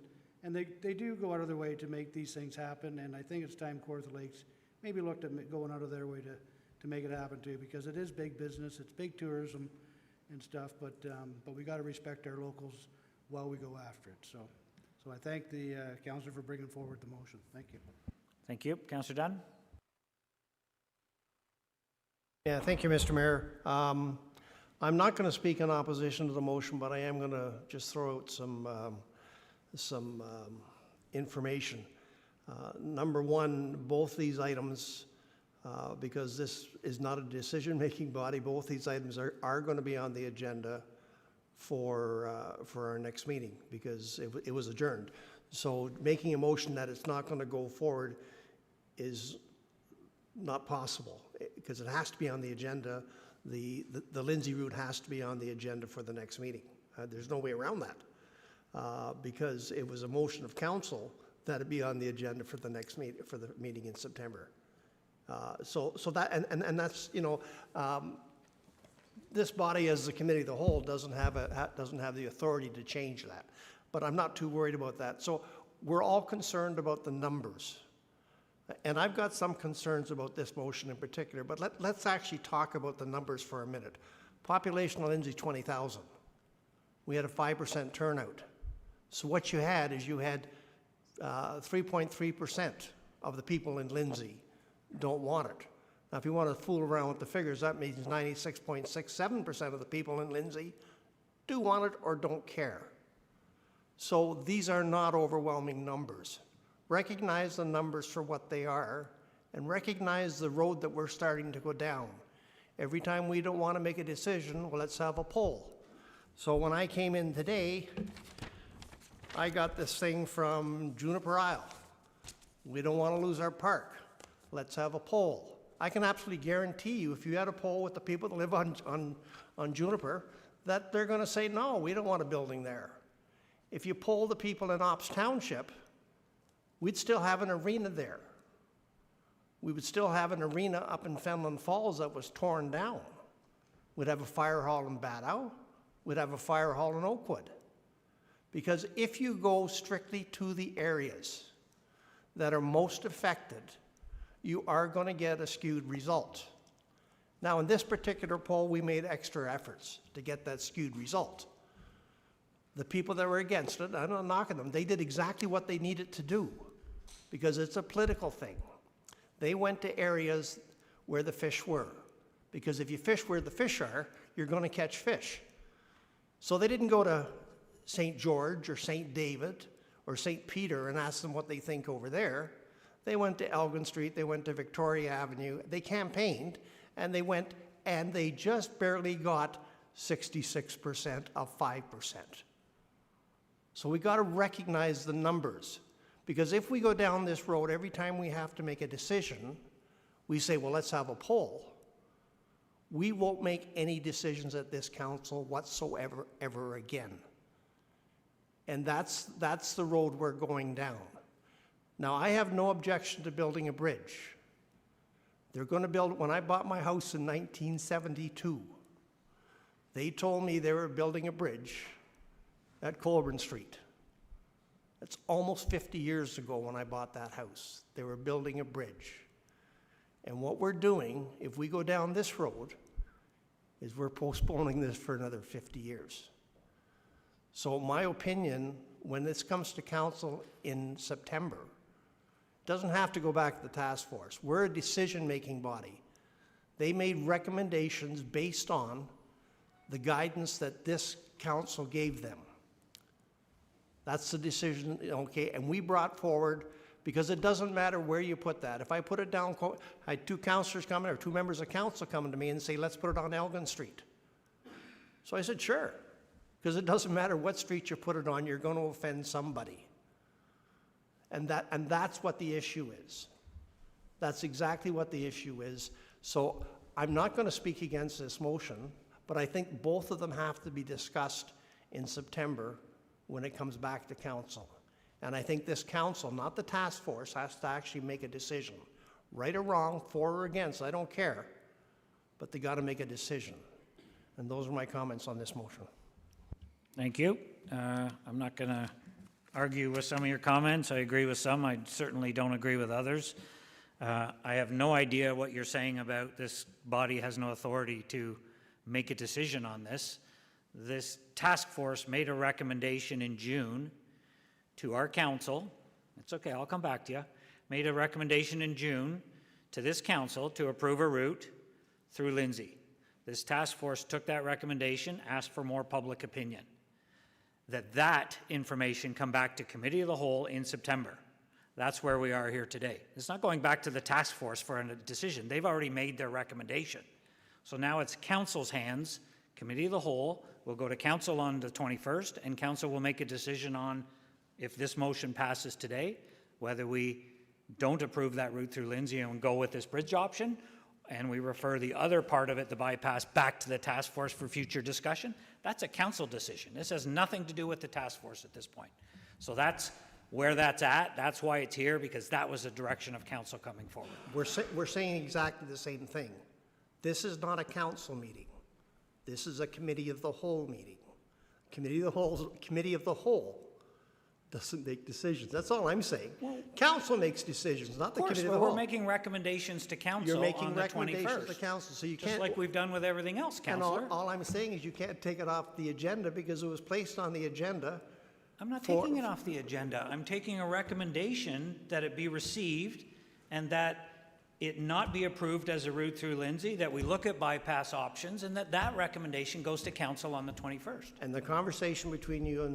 they do go out of their way to make these things happen, and I think it's time Kawartha Lakes maybe looked at going out of their way to make it happen too, because it is big business, it's big tourism and stuff, but we got to respect our locals while we go after it. So I thank the councillor for bringing forward the motion. Thank you. Thank you. Councillor Dunn? Yeah, thank you, Mr. Mayor. I'm not going to speak in opposition to the motion, but I am going to just throw out some information. Number one, both these items, because this is not a decision-making body, both these items are going to be on the agenda for our next meeting, because it was adjourned. So making a motion that it's not going to go forward is not possible, because it has to be on the agenda. The Lindsay route has to be on the agenda for the next meeting. There's no way around that, because it was a motion of council that it be on the agenda for the next meeting, for the meeting in September. So that and that's, you know, this body as the committee of the whole doesn't have the authority to change that. But I'm not too worried about that. So we're all concerned about the numbers. And I've got some concerns about this motion in particular, but let's actually talk about the numbers for a minute. Population of Lindsay, 20,000. We had a 5% turnout. So what you had is 3.3% of the people in Lindsay don't want it. Now, if you want to fool around with the figures, that means 96.67% of the people in Lindsay do want it or don't care. So these are not overwhelming numbers. Recognize the numbers for what they are, and recognize the road that we're starting to go down. Every time we don't want to make a decision, well, let's have a poll. So when I came in today, I got this thing from Juniper Isle. We don't want to lose our park. Let's have a poll. I can absolutely guarantee you, if you had a poll with the people that live on Juniper, that they're going to say, no, we don't want a building there. If you poll the people in Ops Township, we'd still have an arena there. we would still have an arena up in Fenelon Falls that was torn down. We'd have a fire hall in Baddow. We'd have a fire hall in Oakwood. Because if you go strictly to the areas that are most affected, you are going to get a skewed result. Now, in this particular poll, we made extra efforts to get that skewed result. The people that were against it, I'm not knocking them, they did exactly what they needed to do because it's a political thing. They went to areas where the fish were, because if you fish where the fish are, you're going to catch fish. So they didn't go to St. George or St. David or St. Peter and ask them what they think over there. They went to Elgin Street, they went to Victoria Avenue, they campaigned, and they went, and they just barely got 66% of 5%. So we got to recognize the numbers, because if we go down this road, every time we have to make a decision, we say, well, let's have a poll. We won't make any decisions at this council whatsoever, ever again. And that's the road we're going down. Now, I have no objection to building a bridge. They're going to build, when I bought my house in 1972, they told me they were building a bridge at Colburn Street. That's almost 50 years ago when I bought that house. They were building a bridge. And what we're doing, if we go down this road, is we're postponing this for another 50 years. So my opinion, when this comes to council in September, it doesn't have to go back to the task force. We're a decision-making body. They made recommendations based on the guidance that this council gave them. That's the decision, okay, and we brought forward, because it doesn't matter where you put that. If I put it down, I had two councillors coming, or two members of council coming to me and say, let's put it on Elgin Street. So I said, sure, because it doesn't matter what street you put it on, you're going to offend somebody. And that's what the issue is. That's exactly what the issue is. So I'm not going to speak against this motion, but I think both of them have to be discussed in September when it comes back to council. And I think this council, not the task force, has to actually make a decision. Right or wrong, for or against, I don't care, but they got to make a decision. And those are my comments on this motion. Thank you. I'm not going to argue with some of your comments. I agree with some. I certainly don't agree with others. I have no idea what you're saying about this body has no authority to make a decision on this. This task force made a recommendation in June to our council. It's okay, I'll come back to you. Made a recommendation in June to this council to approve a route through Lindsay. This task force took that recommendation, asked for more public opinion. That information come back to Committee of the Whole in September. That's where we are here today. It's not going back to the task force for a decision. They've already made their recommendation. So now it's council's hands. Committee of the Whole will go to council on the 21st, and council will make a decision on, if this motion passes today, whether we don't approve that route through Lindsay and go with this bridge option, and we refer the other part of it, the bypass, back to the task force for future discussion. That's a council decision. This has nothing to do with the task force at this point. So that's where that's at. That's why it's here, because that was the direction of council coming forward. We're saying exactly the same thing. This is not a council meeting. This is a Committee of the Whole meeting. Committee of the Whole doesn't make decisions. That's all I'm saying. Well, council makes decisions, not the Committee of the Whole. We're making recommendations to council You're making on the recommendations 21st. to council, so you Just can't. like we've done with everything else, Councillor. And all I'm saying is you can't take it off the agenda because it was placed on the agenda. I'm not taking it off the agenda. I'm taking a recommendation that it be received and that it not be approved as a route through Lindsay, that we look at bypass options, and that recommendation goes to council on the 21st. And the conversation between you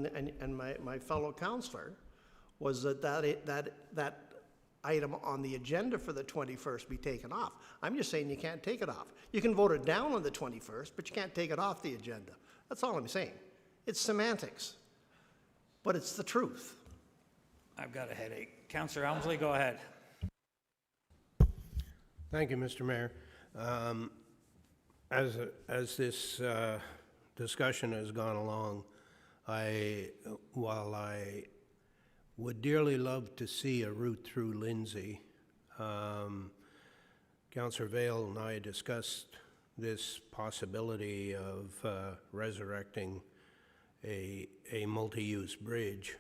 and my fellow councillor was that item on the agenda for the 21st be taken off. I'm just saying you can't take it off. You can vote it down on the 21st, but you can't take it off the agenda. That's all I'm saying. It's semantics, but it's the truth. I've got a headache. Councillor Elmsley, go ahead. Thank you, Mr. Mayor. As this discussion has gone along, while I would dearly love to see a route through Lindsay, Councillor Vale and I discussed this possibility of resurrecting a multi-use bridge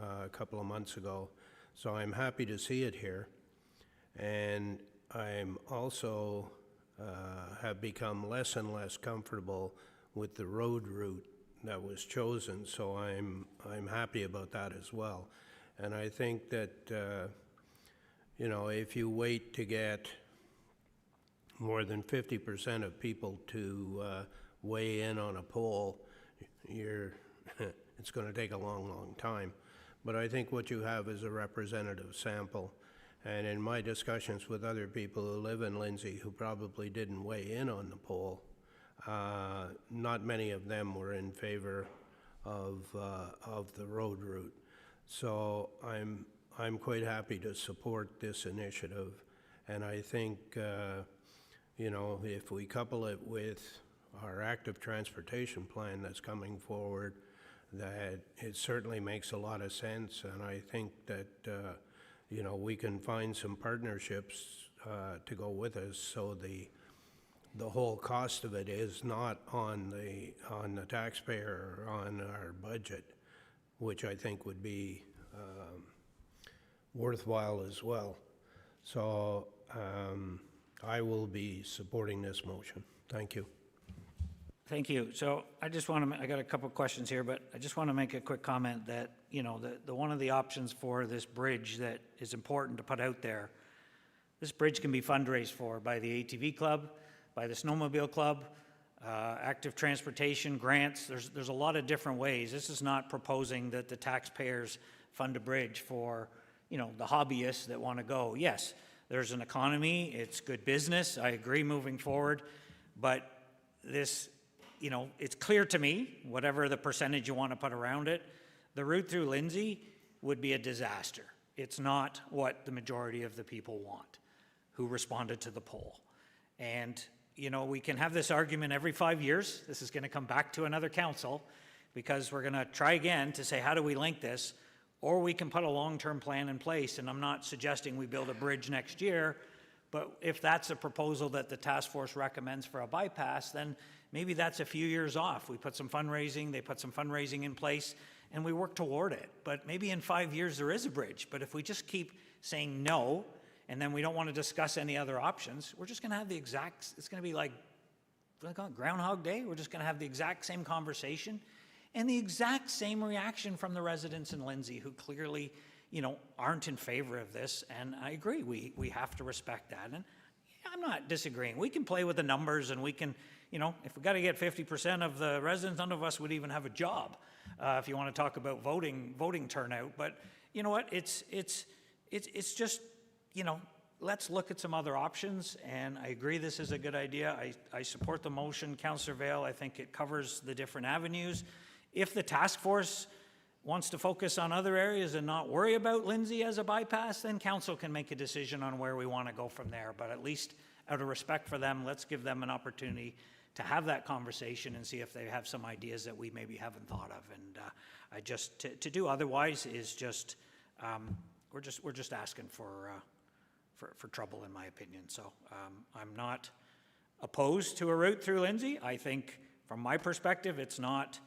a couple of months ago. So I'm happy to see it here. And I'm also have become less and less comfortable with the road route that was chosen. So I'm happy about that as well. And I think that, you know, if you wait to get more than 50% of people to weigh in on a poll, it's going to take a long, long time. But I think what you have is a representative sample. And in my discussions with other people who live in Lindsay who probably didn't weigh in on the poll, not many of them were in favor of the road route. So I'm quite happy to support this initiative. And I think, you know, if we couple it with our active transportation plan that's coming forward, that it certainly makes a lot of sense. And I think that, you know, we can find some partnerships to go with us, so the whole cost of it is not on the taxpayer or on our budget, which I think would be worthwhile as well. So I will be supporting this motion. Thank you. Thank you. So I just want to, I got a couple of questions here, but I just want to make a quick comment that, you know, the one of the options for this bridge that is important to put out there, this bridge can be fundraised for by the ATV club, by the snowmobile club, active transportation, grants. There's a lot of different ways. This is not proposing that the taxpayers fund a bridge for, you know, the hobbyists that want to go. Yes, there's an economy. It's good business. I agree moving forward. But this, you know, it's clear to me, whatever the percentage you want to put around it, the route through Lindsay would be a disaster. It's not what the majority of the people want who responded to the poll. And, you know, we can have this argument every 5 years. This is going to come back to another council because we're going to try again to say, how do we link this? Or we can put a long-term plan in place. And I'm not suggesting we build a bridge next year, but if that's a proposal that the task force recommends for a bypass, then maybe that's a few years off. We put some fundraising, they put some fundraising in place, and we work toward it. But maybe in 5 years there is a bridge. But if we just keep saying no, and then we don't want to discuss any other options, we're just going to have the exact, it's going to be like Groundhog Day. We're just going to have the exact same conversation and the exact same reaction from the residents in Lindsay who clearly, you know, aren't in favor of this. And I agree, we have to respect that. And I'm not disagreeing. We can play with the numbers, and we can, you know, if we got to get 50% of the residents, none of us would even have a job. If you want to talk about voting turnout, but you know what? It's just, you know, let's look at some other options. And I agree, this is a good idea. I support the motion, Councillor Vale. I think it covers the different avenues. If the task force wants to focus on other areas and not worry about Lindsay as a bypass, then council can make a decision on where we want to go from there. But at least out of respect for them, let's give them an opportunity to have that conversation and see if they have some ideas that we maybe haven't thought of. And I just, to do otherwise is just, we're just asking for trouble, in my opinion. So I'm not opposed to a route through Lindsay. I think from my perspective, it's not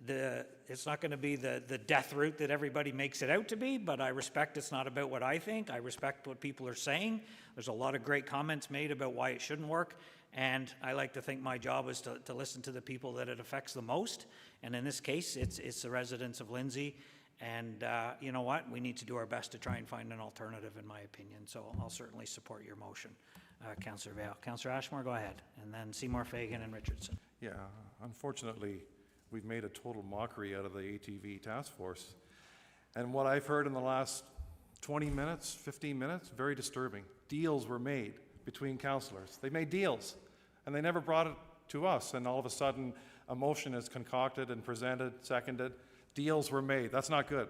going to be the death route that everybody makes it out to be, but I respect it's not about what I think. I respect what people are saying. There's a lot of great comments made about why it shouldn't work, and I like to think my job is to listen to the people that it affects the most, and in this case, it's the residents of Lindsay, and you know what? We need to do our best to try and find an alternative, in my opinion, so I'll certainly support your motion, Councillor Vale. Councillor Ashmore, go ahead, and then Seymour, Fagan, and Richardson. Yeah, unfortunately, we've made a total mockery out of the ATV task force. And what I've heard in the last 20 minutes, 15 minutes, very disturbing. Deals were made between councillors. They made deals, and they never brought it to us. And all of a sudden, a motion is concocted and presented, seconded. Deals were made. That's not good.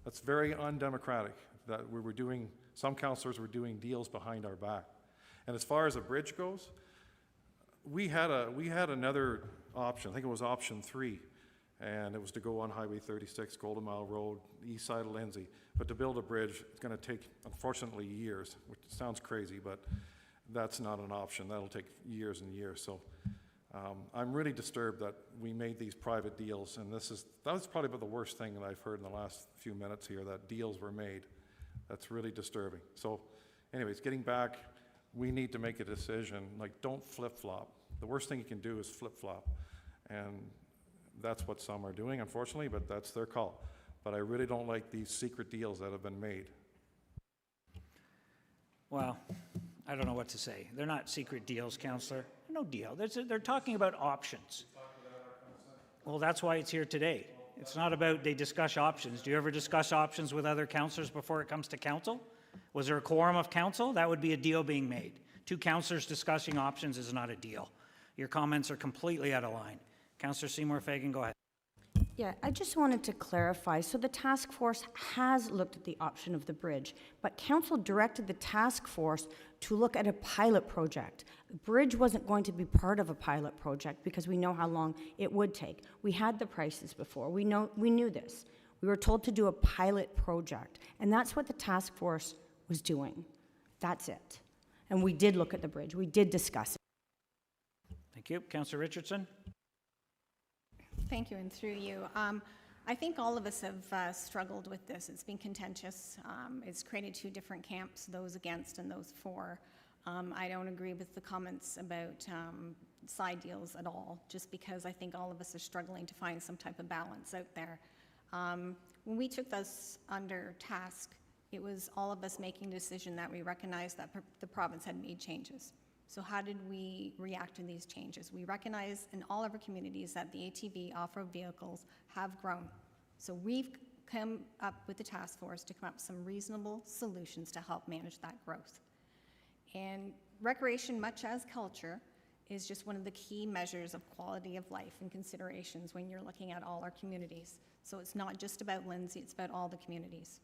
That's very undemocratic. That we were doing, some councillors were doing deals behind our back. And as far as a bridge goes, we had another option. I think it was option 3, and it was to go on Highway 36, Golden Mile Road, east side of Lindsay. But to build a bridge, it's going to take, unfortunately, years, which sounds crazy, but that's not an option. That'll take years and years. So I'm really disturbed that we made these private deals, and that was probably about the worst thing that I've heard in the last few minutes here, that deals were made. That's really disturbing. So anyways, getting back, we need to make a decision. Like, don't flip-flop. The worst thing you can do is flip-flop. And that's what some are doing, unfortunately, but that's their call. But I really don't like these secret deals that have been made. Well, I don't know what to say. They're not secret deals, Councillor. No deal. They're talking about options. Well, that's why it's here today. It's not about they discuss options. Do you ever discuss options with other councillors before it comes to council? Was there a quorum of council? That would be a deal being made. Two councillors discussing options is not a deal. Your comments are completely out of line. Councillor Seymour Fagan, go ahead. Yeah, I just wanted to clarify. So the task force has looked at the option of the bridge, but council directed the task force to look at a pilot project. The bridge wasn't going to be part of a pilot project because we know how long it would take. We had the prices before. We knew this. We were told to do a pilot project, and that's what the task force was doing. That's it. And we did look at the bridge. We did discuss it. Thank you. Councillor Richardson. Thank you, and through you. I think all of us have struggled with this. It's been contentious. It's created two different camps, those against and those for. I don't agree with the comments about side deals at all, just because I think all of us are struggling to find some type of balance out there. When we took this under task, it was all of us making a decision that we recognized that the province had made changes. So how did we react to these changes? We recognize in all of our communities that the ATV off-road vehicles have grown. So we've come up with the task force to come up with some reasonable solutions to help manage that growth. And recreation, much as culture, is just one of the key measures of quality of life and considerations when you're looking at all our communities. So it's not just about Lindsay, it's about all the communities.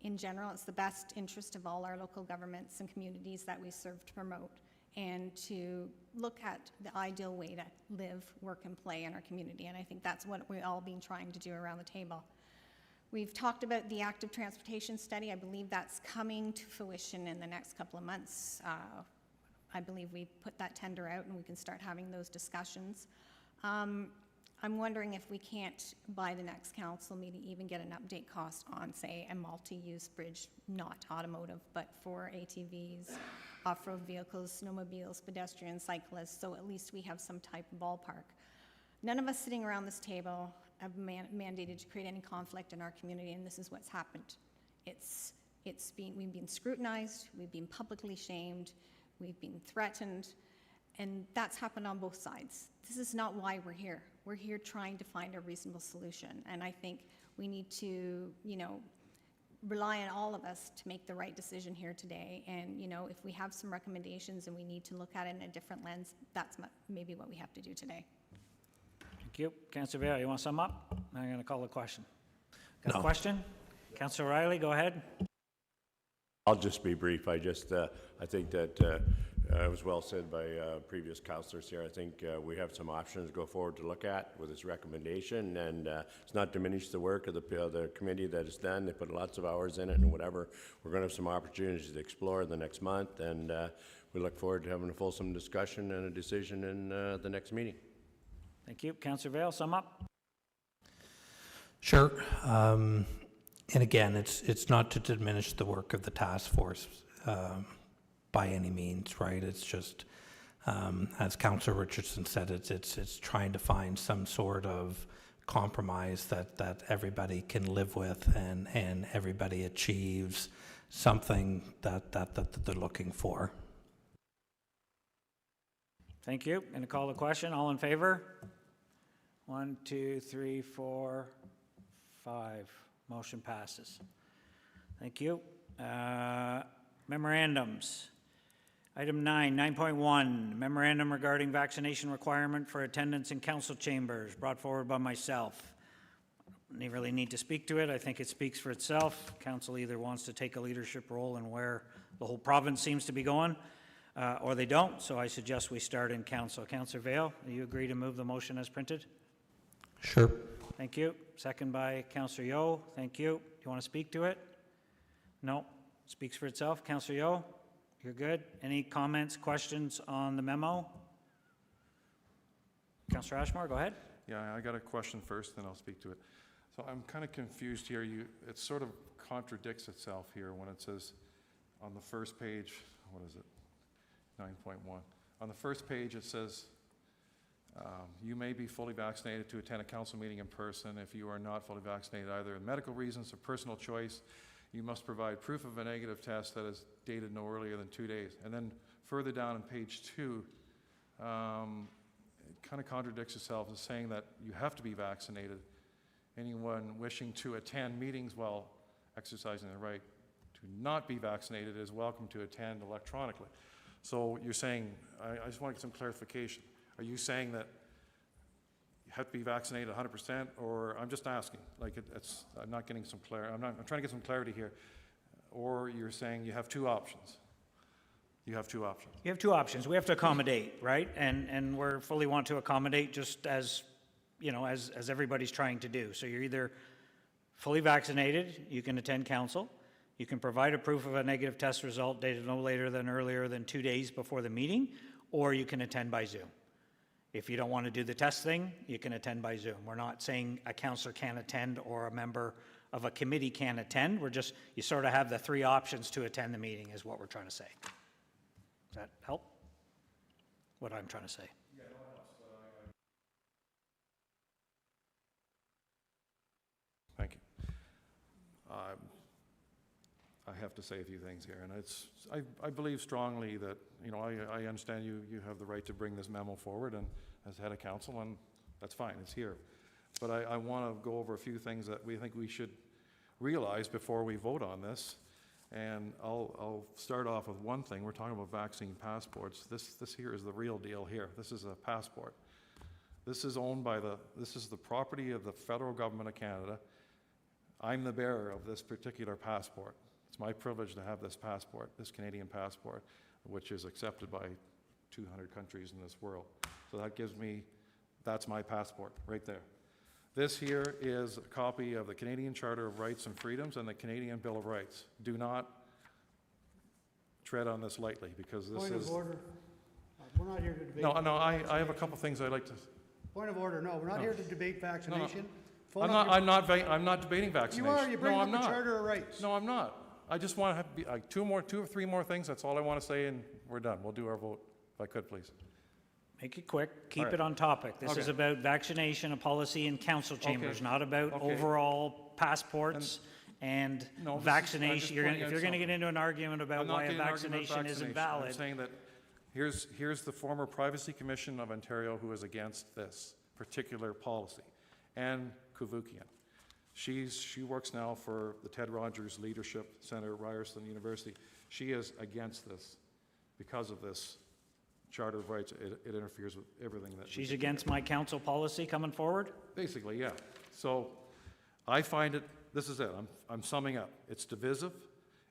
In general, it's the best interest of all our local governments and communities that we serve to promote, and to look at the ideal way to live, work, and play in our community. And I think that's what we've all been trying to do around the table. We've talked about the active transportation study. I believe that's coming to fruition in the next couple of months. I believe we put that tender out and we can start having those discussions. I'm wondering if we can't, by the next council meeting, even get an update cost on, say, a multi-use bridge, not automotive, but for ATVs, off-road vehicles, snowmobiles, pedestrians, cyclists, so at least we have some type of ballpark. None of us sitting around this table have mandated to create any conflict in our community, and this is what's happened. We've been scrutinized, we've been publicly shamed, we've been threatened, and that's happened on both sides. This is not why we're here. We're here trying to find a reasonable solution, and I think we need to, rely on all of us to make the right decision here today. And, if we have some recommendations and we need to look at it in a different lens, that's maybe what we have to do today. Thank you. Councillor Vale, you want to sum up? I'm going to call a question. Got a question? Councillor Riley, go ahead. I'll just be brief. I think that it was well said by previous councillors here. I think we have some options to go forward to look at with this recommendation, and it's not diminished the work of the committee that is done. They put lots of hours in it and whatever. We're going to have some opportunities to explore the next month, and we look forward to having a fulsome discussion and a decision in the next meeting. Thank you. Councillor Vale, sum up. Sure. And again, it's not to diminish the work of the task force by any means, right? It's just, as Councillor Richardson said, it's trying to find some sort of compromise that everybody can live with, and everybody achieves something that they're looking for. Thank you. Going to call the question. All in favor? 1, 2, 3, 4, 5. Motion passes. Thank you. Memorandums. Item 9.1, memorandum regarding vaccination requirement for attendance in council chambers, brought forward by myself. You really need to speak to it. I think it speaks for itself. Council either wants to take a leadership role in where the whole province seems to be going, or they don't. So I suggest we start in council. Councillor Vale, do you agree to move the motion as printed? Sure. Thank you. Second by Councillor Yeo. Thank you. Do you want to speak to it? No. Speaks for itself. Councillor Yeo? You're good? Any comments, questions on the memo? Councillor Ashmore, go ahead. Yeah, I got a question first, then I'll speak to it. So I'm kind of confused here. It sort of contradicts itself here when it says on the first page, what is it? 9.1. On the first page, it says, you may be fully vaccinated to attend a council meeting in person. If you are not fully vaccinated, either in medical reasons or personal choice, you must provide proof of a negative test that is dated no earlier than 2 days. And then further down on page 2, it kind of contradicts itself as saying that you have to be vaccinated. Anyone wishing to attend meetings while exercising their right to not be vaccinated is welcome to attend electronically. So you're saying, I just want to get some clarification. Are you saying that you have to be vaccinated 100%, or I'm just asking? Like I'm not getting some clarity. I'm trying to get some clarity here. Or you're saying you have two options. You have two options. You have two options. We have to accommodate, right? And we're fully want to accommodate, just as, you know, as everybody's trying to do. So you're either fully vaccinated, you can attend council, you can provide a proof of a negative test result dated no later than earlier than 2 days before the meeting, or you can attend by Zoom. If you don't want to do the test thing, you can attend by Zoom. We're not saying a councillor can't attend or a member of a committee can't attend. We're just, you sort of have the three options to attend the meeting is what we're trying to say. Does that help? What I'm trying to say. Yeah, no, it helps. Thank you. I have to say a few things here, and I believe strongly that, you know, I understand you have the right to bring this memo forward and as head of council, and that's fine, it's here. But I want to go over a few things that we think we should realize before we vote on this. And I'll start off with one thing. We're talking about vaccine passports. This here is the real deal here. This is a passport. This is owned by this is the property of the federal government of Canada. I'm the bearer of this particular passport. It's my privilege to have this passport, this Canadian passport, which is accepted by 200 countries in this world. So that gives me, that's my passport right there. This here is a copy of the Canadian Charter of Rights and Freedoms and the Canadian Bill of Rights. Do not tread on this lightly, because this Point is... of order. We're not here to debate. No, I have a couple things I'd like to... Point of order. No, we're not here to debate vaccination. No. I'm not debating vaccination. You are. You bring no, up the Charter of Rights. No, I'm not. I just want to have two or three more things. That's all I want to say, and we're done. We'll do our vote, if I could, please. Make it quick. Keep All right. it on topic. This Okay. is about vaccination, a policy in council chambers, Okay. not about Okay. overall passports and No, this is- I'm vaccination. just If you're pointing going out to get something. into an argument about I'm not why a getting an argument about vaccination isn't vaccination. I'm valid, saying that here's the former Privacy Commission of Ontario who is against this particular policy, Anne Kuvukian. She works now for the Ted Rogers Leadership Center at Ryerson University. She is against this because of this Charter of Rights. It interferes with everything that... she's against my council policy coming forward? Basically, yeah. So I find it, this is it, I'm summing up. It's divisive,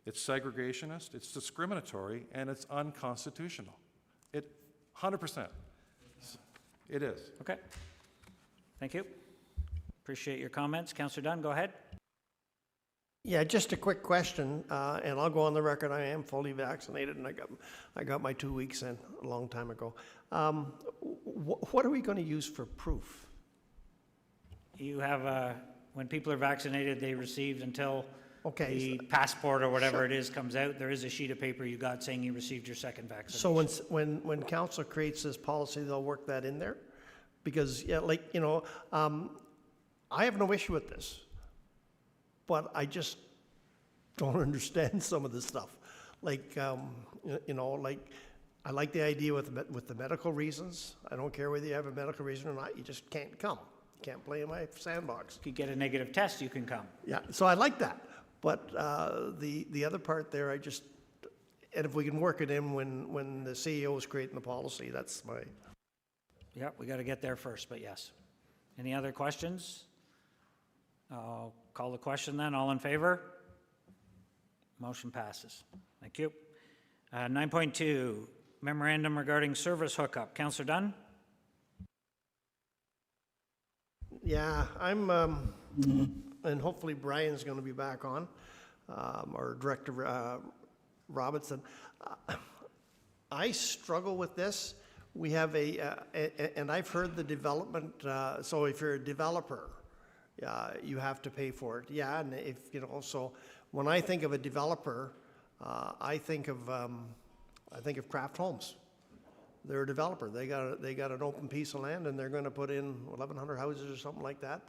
it's segregationist, it's discriminatory, and it's unconstitutional. 100%. It is. Okay. Thank you. Appreciate your comments. Councillor Dunn, go ahead. Yeah, just a quick question, and I'll go on the record, I am fully vaccinated, and I got my 2 weeks in a long time ago. What are we going to use for proof? You have, when people are vaccinated, they received until Okay, the passport or whatever it is comes out, there is a sheet of paper you got saying you received your second vaccination. So when council creates this policy, they'll work that in there? Because, yeah, like, you know, I have no issue with this, but I just don't understand some of this stuff. Like, you know, like, I like the idea with the medical reasons. I don't care whether you have a medical reason or not, you just can't come. You can't play in my sandbox. If you get a negative test, you can come. Yeah, so I like that. But the other part there, and if we can work it in when the CEO is creating the policy, that's my... Yeah, we got to get there first, but yes. Any other questions? I'll call the question then. All in favor? Motion passes. Thank you. 9.2, memorandum regarding service hookup. Councillor Dunn? Yeah, I'm, and hopefully Brian's going to be back on, our director, Robinson. I struggle with this. We have and I've heard the development, so if you're a developer, you have to pay for it. Yeah, and if, so when I think of a developer, I think of Kraft Homes. They're a developer. They got an open piece of land, and they're going to put in 1,100 houses or something like that,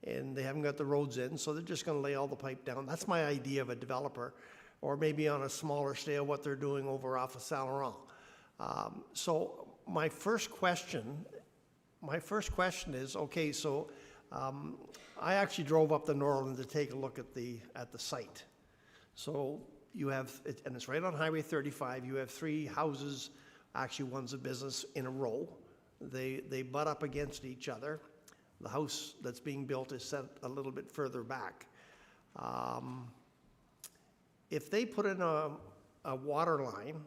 and they haven't got the roads in, so they're just going to lay all the pipe down. That's my idea of a developer, or maybe on a smaller scale what they're doing over off of Saint Laurent. So my first question is, okay, so I actually drove up to Norland to take a look at the site. So you have, and it's right on Highway 35. You have 3 houses. Actually, one's a business in a row. They butt up against each other. The house that's being built is set a little bit further back. If they put in a water line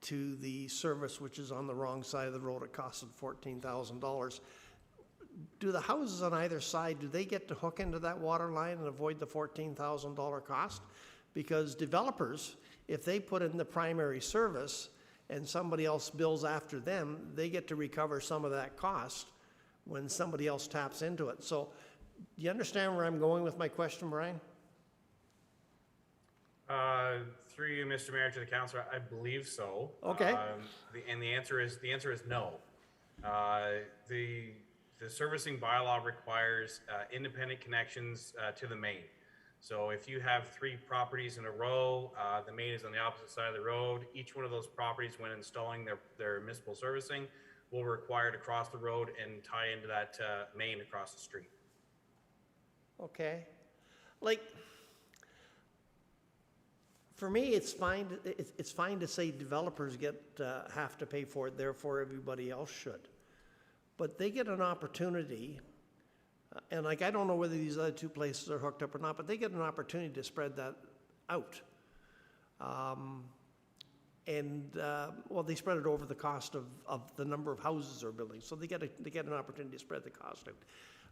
to the service, which is on the wrong side of the road, it costs them $14,000. Do the houses on either side, do they get to hook into that water line and avoid the $14,000 cost? Because developers, if they put in the primary service and somebody else bills after them, they get to recover some of that cost when somebody else taps into it. So do you understand where I'm going with my question, Brian? Through you, Mr. Mayor, to the councilor, I believe so. Okay. The answer is no. The servicing bylaw requires independent connections to the main. So if you have 3 properties in a row, the main is on the opposite side of the road. Each one of those properties, when installing their municipal servicing, will require to cross the road and tie into that main across the street. Okay. Like, for me, it's fine to say developers have to pay for it, therefore everybody else should. But they get an opportunity, and like, I don't know whether these other 2 places are hooked up or not, but they get an opportunity to spread that out. Well, they spread it over the cost of the number of houses they're building, so they get an opportunity to spread the cost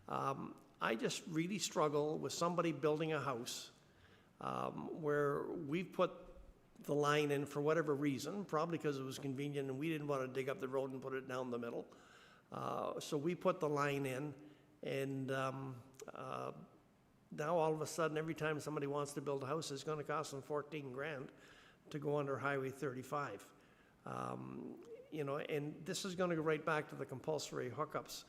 out. I just really struggle with somebody building a house where we've put the line in for whatever reason, probably because it was convenient and we didn't want to dig up the road and put it down the middle. So we put the line in, and now all of a sudden, every time somebody wants to build a house, it's going to cost them $14,000 to go under Highway 35. And this is going to go right back to the compulsory hookups.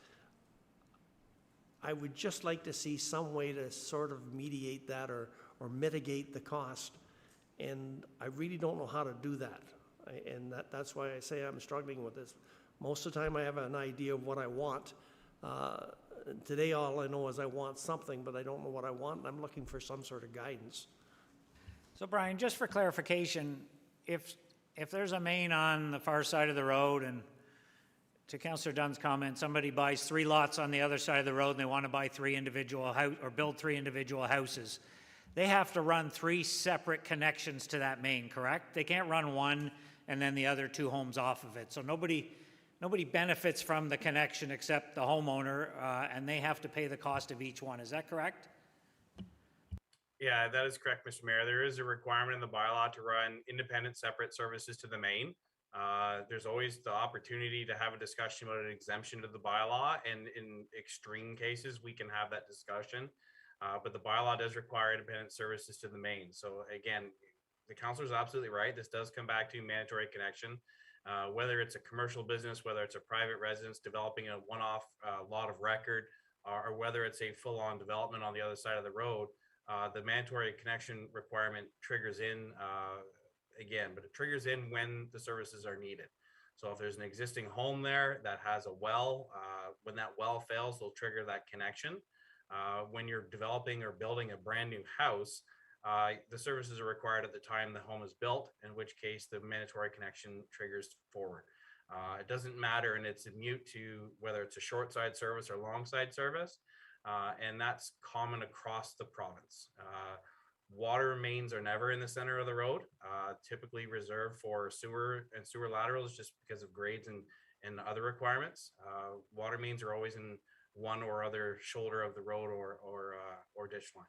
I would just like to see some way to sort of mediate that or mitigate the cost, and I really don't know how to do that. That's why I say I'm struggling with this. Most of the time I have an idea of what I want. Today all I know is I want something, but I don't know what I want, and I'm looking for some sort of guidance. So Brian, just for clarification, if there's a main on the far side of the road, and to Councillor Dunn's comment, somebody buys 3 lots on the other side of the road and they want to buy 3 individual house or build 3 individual houses, they have to run 3 separate connections to that main, correct? They can't run one and then the other 2 homes off of it. So nobody benefits from the connection except the homeowner, and they have to pay the cost of each one. Is that correct? Yeah, that is correct, Mr. Mayor. There is a requirement in the bylaw to run independent separate services to the main. There's always the opportunity to have a discussion about an exemption to the bylaw, and in extreme cases, we can have that discussion. But the bylaw does require independent services to the main. So again, the councilor is absolutely right. This does come back to mandatory connection. Whether it's a commercial business, whether it's a private residence developing a one-off lot of record, or whether it's a full-on development on the other side of the road, the mandatory connection requirement triggers in again, but it triggers in when the services are needed. So if there's an existing home there that has a well, when that well fails, they'll trigger that connection. When you're developing or building a brand new house, the services are required at the time the home is built, in which case the mandatory connection triggers forward. It doesn't matter, and it's mute to whether it's a short side service or long side service, and that's common across the province. Water mains are never in the center of the road, typically reserved for sewer and sewer laterals just because of grades and other requirements. Water mains are always in one or other shoulder of the road or ditch line.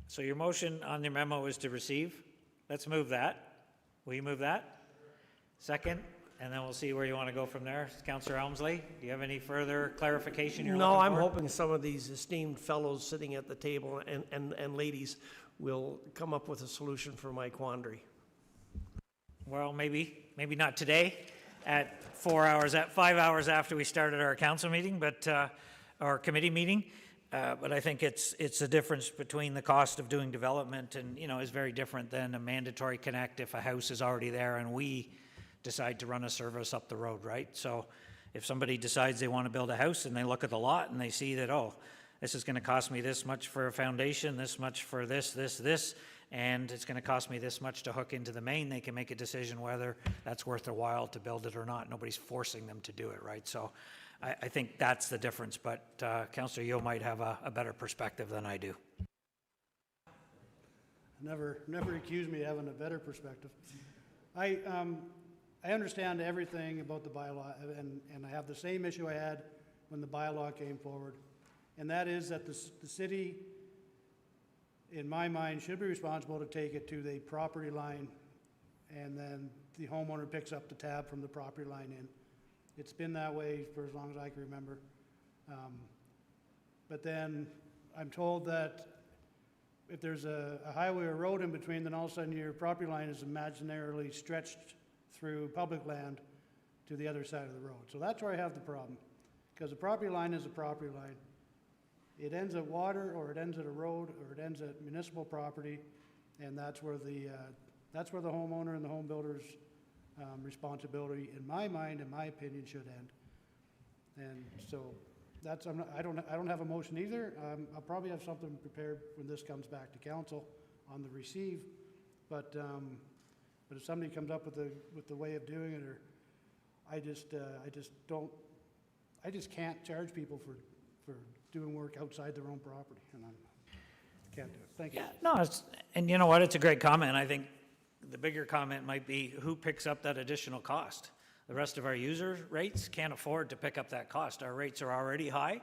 So your motion on your memo is to receive. Let's move that. Will you move that? Second, and then we'll see where you want to go from there. Councillor Elmsley, do you have any further clarification you're No, looking I'm for? hoping some of these esteemed fellows sitting at the table and ladies will come up with a solution for my quandary. Well, maybe not today at 5 hours after we started our council meeting, but our committee meeting. But I think it's the difference between the cost of doing development and, is very different than a mandatory connect if a house is already there and we decide to run a service up the road, right? So if somebody decides they want to build a house and they look at the lot and they see that, oh, this is going to cost me this much for a foundation, this much for this, and it's going to cost me this much to hook into the main, they can make a decision whether that's worth their while to build it or not. Nobody's forcing them to do it, right? So I think that's the difference, but Councillor Yeo might have a better perspective than I do. Never accuse me of having a better perspective. I understand everything about the bylaw, and I have the same issue I had when the bylaw came forward, and that is that the city, in my mind, should be responsible to take it to the property line, and then the homeowner picks up the tab from the property line in. It's been that way for as long as I can remember. But then I'm told that if there's a highway or road in between, then all of a sudden your property line is imaginarily stretched through public land to the other side of the road. So that's where I have the problem, because the property line is a property line. It ends at water, or it ends at a road, or it ends at municipal property, and that's where the homeowner and the home builder's responsibility, in my mind, in my opinion, should end. And so that's, I don't have a motion either. I'll probably have something prepared when this comes back to council on the receive, but if somebody comes up with the way of doing it, or I just can't charge people for doing work outside their own property, and I can't do it. Thank you. No, and you know what? It's a great comment. I think the bigger comment might be who picks up that additional cost. The rest of our user rates can't afford to pick up that cost. Our rates are already high.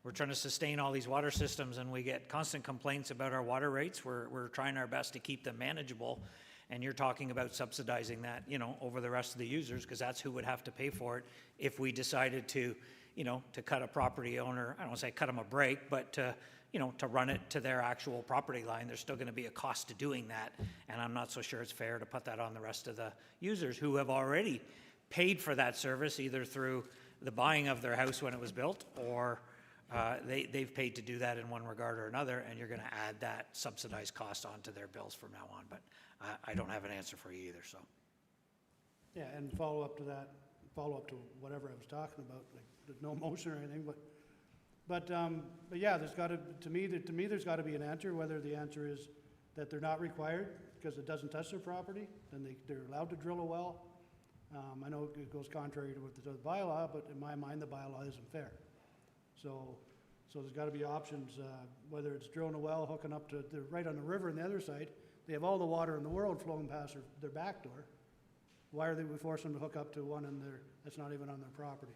We're trying to sustain all these water systems, and we get constant complaints about our water rates. We're trying our best to keep them manageable, and you're talking about subsidizing that, over the rest of the users, because that's who would have to pay for it if we decided to, to cut a property owner, I don't want to say cut them a break, but to run it to their actual property line. There's still going to be a cost to doing that, and I'm not so sure it's fair to put that on the rest of the users who have already paid for that service, either through the buying of their house when it was built, or they've paid to do that in one regard or another, and you're going to add that subsidized cost onto their bills from now on. But I don't have an answer for you either. So Yeah, and follow up to whatever I was talking about, like there's no motion or anything, but yeah, there's got to me there's got to be an answer. Whether the answer is that they're not required because it doesn't touch their property, then they're allowed to drill a well. I know it goes contrary to what the bylaw, but in my mind, the bylaw isn't fair. So there's got to be options, whether it's drilling a well, hooking up to, they're right on the river on the other side. They have all the water in the world flowing past their back door. Why are they forcing them to hook up to one that's not even on their property?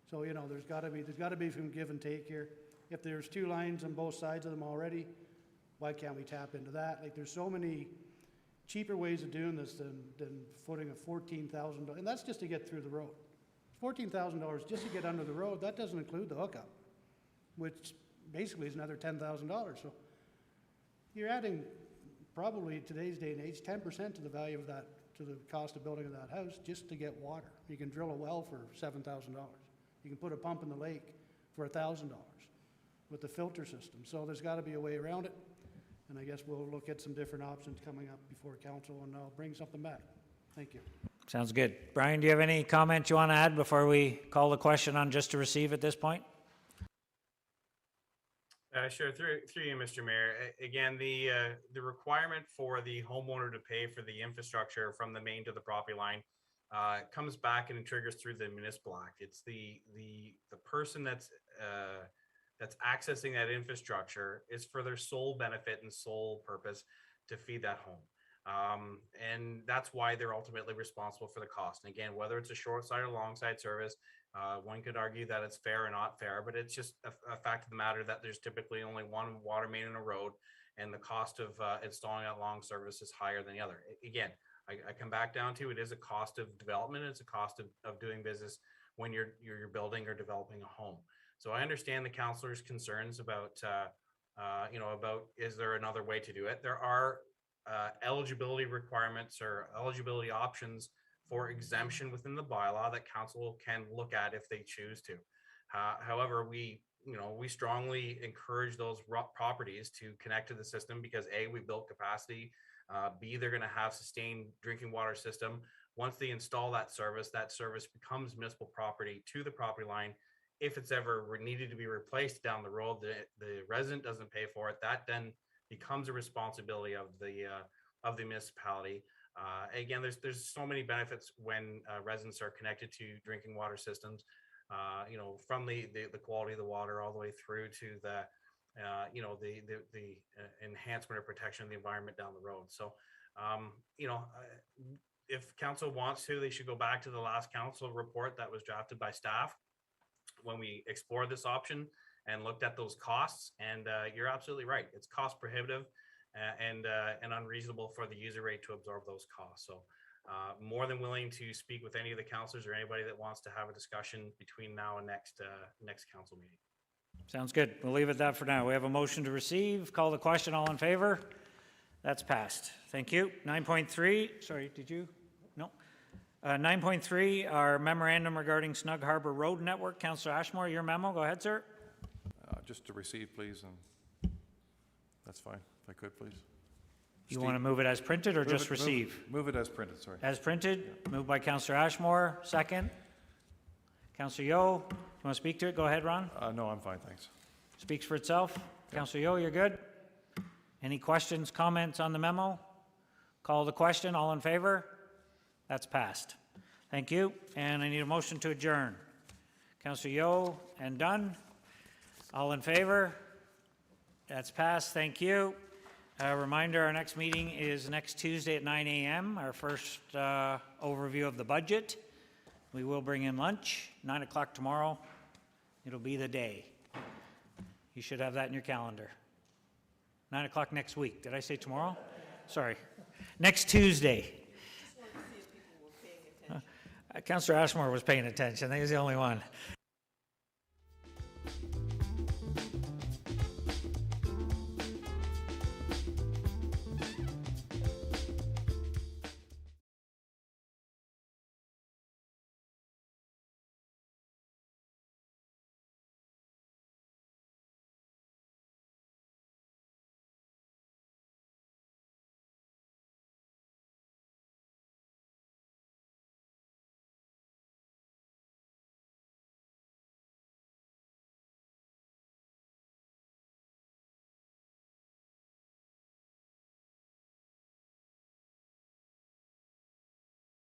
So, there's got to be some give and take here. If there's two lines on both sides of them already, why can't we tap into that? Like, there's so many cheaper ways of doing this than footing a $14,000, and that's just to get through the road. $14,000 just to get under the road. That doesn't include the hookup, which basically is another $10,000. So you're adding, probably today's day and age, 10% to the value of that, to the cost of building of that house just to get water. You can drill a well for $7,000. You can put a pump in the lake for $1,000 with the filter system. So there's got to be a way around it. And I guess we'll look at some different options coming up before council, and I'll bring something back. Thank you. sounds good. Brian, do you have any comments you want to add before we call the question on just to receive at this point? Sure. Through you, Mr. Mayor. Again, the requirement for the homeowner to pay for the infrastructure from the main to the property line comes back and it triggers through the Municipal Act. It's the person that's accessing that infrastructure is for their sole benefit and sole purpose to feed that home. And that's why they're ultimately responsible for the cost. And again, whether it's a short side or long side service, one could argue that it's fair or not fair, but it's just a fact of the matter that there's typically only one water main in a road. and the cost of installing that long service is higher than the other. Again, I come back down to it is a cost of development. It's a cost of doing business when you're building or developing a home. So I understand the councillor's concerns about about is there another way to do it? There are eligibility requirements or eligibility options for exemption within the bylaw that council can look at if they choose to. However, we strongly encourage those properties to connect to the system because A, we built capacity, B, they're going to have sustained drinking water system. Once they install that service becomes municipal property to the property line. If it's ever needed to be replaced down the road, the resident doesn't pay for it. That then becomes a responsibility of the municipality. Again, there's so many benefits when residents are connected to drinking water systems. From the quality of the water all the way through to the enhancement or protection of the environment down the road. So, if council wants to, they should go back to the last council report that was drafted by staff when we explored this option and looked at those costs. And you're absolutely right. It's cost prohibitive and unreasonable for the user rate to absorb those costs. So more than willing to speak with any of the councillors or anybody that wants to have a discussion between now and next council meeting. Sounds good. We'll leave it at that for now. We have a motion to receive. Call the question. All in favor? That's passed. Thank you. 9.3, sorry, did you? No. 9.3, our memorandum regarding Snug Harbor Road Network. Councillor Ashmore, your memo. Go ahead, sir. Just to receive, please, and that's fine, if I could, please. You want to move it as printed or just receive? Move it as printed, sorry. As printed, moved by Councillor Ashmore, second. Councillor Yeo, you want to speak to it? Go ahead, Ron. No, I'm fine, thanks. Speaks for itself. Councillor Yeo, you're good? Any questions, comments on the memo? Call the question. All in favor? That's passed. Thank you. And I need a motion to adjourn. Councillor Yeo and Dunn. All in favor? That's passed. Thank you. A reminder, our next meeting is next Tuesday at 9 a.m., our first overview of the budget. We will bring in lunch, 9 o'clock tomorrow. It'll be the day. You should have that in your calendar. 9 o'clock next week. Did I say tomorrow? Sorry. Next Tuesday. Councillor Ashmore was paying attention. I think he was the only one.